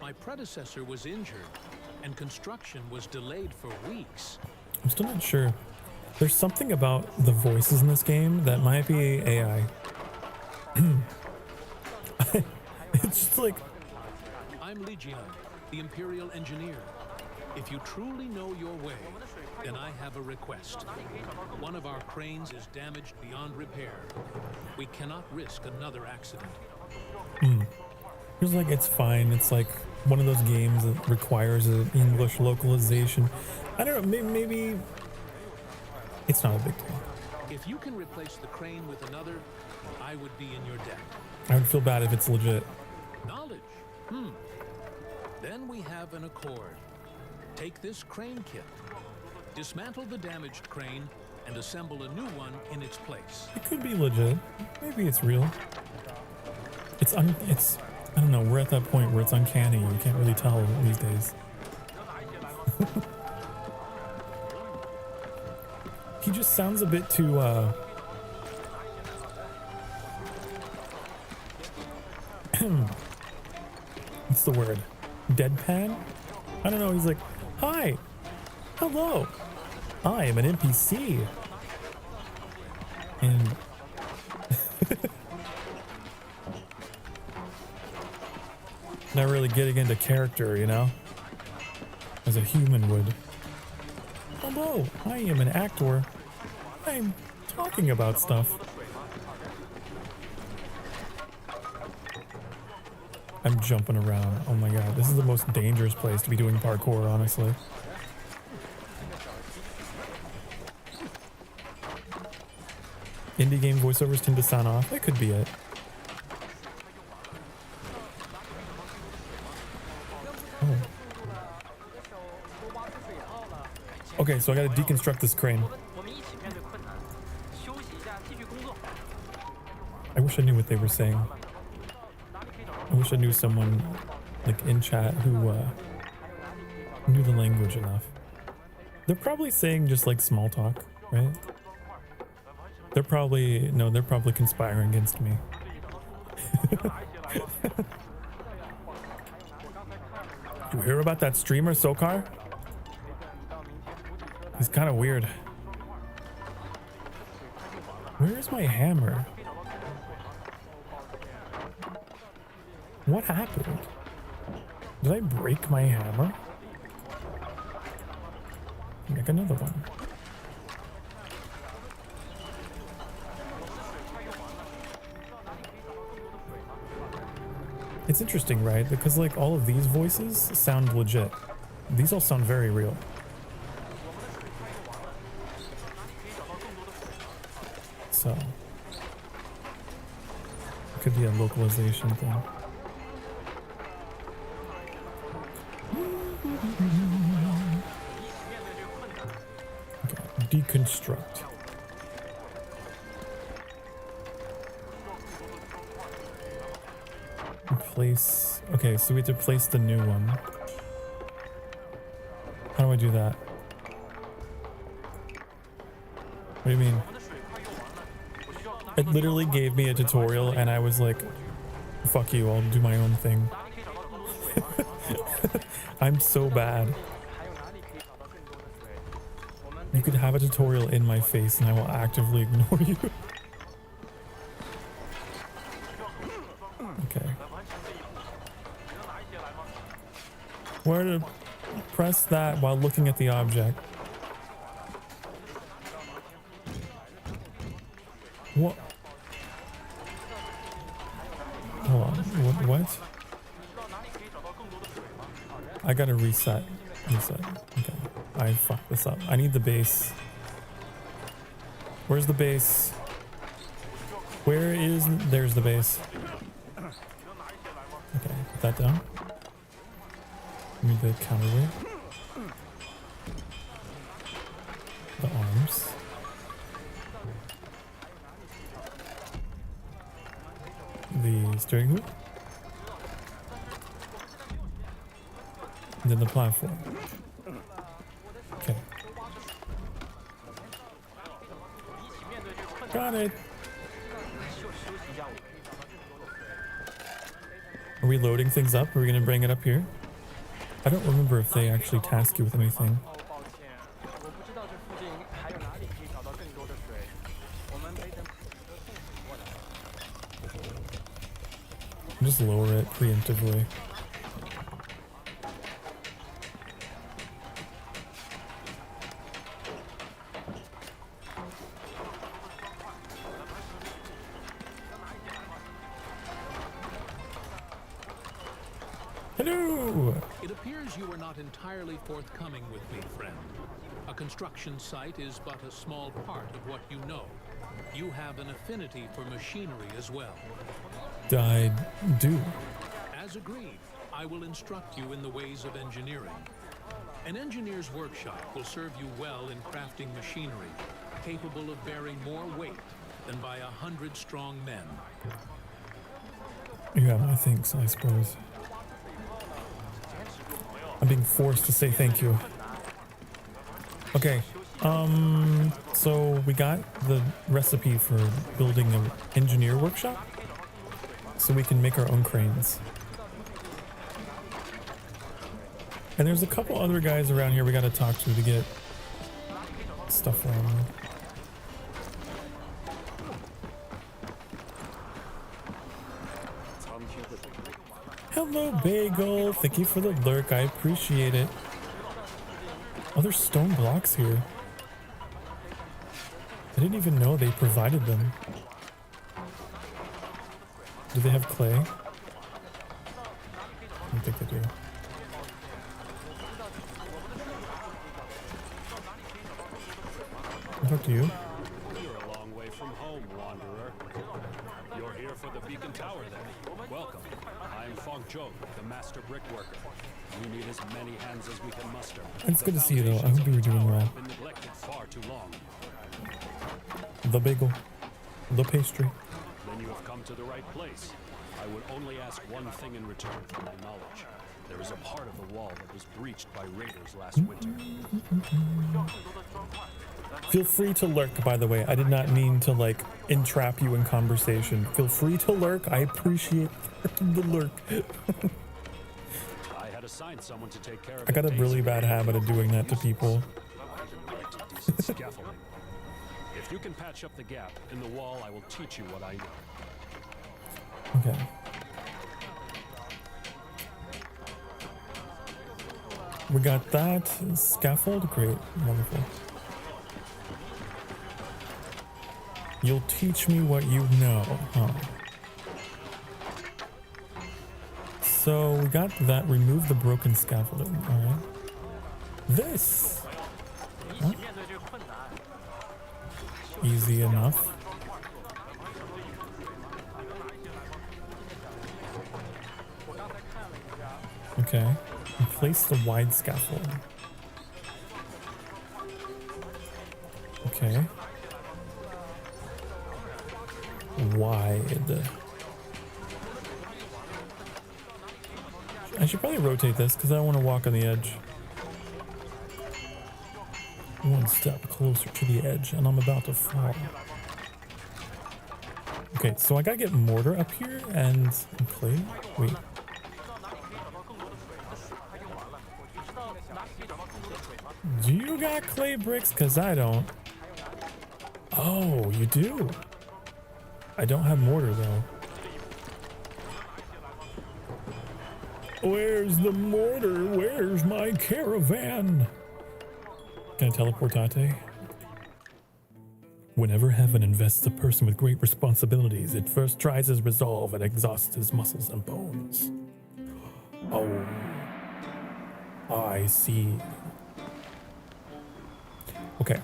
my predecessor was injured, and construction was delayed for weeks. I'm still not sure. There's something about the voices in this game that might be AI. It's just like, I'm Legion, the Imperial Engineer. If you truly know your way, then I have a request. One of our cranes is damaged beyond repair. We cannot risk another accident. feels like it's fine. It's like one of those games that requires an English localization. I don't know, maybe it's not a big deal. If you can replace the crane with another, I would be in your debt. I would feel bad if it's legit. Knowledge. Then we have an accord. Take this crane kit. Dismantle the damaged crane and assemble a new one in its place. It could be legit. Maybe it's real. It's I don't know, we're at that point where it's uncanny. You can't really tell these days. He just sounds a bit too what's the word? Deadpan? I don't know, he's like, "Hi. Hello. I am an NPC." And not really getting into character, you know, as a human would. "Hello, I am an actor. I'm talking about stuff." I'm jumping around. Oh my god, this is the most dangerous place to be doing parkour, honestly. Indie game voiceovers tend to sound off. That could be it. Oh. Okay, so I gotta deconstruct this crane. I wish I knew what they were saying. I wish I knew someone like in chat who knew the language enough. They're probably saying just like small talk, right? They're probably conspiring against me. You hear about that streamer Sokar? He's kind of weird. Where's my hammer? What happened? Did I break my hammer? Make another one. It's interesting, right? Because like all of these voices sound legit. These all sound very real. So it could be a localization thing. Okay, deconstruct. Place. Okay, so we have to place the new one. How do I do that? What do you mean? It literally gave me a tutorial and I was like, fuck you, I'll do my own thing. I'm so bad. You could have a tutorial in my face and I will actively ignore you. Okay. Where to press that while looking at the object? What? Hold on. What? I gotta reset. Okay. I fucked this up. I need the base. Where's the base? Where is... There's the base. Okay, put that down. Give me the counterweight. The arms. The steering wheel. And then the platform. Okay. Got it. Are we loading things up? Are we going to bring it up here? I don't remember if they actually task you with anything. Just lower it preemptively. Hello! It appears you were not entirely forthcoming with me, friend. A construction site is but a small part of what you know. You have an affinity for machinery as well. I do. As agreed, I will instruct you in the ways of engineering. An engineer's workshop will serve you well in crafting machinery, capable of bearing more weight than by 100 strong men. Yeah, my thanks, I suppose. I'm being forced to say thank you. Okay, so we got the recipe for building an engineer workshop, so we can make our own cranes. And there's a couple other guys around here we gotta talk to get stuff from. Hello, Bagel. Thank you for the lurk. I appreciate it. Oh, there's stone blocks here. I didn't even know they provided them. Do they have clay? I don't think they do. I'll talk to you. You're a long way from home, wanderer. You're here for the beacon tower, then. Welcome. I'm Fong Jong, the master brickworker. We need as many hands as we can muster. It's good to see you, though. I hope you were doing well. Been neglected far too long. The bagel. The pastry. Then you have come to the right place. I would only ask one thing in return for my knowledge. There is a part of the wall that was breached by raiders last winter. Feel free to lurk, by the way. I did not mean to, like, entrap you in conversation. Feel free to lurk. I appreciate the lurk. I had assigned someone to take care of I got a really bad habit of doing that to people. Scaffolding. If you can patch up the gap in the wall, I will teach you what I know. Okay. We got that. Scaffold? Great. Wonderful. You'll teach me what you know, huh? So we got that. Remove the broken scaffolding. Alright. This. Huh? Easy enough. Okay. And place the wide scaffold. Okay. Wide. I should probably rotate this because I don't want to walk on the edge. One step closer to the edge and I'm about to fall. Okay, so I gotta get mortar up here and clay. Wait. Do you got clay bricks? Because I don't. Oh, you do. I don't have mortar though. Where's the mortar? Where's my caravan? Can I teleportate? Whenever heaven invests a person with great responsibilities, it first tries his resolve and exhausts his muscles and bones. Oh, I see. Okay.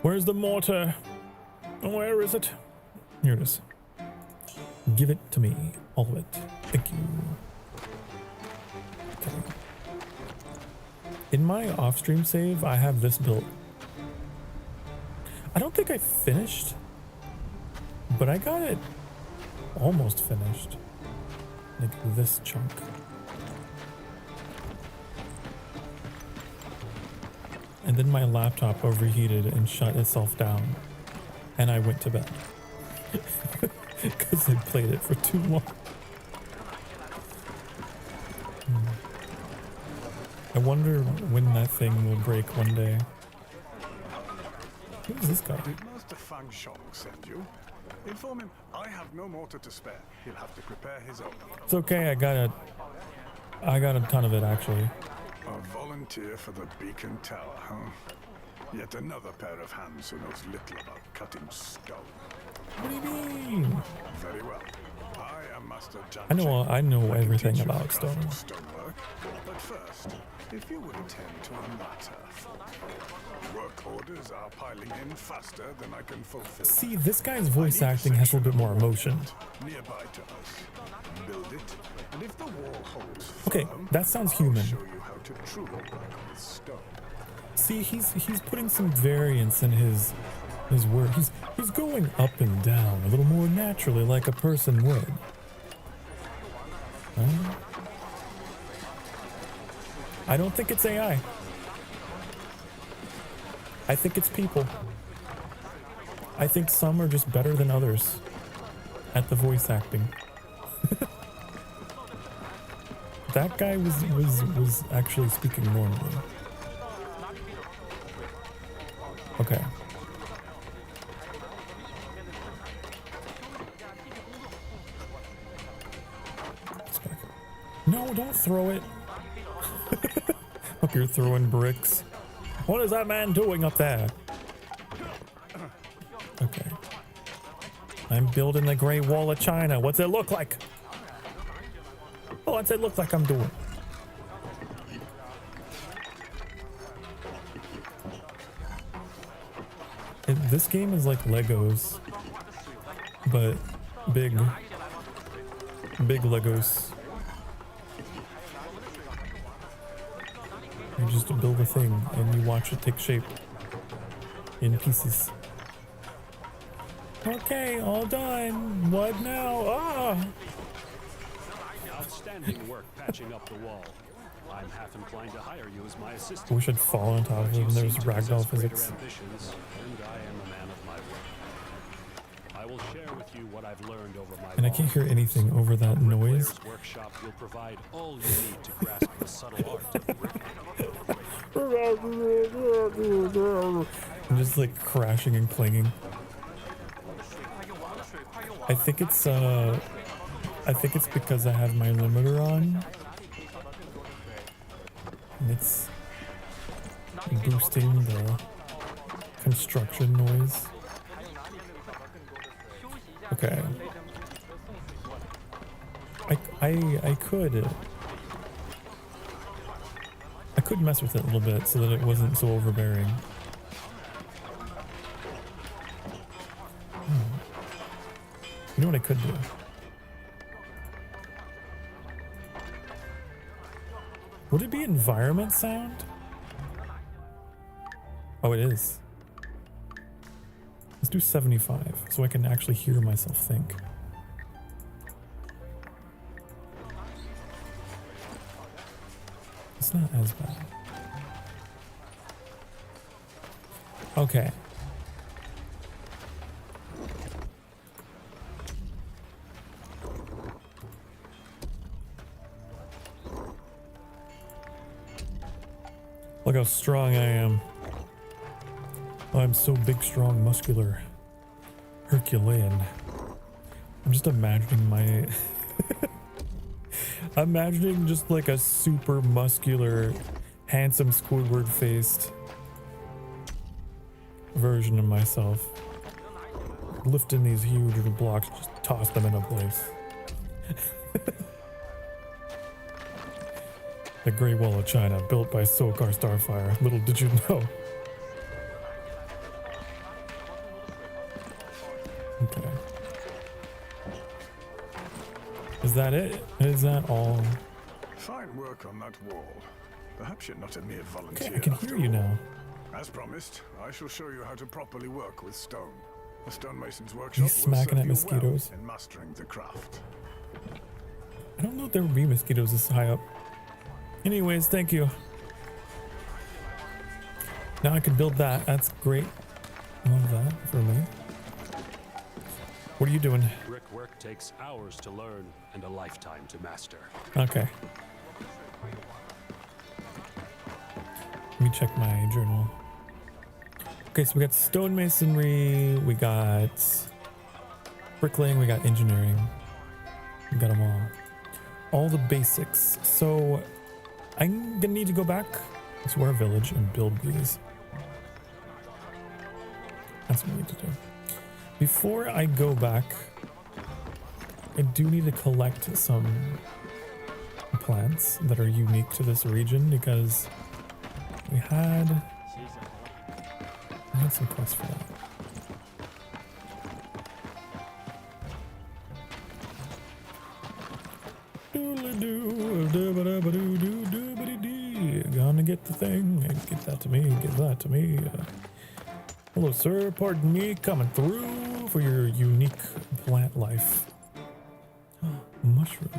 Where's the mortar? Where is it? Here it is. Give it to me. All of it. Thank you. Okay. In my off-stream save, I have this built. I don't think I finished, but I got it almost finished. Like this chunk. And then my laptop overheated and shut itself down. And I went to bed. Because I played it for too long. I wonder when that thing will break one day. Who's this guy? Did Master Fang Shong send you? Inform him I have no mortar to spare. He'll have to prepare his own. It's okay, I got a ton of it actually. A volunteer for the beacon tower, huh? Yet another pair of hands who knows little about cutting stone. What do you mean? Very well. I am Master Jan. I know I can everything teach you about the craft stone. of stonework. But first, if you would attend to a matter. Work orders are piling in faster than I can fulfill. See, this guy's voice acting has a little bit more emotion. Nearby to us. Build it, and if the wall holds Okay, firm, that sounds I'll human. show you how to truly work with stone. See, he's putting some variance in his work. He's going up and down a little more naturally, like a person would. I don't think it's AI. I think it's people. I think some are just better than others at the voice acting. That guy was actually speaking normally. Okay. No, don't throw it. Hope you're throwing bricks. What is that man doing up there? Okay. I'm building the Great Wall of China. What's it look like? Oh, what's it look like I'm doing? This game is like Legos, but big Legos. You just build a thing and you watch it take shape in pieces. Okay, all done. What now? Ah! Outstanding work patching up the wall. I'm half inclined to hire you as my assistant. I wish I'd fall on top of it and there was ragdoll physics. Ambitions, and I am a man of my word. I will share with you what I've learned over my And I can't hear anything over that noise. Bricklayer's workshop will provide all you need to grasp the subtle art of brick. I'm just like crashing and clanging. I think it's because I have my limiter on. And it's boosting the construction noise. Okay. I could mess with it a little bit so that it wasn't so overbearing. You know what I could do? Would it be environment sound? Oh, it is. Let's do 75 so I can actually hear myself think. It's not as bad. Okay. Look how strong I am. I'm so big, strong, muscular, Herculean. I'm just imagining my... imagining just like a super muscular, handsome Squidward-faced version of myself. Lifting these huge blocks, just toss them into place. The Great Wall of China, built by Sokar Starfire. Little did you know. Okay. Is that it? Is that all? Fine work on that wall. Perhaps you're not a mere volunteer. Okay, I can hear you now. As promised, I shall show you how to properly work with stone. A stonemason's workshop He's smacking at mosquitoes. in mastering the craft. I don't know if there would be mosquitoes this high up. Anyways, thank you. Now I can build that. That's great. Love that for me. What are you doing? Brickwork takes hours to learn and a lifetime to master. Okay. Let me check my journal. Okay, so we got stonemasonry, we got bricklaying, we got engineering. We got them all. All the basics. So I'm gonna need to go back to our village and build these. That's what we need to do. Before I go back, I do need to collect some plants that are unique to this region because we had some quests for that. Gonna get the thing. Get that to me. Get that to me. Hello, sir. Pardon me. Coming through for your unique plant life. Mushroom.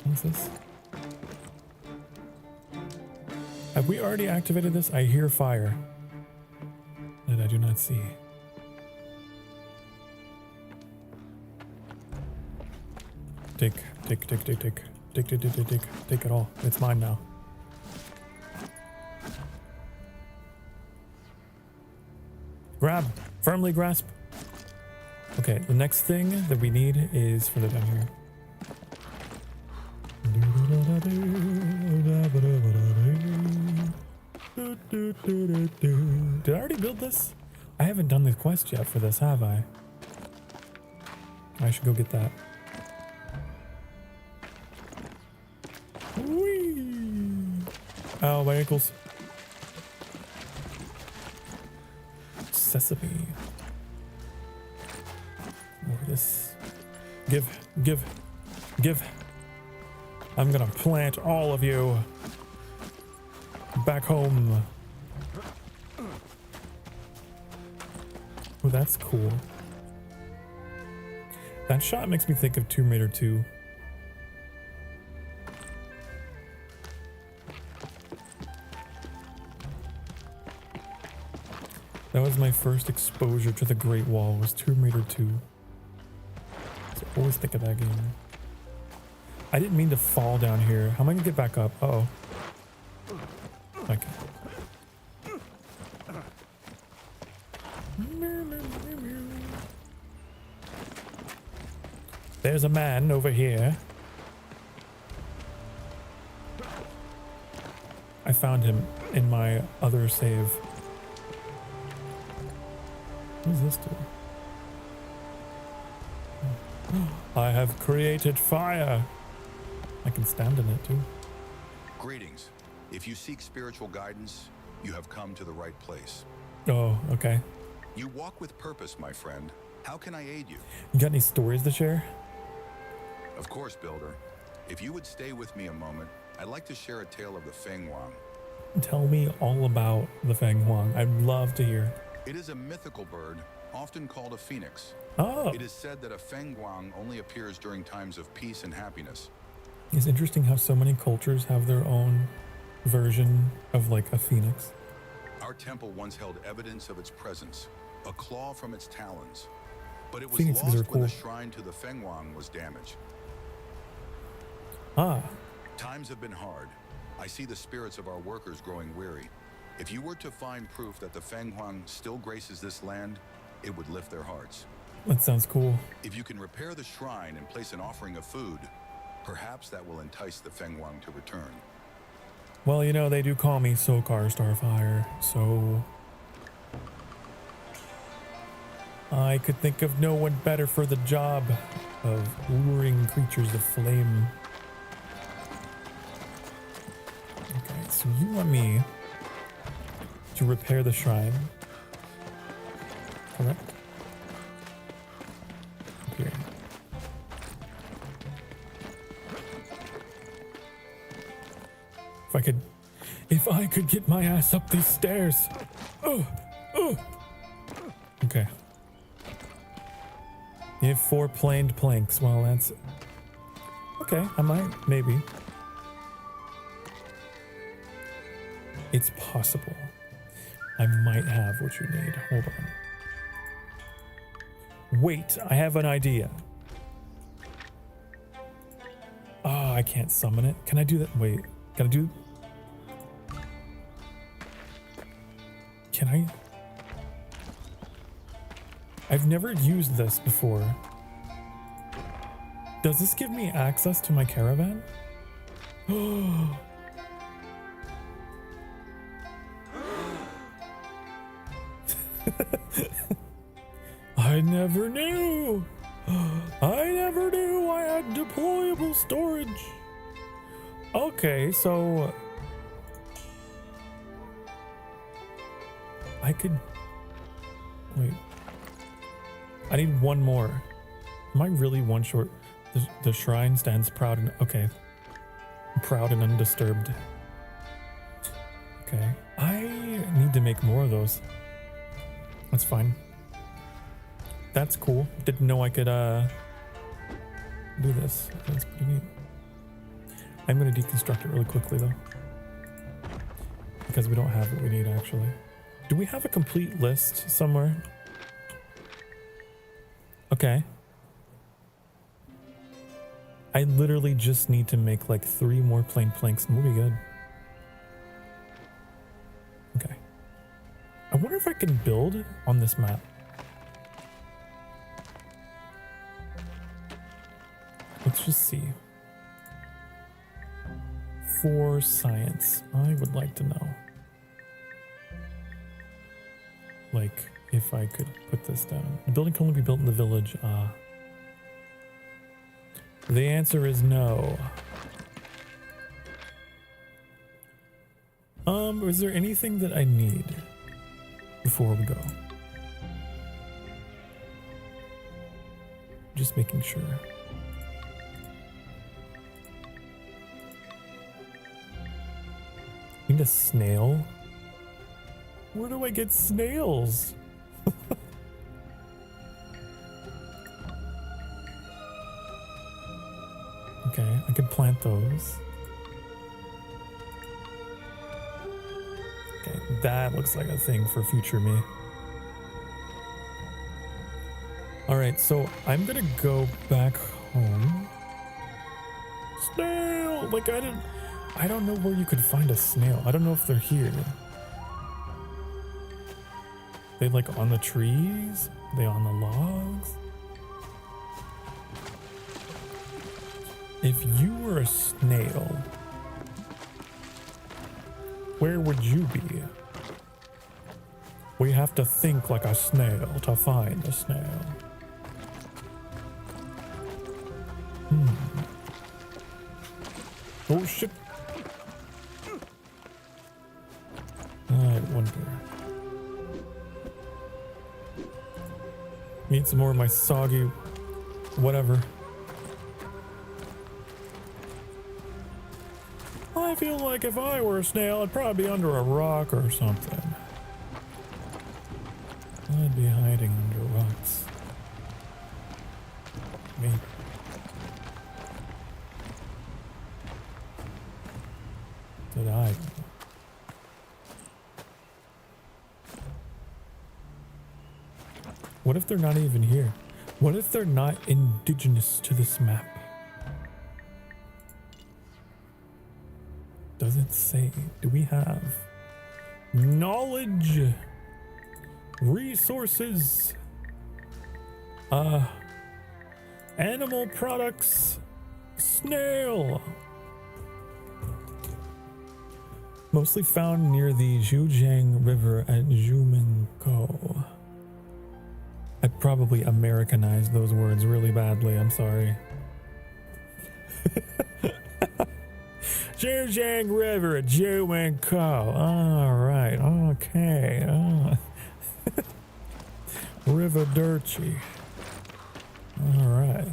What's this? Have we already activated this? I hear fire that I do not see. Take it all. It's mine now. Grab. Firmly grasp. Okay, the next thing that we need is further down here. Did I already build this? I haven't done the quest yet for this, have I? I should go get that. Whee! Ow, my ankles. Sesame. More of this. Give. I'm gonna plant all of you back home. Oh, that's cool. That shot makes me think of Tomb Raider 2. That was my first exposure to the Great Wall, was Tomb Raider 2. So I always think of that game. I didn't mean to fall down here. How am I gonna get back up? Uh-oh. Okay. There's a man over here. I found him in my other save. What does this do? I have created fire. I can stand in it too. Greetings. If you seek spiritual guidance, you have come to the right place. Oh, okay. You walk with purpose, my friend. How can I aid you? You got any stories to share? Of course, Builder. If you would stay with me a moment, I'd like to share a tale of the Feng Huang. Tell me all about the Feng Huang. I'd love to hear. It is a mythical bird, often called a phoenix. Oh. It is said that a Feng Huang only appears during times of peace and happiness. It's interesting how so many cultures have their own version of like a phoenix. Our temple once held evidence of its presence, a claw from its talons. But it was Phoenixes lost are when cool. the shrine to the Feng Huang was damaged. Ah. Times have been hard. I see the spirits of our workers growing weary. If you were to find proof that the Feng Huang still graces this land, it would lift their hearts. That sounds cool. If you can repair the shrine and place an offering of food, perhaps that will entice the Feng Huang to return. Well, you know, they do call me Sokar Starfire, so I could think of no one better for the job of luring creatures of flame. Okay, so you want me to repair the shrine, correct? Here. If I could get my ass up these stairs. Oh. Okay. You have 4 planed planks. Well, that's okay. I might, maybe. It's possible. I might have what you need. Hold on. Wait, I have an idea. Oh, I can't summon it. Can I do that? Wait, can I do? Can I? I've never used this before. Does this give me access to my caravan? I never knew. I never knew I had deployable storage. Okay, so I could wait. I need one more. Am I really one short? The shrine stands proud and okay. Proud and undisturbed. Okay. I need to make more of those. That's fine. That's cool. Didn't know I could do this. That's pretty neat. I'm gonna deconstruct it really quickly though. Because we don't have what we need actually. Do we have a complete list somewhere? Okay. I literally just need to make like 3 more plain planks and we'll be good. Okay. I wonder if I can build on this map. Let's just see. For science, I would like to know. Like, if I could put this down. The building can only be built in the village. The answer is no. Is there anything that I need before we go? Just making sure. Need a snail? Where do I get snails? Okay, I can plant those. Okay, that looks like a thing for future me. Alright, so I'm gonna go back home. Snail! Like I don't know where you could find a snail. I don't know if they're here. They like on the trees? Are they on the logs? If you were a snail, where would you be? We have to think like a snail to find a snail. Oh shit. I wonder. Need some more of my soggy whatever. I feel like if I were a snail, I'd probably be under a rock or something. I'd be hiding under rocks. Maybe. Did I? What if they're not even here? What if they're not indigenous to this map? Doesn't say. Do we have knowledge, resources, animal products, snail? Mostly found near the Zhujiang River at Jumenko. I probably Americanized those words really badly. I'm sorry. Zhujiang River at Jumenko. All right. Okay. River Dirty. All right.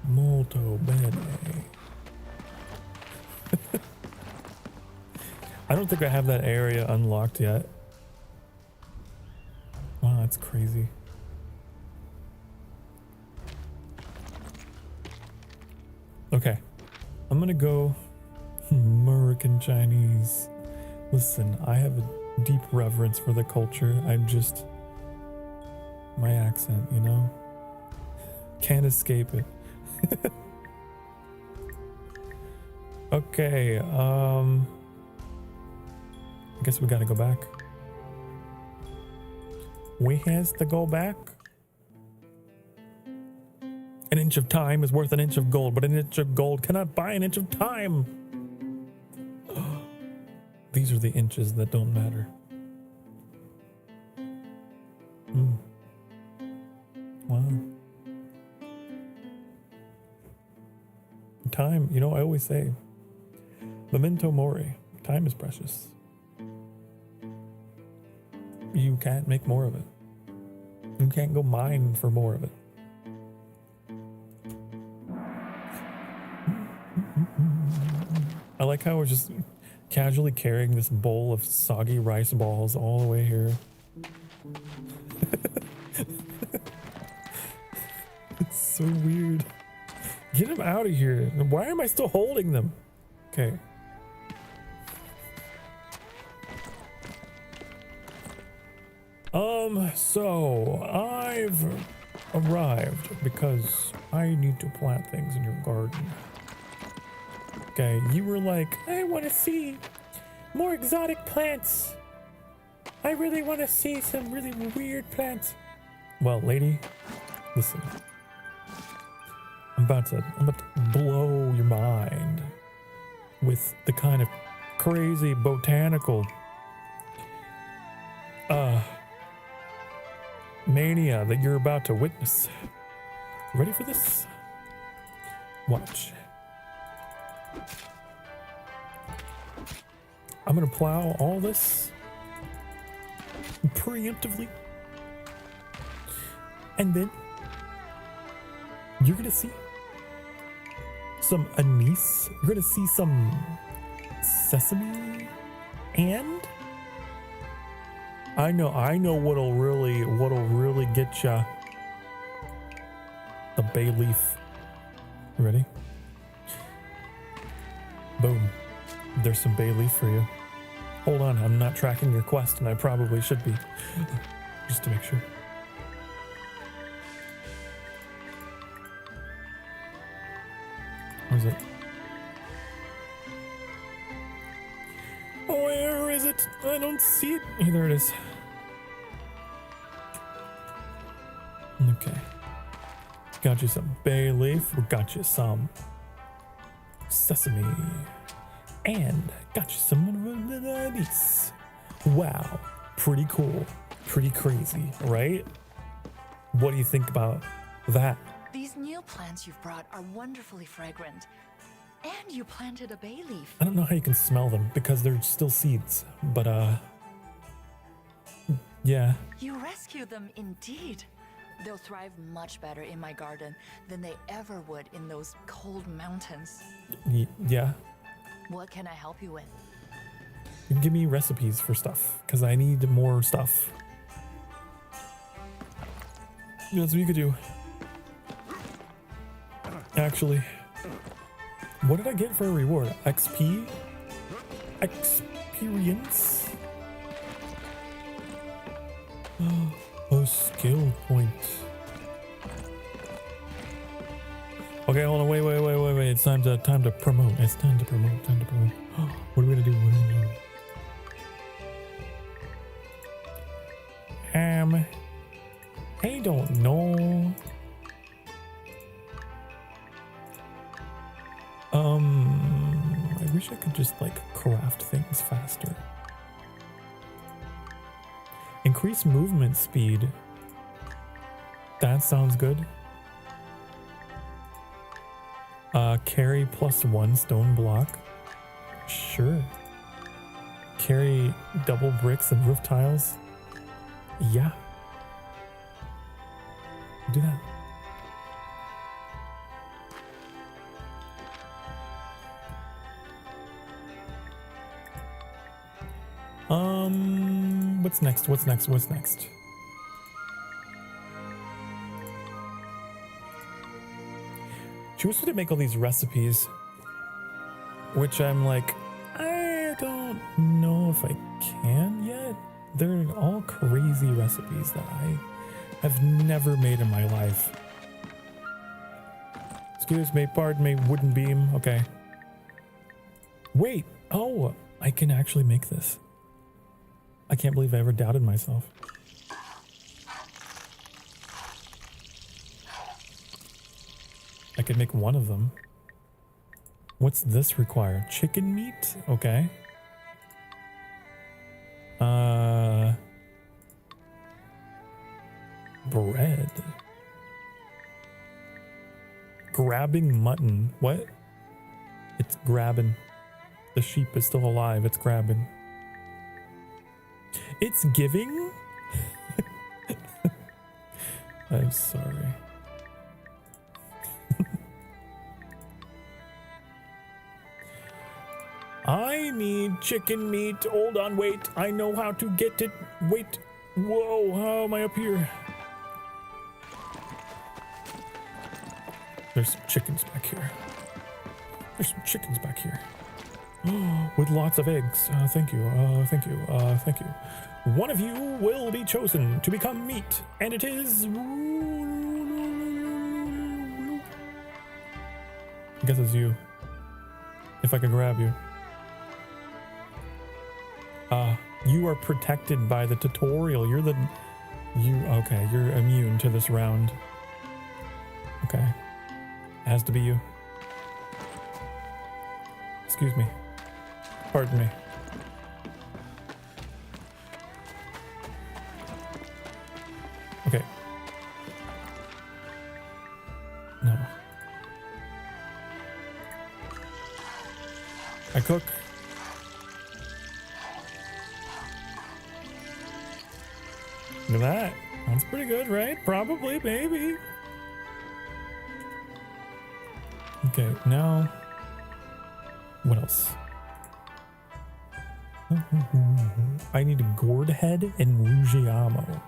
Molto bene. I don't think I have that area unlocked yet. Wow, that's crazy. Okay. I'm gonna go American Chinese. Listen, I have a deep reverence for the culture. I'm just... my accent, you know? Can't escape it. Okay, I guess we gotta go back. We has to go back. An inch of time is worth an inch of gold, but an inch of gold cannot buy an inch of time. These are the inches that don't matter. Wow. Time, you know, I always say, memento mori, time is precious. You can't make more of it. You can't go mine for more of it. I like how we're just casually carrying this bowl of soggy rice balls all the way here. It's so weird. Get them out of here. Why am I still holding them? Okay. So I've arrived because I need to plant things in your garden. Okay, you were like, I want to see more exotic plants. I really want to see some really weird plants. Well, lady, listen. I'm about to blow your mind with the kind of crazy botanical mania that you're about to witness. Ready for this? Watch. I'm gonna plow all this preemptively, and then you're gonna see some anise. You're gonna see some sesame, and I know what'll really get ya. The bay leaf. You ready? Boom. There's some bay leaf for you. Hold on, I'm not tracking your quest, and I probably should be. Just to make sure. Where's it? Where is it? I don't see it. Hey, there it is. Okay. Got you some bay leaf. We got you some sesame. And got you some anise. Wow. Pretty cool. Pretty crazy, right? What do you think about that? These new plants you've brought are wonderfully fragrant. And you planted a bay leaf. I don't know how you can smell them because they're still seeds, but yeah. You rescued them indeed. They'll thrive much better in my garden than they ever would in those cold mountains. Yeah. What can I help you with? Give me recipes for stuff because I need more stuff. That's what you could do. Actually, what did I get for a reward? XP? Experience? A skill point. Okay, hold on, wait. It's time to promote. It's time to promote. What are we gonna do? I don't know. I wish I could just like craft things faster. Increase movement speed. That sounds good. Carry +1 stone block. Sure. Carry double bricks and roof tiles. Yeah. Do that. What's next? She wants me to make all these recipes, which I'm like, I don't know if I can yet. They're all crazy recipes that I have never made in my life. Excuse me, pardon me, wooden beam. Okay. Wait. Oh, I can actually make this. I can't believe I ever doubted myself. I could make one of them. What's this require? Chicken meat? Okay. Bread. Grabbing mutton. What? It's grabbing. The sheep is still alive. It's grabbing. It's giving? I'm sorry. I need chicken meat. Hold on, wait. I know how to get it. Wait. Whoa, how am I up here? There's some chickens back here. There's some chickens back here. With lots of eggs. Thank you. Thank you. Thank you. One of you will be chosen to become meat, and it is... I guess it's you. If I can grab you. You are protected by the tutorial. You're okay, you're immune to this round. Okay. It has to be you. Excuse me. Pardon me. Okay. No. I cook. Look at that. That's pretty good, right? Probably, maybe. Okay, now... What else? I need a gourd head and Ruggiamo.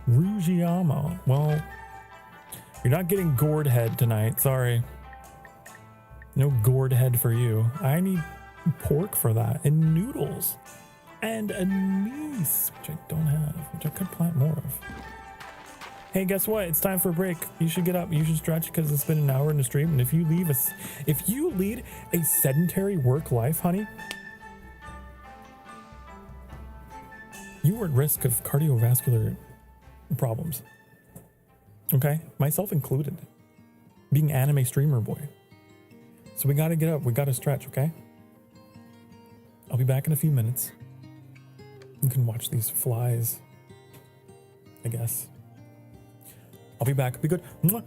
Ruggiamo. Well, you're not getting gourd head tonight. Sorry. No gourd head for you. I need pork for that and noodles. And anise, which I don't have, which I could plant more of. Hey, guess what? It's time for a break. You should get up. You should stretch because it's been an hour in the stream. And if you lead a sedentary work life, honey, you are at risk of cardiovascular problems. Okay, myself included. Being anime streamer boy. So we got to get up. We got to stretch. Okay. I'll be back in a few minutes. You can watch these flies, I guess. I'll be back. Be good. Mwah.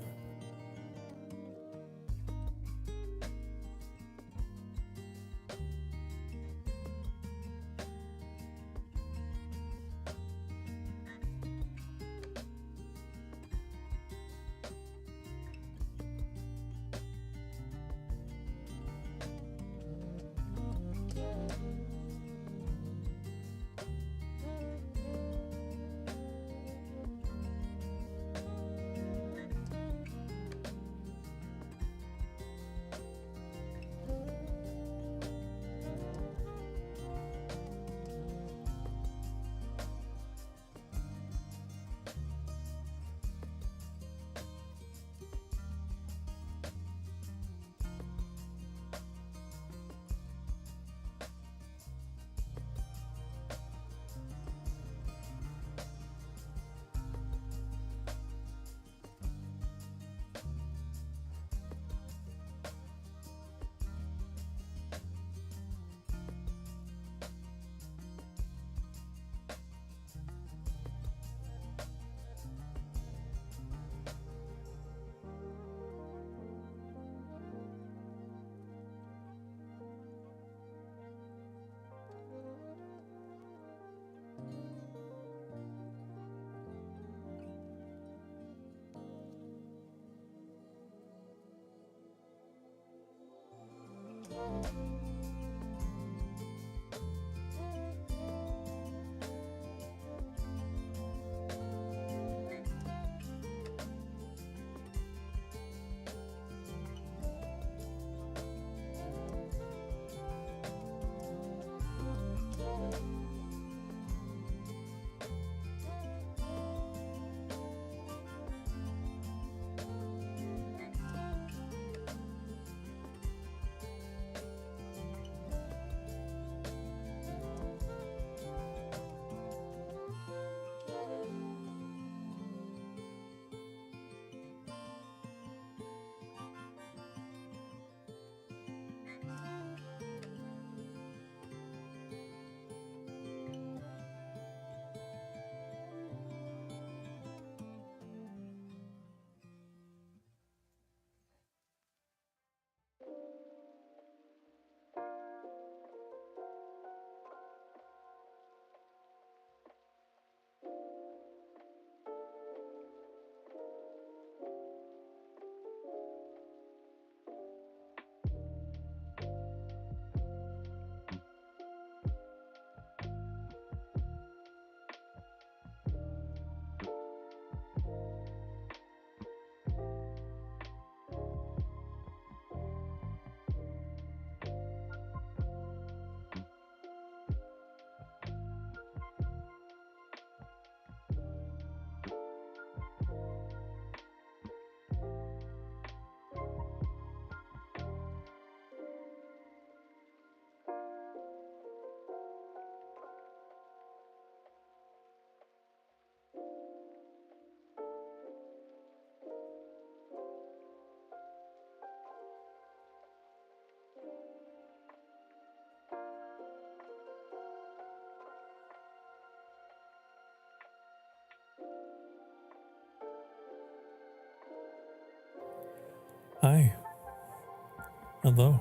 Hello.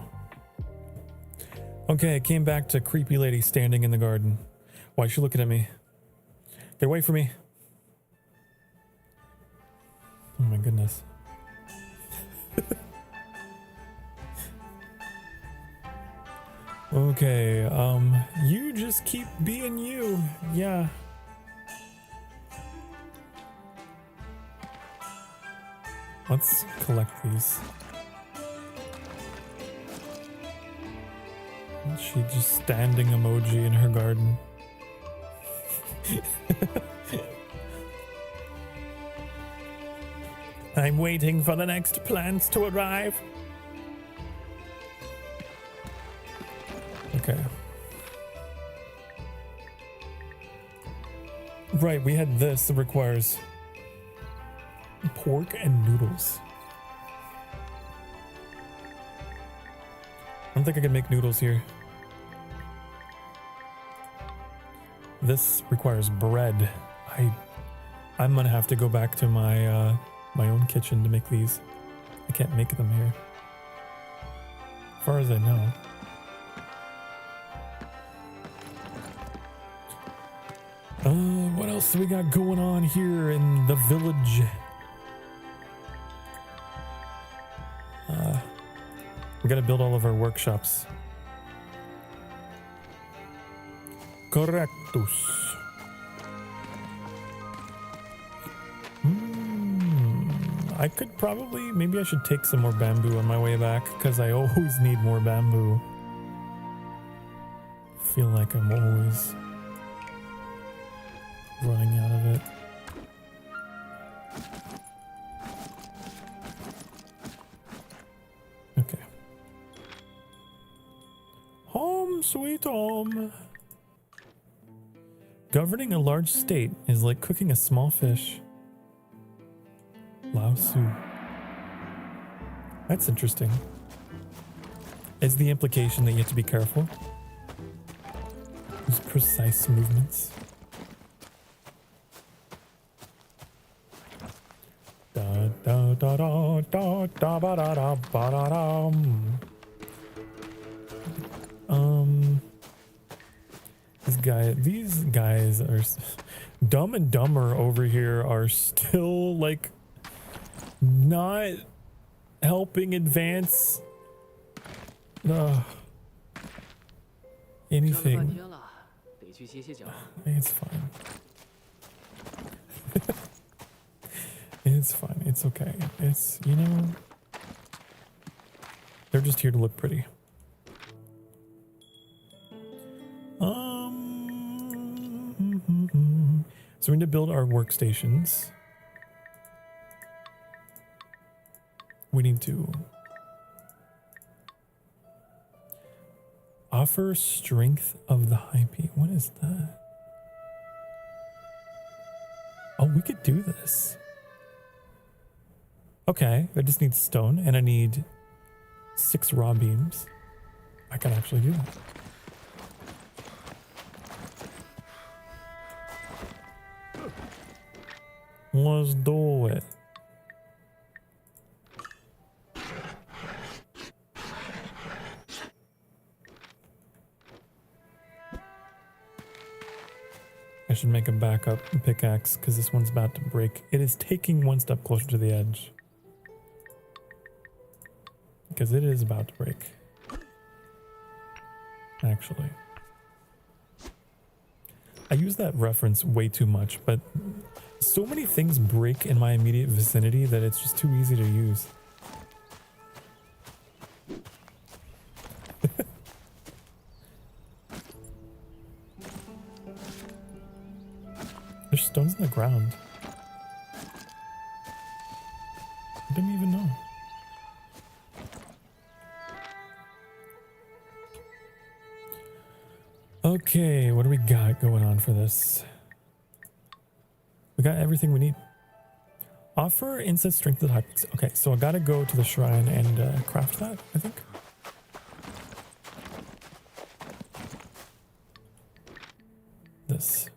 Okay, I came back to creepy lady standing in the garden. Why is she looking at me? Get away from me. Oh my goodness. Okay, you just keep being you. Yeah. Let's collect these. She just standing emoji in her garden. I'm waiting for the next plants to arrive. Okay. Right, we had this that requires pork and noodles. I don't think I can make noodles here. This requires bread. I'm gonna have to go back to my my own kitchen to make these. I can't make them here, as far as I know. What else do we got going on here in the village? We gotta build all of our workshops. Correctus. I could probably, maybe I should take some more bamboo on my way back, because I always need more bamboo. Feel like I'm always running out of it. Okay. Home sweet home. Governing a large state is like cooking a small fish. Lao Su. That's interesting. Is the implication that you have to be careful? Use precise movements. Da da da da da da ba da da ba da da. These guys are Dumb and Dumber over here are still like not helping advance anything. It's fine. It's fine. It's okay. It's, you know, they're just here to look pretty. So we need to build our workstations. We need to offer strength of the high peak. What is that? Oh, we could do this. Okay, I just need stone and I need 6 raw beams. I can actually do that. Let's do it. I should make a backup pickaxe because this one's about to break. It is taking one step closer to the edge. Because it is about to break. Actually. I use that reference way too much, but so many things break in my immediate vicinity that it's just too easy to use. There's stones in the ground. I didn't even know. Okay, what do we got going on for this? We got everything we need. Offer instant strength to the high peaks. Okay, so I gotta go to the shrine and craft that, I think. This.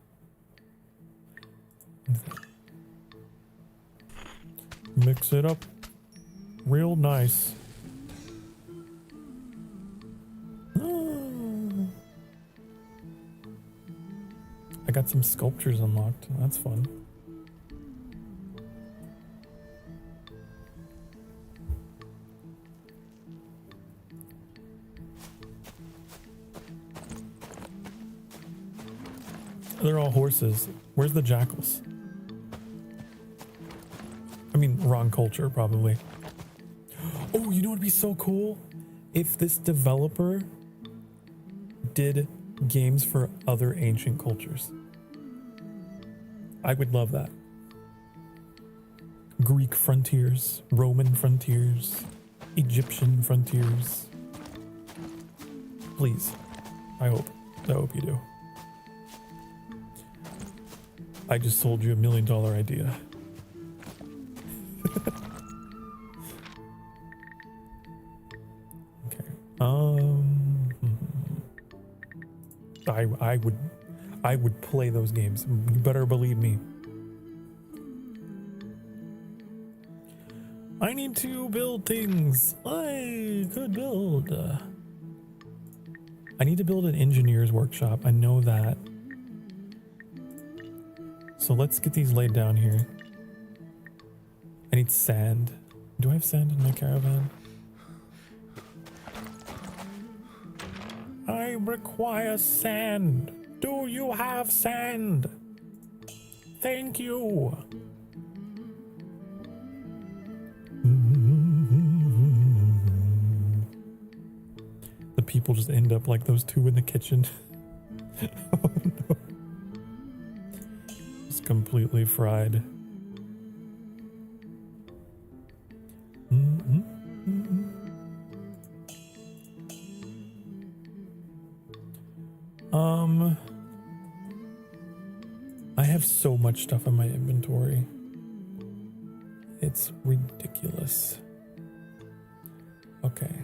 Mix it up real nice. I got some sculptures unlocked. That's fun. They're all horses. Where's the jackals? I mean, wrong culture, probably. Oh, you know what'd be so cool? If this developer did games for other ancient cultures. I would love that. Greek frontiers, Roman frontiers, Egyptian frontiers. Please. I hope you do. I just sold you $1 million idea. Okay. I would play those games. You better believe me. I need to build things. I could build. I need to build an engineer's workshop. I know that. So let's get these laid down here. I need sand. Do I have sand in my caravan? I require sand. Do you have sand? Thank you. The people just end up like those two in the kitchen. Oh no. It's completely fried. I have so much stuff in my inventory. It's ridiculous. Okay.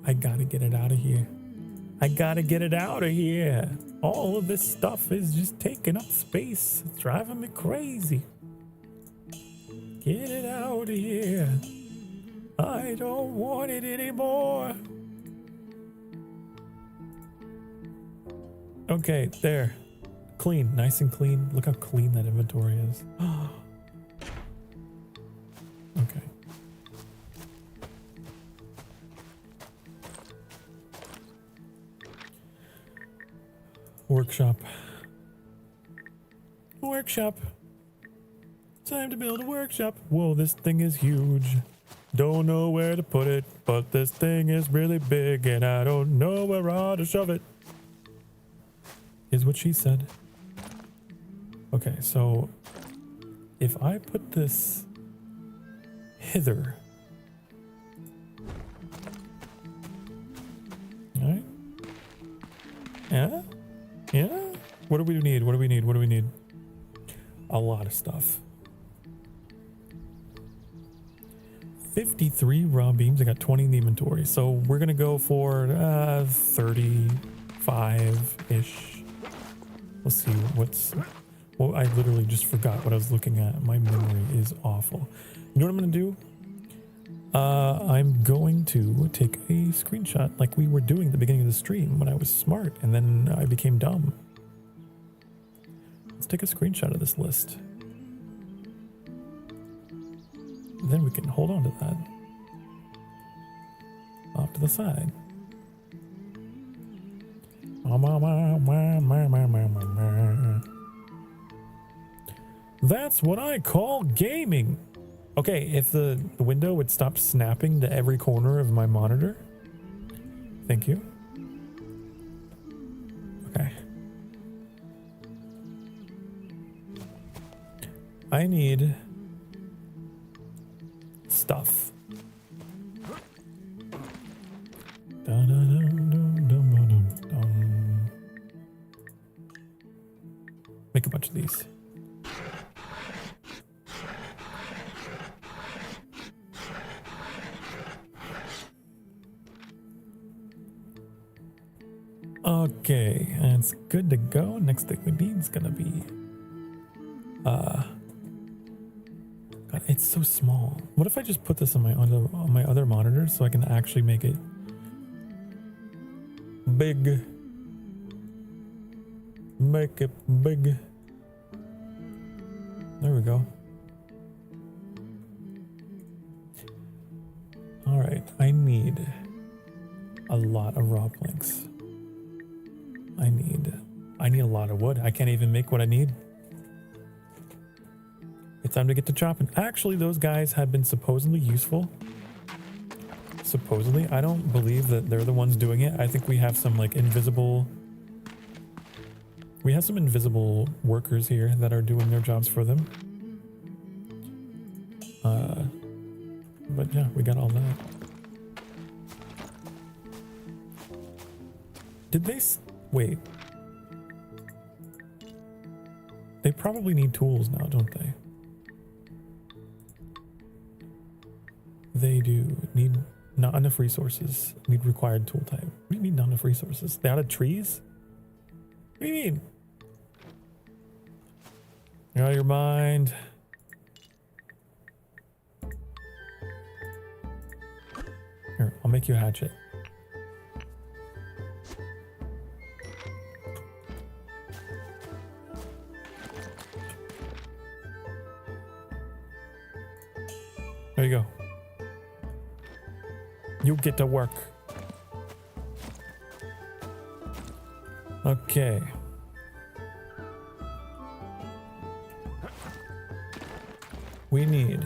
I gotta get it out of here. I gotta get it out of here. All of this stuff is just taking up space. It's driving me crazy. Get it out of here. I don't want it anymore. Okay, there. Clean, nice and clean. Look how clean that inventory is. Okay. Workshop. Workshop. Time to build a workshop. Whoa, this thing is huge. Don't know where to put it, but this thing is really big and I don't know where I ought to shove it. Is what she said. Okay, so if I put this hither. All right. Yeah? Yeah? What do we need? What do we need? What do we need? A lot of stuff. 53 raw beams. I got 20 in the inventory. So we're going to go for 35-ish. Let's see what's... Well, I literally just forgot what I was looking at. My memory is awful. You know what I'm going to do? I'm going to take a screenshot like we were doing at the beginning of the stream when I was smart and then I became dumb. Let's take a screenshot of this list. Then we can hold on to that. Off to the side. That's what I call gaming. Okay, if the window would stop snapping to every corner of my monitor. Thank you. Okay. I need stuff. Make a bunch of these. Okay, it's good to go. Next thing we need is gonna be God, it's so small. What if I just put this on my other monitor so I can actually make it big. Make it big. There we go. All right, I need a lot of raw planks. I need a lot of wood. I can't even make what I need. It's time to get to chopping. Actually, those guys have been supposedly useful. Supposedly, I don't believe that they're the ones doing it. I think we have some like invisible. We have some invisible workers here that are doing their jobs for them. But yeah, we got all that. Did they wait? They probably need tools now, don't they? They do need not enough resources. Need required tool type. What do you mean not enough resources? They out of trees? What do you mean? You're out of your mind. Here, I'll make you a hatchet. There you go. You get to work. Okay. We need.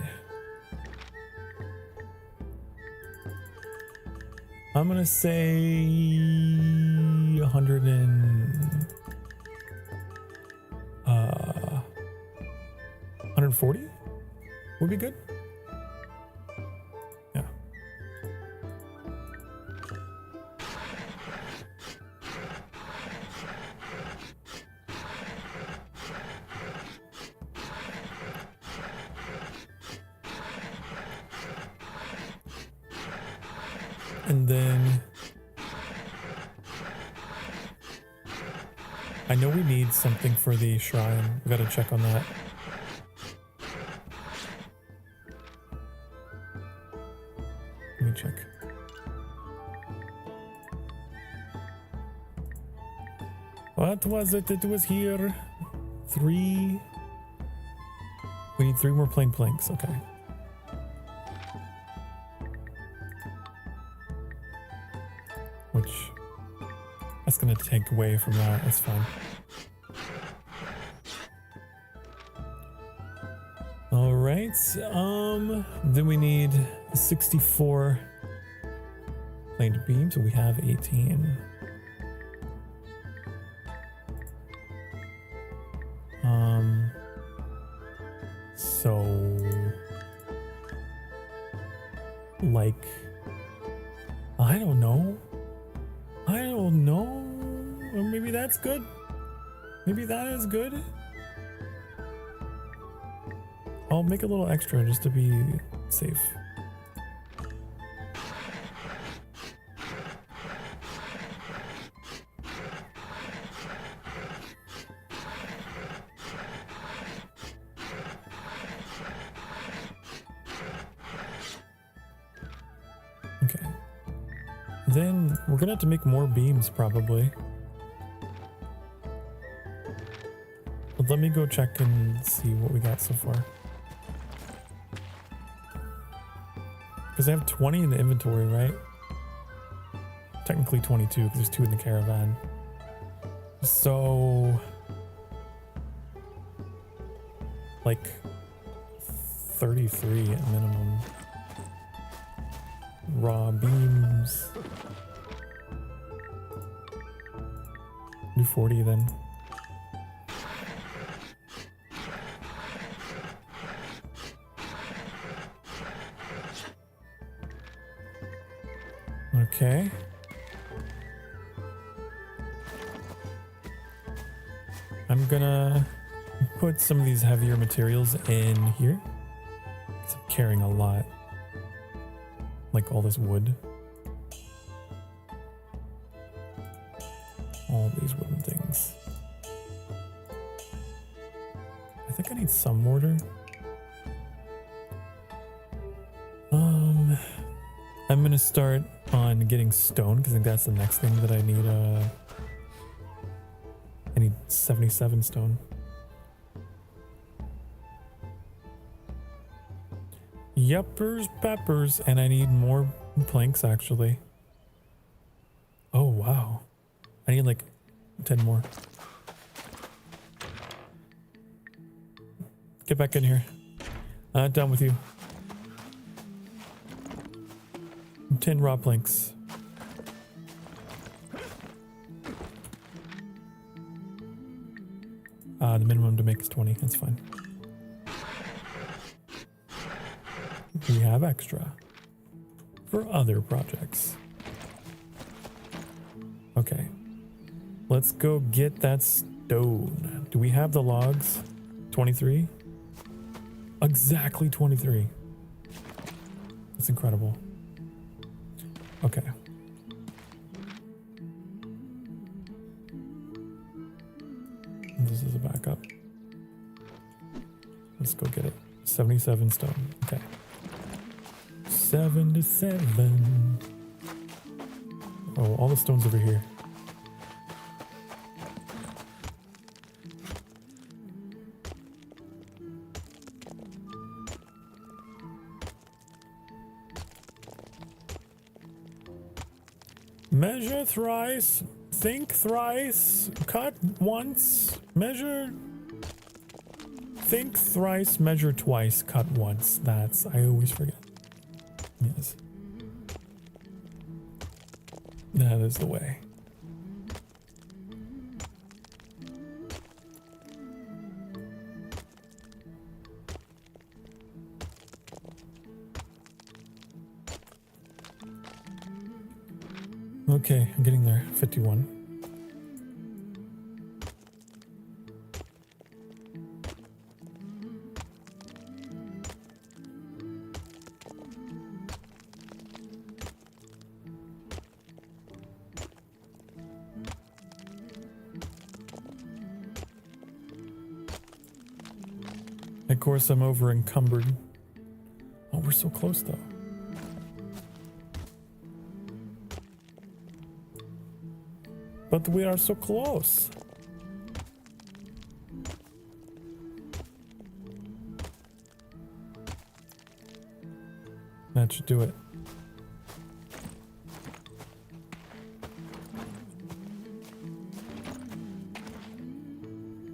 I'm gonna say 140 would be good. Yeah. And then I know we need something for the shrine. We gotta check on that. Let me check. What was it that was here? 3. We need 3 more plain planks. Okay. Which that's gonna take away from that. That's fine. All right. Then we need 64 planed beams. So we have 18. So like I don't know. Or maybe that's good. Maybe that is good. I'll make a little extra just to be safe. Okay. Then we're gonna have to make more beams probably. But let me go check and see what we got so far. Because I have 20 in the inventory, right? Technically 22 because there's 2 in the caravan. So like 33 at minimum. Raw beams. Do 40 then. Okay. I'm gonna put some of these heavier materials in here. 'Cause I'm carrying a lot. Like all this wood. All these wooden things. I think I need some mortar. I'm gonna start on getting stone because I think that's the next thing that I need. I need 77 stone. Yuppers peppers, and I need more planks actually. Oh wow, I need like 10 more. Get back in here. Done with you. 10 raw planks. The minimum to make is 20. That's fine. We have extra for other projects. Okay. Let's go get that stone. Do we have the logs? 23? Exactly 23. That's incredible. Okay. This is a backup. Let's go get it. 77 stone. Okay. 77. Oh, all the stones over here. Measure thrice, think thrice, cut once, measure, think thrice, measure twice, cut once. That's, I always forget. Yes. That is the way. Okay, I'm getting there. 51. Of course, I'm over encumbered. Oh, we're so close though. But we are so close. That should do it.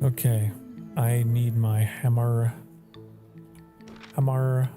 Okay, I need my hammer. Hammer.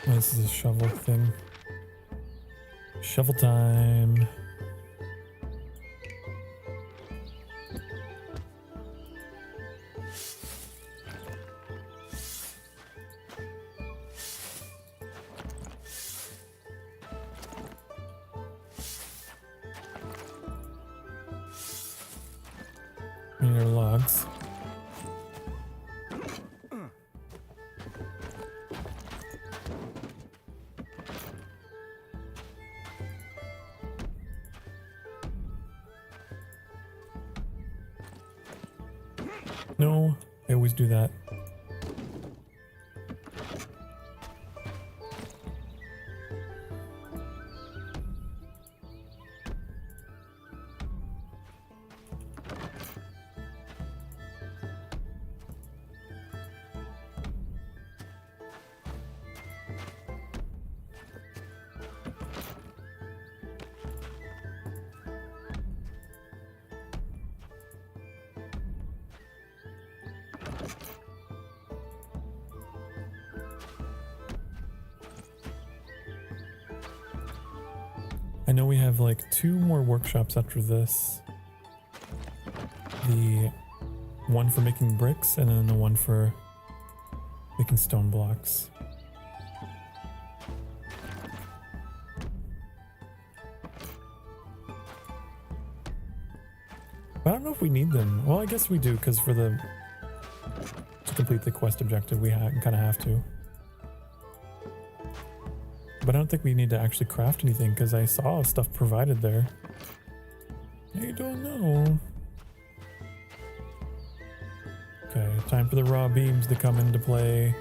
This is a shovel thing. Shovel time. We need our logs. No, I always do that. I know we have like 2 more workshops after this. The one for making bricks and then the one for Making stone blocks. I don't know if we need them. Well, I guess we do, because for the... to complete the quest objective, we kind of have to. But I don't think we need to actually craft anything, because I saw stuff provided there. I don't know. Okay, time for the raw beams to come into play.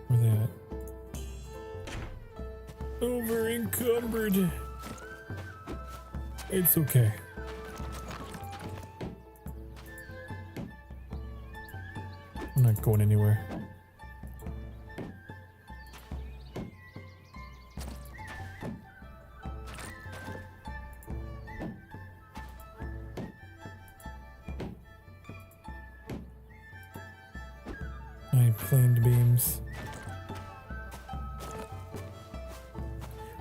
Where they at? Over encumbered. It's okay. I'm not going anywhere. I planed beams.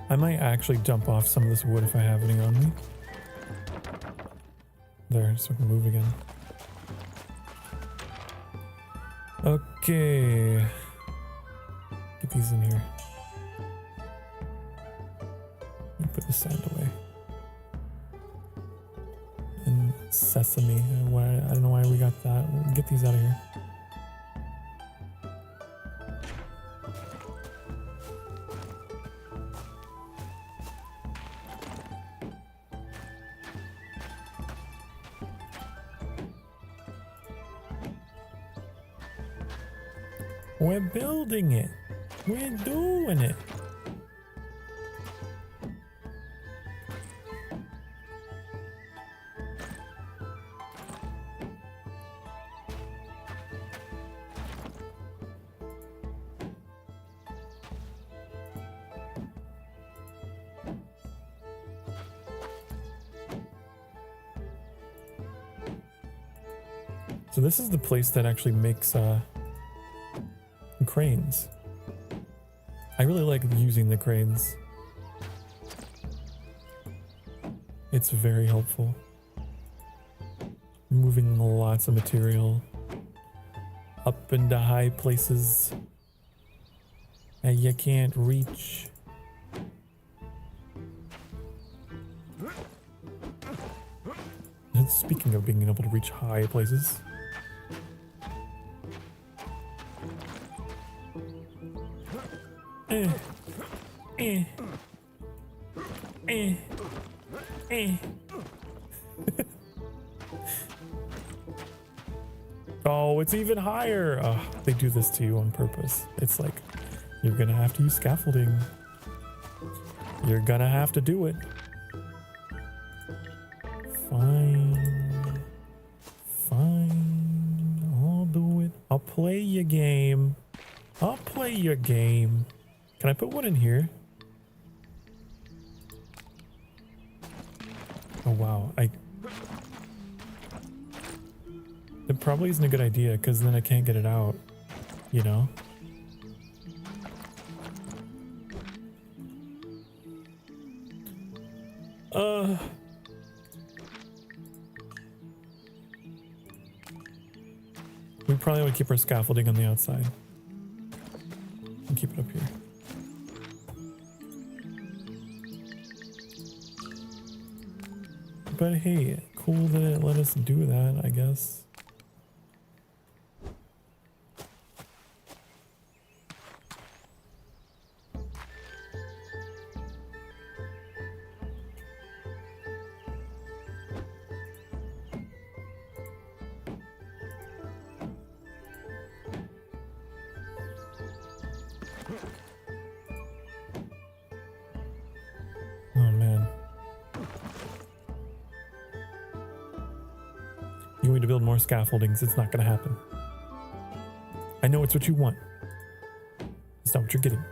I might actually jump off some of this wood if I have any on me. There, so I can move again. Okay. Get these in here. Put the sand away. And sesame. I don't know why we got that. We'll get these out of here. We're building it. We're doing it. So this is the place that actually makes cranes. I really like using the cranes. It's very helpful. Moving lots of material up into high places that you can't reach. And speaking of being able to reach high places, Oh, it's even higher. Oh, they do this to you on purpose. It's like, you're gonna have to use scaffolding. You're gonna have to do it. Fine. Fine. I'll do it. I'll play your game. I'll play your game. Can I put one in here? Oh wow, it probably isn't a good idea because then I can't get it out, you know? We probably want to keep our scaffolding on the outside and keep it up here. But hey, cool that it let us do that, I guess. Oh man. You want me to build more scaffoldings, it's not gonna happen. I know it's what you want. It's not what you're getting.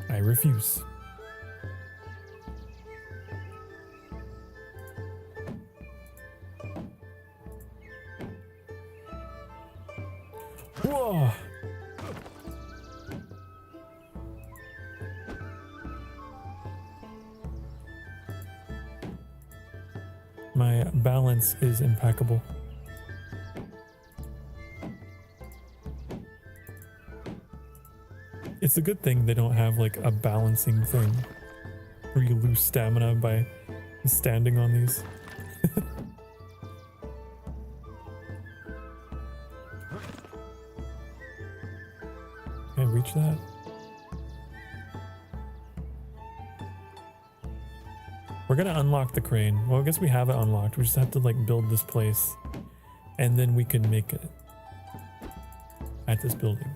I refuse. Whoa! My balance is impeccable. It's a good thing they don't have like a balancing thing where you lose stamina by standing on these. Can I reach that? We're gonna unlock the crane. Well, I guess we have it unlocked. We just have to like build this place and then we can make it at this building.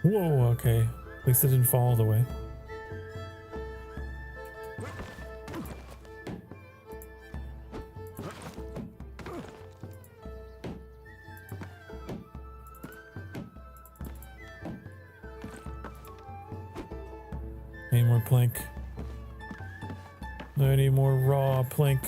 Whoa, okay. At least it didn't fall all the way. Any more plank? I need more raw plank.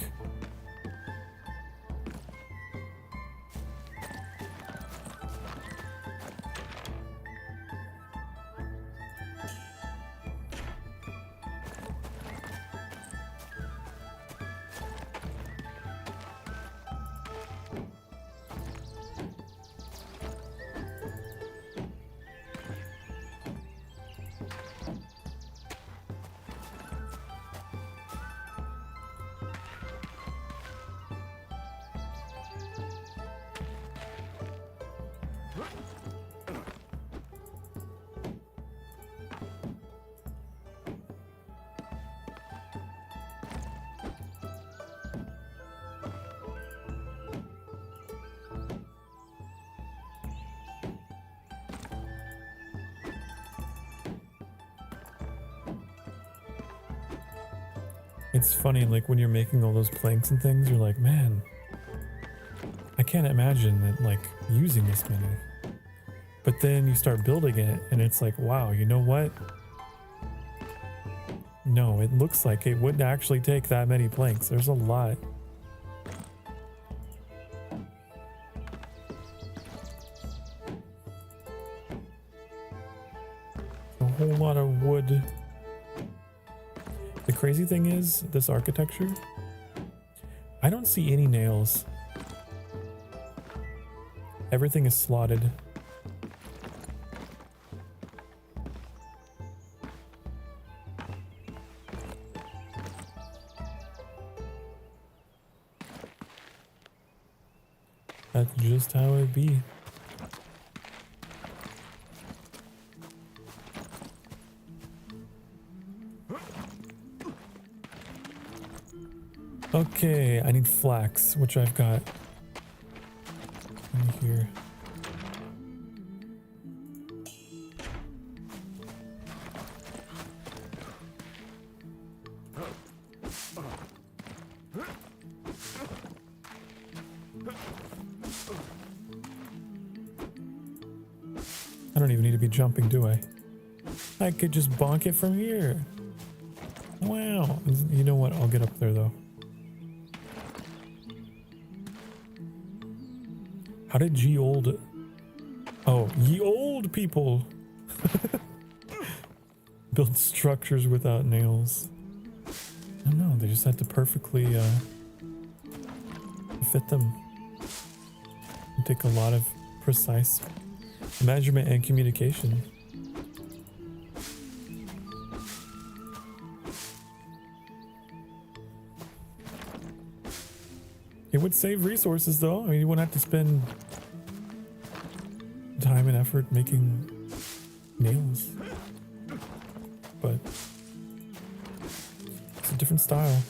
It's funny, like when you're making all those planks and things, you're like, man, I can't imagine that, like using this many. But then you start building it and it's like, wow, you know what? No, it looks like it wouldn't actually take that many planks. There's a lot. A whole lot of wood. The crazy thing is, this architecture, I don't see any nails. Everything is slotted. That's just how it be. Okay, I need flax, which I've got in here. I don't even need to be jumping, do I? I could just bonk it from here. Wow. You know what? I'll get up there though. How did ye old people build structures without nails? I don't know, they just had to perfectly fit them. It'd take a lot of precise measurement and communication. It would save resources though. I mean, you wouldn't have to spend time and effort making nails. But it's a different style.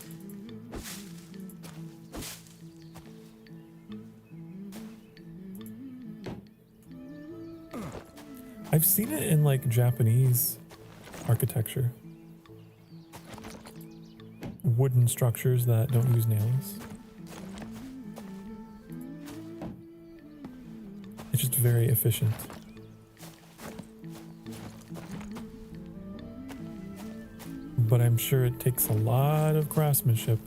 I've seen it in like Japanese architecture. Wooden structures that don't use nails. It's just very efficient. but I'm sure it takes a lot of craftsmanship.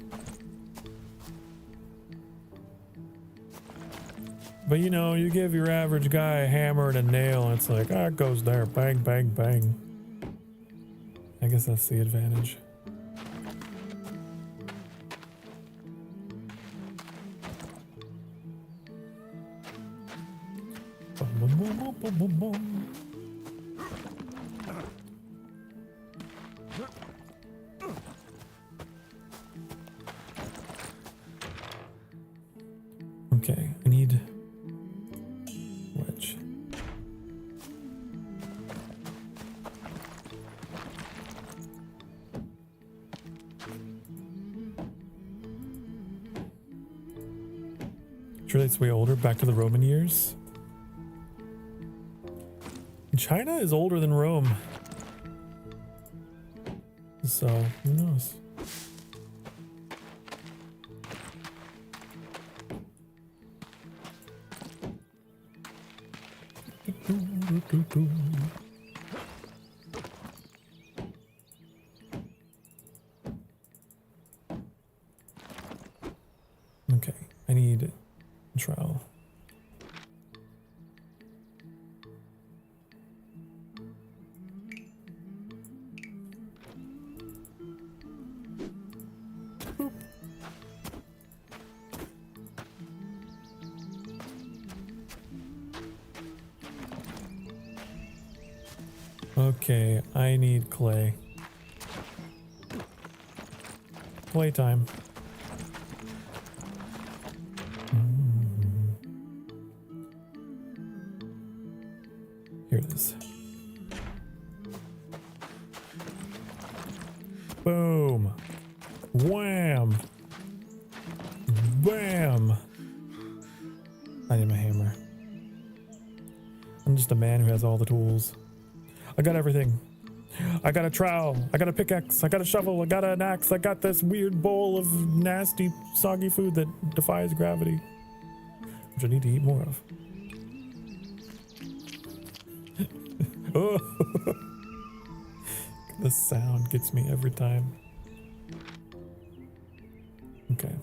But you know, you give your average guy a hammer and a nail and it's like, ah, it goes there, bang, bang, bang. I guess that's the advantage. Boom, boom, boom, boom, boom, boom, boom. Okay, I need wedge. Sure, that's way older, back to the Roman years. China is older than Rome. So, who knows? Okay, I need trowel. Boop. Okay, I need clay. Playtime. Here it is. Boom. Wham. Bam. I need my hammer. I'm just a man who has all the tools. I got everything. I got a trowel. I got a pickaxe. I got a shovel. I got an axe. I got this weird bowl of nasty, soggy food that defies gravity, which I need to eat more of. Oh, the sound gets me every time. Okay.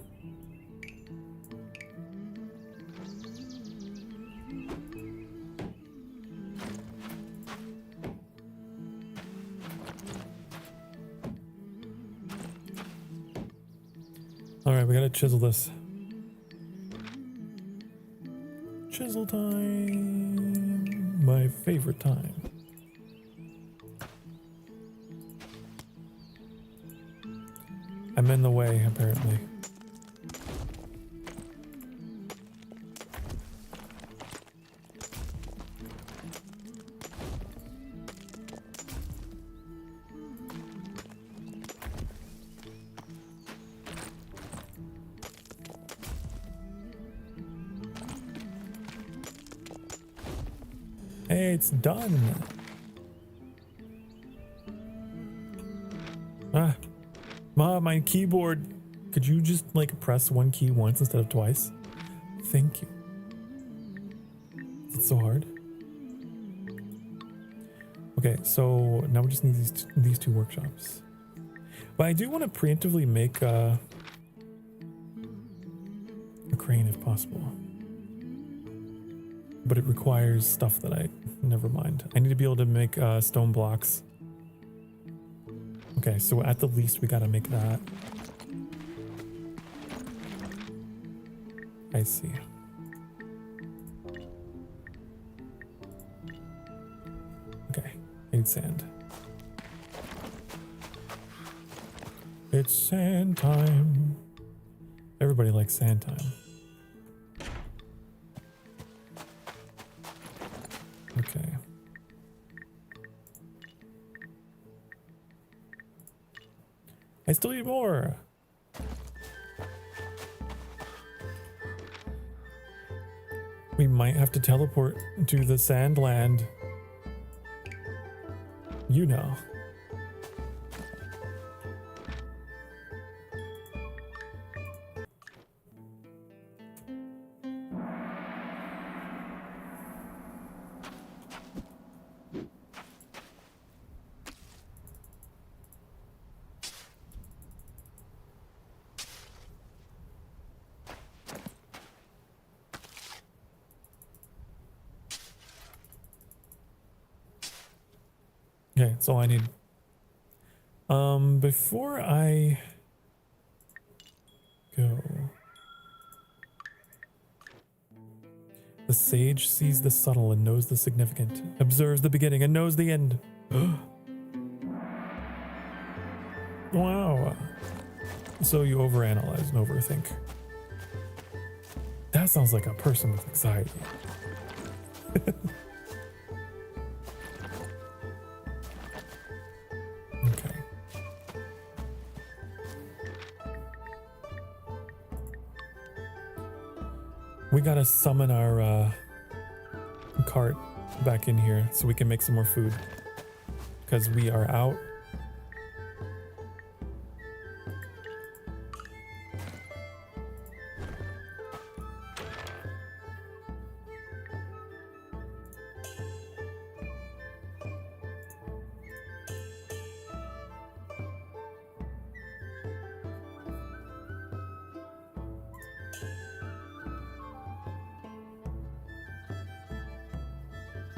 All right, we gotta chisel this. Chisel time. My favorite time. I'm in the way, apparently. Hey, it's done. Ah. Mom, my keyboard. Could you just like press one key once instead of twice? Thank you. It's so hard. Okay, so now we just need these two workshops. But I do want to preemptively make a crane if possible. But it requires stuff that never mind. I need to be able to make stone blocks. Okay, so at the least we gotta make that. I see. Okay, I need sand. It's sand time. Everybody likes sand time. Okay. I still need more. We might have to teleport to the sand land. You know. Okay, that's all I need. Before I go, the sage sees the subtle and knows the significant, observes the beginning and knows the end. Wow. So you overanalyze and overthink. That sounds like a person with anxiety. Okay. We gotta summon our cart back in here so we can make some more food. Because we are out.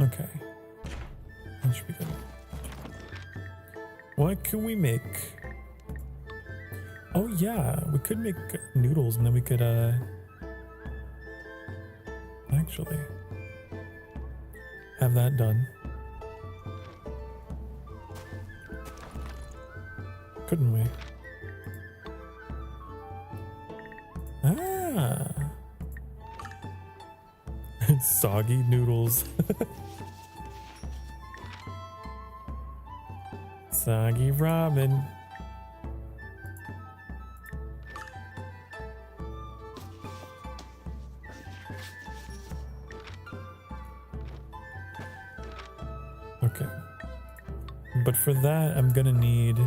Okay. That should be good. What can we make? Oh yeah, we could make noodles and then we could actually have that done. Couldn't we? Ah. Soggy noodles. Soggy ramen. Okay. But for that, I'm gonna need,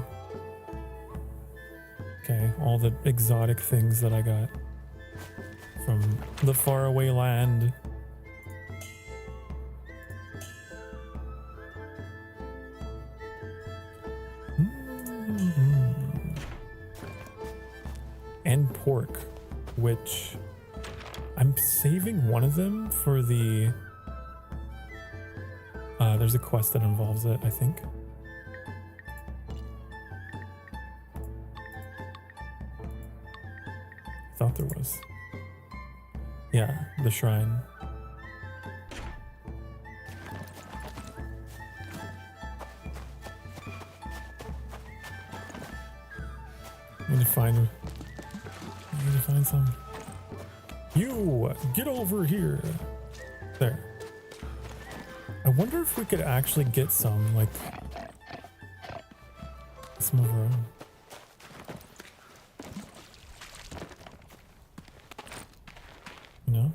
okay, all the exotic things that I got from the faraway land. And pork, which I'm saving one of them for the there's a quest that involves it, I think. Thought there was. Yeah, the shrine. I need to find some. You get over here. There. I wonder if we could actually get some, like, some of our own. You know?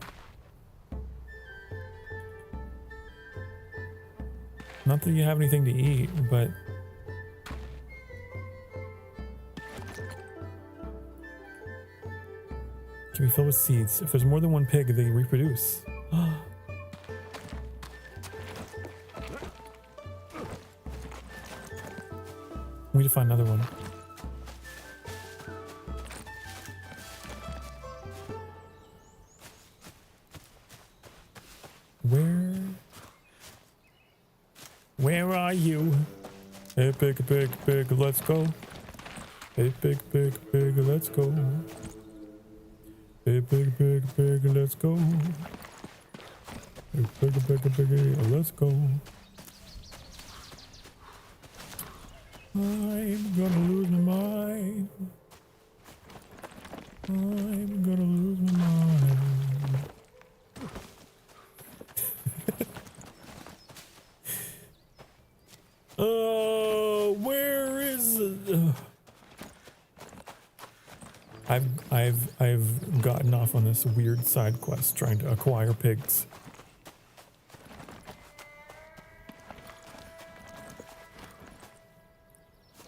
Not that you have anything to eat, but can be filled with seeds. If there's more than one pig, they reproduce. We need to find another one. Where are you? Hey, pig, let's go. Hey, pig, let's go. Hey, pig, let's go. Hey, pig, let's go. I'm gonna lose my mind. I'm gonna lose my mind. Where is I've gotten off on this weird side quest trying to acquire pigs.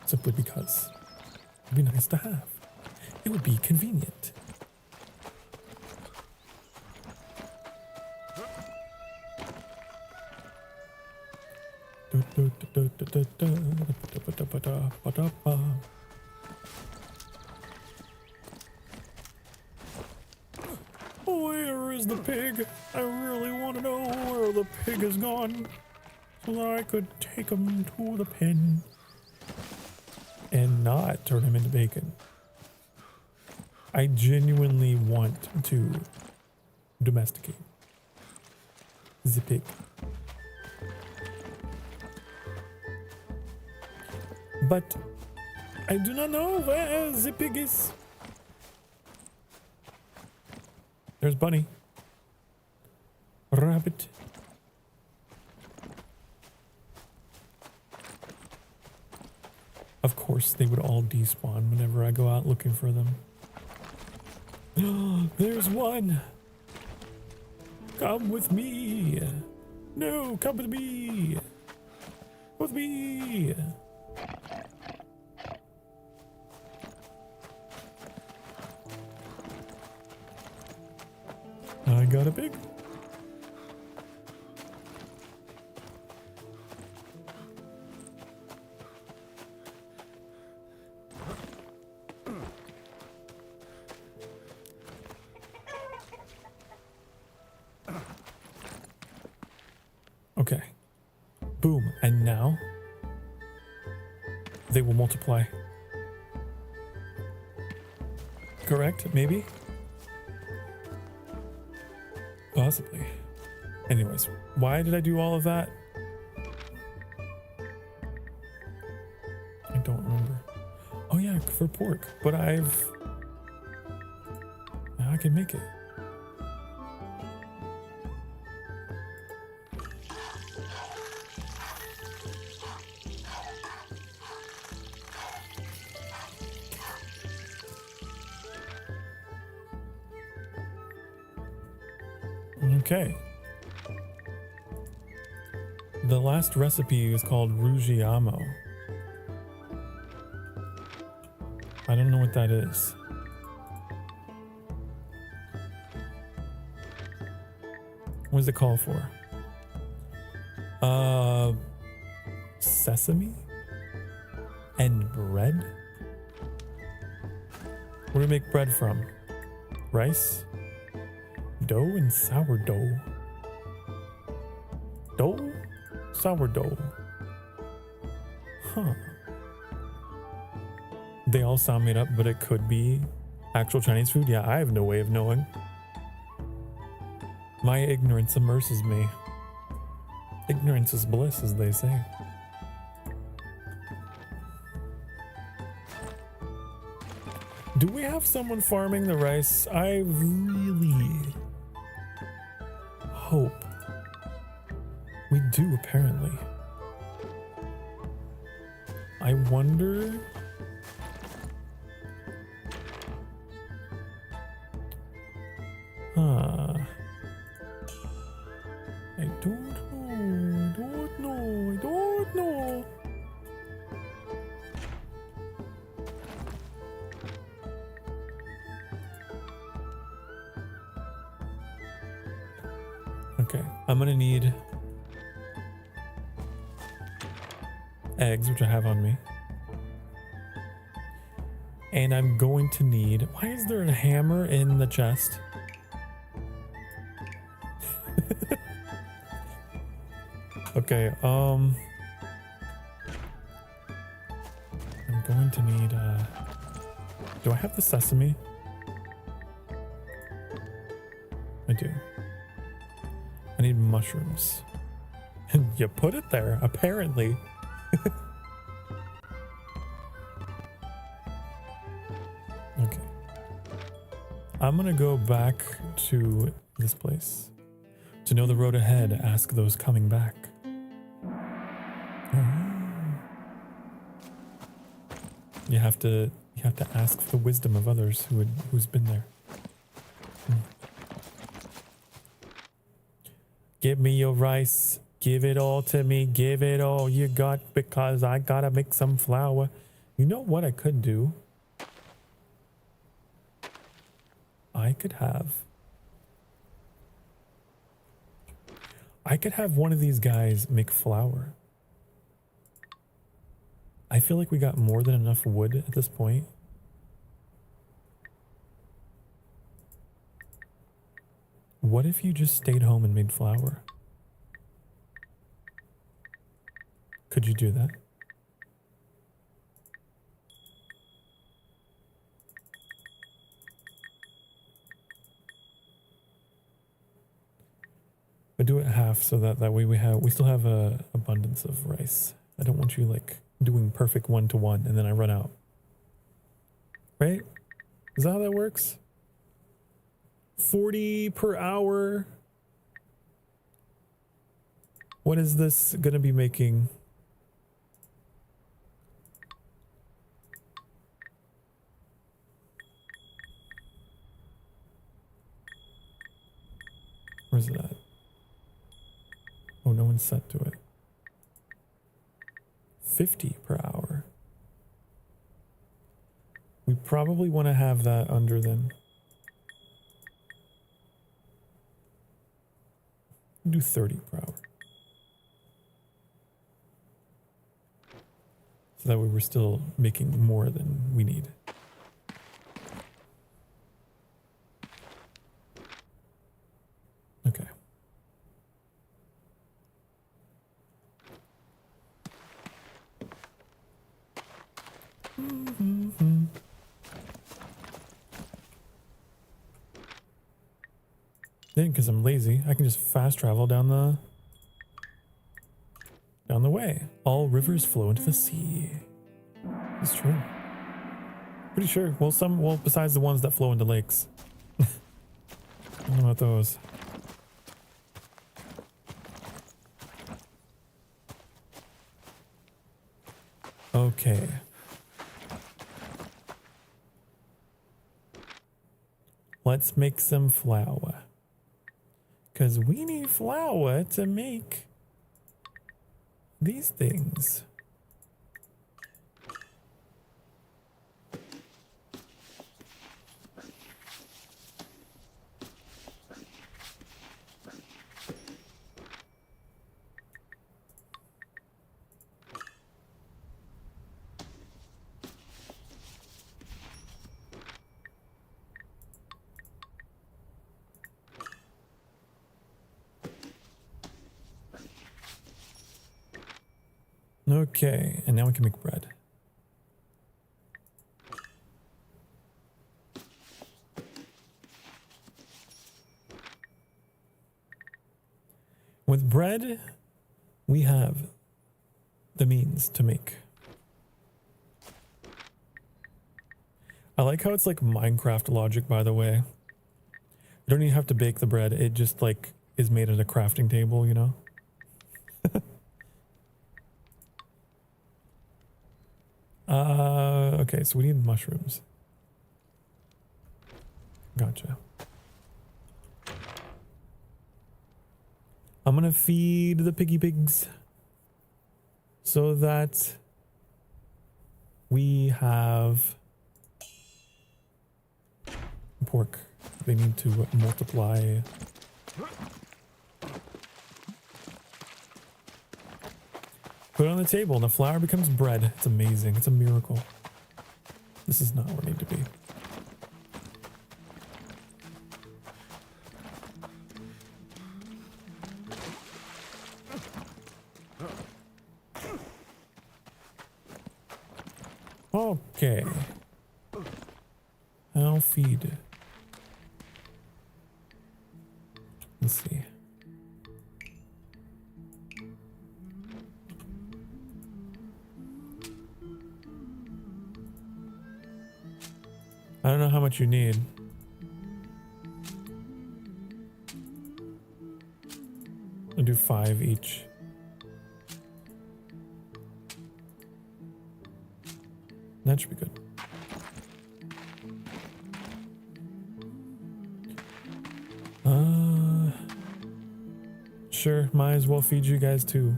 Simply because it'd be nice to have. It would be convenient. Where is the pig? I really want to know where the pig has gone. so that I could take him to the pen and not turn him into bacon. I genuinely want to domesticate the pig. But I do not know where the pig is. There's Bunny. Rabbit. Of course, they would all despawn whenever I go out looking for them. There's one. Come with me. No, come with me. With me. I got a pig. Okay. Boom. And now they will multiply. Correct? Maybe? Possibly. Anyways, why did I do all of that? I don't remember. Oh yeah, for pork. But now I can make it. Okay. The last recipe is called Ruggiamo. I don't know what that is. What does it call for? Sesame? And bread? What do we make bread from? Rice? Dough and sourdough. Dough? Sourdough. Huh. They all sound made up, but it could be actual Chinese food? Yeah, I have no way of knowing. My ignorance immerses me. Ignorance is bliss, as they say. Do we have someone farming the rice? I really hope we do, apparently. I wonder. Huh. I don't know. Okay, I'm gonna need eggs, which I have on me. And I'm going to need, why is there a hammer in the chest? Okay, I'm going to need, do I have the sesame? I do. I need mushrooms. And you put it there, apparently. Okay. I'm gonna go back to this place. To know the road ahead, ask those coming back. You have to ask for the wisdom of others who's been there. Give me your rice. Give it all to me. Give it all you got, because I gotta make some flour. You know what I could do? I could have one of these guys make flour. I feel like we got more than enough wood at this point. What if you just stayed home and made flour? Could you do that? But do it half so that way we still have a abundance of rice. I don't want you like doing perfect 1-to-1 and then I run out. Right? Is that how that works? 40 per hour. What is this gonna be making? Where's it at? Oh, no one's set to it. 50 per hour. We probably want to have that under then. Do 30 per hour. So that way we're still making more than we need. Okay. Then, because I'm lazy, I can just fast travel down the way. All rivers flow into the sea. It's true. Pretty sure. Well, besides the ones that flow into lakes. I don't know about those. Okay. Let's make some flour. Because we need flour to make these things. Okay, and now we can make bread. With bread, we have the means to make. I like how it's like Minecraft logic, by the way. You don't even have to bake the bread. It just like is made at a crafting table, you know? Okay, so we need mushrooms. Gotcha. I'm gonna feed the piggy pigs so that we have pork. They need to multiply. Put it on the table and the flour becomes bread. It's amazing. It's a miracle. This is not where I need to be. Okay. I'll feed. Let's see. I don't know how much you need. I'll do 5 each. That should be good. Sure, might as well feed you guys too.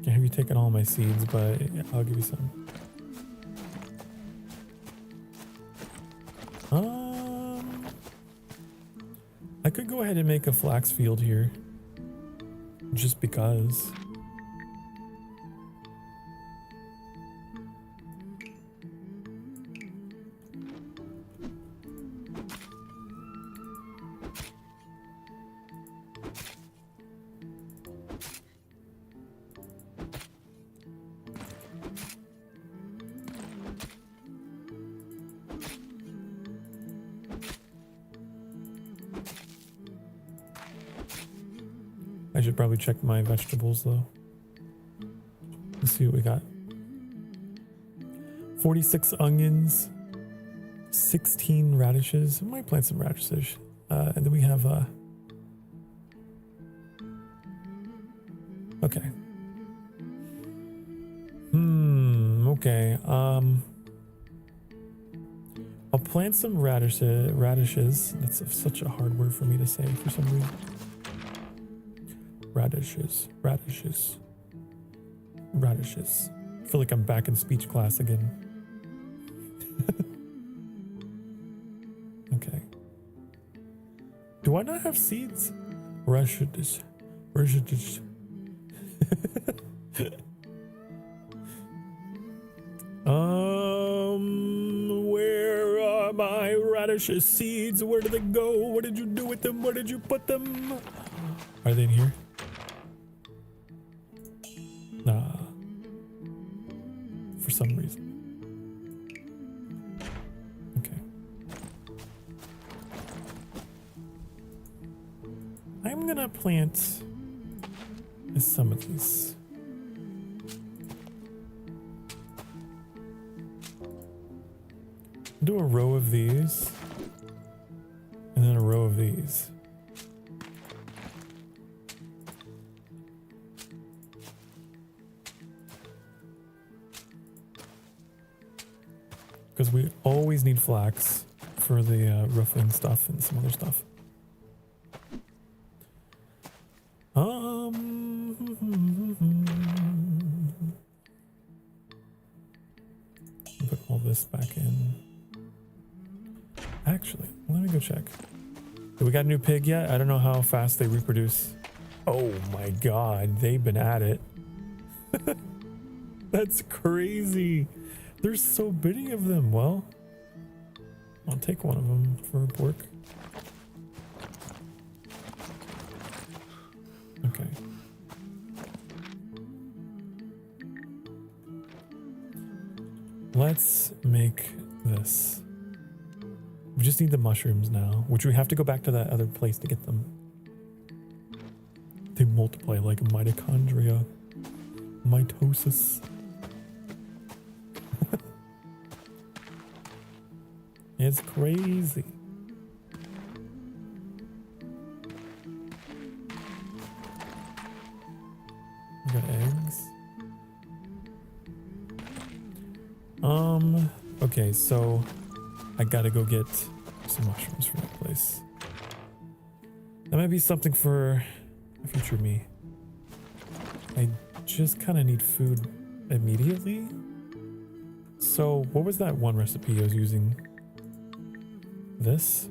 I have you taken all my seeds, but yeah, I'll give you some. I could go ahead and make a flax field here. Just because. I should probably check my vegetables though. Let's see what we got. 46 onions, 16 radishes. I might plant some radishes. And then we have okay. Okay. I'll plant some radishes. That's such a hard word for me to say for some reason. Radishes. I feel like I'm back in speech class again. Okay. Do I not have seeds? Radishes. Where are my radishes seeds? Where did they go? What did you do with them? Where did you put them? Are they in here? Nah. For some reason. Okay. I'm gonna plant some of these. Do a row of these and then a row of these. Because we always need flax for the roofing stuff and some other stuff. Put all this back in. Actually, let me go check. We got a new pig yet? I don't know how fast they reproduce. Oh my god, they've been at it. That's crazy. There's so many of them. Well, I'll take one of them for pork. Okay. Let's make this. We just need the mushrooms now, which we have to go back to that other place to get them. They multiply like mitochondria. Mitosis. It's crazy. We got eggs. Okay, so I gotta go get some mushrooms from that place. That might be something for a future me. I just kind of need food immediately. So what was that one recipe I was using? This?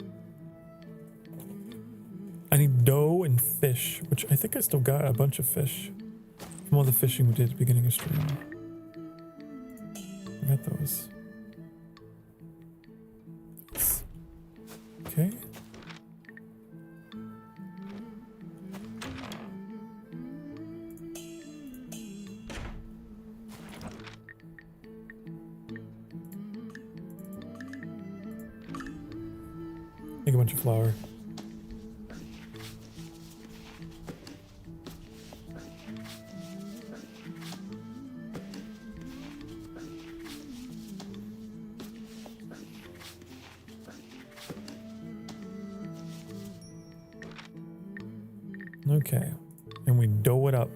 I need dough and fish, which I think I still got a bunch of fish from all the fishing we did at the beginning of stream. I got those. Okay. Make a bunch of flour. Okay, and we dough it up.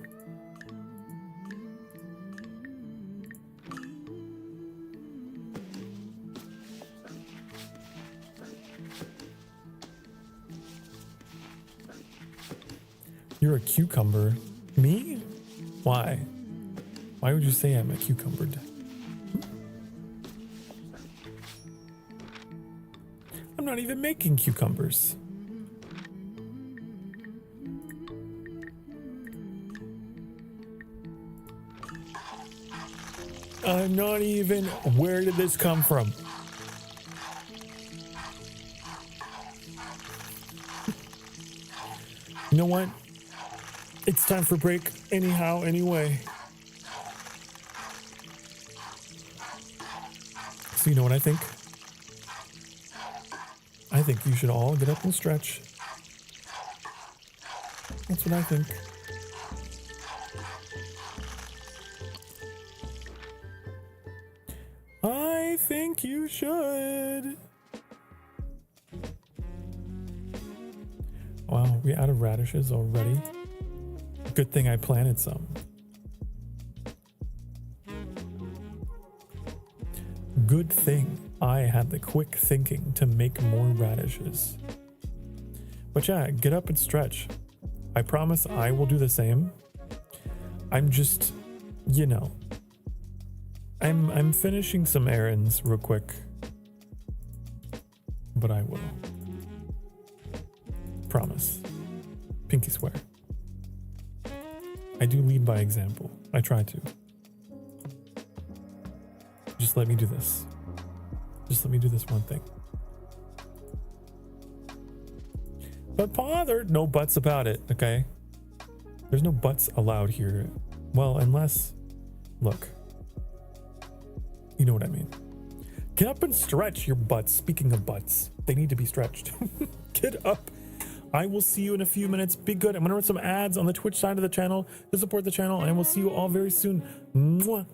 You're a cucumber. Me? Why? Why would you say I'm a cucumber? I'm not even making cucumbers. I'm not even. Where did this come from? You know what? It's time for break anyhow, anyway. So you know what I think? I think you should all get up and stretch. That's what I think. think you should. Wow, we out of radishes already? Good thing I planted some. Good thing I had the quick thinking to make more radishes. But yeah, get up and stretch. I promise I will do the same. I'm just, you know, I'm finishing some errands real quick. But I will. Promise. Pinky swear. I do lead by example. I try to. Just let me do this. Just let me do this one thing. But Pa, there are no buts about it, okay? There's no buts allowed here. Well, unless... Look. You know what I mean. Get up and stretch your butts. Speaking of butts, they need to be stretched. Get up. I will see you in a few minutes. Be good. I'm going to run some ads on the Twitch side of the channel to support the channel, and we'll see you all very soon. Mwah.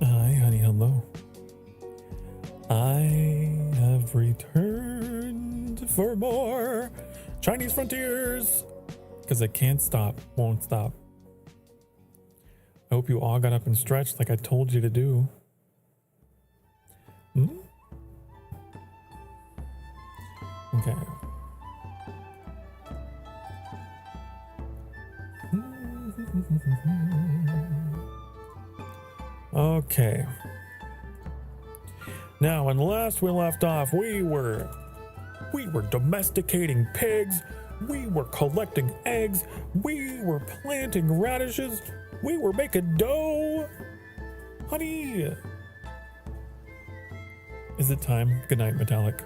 Hi, honey, hello. I have returned for more Chinese frontiers because I can't stop, won't stop. I hope you all got up and stretched like I told you to do. Okay. Okay. Now, when last we left off, we were domesticating pigs, we were collecting eggs, we were planting radishes, we were making dough. Honey. Is it time? Good night, Metallic.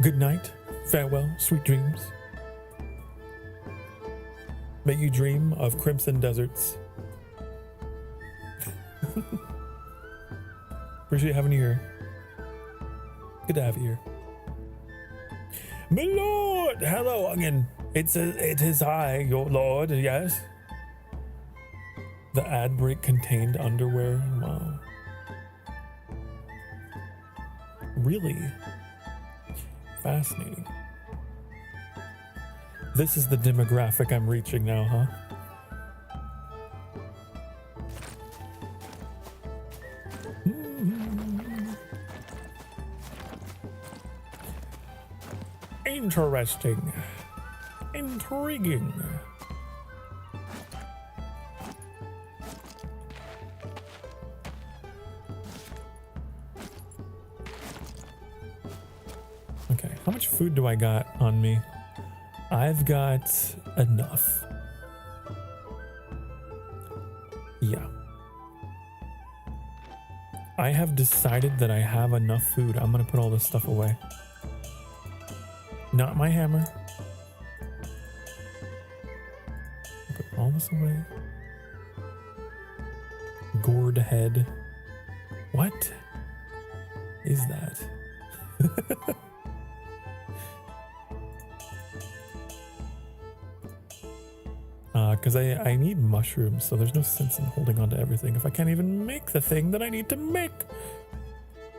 Good night, farewell, sweet dreams. May you dream of crimson deserts. Appreciate having you here. Good to have you here. My lord! Hello again. It is I, your lord, yes. The ad break contained underwear. Wow. Really? Fascinating. This is the demographic I'm reaching now, huh? Interesting. Intriguing. Okay, how much food do I got on me? I've got enough. Yeah. I have decided that I have enough food. I'm gonna put all this stuff away. Not my hammer. Put all this away. Gourd head. What is that? Because I need mushrooms, so there's no sense in holding on to everything if I can't even make the thing that I need to make.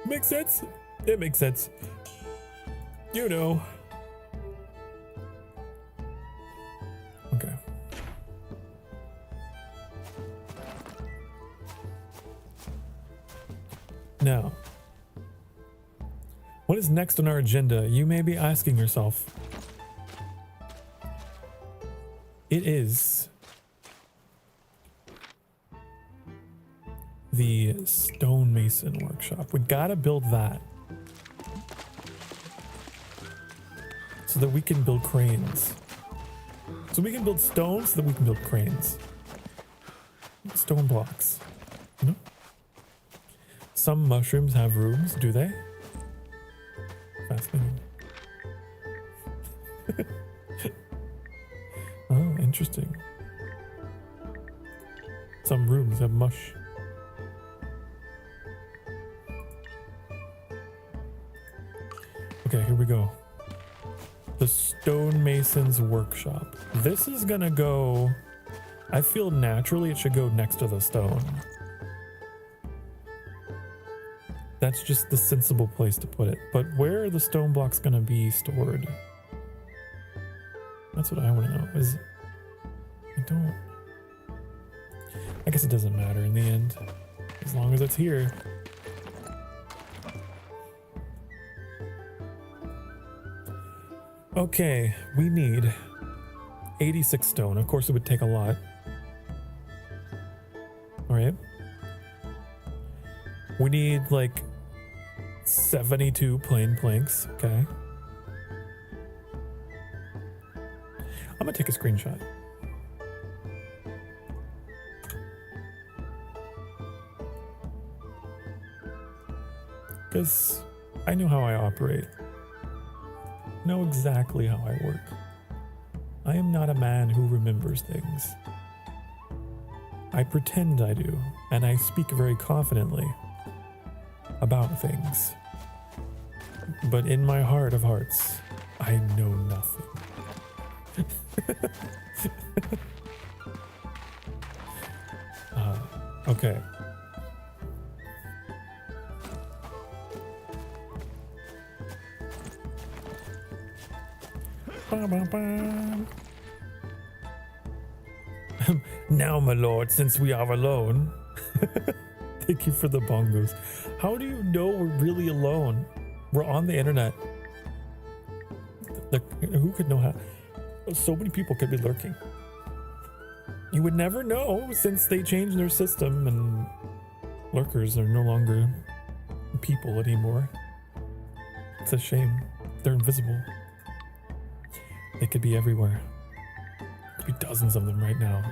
Makes sense? It makes sense. You know. Okay. Now, what is next on our agenda? You may be asking yourself. It is the stonemason workshop. We gotta build that so that we can build cranes. So we can build stone so that we can build cranes. Stone blocks. You know? Some mushrooms have rooms, do they? Fascinating. Oh, interesting. Some rooms have mush. Okay, here we go. The stonemason's workshop. This is gonna go... I feel naturally it should go next to the stone. That's just the sensible place to put it. But where are the stone blocks gonna be stored? That's what I want to know. I guess it doesn't matter in the end, as long as it's here. Okay, we need 86 stone. Of course, it would take a lot. All right. We need like 72 plain planks. Okay. I'm gonna take a screenshot. Because I know how I operate. I know exactly how I work. I am not a man who remembers things. I pretend I do, and I speak very confidently about things. But in my heart of hearts, I know nothing. Okay. Now, my lord, since we are alone. Thank you for the bongos. How do you know we're really alone? We're on the internet. Who could know how? So many people could be lurking. You would never know since they changed their system and lurkers are no longer people anymore. It's a shame. They're invisible. They could be everywhere. Could be dozens of them right now.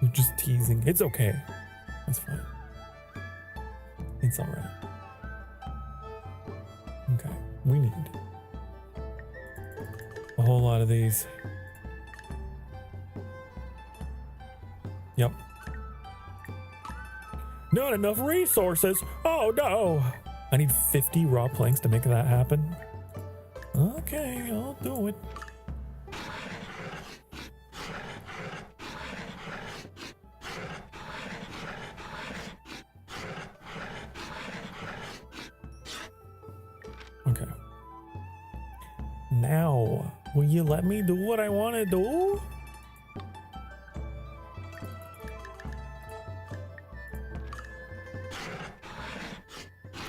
You're just teasing. It's okay. That's fine. It's alright. Okay. We need a whole lot of these. Yep. Not enough resources. Oh no. I need 50 raw planks to make that happen. Okay, I'll do it. Okay. Now, will you let me do what I want to do?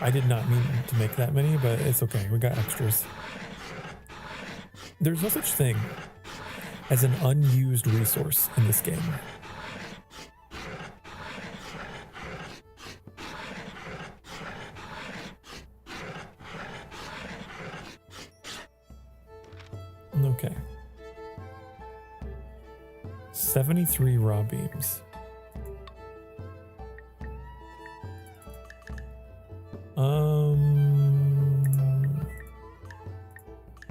I did not mean to make that many, but it's okay. We got extras. There's no such thing as an unused resource in this game. Okay. 73 raw beams.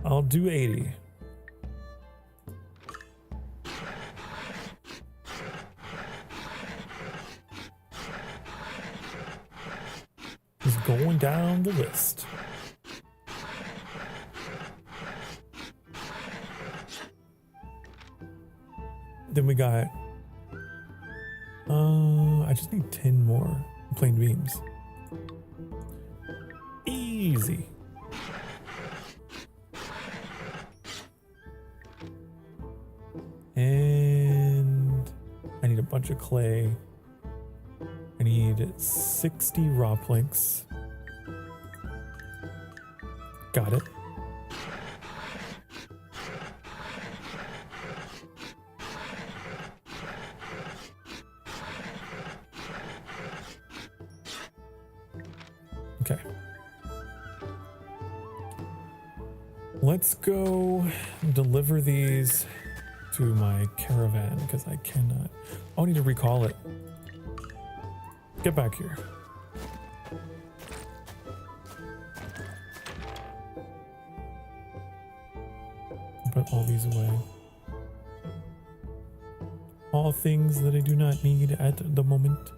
I'll do 80. Just going down the list. Then we got I just need 10 more plain beams. Easy. And I need a bunch of clay. I need 60 raw planks. Got it. Okay. Let's go deliver these to my caravan because I cannot. Oh, I need to recall it. Get back here. Put all these away. All things that I do not need at the moment.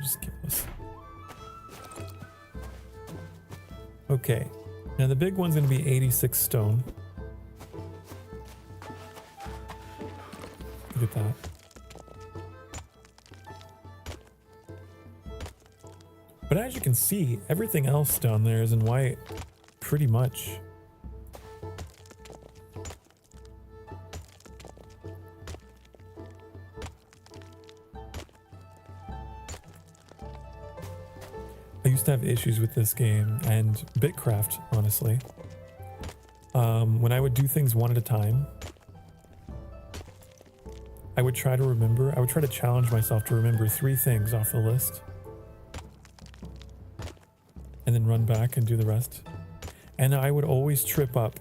Just skip this. Okay. Now the big one's going to be 86 stone. Look at that. But as you can see, everything else down there is in white, pretty much. I used to have issues with this game and Bitcraft, honestly. When I would do things one at a time, I would try to challenge myself to remember 3 things off the list. And then run back and do the rest. And I would always trip up.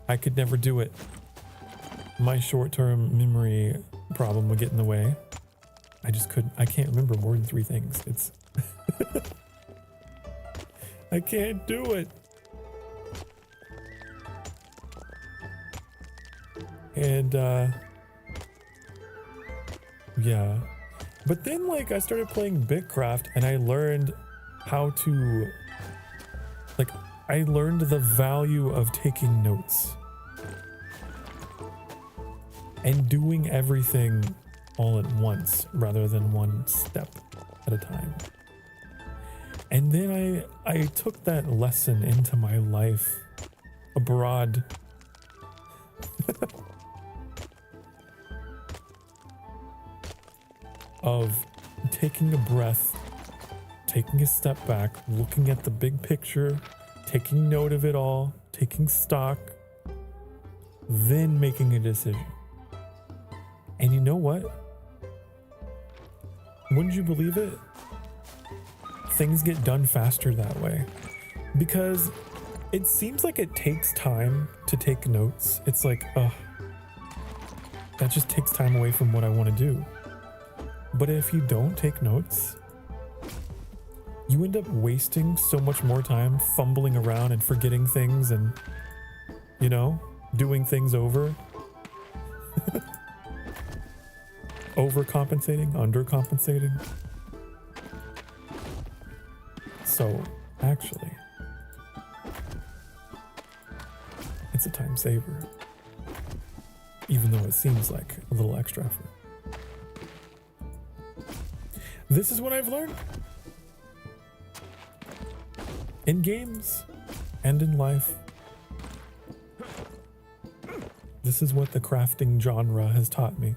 I could never do it. My short-term memory problem would get in the way. I just couldn't. I can't remember more than 3 things. It's I can't do it. And yeah. But then like I started playing Bitcraft and I learned how to I learned the value of taking notes and doing everything all at once rather than one step at a time. And then I took that lesson into my life abroad. Of taking a breath, taking a step back, looking at the big picture, taking note of it all, taking stock, then making a decision. And you know what? Wouldn't you believe it? Things get done faster that way. Because it seems like it takes time to take notes. It's like, that just takes time away from what I want to do. But if you don't take notes, you end up wasting so much more time fumbling around and forgetting things and, you know, doing things over. Overcompensating, undercompensating. So, actually, it's a time saver. Even though it seems like a little extra effort. This is what I've learned. In games and in life. This is what the crafting genre has taught me.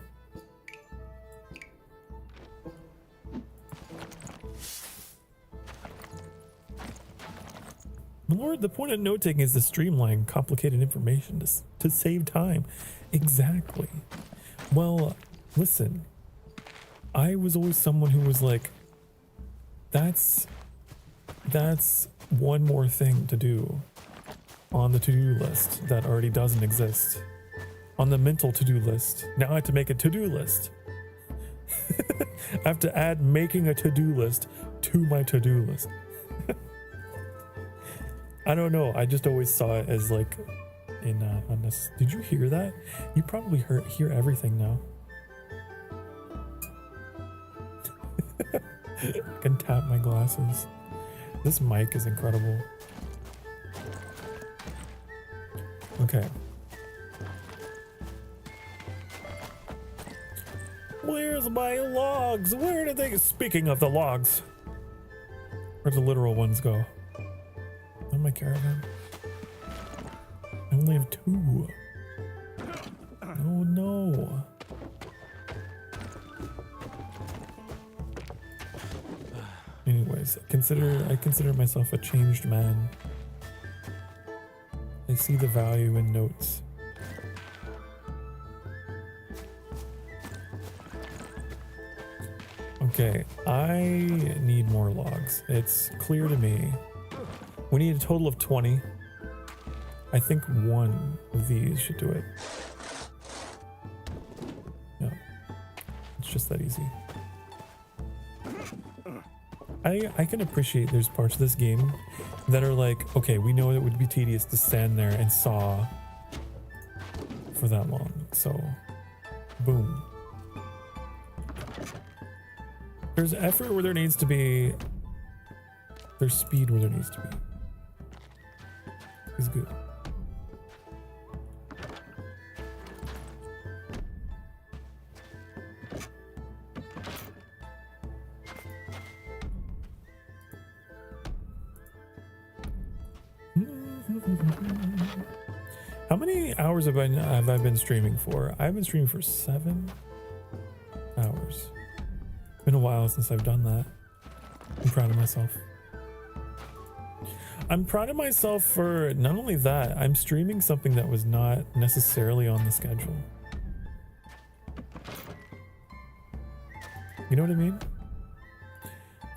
Lord, the point of note-taking is to streamline complicated information to save time. Exactly. Well, listen. I was always someone who was like, that's one more thing to do on the to-do list that already doesn't exist. On the mental to-do list. Now I have to make a to-do list. I have to add making a to-do list to my to-do list. I don't know. I just always saw it as like on this. Did you hear that? You probably hear everything now. I can tap my glasses. This mic is incredible. Okay. Where's my logs? Where did they... Speaking of the logs. Where'd the literal ones go? Oh, my caravan. I only have 2. Oh no. Anyways, I consider myself a changed man. I see the value in notes. Okay, I need more logs. It's clear to me. We need a total of 20. I think one of these should do it. Yeah, it's just that easy. I can appreciate there's parts of this game that are like, okay, we know it would be tedious to stand there and saw for that long. So, boom. There's effort where there needs to be. There's speed where there needs to be. It's good. How many hours have I been streaming for? I've been streaming for 7 hours. Been a while since I've done that. I'm proud of myself. I'm proud of myself for not only that, I'm streaming something that was not necessarily on the schedule. You know what I mean?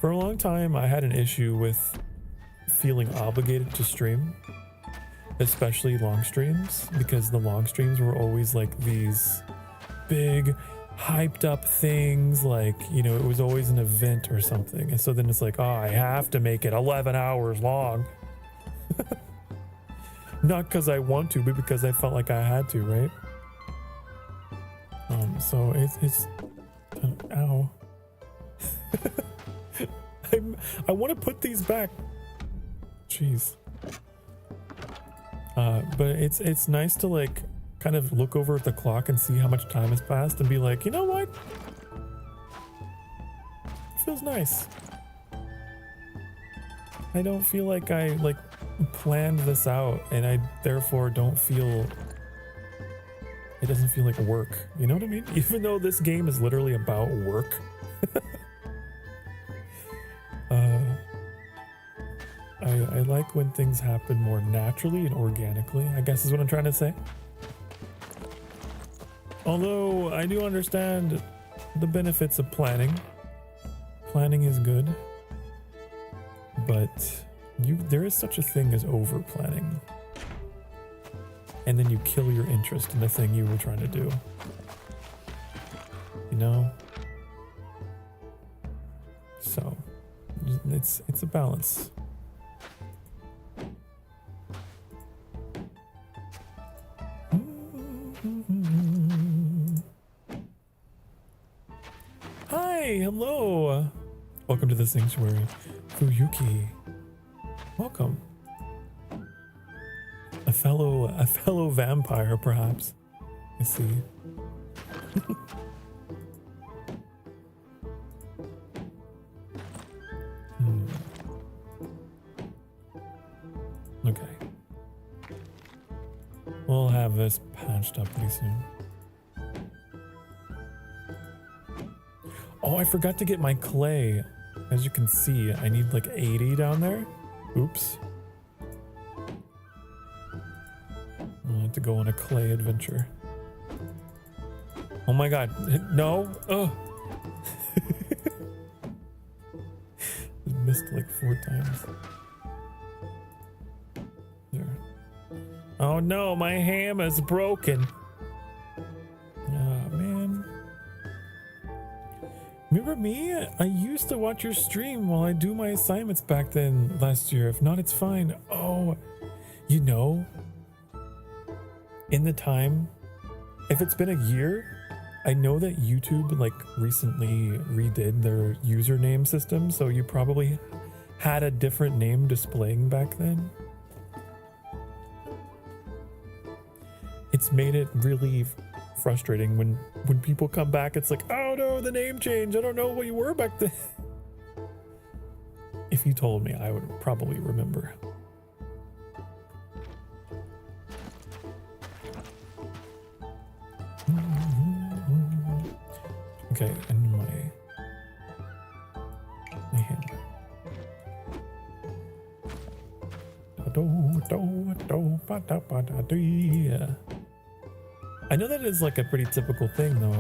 For a long time, I had an issue with feeling obligated to stream, especially long streams, because the long streams were always like these big, hyped up things, like, you know, it was always an event or something. And so then it's like, oh, I have to make it 11 hours long. Not because I want to, but because I felt like I had to, right? So it's ow. I want to put these back. Jeez. But it's nice to like kind of look over at the clock and see how much time has passed and be like, you know what? It feels nice. I don't feel like I like planned this out, and I therefore don't feel, it doesn't feel like work. You know what I mean? Even though this game is literally about work. I like when things happen more naturally and organically, I guess is what I'm trying to say. Although I do understand the benefits of planning. Planning is good, but there is such a thing as over planning. And then you kill your interest in the thing you were trying to do. You know? So it's a balance. Hi, hello. Welcome to the sanctuary. Fuyuki. Welcome. A fellow vampire, perhaps. I see. Okay. We'll have this patched up pretty soon. Oh, I forgot to get my clay. As you can see, I need like 80 down there. Oops. I'll have to go on a clay adventure. Oh my god, no! Oh! Missed like 4 times. There. Oh no, my hammer's broken. Oh man. Remember me? I used to watch your stream while I do my assignments back then last year. If not, it's fine. Oh, you know, in the time, if it's been a year, I know that YouTube like recently redid their username system, so you probably had a different name displaying back then. It's made it really frustrating when people come back. It's like, oh no, the name changed. I don't know what you were back then. If you told me, I would probably remember. Okay, and my hammer. I know that is like a pretty typical thing though.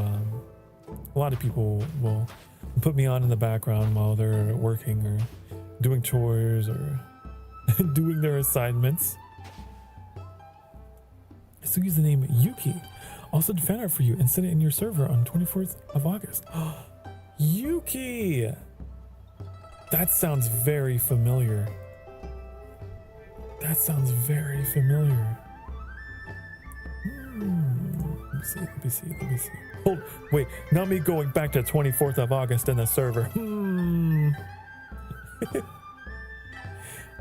A lot of people will put me on in the background while they're working or doing chores or doing their assignments. I still use the name Yuki. Also did fan art for you and sent it in your server on 24th of August. Yuki! That sounds very familiar. That sounds very familiar. Let me see. Hold, wait, not me going back to 24th of August in the server.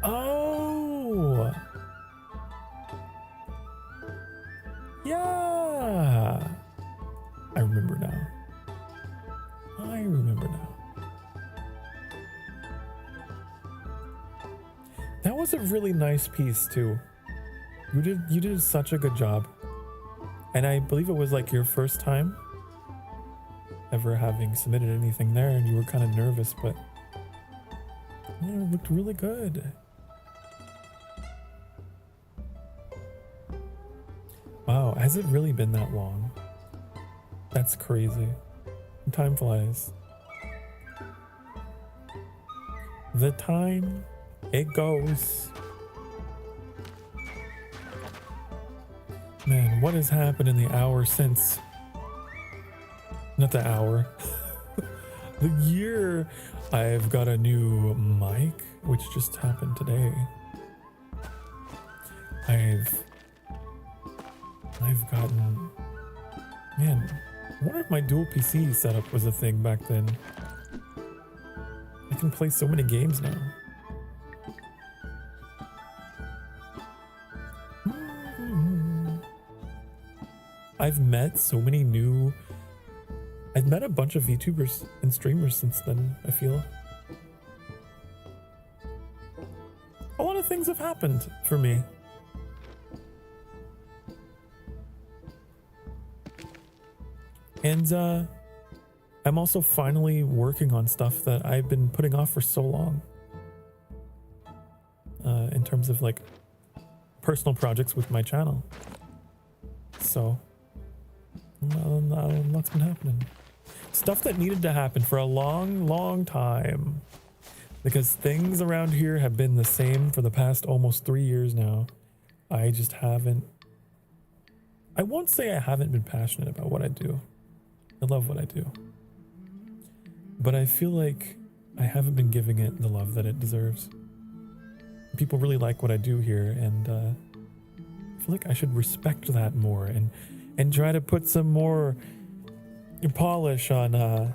Oh! Yeah! I remember now. That was a really nice piece too. You did such a good job. And I believe it was like your first time ever having submitted anything there, and you were kind of nervous, but yeah, it looked really good. Wow, has it really been that long? That's crazy. Time flies. The time, it goes. Man, what has happened in the hour since? Not the hour. The year. I've got a new mic, which just happened today. I've gotten... Man, I wonder if my dual PC setup was a thing back then. I can play so many games now. I've met so many new... I've met a bunch of VTubers and streamers since then, I feel. A lot of things have happened for me. And I'm also finally working on stuff that I've been putting off for so long. In terms of like personal projects with my channel. So, lots been happening. Stuff that needed to happen for a long time. Because things around here have been the same for the past almost 3 years now. I just haven't... I won't say I haven't been passionate about what I do. I love what I do. But I feel like I haven't been giving it the love that it deserves. People really like what I do here, and I feel like I should respect that more and try to put some more polish on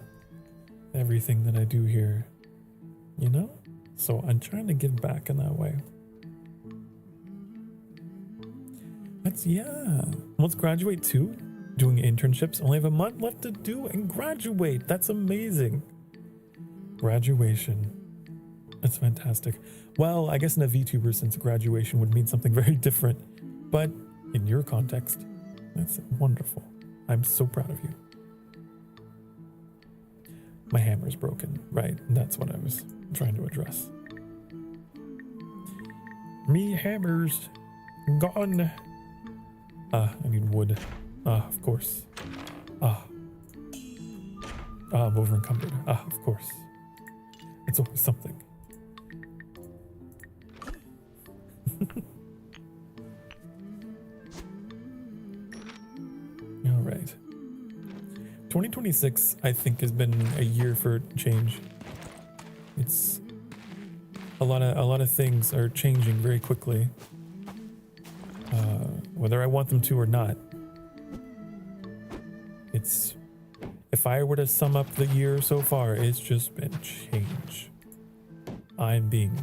everything that I do here, you know? So I'm trying to give back in that way. Let's graduate too. Doing internships. Only have a month left to do and graduate. That's amazing. Graduation. That's fantastic. Well, I guess in a VTuber sense, graduation would mean something very different. But in your context, that's wonderful. I'm so proud of you. My hammer's broken, right? That's what I was trying to address. Me hammer's gone. I need wood. Of course. I'm over encumbered. Of course. It's always something. All right. 2026, I think, has been a year for change. It's a lot of things are changing very quickly, whether I want them to or not. It's, if I were to sum up the year so far, it's just been change. I'm being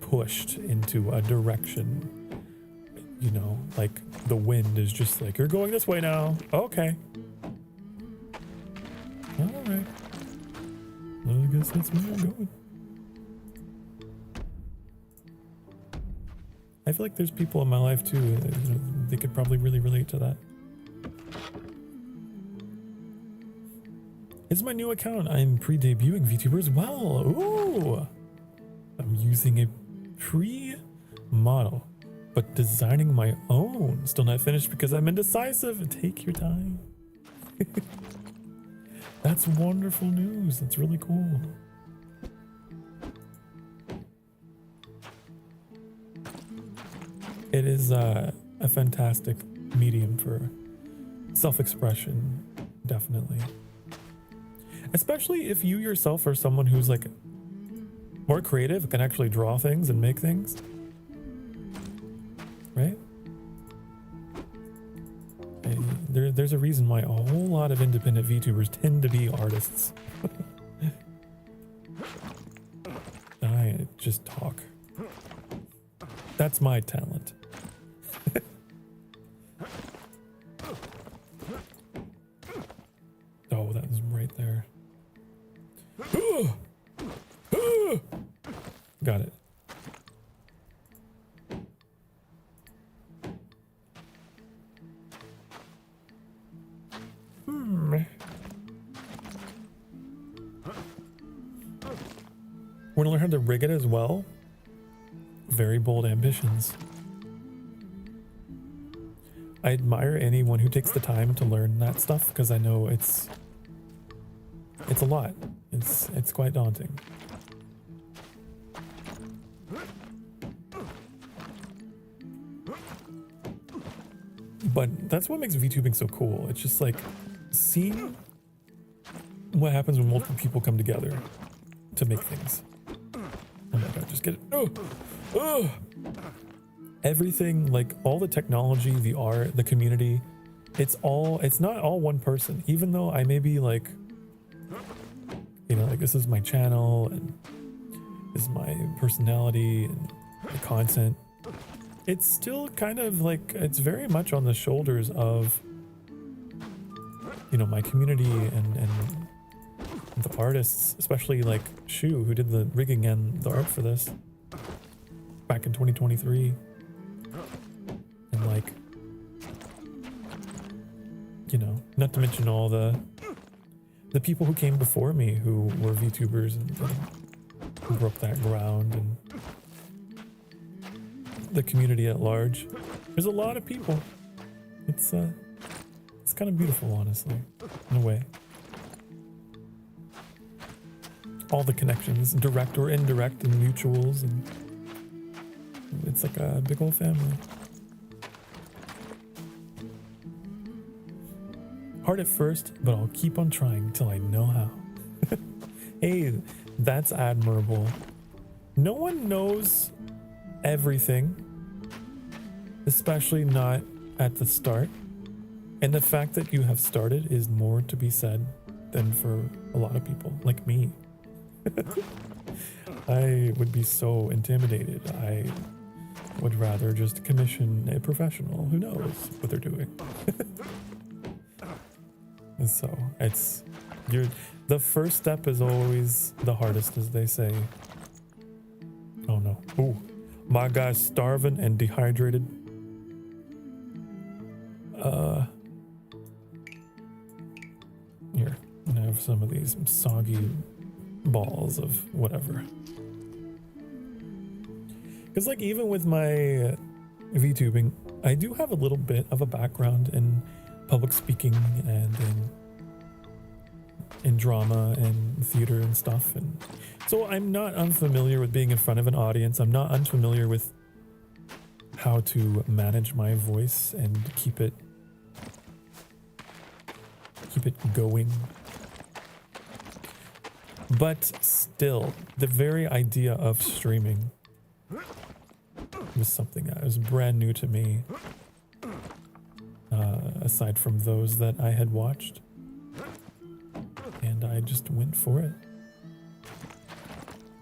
pushed into a direction, you know, like the wind is just like, you're going this way now. Okay. All right. Well, I guess that's where I'm going. I feel like there's people in my life too, you know, they could probably really relate to that. It's my new account. I'm pre-debuting VTuber as well. Ooh. I'm using a pre-model, but designing my own. Still not finished because I'm indecisive. Take your time. That's wonderful news. That's really cool. It is a fantastic medium for self-expression, definitely. Especially if you yourself are someone who's like more creative, can actually draw things and make things. Right? There's a reason why a whole lot of independent VTubers tend to be artists. I just talk. That's my talent. Oh, that was right there. Got it. Want to learn how to rig it as well? Very bold ambitions. I admire anyone who takes the time to learn that stuff because I know it's a lot. It's quite daunting. But that's what makes VTubing so cool. It's just like seeing what happens when multiple people come together to make things. Oh my god, just get it. Oh. Everything, like all the technology, the art, the community, it's not all one person. Even though I may be like, you know, like this is my channel and this is my personality and the content. It's still kind of like, it's very much on the shoulders of you know, my community and the artists, especially like Shu, who did the rigging and the art for this back in 2023. And like, you know, not to mention all the people who came before me who were VTubers and who broke that ground, and the community at large. There's a lot of people. It's kind of beautiful, honestly, in a way. All the connections, direct or indirect, and mutuals, and it's like a big old family. Hard at first, but I'll keep on trying till I know how. Hey, that's admirable. No one knows everything, especially not at the start. And the fact that you have started is more to be said than for a lot of people like me. I would be so intimidated. I would rather just commission a professional who knows what they're doing. And so the first step is always the hardest, as they say. Oh no. Ooh, my guy's starving and dehydrated. Here, I'm gonna have some of these soggy balls of whatever. Because like even with my VTubing, I do have a little bit of a background in public speaking and in drama and theater and stuff, and so I'm not unfamiliar with being in front of an audience. I'm not unfamiliar with how to manage my voice and keep it going. But still, the very idea of streaming was something that was brand new to me, aside from those that I had watched, and I just went for it.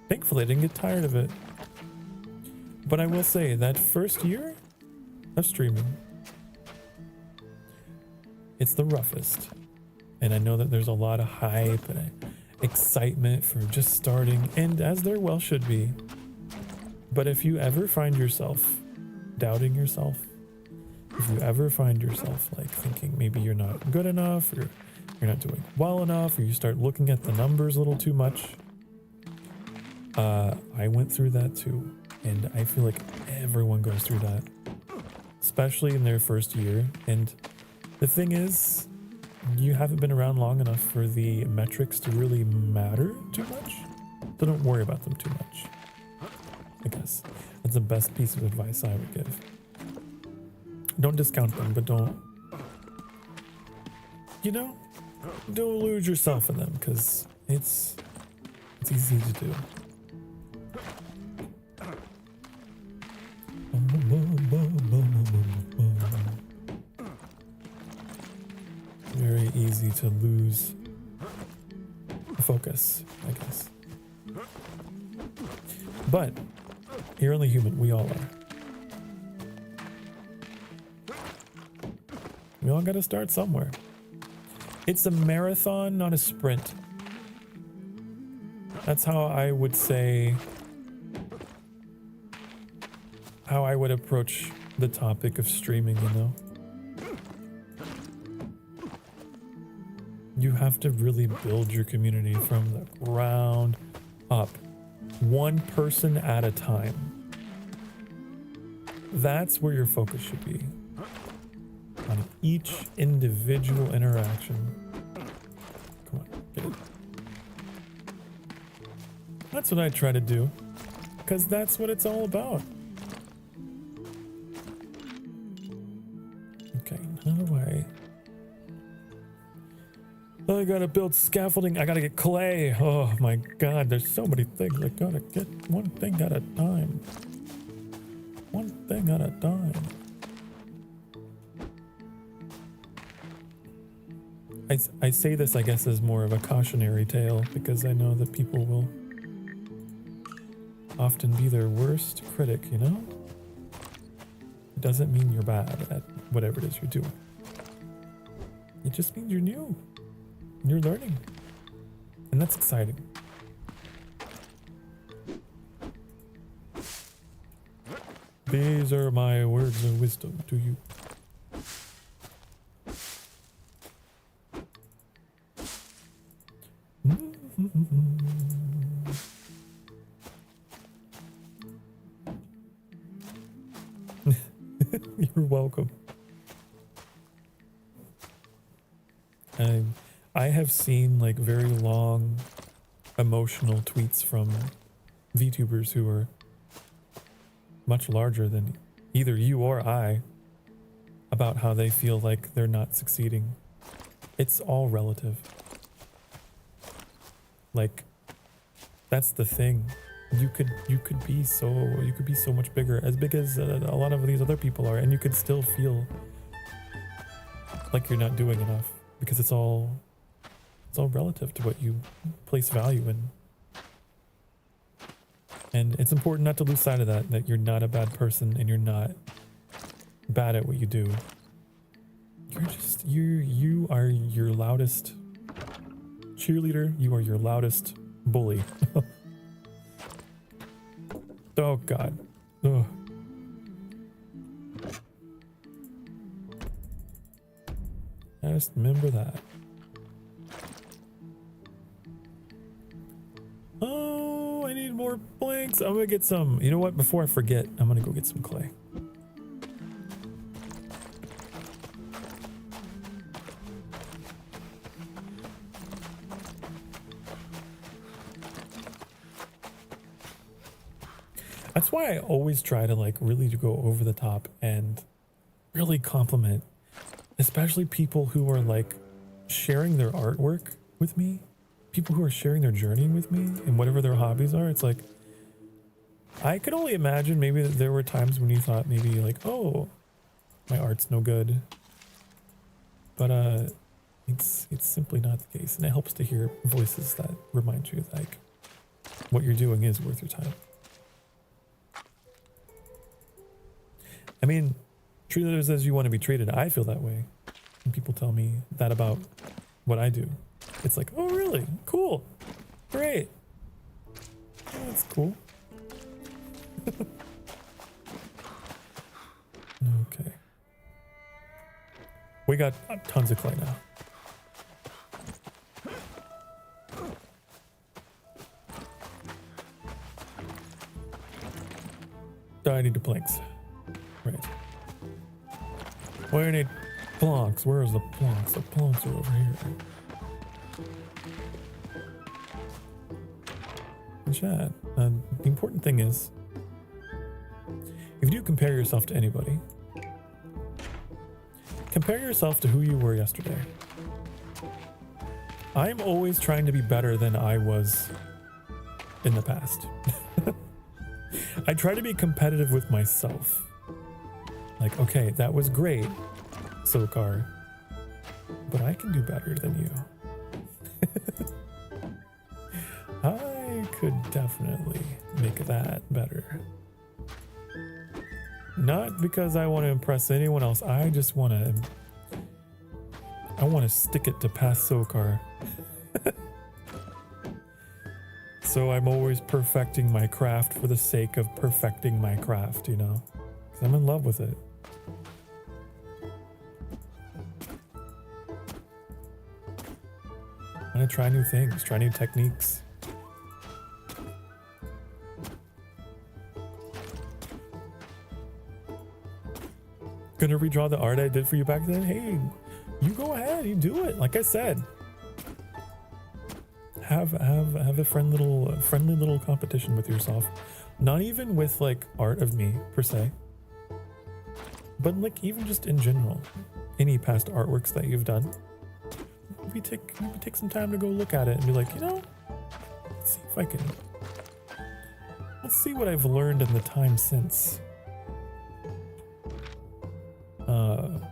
Thankfully, I didn't get tired of it. But I will say that first year of streaming, it's the roughest. And I know that there's a lot of hype and excitement for just starting, and as there well should be. But if you ever find yourself doubting yourself, if you ever find yourself like thinking maybe you're not good enough, or you're not doing well enough, or you start looking at the numbers a little too much, I went through that too. And I feel like everyone goes through that, especially in their first year. And the thing is, you haven't been around long enough for the metrics to really matter too much. So don't worry about them too much. I guess that's the best piece of advice I would give. Don't discount them, but don't lose yourself in them, because it's easy to do. Very easy to lose focus, I guess. But you're only human. We all are. We all got to start somewhere. It's a marathon, not a sprint. That's how I would say, how I would approach the topic of streaming, you know? You have to really build your community from the ground up, one person at a time. That's where your focus should be, on each individual interaction. Come on, get it. That's what I try to do, because that's what it's all about. Okay, how do I gotta build scaffolding. I gotta get clay. Oh my god, there's so many things. I gotta get one thing at a time. One thing at a time. I say this, I guess, as more of a cautionary tale, because I know that people will often be their worst critic, you know? It doesn't mean you're bad at whatever it is you're doing. It just means you're new. You're learning. And that's exciting. These are my words of wisdom to you. You're welcome. I have seen like very long emotional tweets from VTubers who are much larger than either you or I about how they feel like they're not succeeding. It's all relative. Like, that's the thing. You could be so much bigger, as big as a lot of these other people are, and you could still feel like you're not doing enough, because it's all relative to what you place value in. And it's important not to lose sight of that you're not a bad person and you're not bad at what you do. You are your loudest cheerleader. You are your loudest bully. Oh God. Ugh. I just remember that. Oh, I need more blanks. I'm gonna get some. You know what? Before I forget, I'm gonna go get some clay. That's why I always try to like really to go over the top and really compliment, especially people who are like sharing their artwork with me, people who are sharing their journey with me and whatever their hobbies are. It's like, I could only imagine maybe that there were times when you thought maybe like, oh, my art's no good, but it's simply not the case. And it helps to hear voices that remind you like what you're doing is worth your time. I mean, treat others as you want to be treated. I feel that way. When people tell me that about what I do, it's like, oh, really? Cool. Great. Oh, that's cool. Okay. We got tons of clay now. I need the planks. Right. Where need planks? Where's the planks? The planks are over here. Chat. The important thing is, if you do compare yourself to anybody, compare yourself to who you were yesterday. I'm always trying to be better than I was in the past. I try to be competitive with myself. Like, okay, that was great, Sokar, but I can do better than you. I could definitely make that better. Not because I want to impress anyone else. I just want to stick it to past Sokar. So I'm always perfecting my craft for the sake of perfecting my craft, you know? 'Cause I'm in love with it. I'm gonna try new things, try new techniques. Gonna redraw the art I did for you back then? Hey, you go ahead, you do it. Like I said, have a friendly little competition with yourself. Not even with like art of me per se, but like even just in general, any past artworks that you've done. Maybe take some time to go look at it and be like, you know, let's see what I've learned in the time since.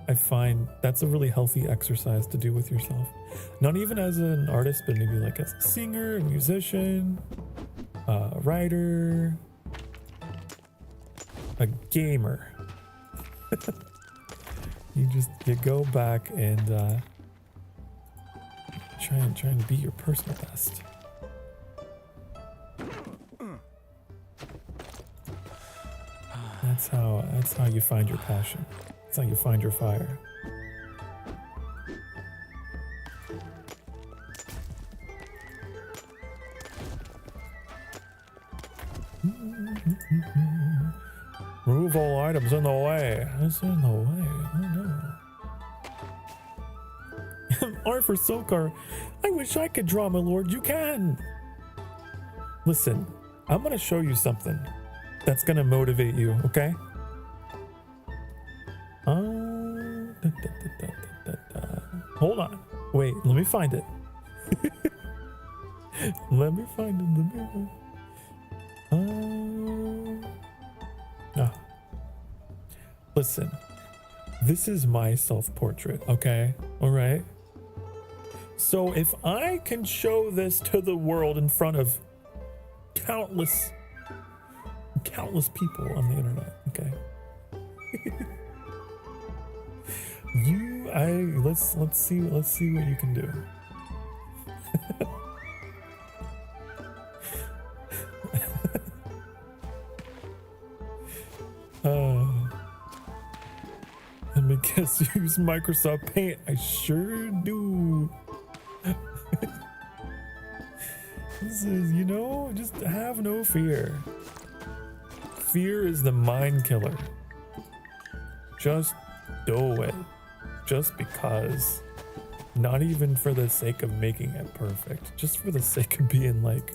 I find that's a really healthy exercise to do with yourself. Not even as an artist, but maybe like as a singer, a musician, a writer, a gamer. You go back and try and be your personal best. That's how you find your passion. That's how you find your fire. Remove all items in the way. It's in the way. Oh no. Art for Sokar. I wish I could draw, my lord. You can. Listen, I'm gonna show you something that's gonna motivate you, okay? Hold on. Wait, let me find it. Let me find it. Listen, this is my self-portrait, okay? All right? So if I can show this to the world in front of countless people on the internet, okay? Let's see what you can do. Let me guess, use Microsoft Paint. I sure do. This is, just have no fear. Fear is the mind killer. Just do it. Just because. Not even for the sake of making it perfect. Just for the sake of being like,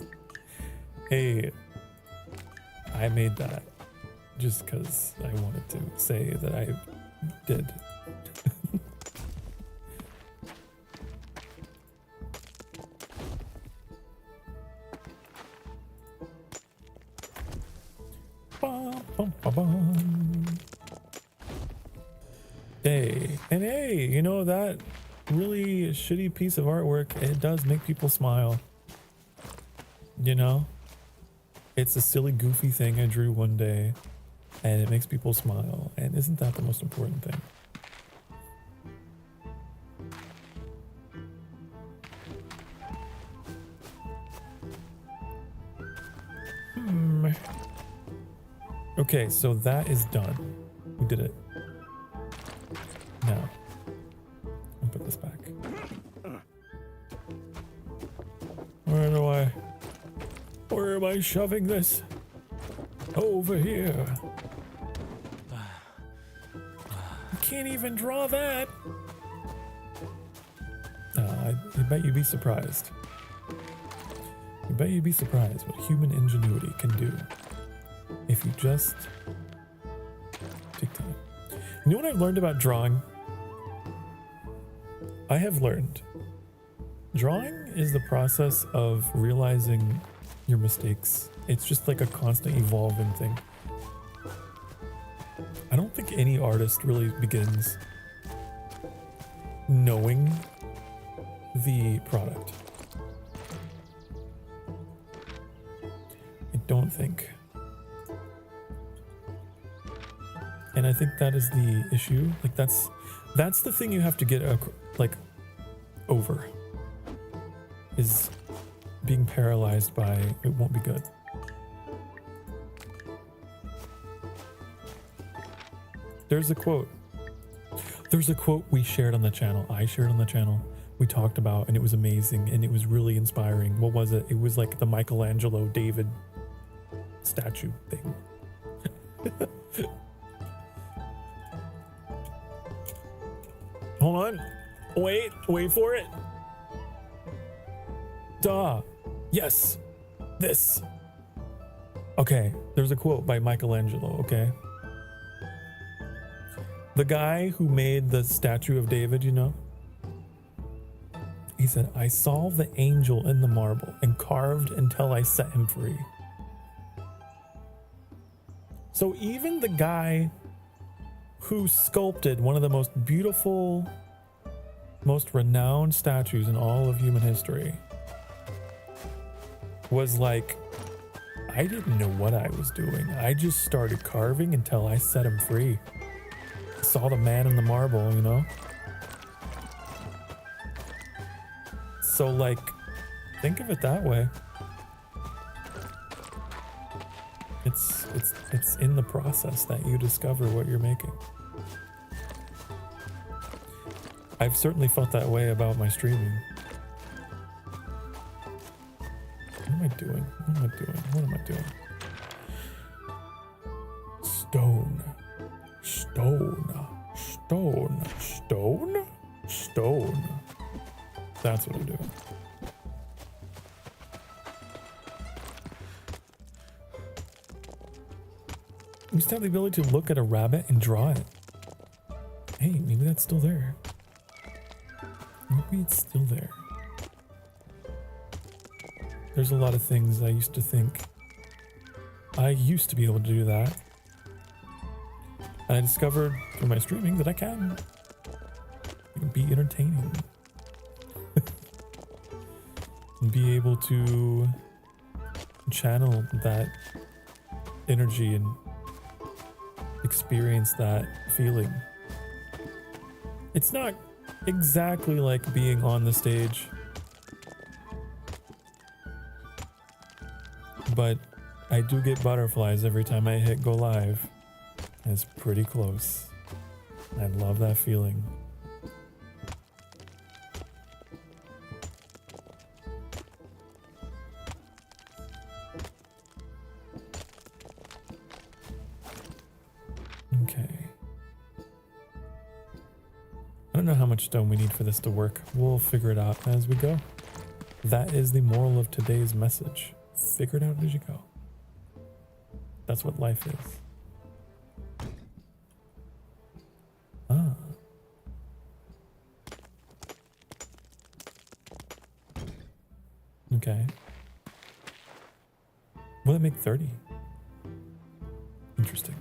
hey, I made that. Just because I wanted to say that I did. Hey, that really shitty piece of artwork, it does make people smile. It's a silly, goofy thing I drew one day, and it makes people smile. And isn't that the most important thing? Okay, so that is done. We did it. Now, I'll put this back. Where am I shoving this? Over here. I can't even draw that. I bet you'd be surprised. I bet you'd be surprised what human ingenuity can do if you just take time. You know what I've learned about drawing? I have learned drawing is the process of realizing your mistakes. It's just like a constant evolving thing. I don't think any artist really begins knowing the product. I don't think. And I think that is the issue. Like that's the thing you have to get over, is being paralyzed by it won't be good. There's a quote we shared on the channel. I shared on the channel. We talked about, and it was amazing, and it was really inspiring. What was it? It was like the Michelangelo David statue thing. Hold on. Wait for it. Duh. Yes. This. Okay, there's a quote by Michelangelo, okay? The guy who made the statue of David, he said, I saw the angel in the marble and carved until I set him free. So even the guy who sculpted one of the most beautiful, most renowned statues in all of human history was like, I didn't know what I was doing. I just started carving until I set him free. I saw the man in the marble, So like, think of it that way. It's in the process that you discover what you're making. I've certainly felt that way about my streaming. What am I doing? What am I doing? What am I doing? Stone. Stone. Stone. Stone? Stone. That's what I'm doing. We used to have the ability to look at a rabbit and draw it. Hey, maybe that's still there. Maybe it's still there. There's a lot of things I used to think I used to be able to do that. And I discovered through my streaming that I can be entertaining. And be able to channel that energy and experience that feeling. It's not exactly like being on the stage, but I do get butterflies every time I hit go live. It's pretty close. I love that feeling. Okay. I don't know how much stone we need for this to work. We'll figure it out as we go. That is the moral of today's message. Figure it out as you go. That's what life is. Ah. Okay. Will it make 30? Interesting.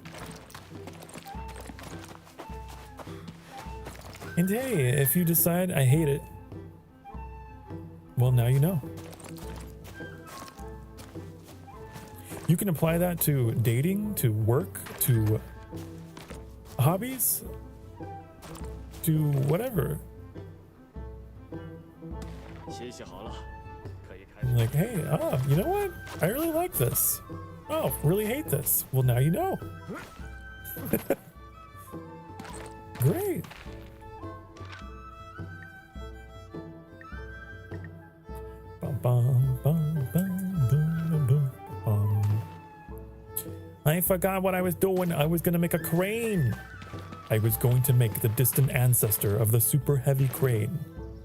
And hey, if you decide I hate it, well, now you know. You can apply that to dating, to work, to hobbies, to whatever. Like, hey, you know what? I really like this. Oh, really hate this. Well, now you know. Great. I forgot what I was doing. I was gonna make a crane. I was going to make the distant ancestor of the super heavy crane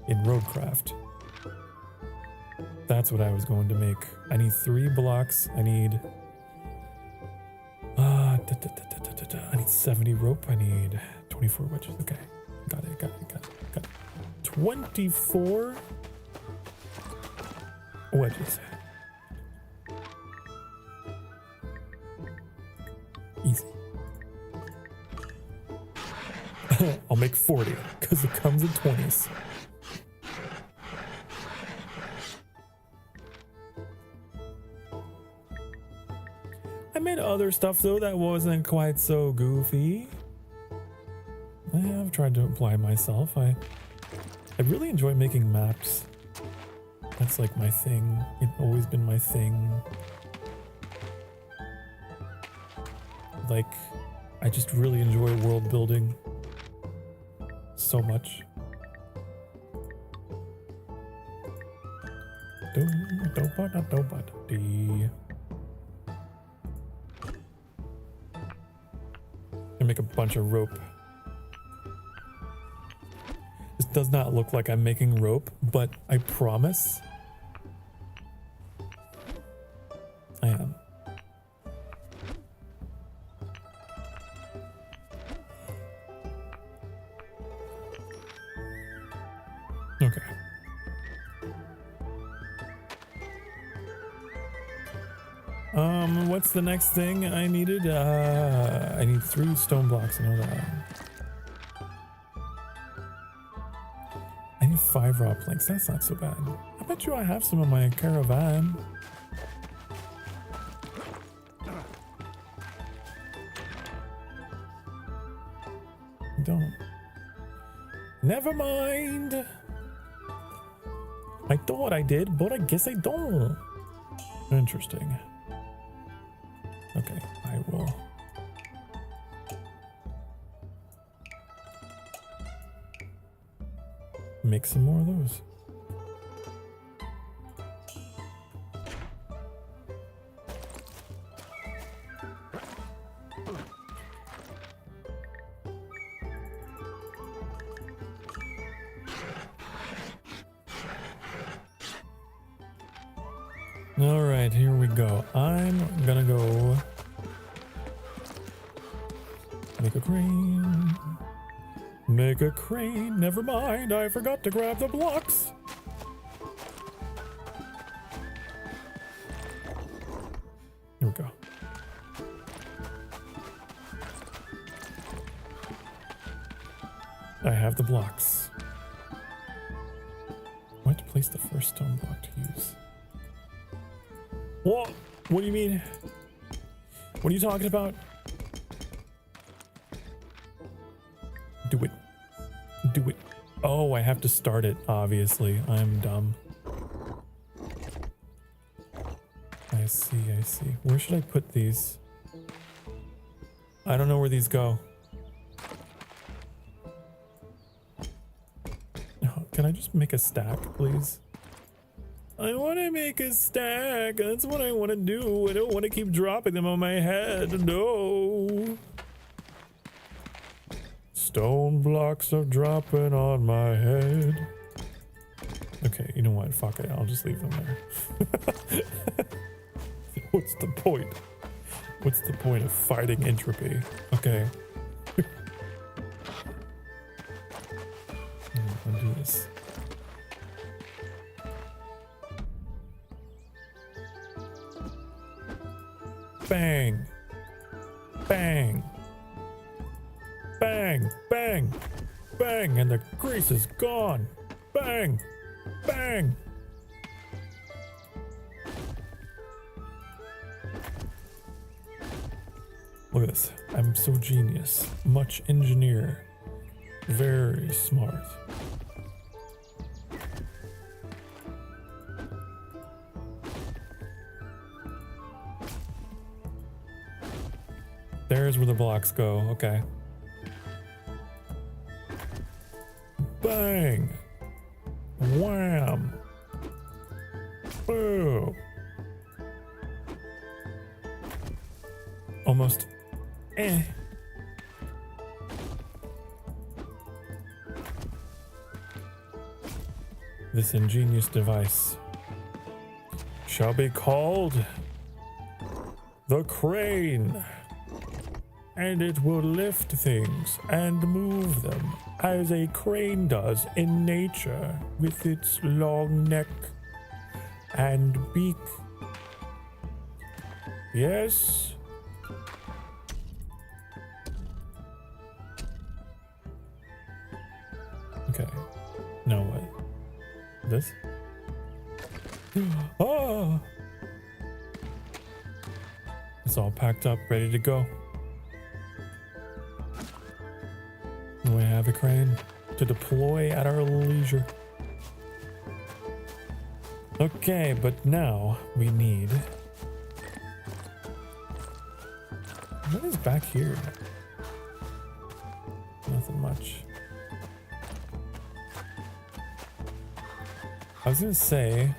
in Roadcraft. That's what I was going to make. I need 3 blocks. I need I need 70 rope. I need 24 wedges. Okay. Got it. 24 wedges. Easy. I'll make 40 because it comes in 20s. I made other stuff though that wasn't quite so goofy. I have tried to apply myself. I really enjoy making maps. That's like my thing. It's always been my thing. Like, I just really enjoy world building so much. I make a bunch of rope. This does not look like I'm making rope, but I promise I am. Okay. What's the next thing I needed? I need 3 stone blocks, I know that. I need 5 raw planks, that's not so bad. I bet you I have some in my caravan. Don't. Never mind. I thought I did, but I guess I don't. Interesting. Okay, I will. Make some more of those. All right, here we go. I'm gonna go make a crane. Make a crane. Never mind, I forgot to grab the blocks. Here we go. I have the blocks. I have to place the first stone block to use. What? What do you mean? What are you talking about? Do it. Do it. Oh, I have to start it, obviously. I'm dumb. I see, I see. Where should I put these? I don't know where these go. Oh, can I just make a stack, please? I want to make a stack. That's what I want to do. I don't want to keep dropping them on my head. No. Stone blocks are dropping on my head. Okay, you know what? Fuck it. I'll just leave them there. What's the point? What's the point of fighting entropy? Okay. I'll do this. Bang. Bang. Bang. Bang. Bang. And the grease is gone. Bang. Bang. Look at this. I'm so genius. Much engineer. Very smart. There's where the blocks go. Okay. Bang. Wham. Boo. Almost. This ingenious device shall be called the crane, and it will lift things and move them as a crane does in nature with its long neck and beak. Yes. Okay. Now what? This? Oh! It's all packed up, ready to go. We have a crane to deploy at our leisure. Okay, but now we need... What is back here? Nothing much. I was gonna say,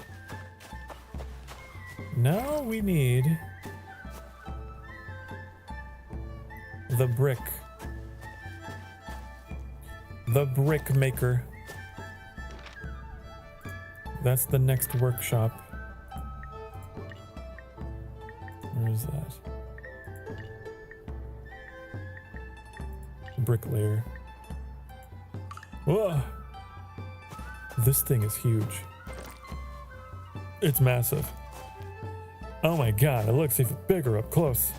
now we need the brick. The brick maker. That's the next workshop. Where is that? Bricklayer. Whoa! This thing is huge. It's massive. Oh my god, it looks even bigger up close.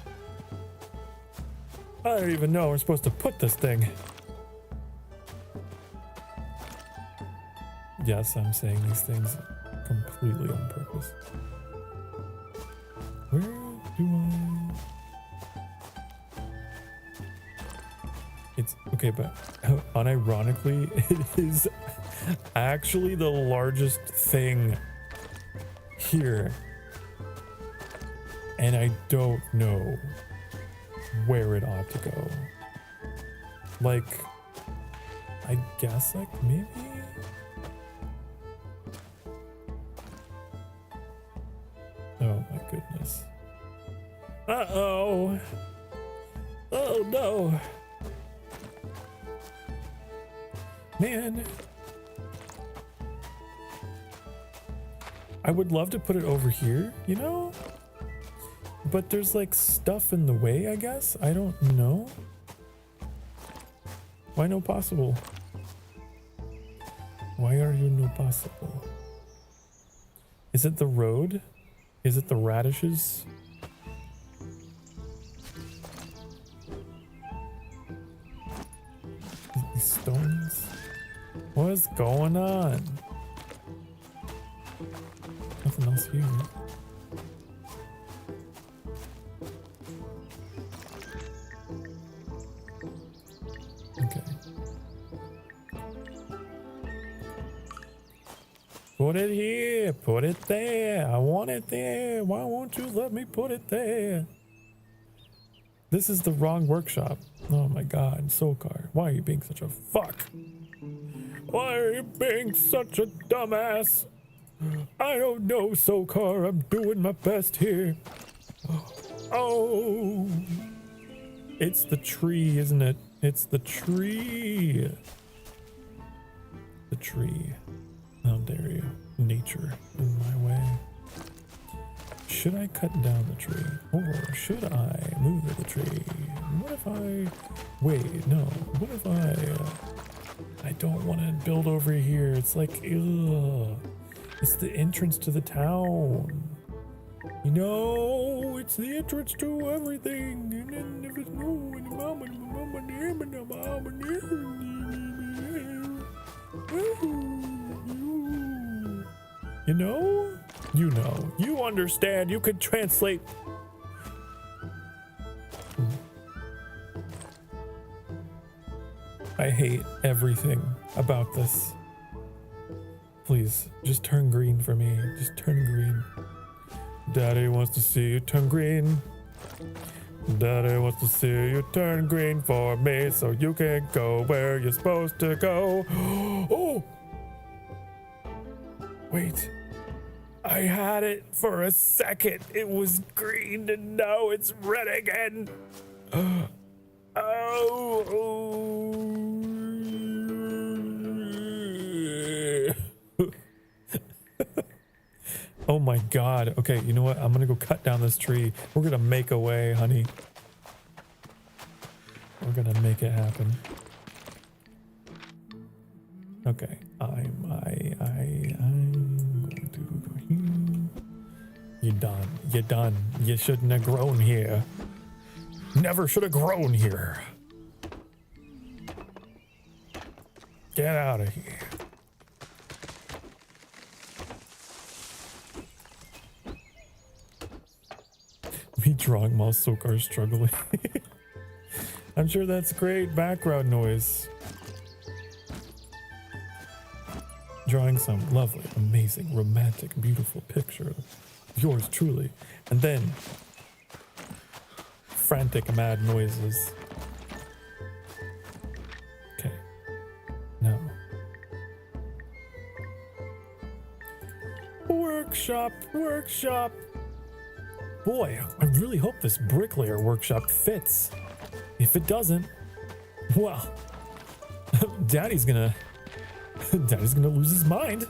I don't even know where we're supposed to put this thing. Yes, I'm saying these things completely on purpose. Where do I... It's... Okay, but unironically, it is actually the largest thing here. And I don't know where it ought to go. Like, I guess, like, maybe? Oh my goodness. Uh-oh. Oh no. Man. I would love to put it over here, you know? But there's like stuff in the way, I guess? I don't know. Why no possible? Why are you no possible? Is it the road? Is it the radishes? These stones? What's going on? Nothing else here. Okay. Put it here, put it there. I want it there. Why won't you let me put it there? This is the wrong workshop. Oh my god, Sokar. Why are you being such a fuck? Why are you being such a dumbass? I don't know, Sokar. I'm doing my best here. Oh. It's the tree, isn't it? It's the tree. The tree. How dare you? Nature in my way. Should I cut down the tree? Or should I move the tree? What if I... Wait, no. What if I don't want to build over here. It's like, ugh. It's the entrance to the town. You know, it's the entrance to everything. And then there was no... You know? You know. You understand. You can translate. I hate everything about this. Please, just turn green for me. Just turn green. Daddy wants to see you turn green. Daddy wants to see you turn green for me so you can go where you're supposed to go. Oh! Wait. I had it for a second. It was green and now it's red again. Oh my god. Okay, you know what? I'm gonna go cut down this tree. We're gonna make a way, honey. We're gonna make it happen. Okay. I'm going to go here. You're done. You're done. You shouldn't have grown here. Never should have grown here. Get out of here. Me drawing while Sokar's struggling. I'm sure that's great background noise. Drawing some lovely, amazing, romantic, beautiful picture of yours truly. And then frantic, mad noises. Okay. Now. Workshop, workshop. Boy, I really hope this bricklayer workshop fits. If it doesn't, well, Daddy's gonna lose his mind.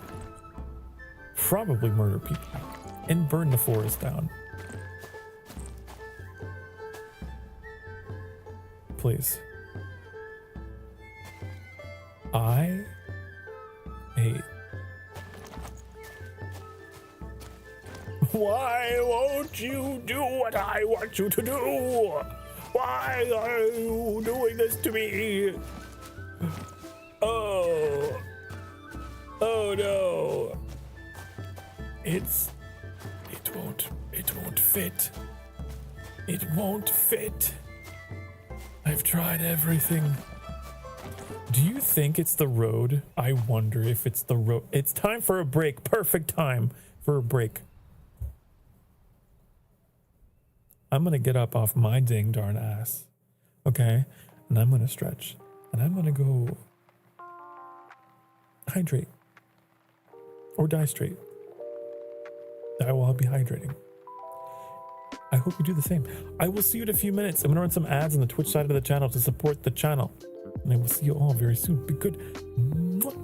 Probably murder people and burn the forest down. Please. I hate. Why won't you do what I want you to do? Why are you doing this to me? Oh. Oh no. It won't fit. It won't fit. I've tried everything. Do you think it's the road? I wonder if it's the road. It's time for a break. Perfect time for a break. I'm going to get up off my ding darn ass. Okay? And I'm going to stretch. And I'm going to go hydrate. Or die straight. Die while I'll be hydrating. I hope you do the same. I will see you in a few minutes. I'm going to run some ads on the Twitch side of the channel to support the channel. And I will see you all very soon. Be good. Mwah.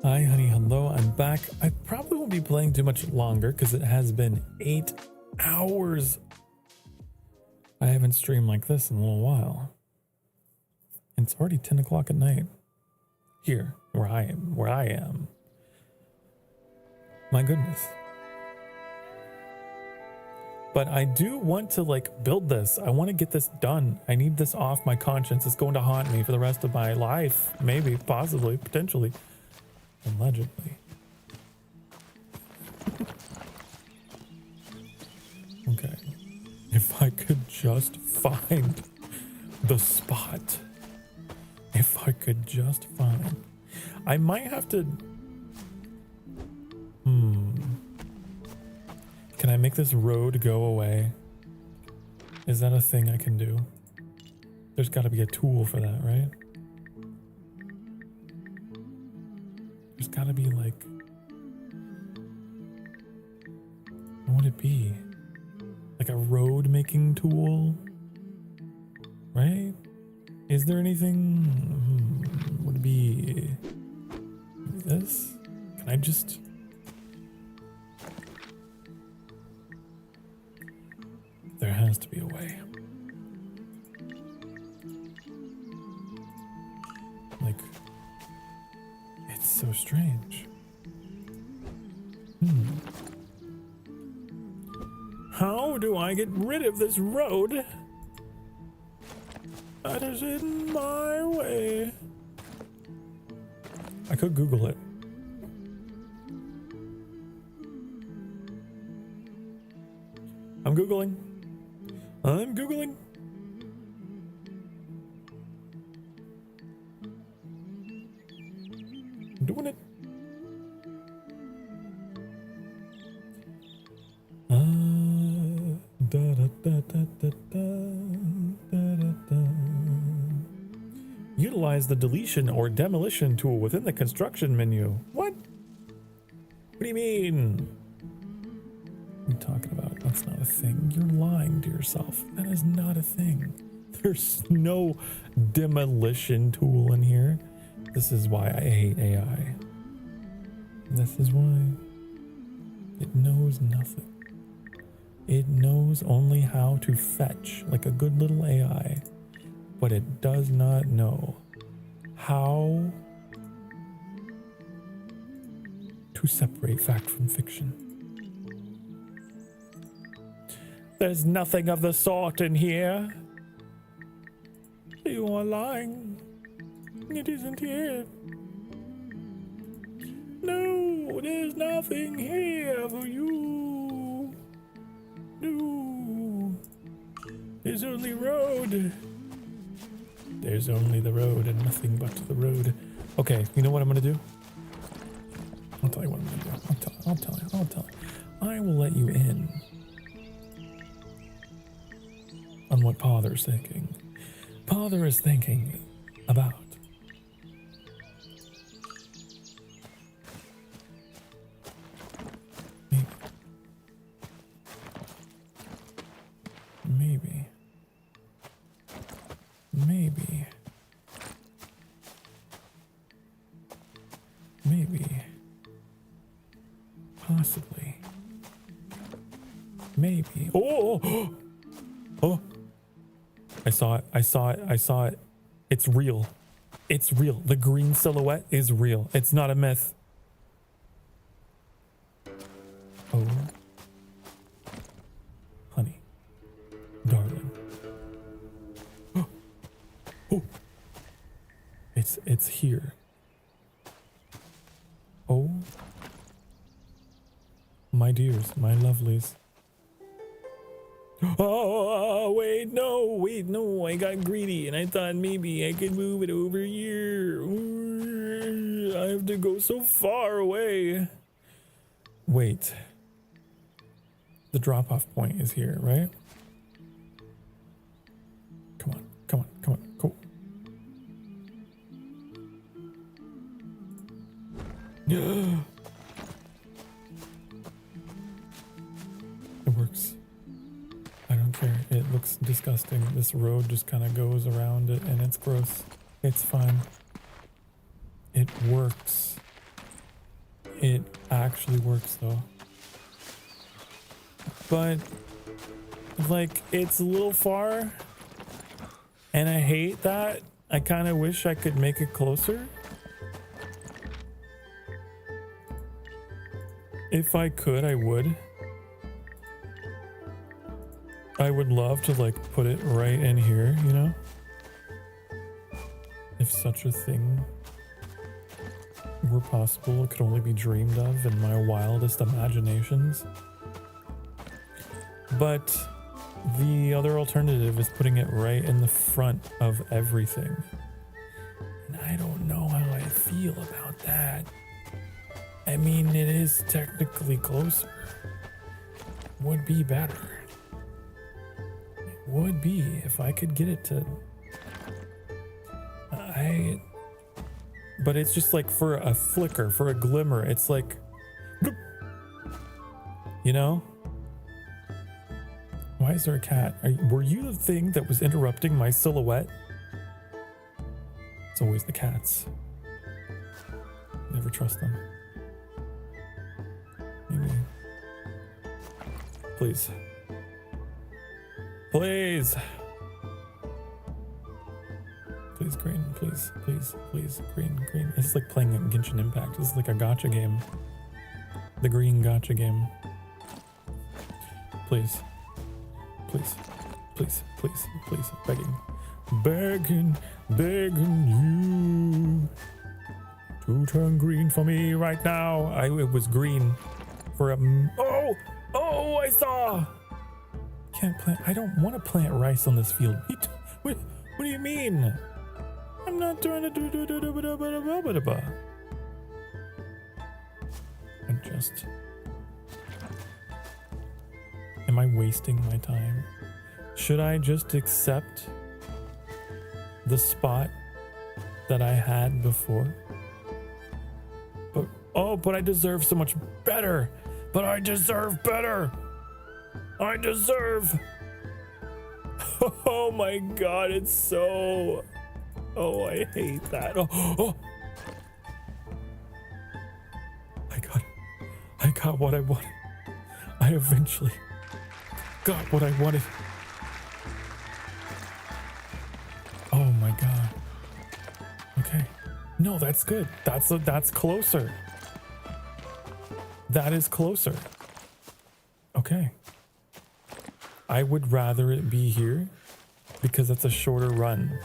Hi, honey. Hello. I'm back. I probably won't be playing too much longer because it has been 8 hours. I haven't streamed like this in a little while. And it's already 10 o'clock at night. Here, where I am. My goodness. But I do want to build this. I want to get this done. I need this off my conscience. It's going to haunt me for the rest of my life. Maybe, possibly, potentially. Allegedly. Okay. If I could just find the spot. If I could just find. I might have to... Can I make this road go away? Is that a thing I can do? There's got to be a tool for that, right? There's got to be like... What would it be? Like a road making tool? Right? Is there anything? Would it be this? Can I just... There has to be a way. Like, it's so strange. How do I get rid of this road that is in my way? I could Google it. I'm Googling. I'm Googling. I'm doing it. Utilize the deletion or demolition tool within the construction menu. What? What do you mean? What are you talking about? That's not a thing. You're lying to yourself. That is not a thing. There's no demolition tool in here. This is why I hate AI. This is why. It knows nothing. It knows only how to fetch, like a good little AI, but it does not know how to separate fact from fiction. There's nothing of the sort in here. You are lying. It isn't here. No, there's nothing here for you. No. There's only road. There's only the road and nothing but the road. Okay, you know what I'm gonna do? I'll tell you what I'm gonna do. I'll tell you. I will let you in on what Pother's thinking. Pother is thinking about maybe, possibly, maybe. Oh! I saw it. It's real. It's real. The green silhouette is real. It's not a myth. Oh. Honey. Darling. Oh. It's here. Oh. My dears, my lovelies. Oh, wait, no, I got greedy and I thought maybe I could move it over here. Ooh, I have to go so far away. Wait. The drop-off point is here, right? Come on, cool. It works. I don't care. It looks disgusting. This road just kind of goes around it and it's gross. It's fine. It works. It actually works though. But like it's a little far and I hate that. I kind of wish I could make it closer. If I could, I would. I would love to like put it right in here, you know? If such a thing were possible, it could only be dreamed of in my wildest imaginations. But the other alternative is putting it right in the front of everything. And I don't know how I feel about that. I mean, it is technically closer. Would be better. It would be if I could get it to... But it's just like for a flicker, for a glimmer. It's like... You know? Why is there a cat? Were you the thing that was interrupting my silhouette? It's always the cats. Never trust them. Maybe. Please. Please. Please, green. Please, please, please. Green, green. This is like playing a Genshin Impact. This is like a gacha game. The green gacha game. Please. Please. Please, please, please. Begging. Begging, begging you to turn green for me right now. It was green for a... Oh, I saw! Can't plant... I don't want to plant rice on this field. What do you mean? I'm not trying to do... I'm just... Am I wasting my time? Should I just accept the spot that I had before? But I deserve so much better. But I deserve better. I deserve. Oh my god, it's so... Oh, I hate that. Oh. I got what I wanted. I eventually got what I wanted. Oh my god. Okay. No, that's good. That's closer. That is closer. Okay. I would rather it be here because it's a shorter run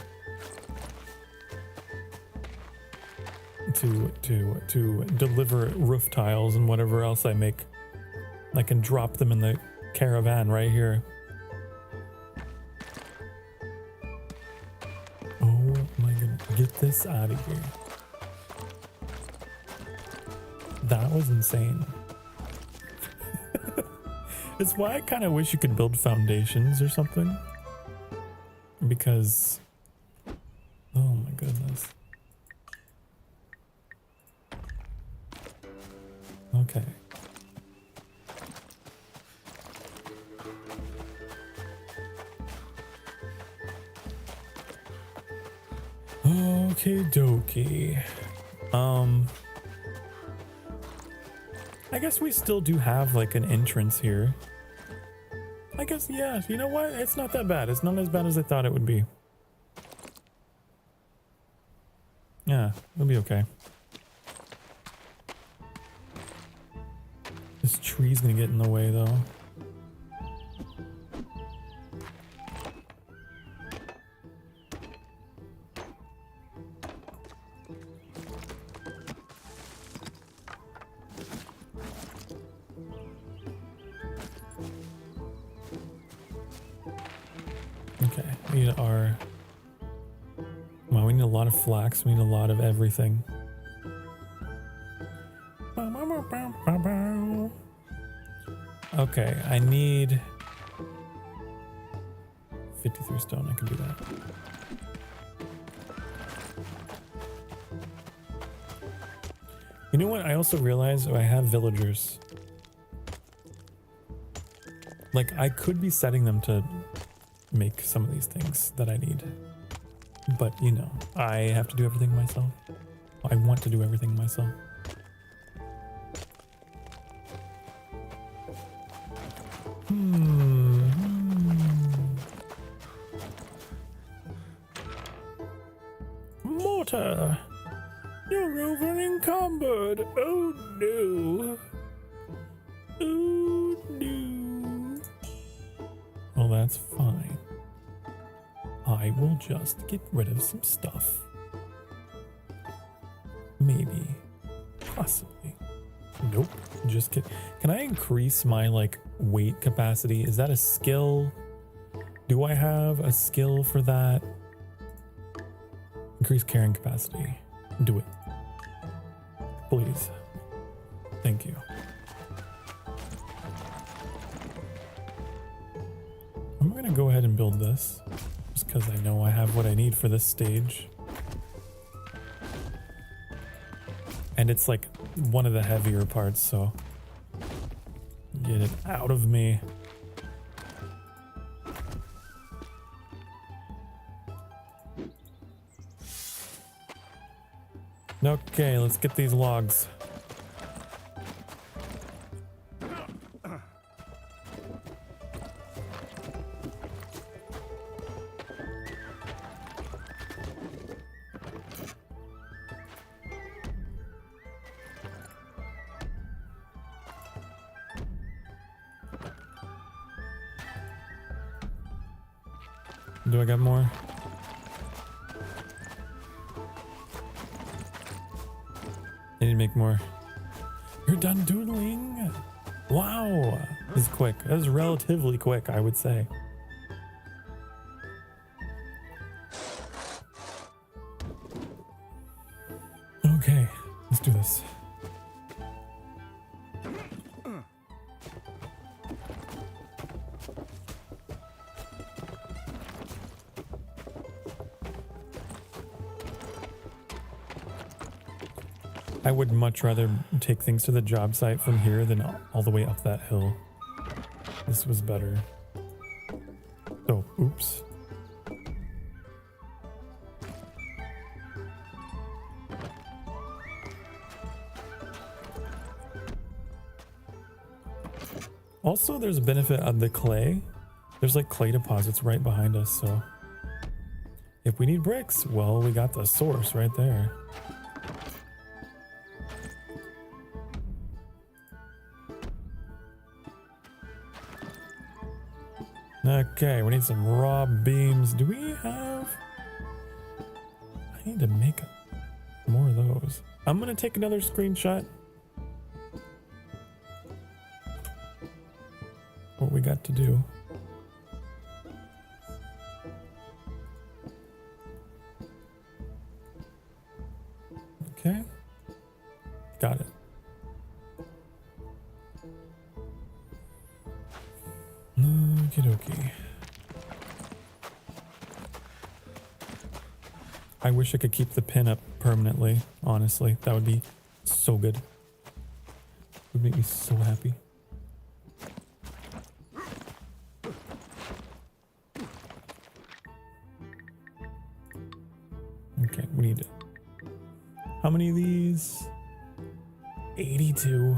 to deliver roof tiles and whatever else I make. I can drop them in the caravan right here. Oh my goodness. Get this out of here. That was insane. It's why I kind of wish you could build foundations or something. Because... Oh my goodness. Okay. Okie dokie. I guess we still do have like an entrance here. I guess, yeah, you know what? It's not that bad. It's not as bad as I thought it would be. Yeah, it'll be okay. This tree's gonna get in the way though. Okay, we need our... Wow, we need a lot of flax. We need a lot of everything. Okay, I need 53 stone. I can do that. You know what? I also realized I have villagers. Like, I could be setting them to make some of these things that I need. But, you know, I have to do everything myself. I want to do everything myself. Mortar! You're over encumbered! Oh no! Oh no! Well, that's fine. I will just get rid of some stuff. Maybe. Possibly. Nope. Just kidding. Can I increase my, like, weight capacity? Is that a skill? Do I have a skill for that? Increase carrying capacity. Do it. Please. Thank you. I'm going to go ahead and build this. Just because I know I have what I need for this stage. And it's like one of the heavier parts, so get it out of me. Okay, let's get these logs. Do I got more? I need to make more. You're done doodling? Wow. This is quick. That was relatively quick, I would say. Okay, let's do this. I would much rather take things to the job site from here than all the way up that hill. This was better. Oh, oops. Also, there's a benefit of the clay. There's like clay deposits right behind us, so if we need bricks, well, we got the source right there. Okay, we need some raw beams. Do we have... I need to make more of those. I'm gonna take another screenshot. What we got to do. Okay. Got it. Okie dokie. I wish I could keep the pin up permanently, honestly. That would be so good. It would make me so happy. Okay, we need... How many of these? 82.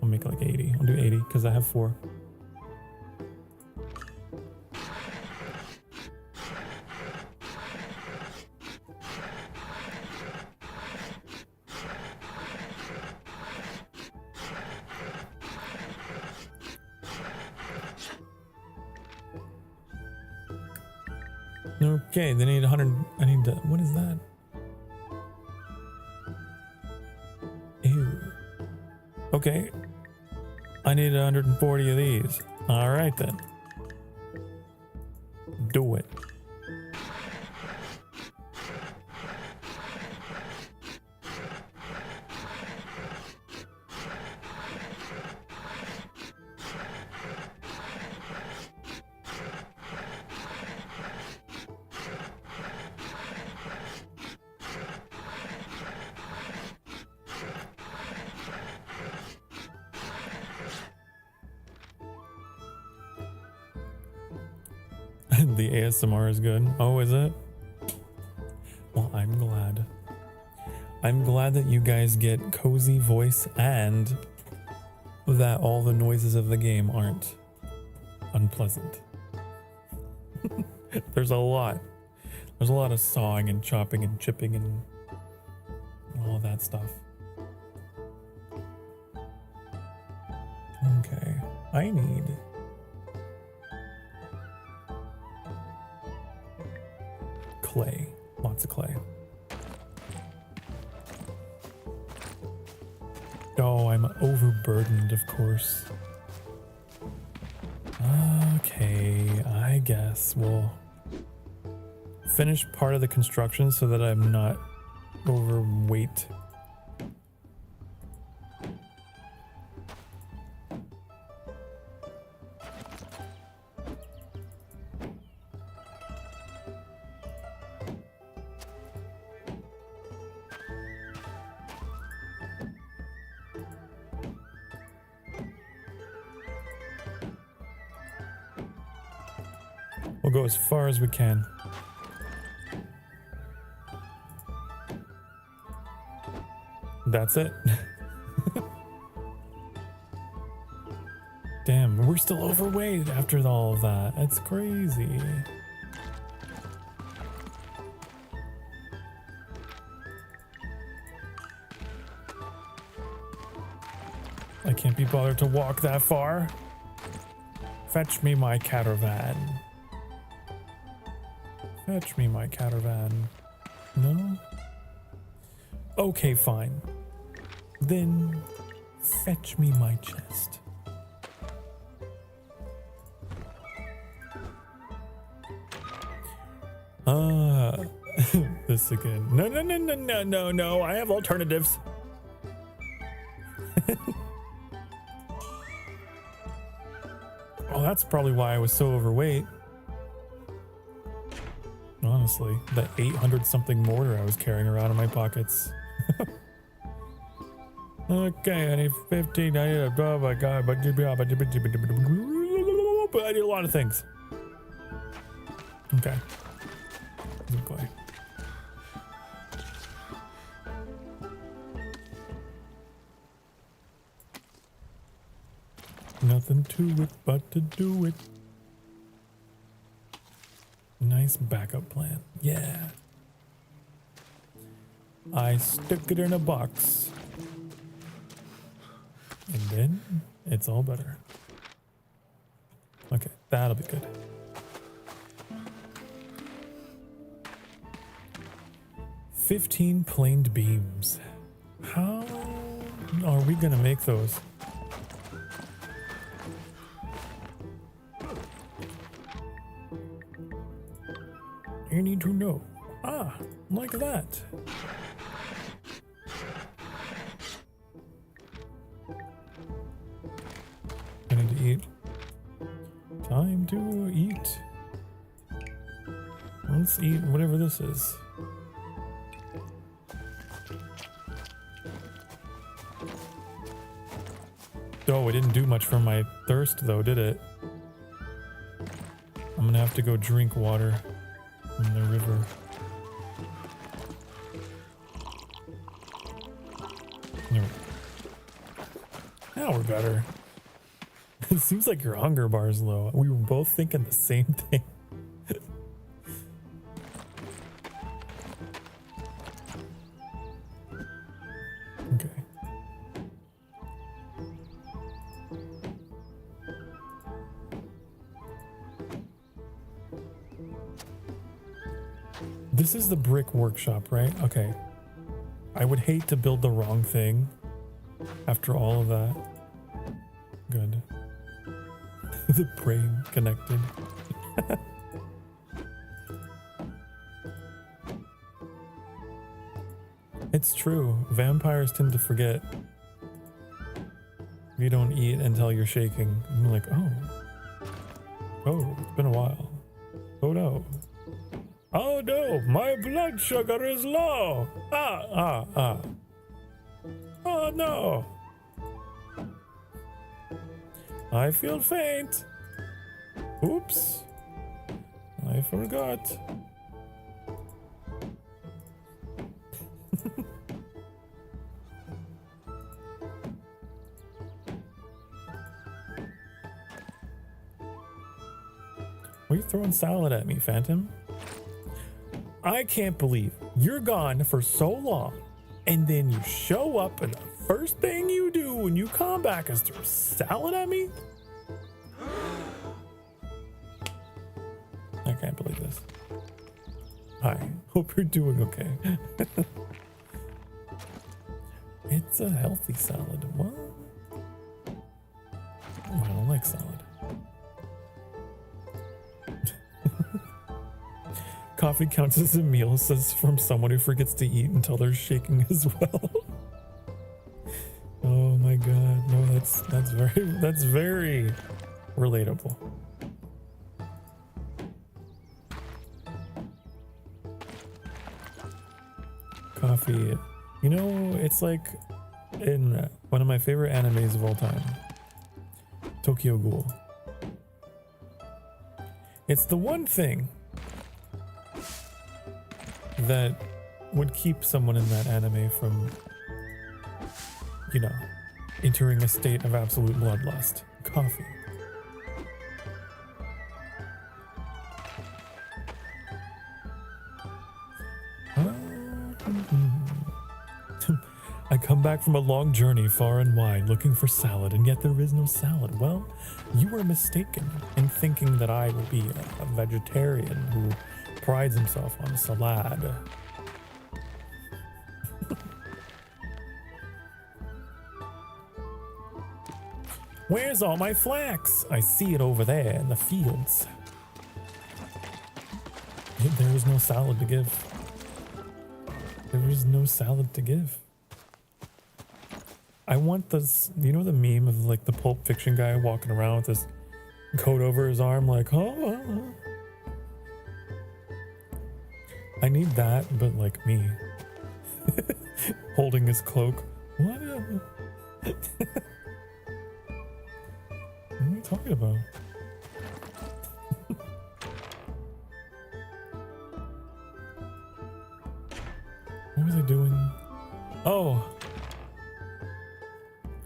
I'll make like 80. I'll do 80 because I have 4. Okay, they need 100. I need to. What is that? Ew. Okay. I need 140 of these. All right then. Do it. The ASMR is good. Oh, is it? Well, I'm glad. I'm glad that you guys get cozy voice and that all the noises of the game aren't unpleasant. There's a lot. There's a lot of sawing and chopping and chipping and all that stuff. Okay. I need... clay. Lots of clay. Oh, I'm overburdened, of course. Okay, I guess we'll finish part of the construction so that I'm not overweight. We'll go as far as we can. That's it. Damn, we're still overweight after all of that. That's crazy. I can't be bothered to walk that far. Fetch me my caravan. Fetch me my caravan. No? Okay, fine. Then fetch me my chest. This again. No. I have alternatives. Oh, that's probably why I was so overweight. Honestly, that 800 something mortar I was carrying around in my pockets. Okay, I need 15. I need a, oh my god, but I need a lot of things. Okay. Okay. Nothing to it but to do it. Nice backup plan. Yeah. I stick it in a box. And then it's all better. Okay, that'll be good. $15 planed beams. How are we gonna make those? You need to know. Ah, like that. I need to eat. Time to eat. Let's eat whatever this is. Oh, it didn't do much for my thirst though, did it? I'm gonna have to go drink water in the river. No. Now we're better. It seems like your hunger bar is low. We were both thinking the same thing. Okay. This is the brick workshop, right? Okay. I would hate to build the wrong thing after all of that. Good. The brain connected. It's true. Vampires tend to forget. You don't eat until you're shaking. I'm like, oh, it's been a while. Oh no. Oh no, my blood sugar is low. Oh no. I feel faint. Oops. I forgot. Why are you throwing salad at me, Phantom? I can't believe you're gone for so long and then you show up and the first thing you do when you come back is throw salad at me? I can't believe this. Hi, hope you're doing okay. It's a healthy salad. What? Oh, I don't like salad. Coffee counts as a meal, says from someone who forgets to eat until they're shaking as well. Oh my god, no, that's very relatable. Coffee, you know, it's like in one of my favorite animes of all time, Tokyo Ghoul. It's the one thing that would keep someone in that anime from, you know, entering a state of absolute bloodlust. Coffee. I come back from a long journey far and wide looking for salad, and yet there is no salad. Well, you are mistaken in thinking that I will be a vegetarian who prides himself on salad. Where's all my flax? I see it over there in the fields. There is no salad to give. There is no salad to give. I want this, you know the meme of like the Pulp Fiction guy walking around with his coat over his arm like, oh. I need that, but like me. Holding his cloak. What are you talking about? What was I doing? Oh.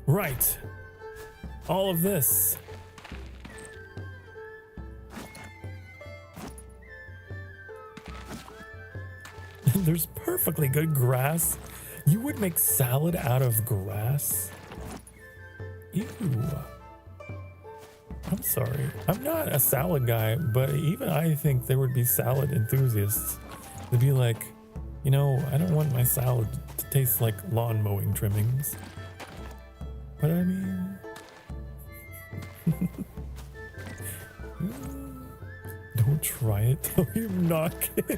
Right. All of this. There's perfectly good grass. You would make salad out of grass? Ew. I'm sorry. I'm not a salad guy, but even I think there would be salad enthusiasts. They'd be like, you know, I don't want my salad to taste like lawn mowing trimmings. But I mean... Don't try it till you knock it.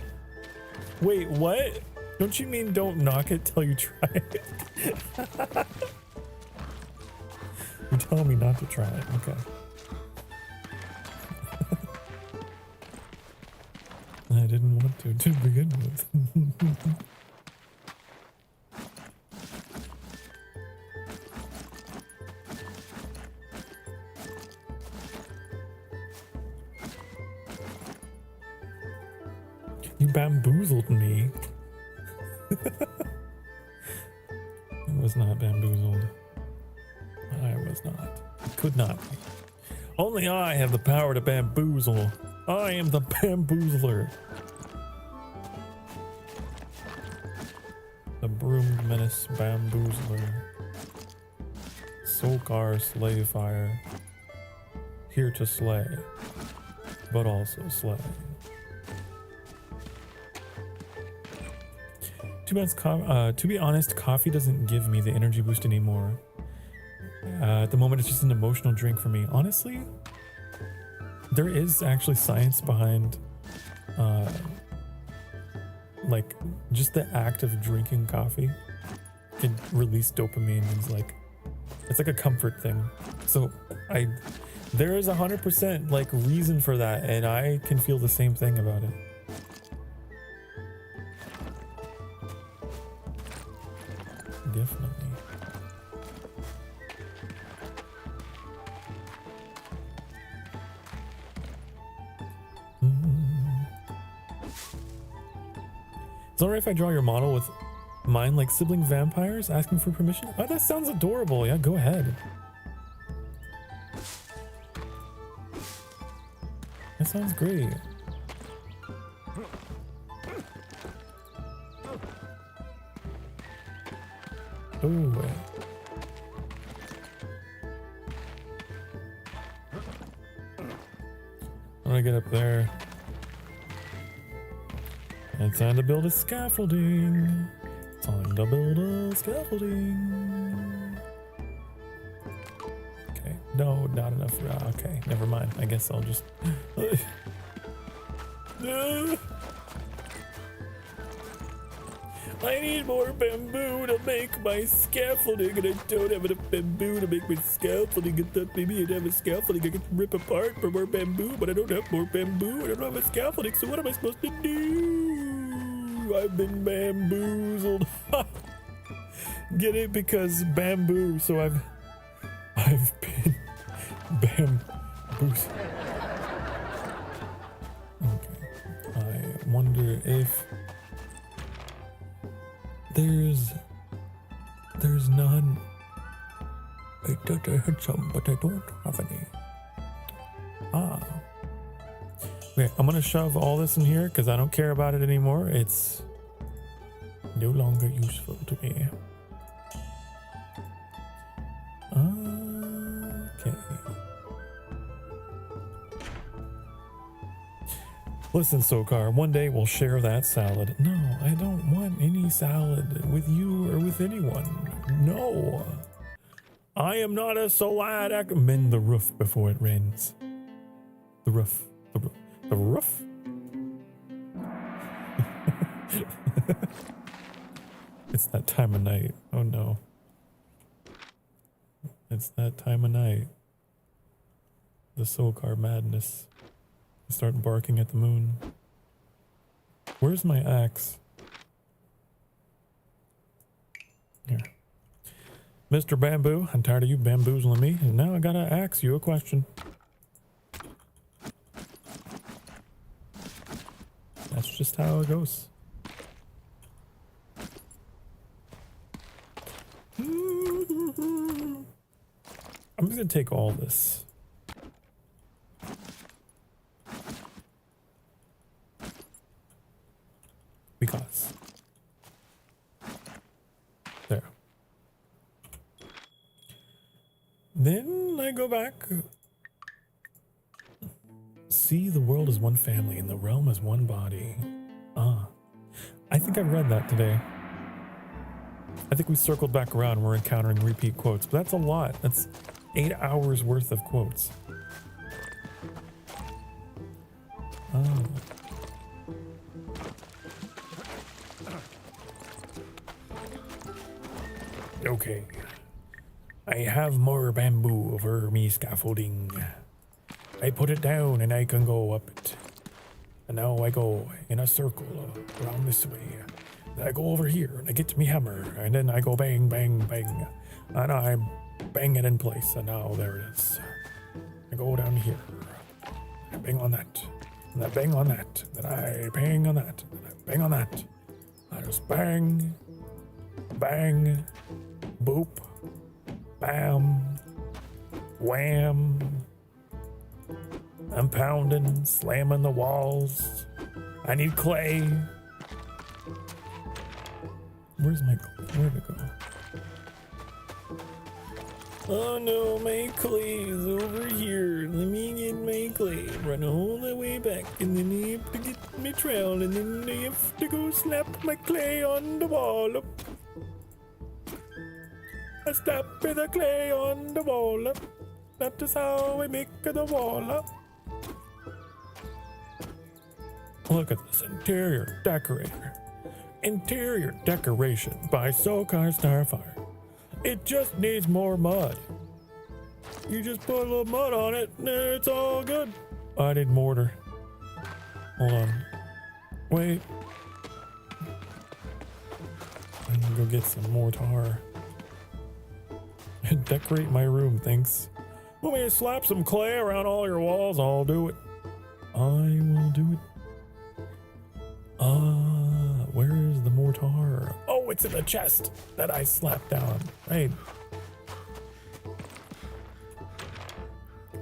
Wait, what? Don't you mean don't knock it till you try it? You're telling me not to try it. Okay. I didn't want to begin with. You bamboozled me. I was not bamboozled. I was not. I could not be. Only I have the power to bamboozle. I am the bamboozler. The broomed menace bamboozler. Sokar slave fire. Here to slay, but also slay. To be honest, coffee doesn't give me the energy boost anymore. At the moment, it's just an emotional drink for me. Honestly, there is actually science behind, like, just the act of drinking coffee can release dopamine. It's like a comfort thing. So there is 100% like reason for that, and I can feel the same thing about it. Definitely. Is it alright if I draw your model with mine like sibling vampires asking for permission? Oh, that sounds adorable. Yeah, go ahead. That sounds great. Oh. I'm gonna get up there. It's time to build a scaffolding. Time to build a scaffolding. Okay, no, not enough. Okay, never mind. I guess I'll just... I need more bamboo to make my scaffolding, and I don't have enough bamboo to make my scaffolding. I thought maybe I'd have a scaffolding I could rip apart for more bamboo, but I don't have more bamboo, and I don't have a scaffolding, so what am I supposed to do? I've been bamboozled. Get it? Because bamboo, so I've been bamboozled. Okay. I wonder if there's none. I thought I had some, but I don't have any. Okay, I'm gonna shove all this in here because I don't care about it anymore. It's no longer useful to me. Okay. Listen, Sokar, one day we'll share that salad. No, I don't want any salad with you or with anyone. No. I am not a salad. Mend the roof before it rains. The roof. The roof? It's that time of night. Oh no. It's that time of night. The Sokar madness. I start barking at the moon. Where's my axe? Here. Mr. Bamboo, I'm tired of you bamboozling me, and now I gotta ask you a question. That's just how it goes. I'm just gonna take all this. Because. There. Then I go back. See the world as one family and the realm as one body. I think I read that today. I think we circled back around and we're encountering repeat quotes, but that's a lot. That's 8 hours worth of quotes. Okay. I have more bamboo over me scaffolding. I put it down and I can go up it. And now I go in a circle around this way. Then I go over here and I get me hammer. And then I go bang, bang, bang. And I bang it in place. And now there it is. I go down here. I bang on that. And I bang on that. Then I bang on that. And I bang on that. I just bang, bang, boop, bam, wham. I'm pounding, slamming the walls. I need clay. Where's my clay? Where'd it go? Oh no, my clay is over here. Let me get my clay. Run all the way back, and then I have to get my trowel, and then I have to go snap my clay on the wall. I snap the clay on the wall. That is how I make the wall up. Look at this interior decorator. Interior decoration by Sokar Starfire. It just needs more mud. You just put a little mud on it and it's all good. I need mortar. Hold on. Wait. I'm gonna go get some mortar. Decorate my room, thanks. Want me to slap some clay around all your walls? I'll do it. I will do it. Where is the mortar? Oh, it's in the chest that I slapped down. Right.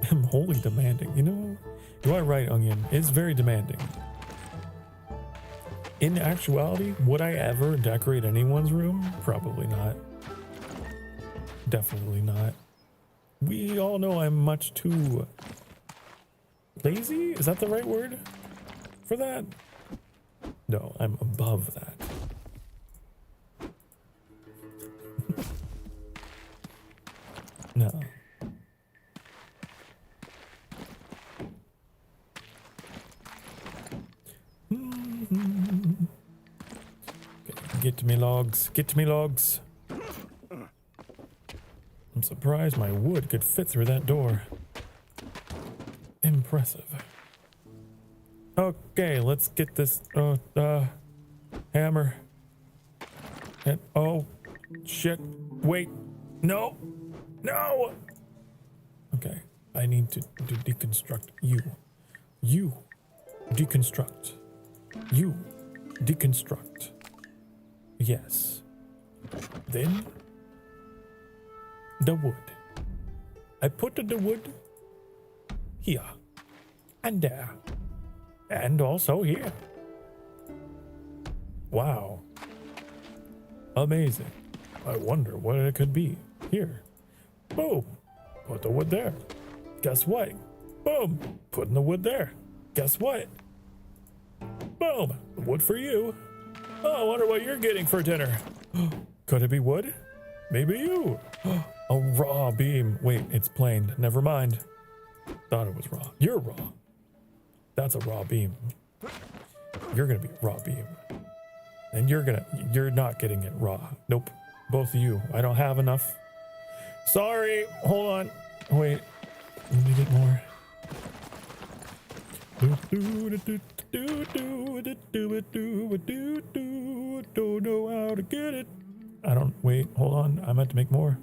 I'm wholly demanding. You know, you are right, Onion. It's very demanding. In actuality, would I ever decorate anyone's room? Probably not. Definitely not. We all know I'm much too lazy? Is that the right word for that? No, I'm above that. No. Okay, Get me logs. Get me logs. I'm surprised my wood could fit through that door. Impressive. Okay, let's get this hammer. And oh shit. Wait. No. No. Okay. I need to deconstruct you. You deconstruct. You deconstruct. Yes. Then the wood. I put the wood here and there and also here. Wow. Amazing. I wonder what it could be. Here. Boom. Put the wood there. Guess what? Boom. Putting the wood there. Guess what? Boom. Wood for you. Oh, I wonder what you're getting for dinner. Could it be wood? Maybe you. A raw beam. Wait, it's planed. Never mind. Thought it was raw. You're raw. That's a raw beam. You're gonna be a raw beam. And you're not getting it raw. Nope. Both of you. I don't have enough. Sorry. Hold on. Wait. Let me get more. Don't know how to get it. Wait, hold on. I meant to make more.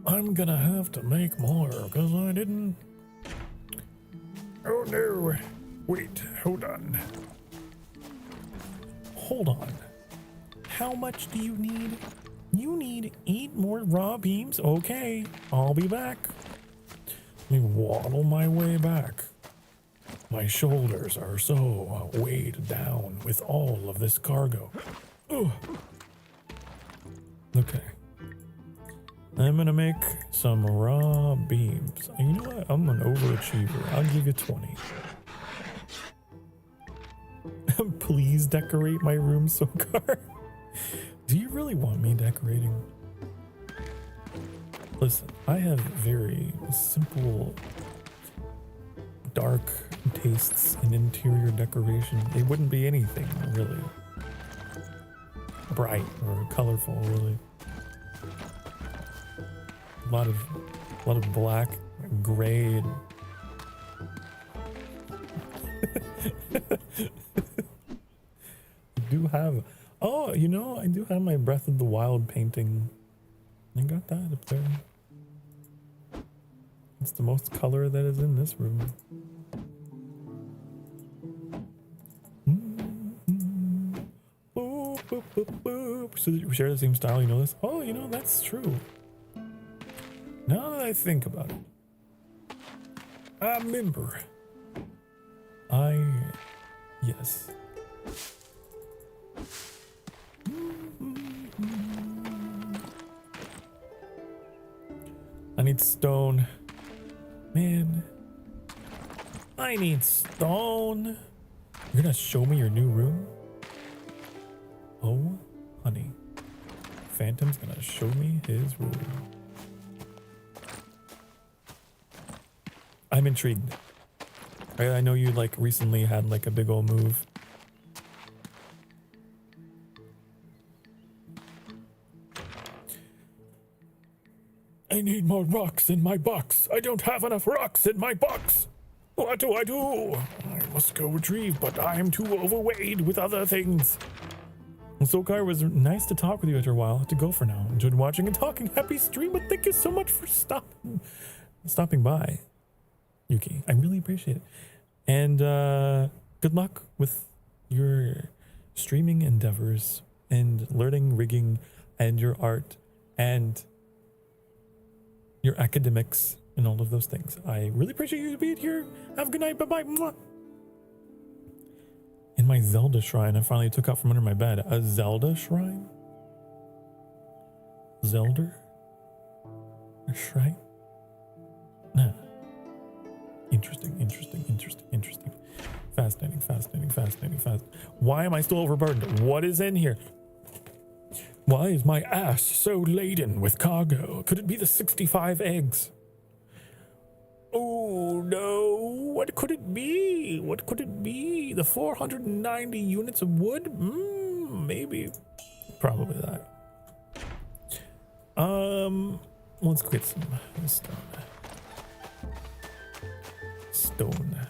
I'm gonna have to make more because I didn't. Oh no. Wait, hold on. Hold on. How much do you need? You need 8 more raw beams? Okay, I'll be back. Let me waddle my way back. My shoulders are so weighed down with all of this cargo. Ugh. Okay. I'm gonna make some raw beams. You know what? I'm an overachiever. I'll give you 20. Please decorate my room, Sokar. Do you really want me decorating? Listen, I have very simple, dark tastes in interior decoration. It wouldn't be anything really bright or colorful, really. A lot of black, gray, and I do have. Oh, you know, I do have my Breath of the Wild painting. I got that up there. It's the most color that is in this room. Boop, boop, boop, boop. So we share the same style, you know this? Oh, you know, that's true. Now that I think about it, I remember. Yes. I need stone. Man. I need stone. You're gonna show me your new room? Oh, honey. Phantom's gonna show me his room. I'm intrigued. I know you like recently had like a big old move. I need more rocks in my box. I don't have enough rocks in my box. What do I do? I must go retrieve, but I am too overweight with other things. Well, Sokar, was nice to talk with you after a while. I have to go for now. Enjoyed watching and talking. Happy stream, but thank you so much for stopping by, Yuki. I really appreciate it. And good luck with your streaming endeavors and learning rigging and your art and your academics and all of those things. I really appreciate you being here. Have a good night. Bye-bye. Mwah. In my Zelda shrine, I finally took out from under my bed. A Zelda shrine? Zelda? A shrine? Nah. Interesting. Fascinating. Why am I still overburdened? What is in here? Why is my ass so laden with cargo? Could it be the 65 eggs? Oh no, what could it be? The 490 units of wood? Maybe. Probably that. Let's get some stone. Stone.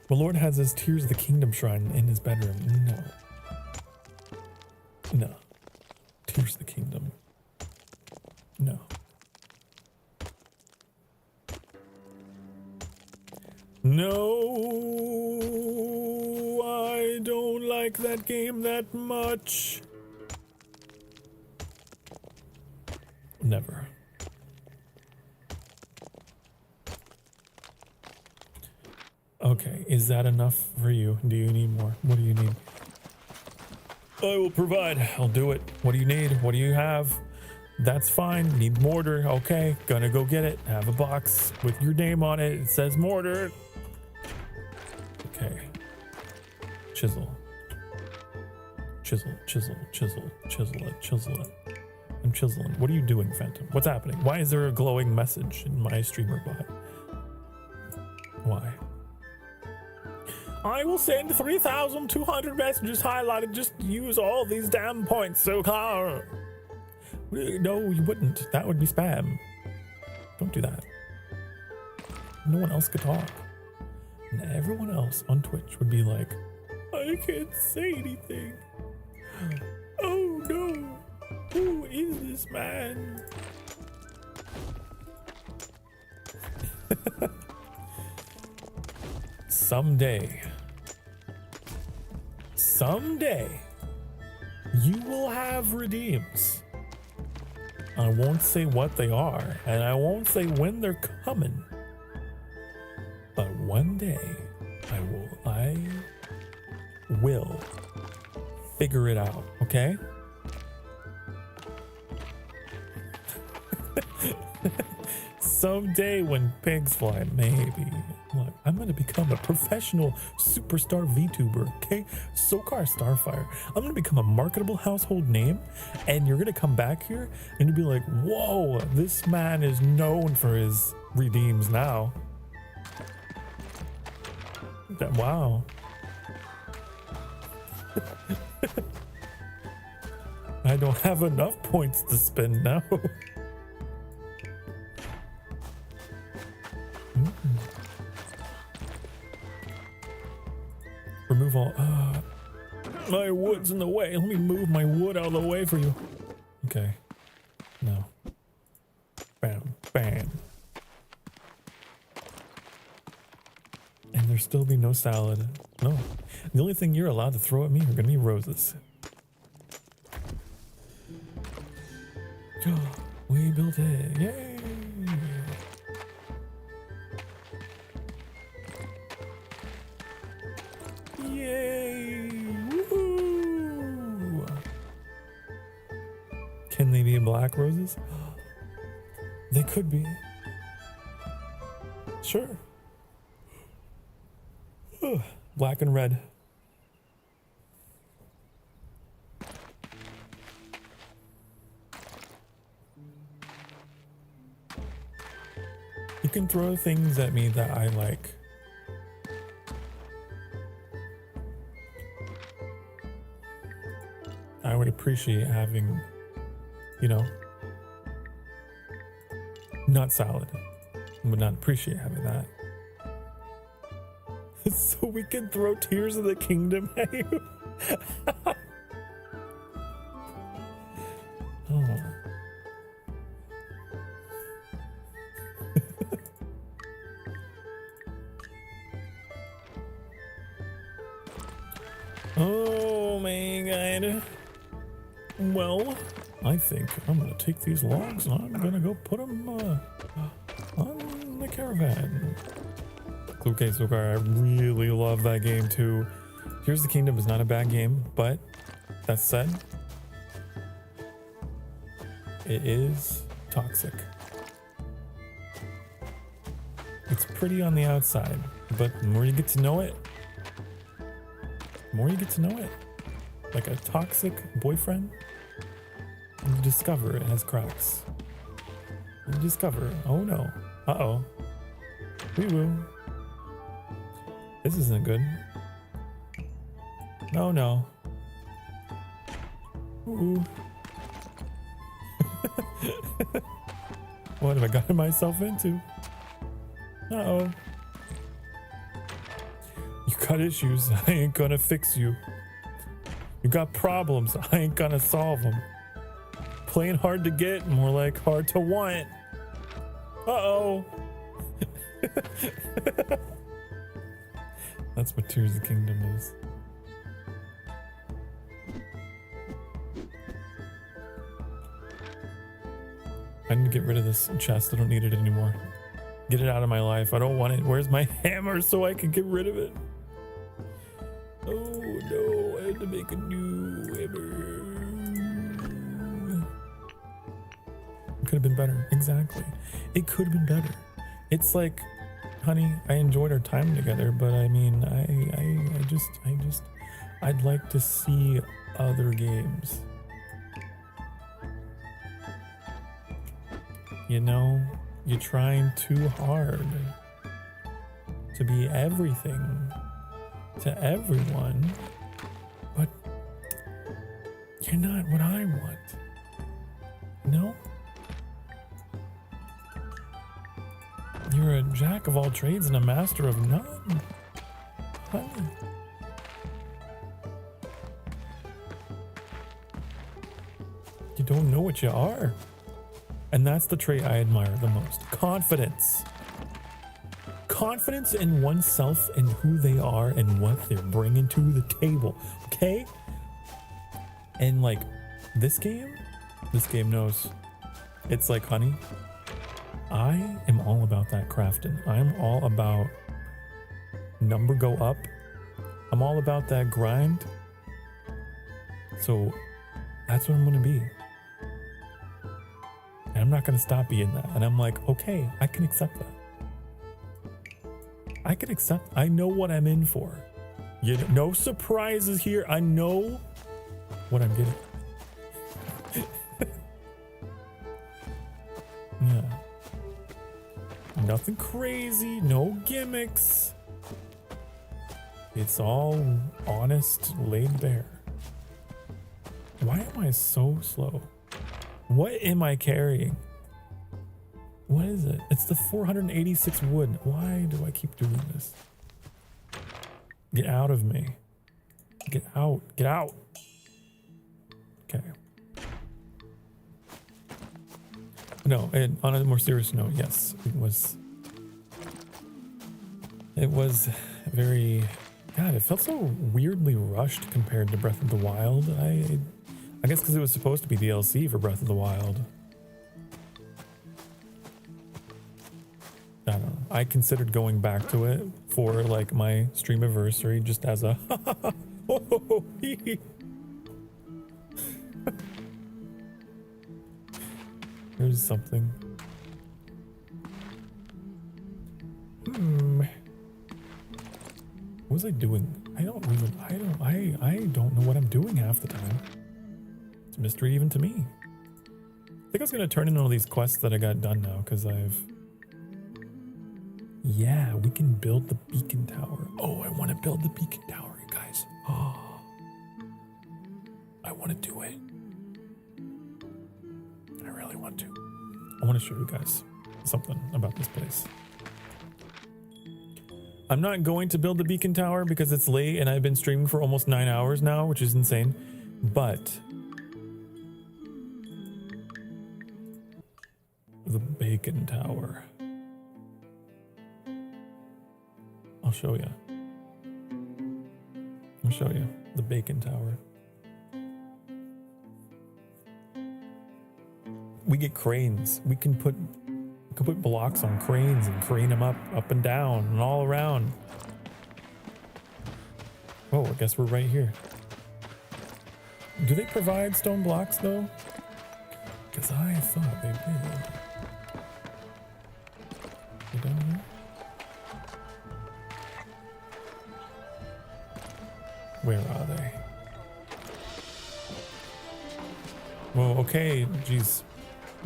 My lord has his Tears of the Kingdom shrine in his bedroom. No. No. Tears of the Kingdom. No. No, I don't like that game that much. Never. Okay, is that enough for you? Do you need more? What do you need? I will provide. I'll do it. What do you need? What do you have? That's fine. Need mortar. Okay, gonna go get it. Have a box with your name on it. It says mortar. Okay. Chisel. Chisel, chisel, chisel, chisel it, chisel it. I'm chiseling. What are you doing, Phantom? What's happening? Why is there a glowing message in my streamer bot? Why? I will send 3,200 messages highlighted. Just use all these damn points, Sokar. No, you wouldn't. That would be spam. Don't do that. No one else could talk. And everyone else on Twitch would be like, I can't say anything. Oh no. Who is this man? Someday, you will have redeems. I won't say what they are, and I won't say when they're coming. But one day, I will figure it out, okay? Someday when pigs fly, maybe. Look, I'm gonna become a professional superstar VTuber, okay? Sokar Starfire. I'm gonna become a marketable household name, and you're gonna come back here and you'll be like, whoa, this man is known for his redeems now. Wow. I don't have enough points to spend now. Remove all. My wood's in the way. Let me move my wood out of the way for you. Okay. No. Bam. Bam. And there still be no salad. No. The only thing you're allowed to throw at me are gonna be roses. We built it. Yay! Yay! Woohoo! Can they be black roses? They could be. Sure. Black and red. You can throw things at me that I like. I would appreciate having, you know, not salad. I would not appreciate having that. So we can throw Tears of the Kingdom at you. Oh. Oh my god. Well, I think I'm gonna take these logs and I'm gonna go put them on the caravan. Okay, Sokar, I really love that game too. Tears of the Kingdom is not a bad game, but that said, it is toxic. It's pretty on the outside, but the more you get to know it, like a toxic boyfriend, you discover it has cracks. You discover, oh no, uh-oh, wee-woo. This isn't good. No, no. Ooh. What have I gotten myself into? Uh-oh. You got issues. I ain't gonna fix you. You got problems. I ain't gonna solve them. Playing hard to get, more like hard to want. Uh-oh. That's what Tears of the Kingdom is. I need to get rid of this chest. I don't need it anymore. Get it out of my life. I don't want it. Where's my hammer so I can get rid of it? Oh no, I had to make a new hammer. It could have been better. Exactly. It could have been better. It's like, honey, I enjoyed our time together, but I mean, I'd like to see other games. You know, you're trying too hard to be everything to everyone, but you're not what I want. No? You're a jack of all trades and a master of none. Honey. You don't know what you are. And that's the trait I admire the most. Confidence. Confidence in oneself and who they are and what they're bringing to the table. Okay? And like, this game knows. It's like, honey, I am all about that crafting. I'm all about number go up. I'm all about that grind. So that's what I'm going to be. And I'm not going to stop being that. And I'm like, okay, I can accept that. I know what I'm in for. You know, no surprises here. I know what I'm getting. Yeah. Nothing crazy, no gimmicks. It's all honest, laid bare. Why am I so slow? What am I carrying? What is it? It's the 486 wood. Why do I keep doing this? Get out of me. Get out. Get out. Okay. No, and on a more serious note, yes, it was very, God, it felt so weirdly rushed compared to Breath of the Wild. I guess because it was supposed to be DLC for Breath of the Wild. I don't know. I considered going back to it for like my stream anniversary just as a Here's something. What was I doing? I don't know what I'm doing half the time. It's a mystery even to me. I think I was gonna turn in all these quests that I got done now because yeah, we can build the beacon tower. Oh, I want to build the beacon tower, you guys. Oh, I want to do it. I really want to. I want to show you guys something about this place. I'm not going to build the beacon tower because it's late and I've been streaming for almost 9 hours now, which is insane. But the bacon tower. I'll show you. I'll show you the bacon tower. We get cranes. We can put blocks on cranes and crane them up and down and all around. Oh, I guess we're right here. Do they provide stone blocks though? Because I thought they did. You down here? Where are they? Well, okay, geez.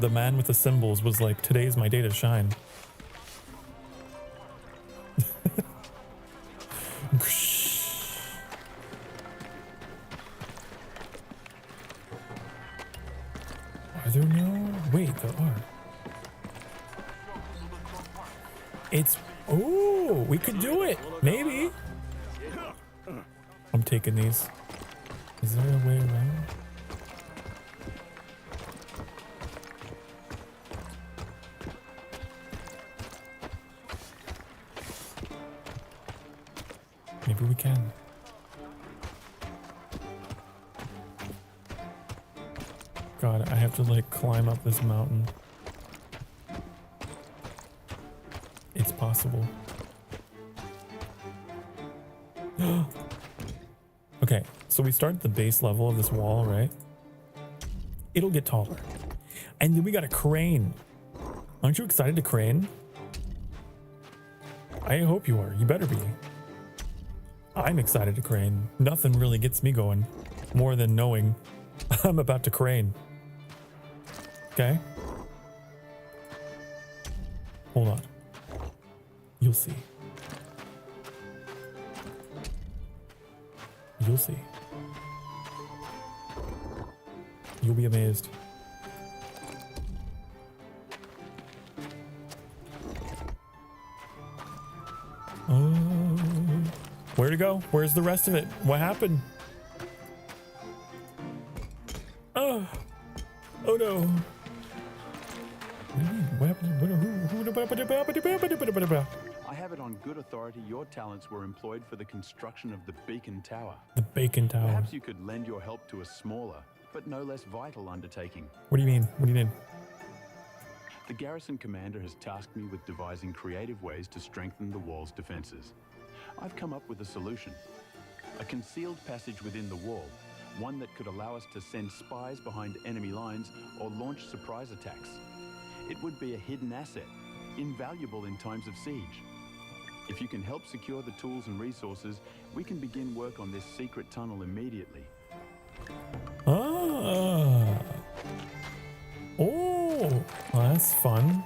The man with the symbols was like, today's my day to shine. could do it. Maybe. I'm taking these. Is there a way around? Maybe we can. God, I have to like climb up this mountain. It's possible. Okay, so we start at the base level of this wall, right? It'll get taller. And then we got a crane. Aren't you excited to crane? I hope you are. You better be. I'm excited to crane. Nothing really gets me going more than knowing I'm about to crane. Okay? Hold on. You'll see. You'll see. You'll be amazed. Where'd it go? Where's the rest of it? What happened? Oh no. What happened? I have it on good authority your talents were employed for the construction of the Beacon Tower. The Bacon Tower. Perhaps you could lend your help to a smaller, but no less vital undertaking. What do you mean? What do you mean? The garrison commander has tasked me with devising creative ways to strengthen the wall's defenses. I've come up with a solution. A concealed passage within the wall, one that could allow us to send spies behind enemy lines or launch surprise attacks. It would be a hidden asset, invaluable in times of siege. If you can help secure the tools and resources, we can begin work on this secret tunnel immediately. Ah. Oh, well, that's fun.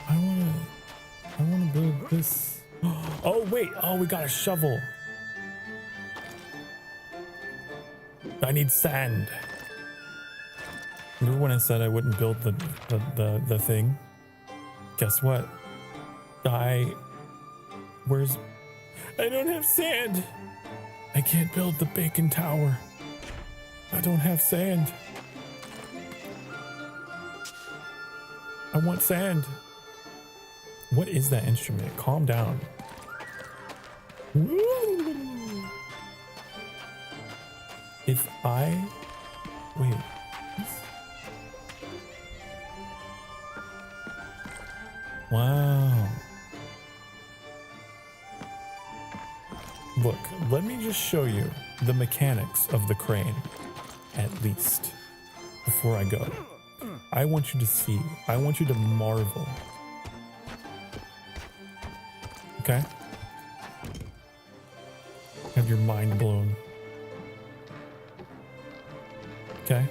I wanna build this. Oh wait, oh, we got a shovel. I need sand. Remember when I said I wouldn't build the thing? Guess what? I don't have sand. I can't build the Bacon Tower. I don't have sand. I want sand. What is that instrument? Calm down. Woo! If I... Wait. Wow. Look, let me just show you the mechanics of the crane, at least, before I go. I want you to see. I want you to marvel. Okay? Have your mind blown. Okay?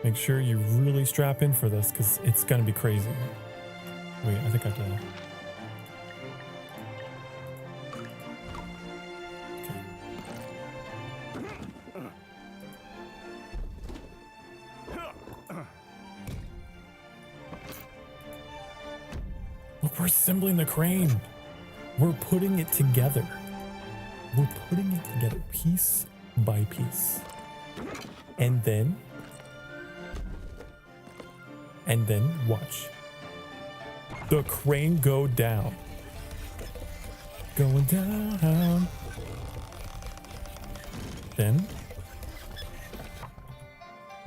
Make sure you really strap in for this, because it's gonna be crazy. Wait, I think I have to... Look, we're assembling the crane. We're putting it together. We're putting it together piece by piece. And then watch the crane go down. Going down. Then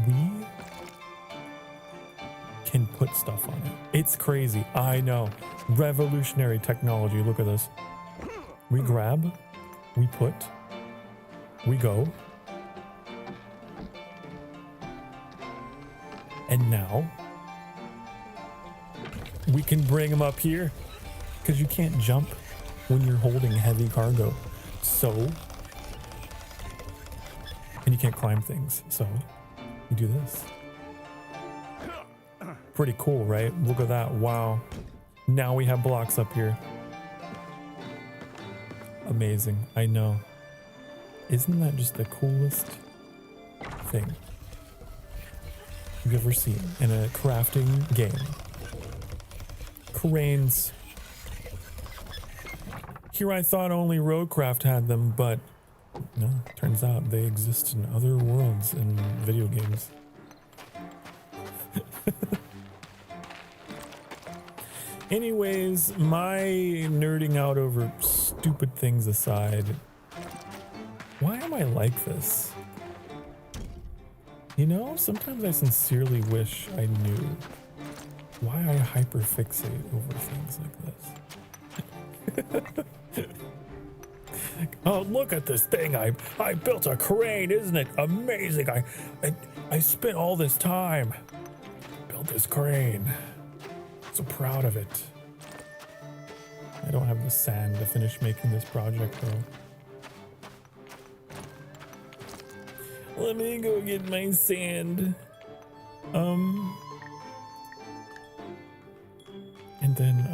we can put stuff on it. It's crazy. I know. Revolutionary technology. Look at this. We grab, we put, we go. And now we can bring them up here, because you can't jump when you're holding heavy cargo. So, and you can't climb things. So you do this. Pretty cool, right? Look at that. Wow. Now we have blocks up here. Amazing. I know. Isn't that just the coolest thing you've ever seen in a crafting game? Cranes. Here I thought only Roadcraft had them, but no, turns out they exist in other worlds in video games. Anyways, my nerding out over stupid things aside, why am I like this? You know, sometimes I sincerely wish I knew why I hyperfixate over things like this. Oh, look at this thing. I built a crane. Isn't it amazing? I spent all this time. Built this crane. So proud of it. I don't have the sand to finish making this project though. Let me go get my sand. And then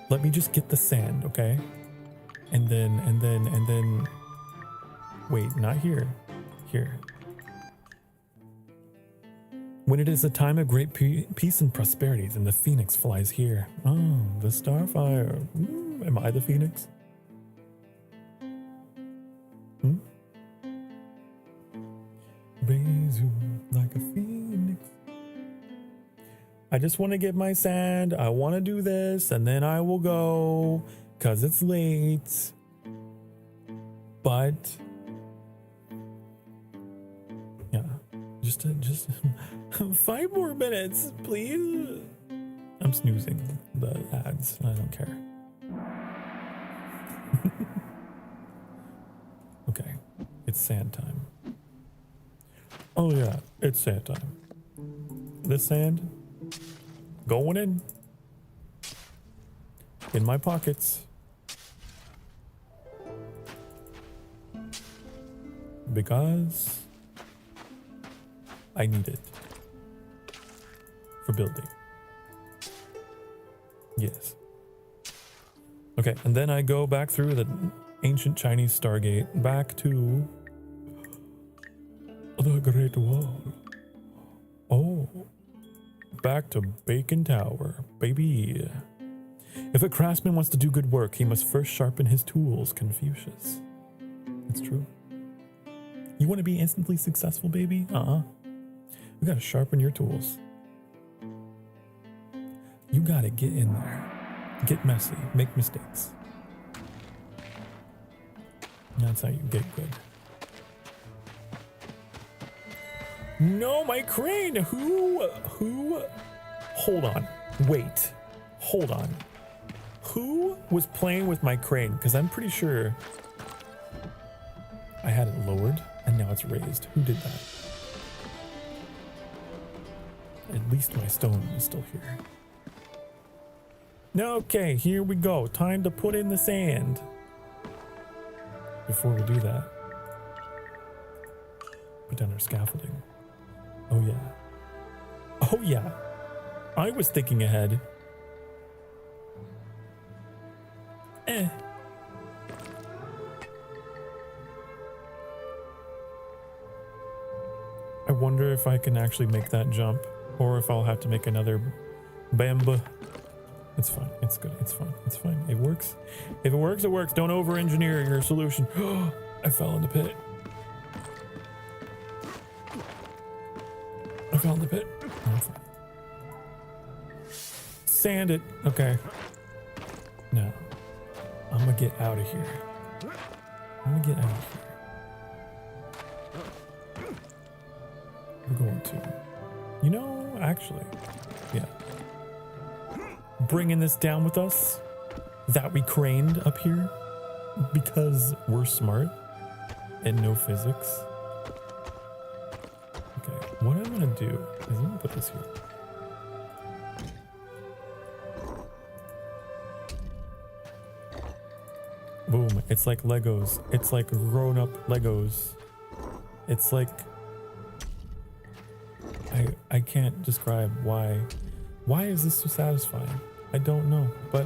let me just get the sand, okay? And then wait, not here. Here. When it is a time of great peace and prosperity, then the phoenix flies here. Oh, the starfire. Am I the phoenix? Raise you like a phoenix. I just want to get my sand. I want to do this, and then I will go, because it's late. But yeah, just 5 more minutes, please. I'm snoozing the ads. I don't care. Okay, it's sand time. Oh yeah, it's sand time. This sand going in my pockets. Because I need it for building. Yes. Okay, and then I go back through the ancient Chinese Stargate back to the Great Wall. Oh, back to Bacon Tower, baby. If a craftsman wants to do good work, he must first sharpen his tools, Confucius. It's true. You want to be instantly successful, baby? You gotta sharpen your tools. You gotta get in there. Get messy. Make mistakes. That's how you get good. No, my crane! Who? Hold on. Wait. Hold on. Who was playing with my crane? Because I'm pretty sure I had it lowered and now it's raised. Who did that? At least my stone is still here. Okay, here we go. Time to put in the sand. Before we do that, put down our scaffolding. Oh yeah. Oh yeah. I was thinking ahead. I wonder if I can actually make that jump, or if I'll have to make another bamboo. It's fine. It's good. It's fine. It's fine. It works. If it works, it works. Don't over-engineer your solution. I fell in the pit. I fell in the pit. Oh, I'm fine. Sand it. Okay. Now, I'm gonna get out of here. I'm gonna get out of here. We're going to, you know, actually, yeah. Bringing this down with us that we craned up here because we're smart and know physics. Okay, what I'm gonna do is I'm gonna put this here. Boom, it's like Legos. It's like grown-up Legos. It's like, I can't describe why. Why is this so satisfying? I don't know, but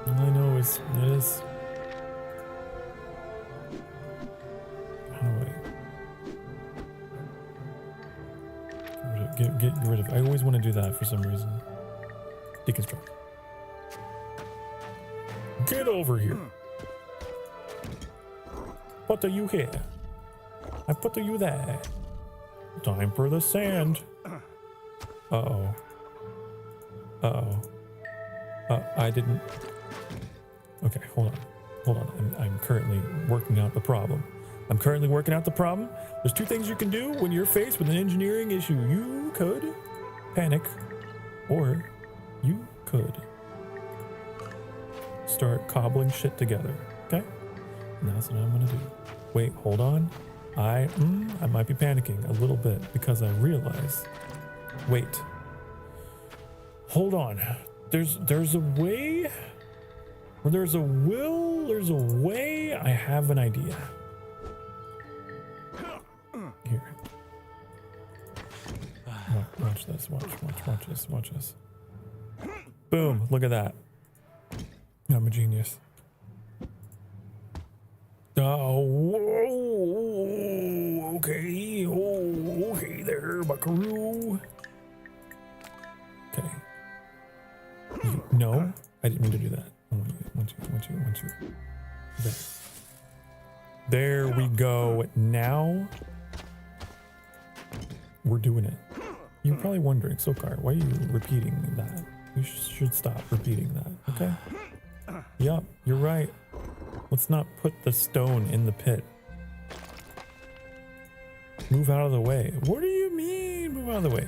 all I know is it is. Oh wait. Get rid of. I always want to do that for some reason. Deconstruct. Get over here. Put you here. I put you there. Time for the sand. Uh-oh. Uh-oh. I didn't... Okay, hold on. I'm currently working out the problem. There's two things you can do when you're faced with an engineering issue. You could panic, or you could start cobbling shit together, okay? And that's what I'm gonna do. Wait, hold on. I might be panicking a little bit because I realize, wait, hold on. There's a way, where there's a will, there's a way. I have an idea. Here. Watch this, watch this. Boom, look at that. I'm a genius. Oh, okay. Oh, okay there, buckaroo. Okay. No, I didn't mean to do that. I want you. There we go. Now we're doing it. You're probably wondering, Sokar, why are you repeating that? You should stop repeating that, okay? Yup, you're right. Let's not put the stone in the pit. Move out of the way. What do you mean, move out of the way?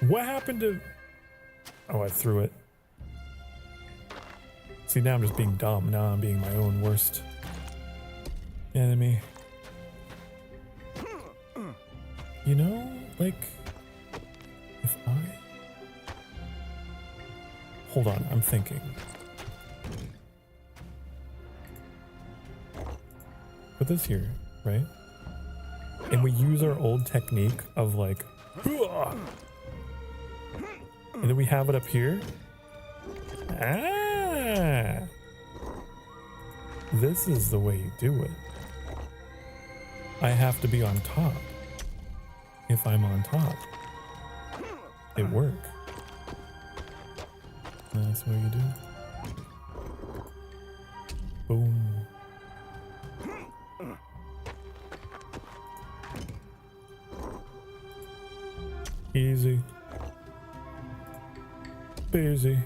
What happened to... Oh, I threw it. See, now I'm just being dumb. Now I'm being my own worst enemy. You know, like... If I... Hold on, I'm thinking. Put this here, right? And we use our old technique of like, and then we have it up here. Ah, this is the way you do it. I have to be on top. If I'm on top, it work. That's what you do. Boom. Easy. Busy.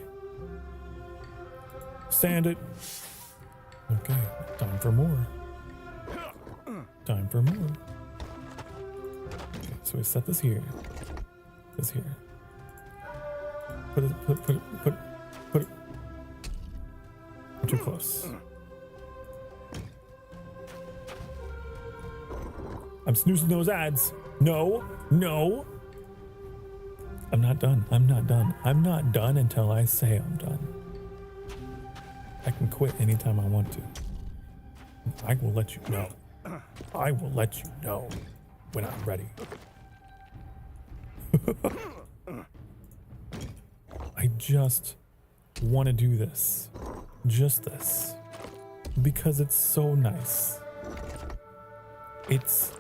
Sand it. Okay, time for more. Time for more. Okay, so we set this here. This here. Put it. We're too close. I'm snoozing those ads. No. I'm not done. I'm not done until I say I'm done. I can quit anytime I want to. I will let you know. I will let you know when I'm ready. I just want to do this. Just this. Because it's so nice. It's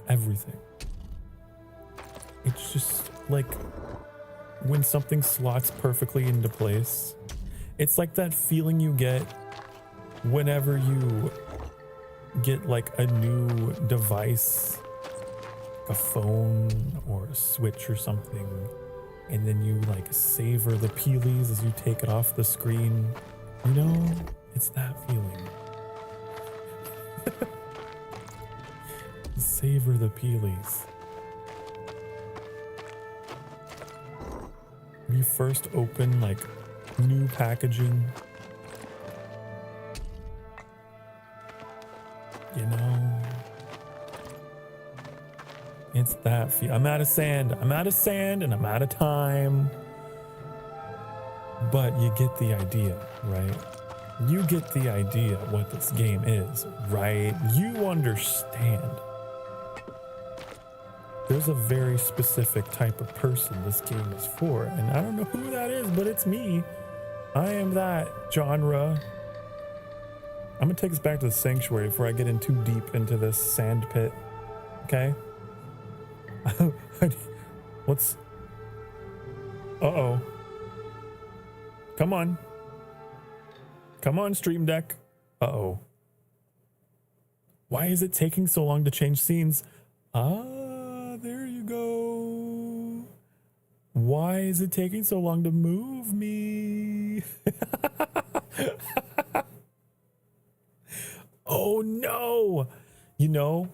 everything. It's just like when something slots perfectly into place. It's like that feeling you get whenever you get like a new device, a phone or a Switch or something, and then you like savor the peelies as you take it off the screen. You know, it's that feeling. Savor the peelies. You first open like new packaging, you know, it's that feel. I'm out of sand and I'm out of time, but you get the idea, right? You get the idea what this game is, right? You understand. There's a very specific type of person this game is for, and I don't know who that is, but it's me. I am that genre. I'm gonna take us back to the sanctuary before I get in too deep into this sand pit. Okay? What's... Uh-oh. Come on. Come on, Stream Deck. Uh-oh. Why is it taking so long to change scenes? Ah, there you go. Why is it taking so long to move me? Oh no. You know,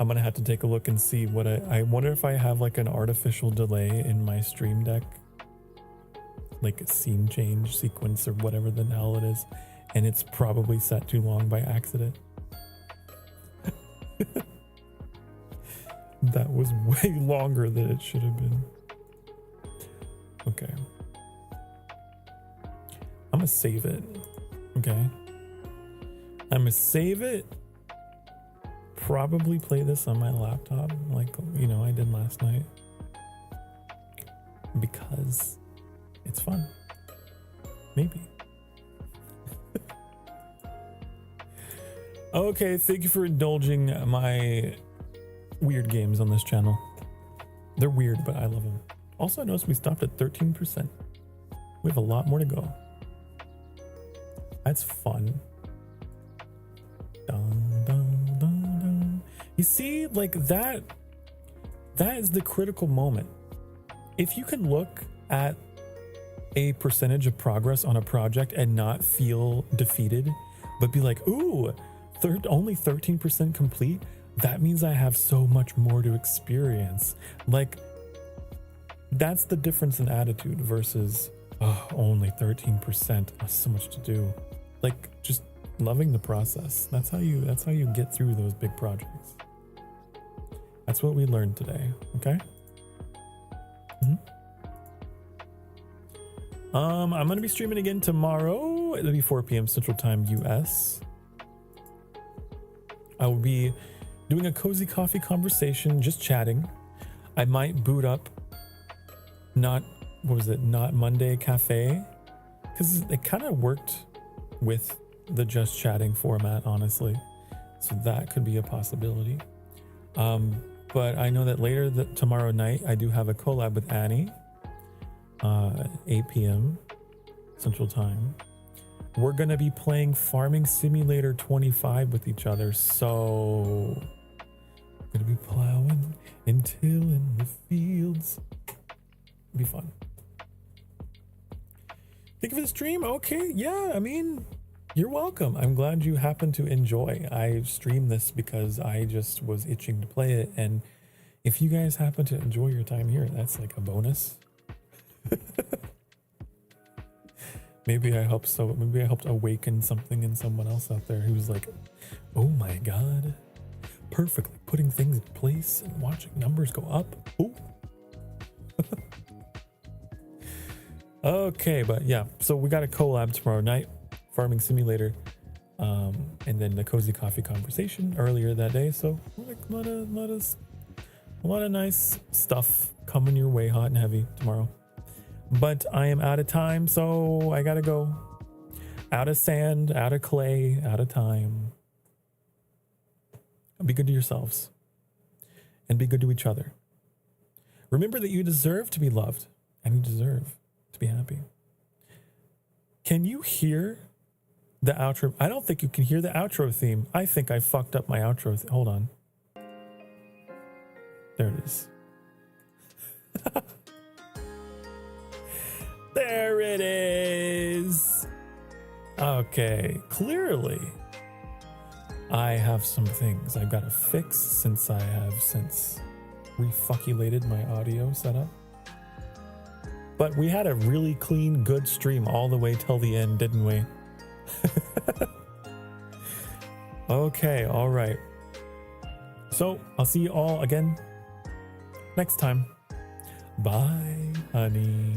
I'm gonna have to take a look and see what I wonder if I have like an artificial delay in my Stream Deck. Like a scene change sequence or whatever the hell it is. And it's probably set too long by accident. That was way longer than it should have been. Okay. I'm gonna save it. Okay. I'm gonna save it. Probably play this on my laptop like, you know, I did last night. Because it's fun. Maybe. Okay, thank you for indulging my weird games on this channel. They're weird, but I love them. Also, I noticed we stopped at 13%. We have a lot more to go. That's fun. Dun, dun, dun, dun. You see, like that is the critical moment. If you can look at a percentage of progress on a project and not feel defeated, but be like, ooh, only 13% complete, that means I have so much more to experience. Like, that's the difference in attitude versus, oh, only 13%, so much to do. Like, just loving the process. That's how you get through those big projects. That's what we learned today, okay? I'm gonna be streaming again tomorrow. It'll be 4 p.m. Central Time US. I will be doing a cozy coffee conversation, just chatting. I might boot up not Monday Cafe, because it kind of worked with the just chatting format, honestly. So that could be a possibility. But I know that later tomorrow night, I do have a collab with Annie, 8 p.m. Central Time. We're going to be playing Farming Simulator 25 with each other. So we're going to be plowing and tilling the fields. It'll be fun. Think of the stream? Okay. Yeah. I mean, you're welcome. I'm glad you happened to enjoy. I streamed this because I just was itching to play it. And if you guys happen to enjoy your time here, that's like a bonus. Maybe I helped awaken something in someone else out there who's like, oh my God, perfectly putting things in place and watching numbers go up. Ooh. Okay, but yeah, so we got a collab tomorrow night, Farming Simulator, and then the Cozy Coffee Conversation earlier that day. So like a lot of nice stuff coming your way, hot and heavy tomorrow. But I am out of time, so I gotta go. Out of sand, out of clay, out of time. Be good to yourselves. And be good to each other. Remember that you deserve to be loved. And you deserve to be happy. Can you hear the outro? I don't think you can hear the outro theme. I think I fucked up my outro. Hold on. There it is. There it is. Okay, clearly I have some things I've got to fix since I have refuckulated my audio setup. But we had a really clean, good stream all the way till the end, didn't we? Okay, all right. So I'll see you all again next time. Bye, honey.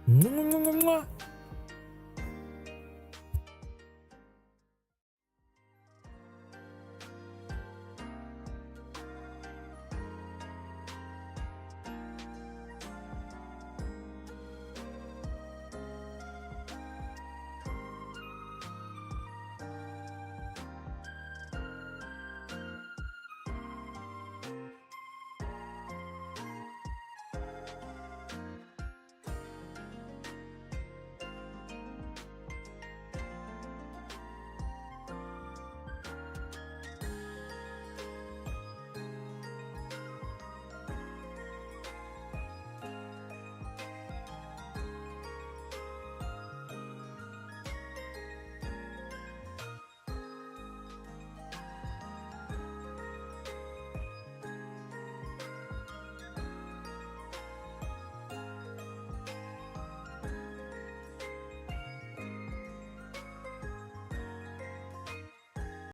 Mwah, mwah, mwah, mwah.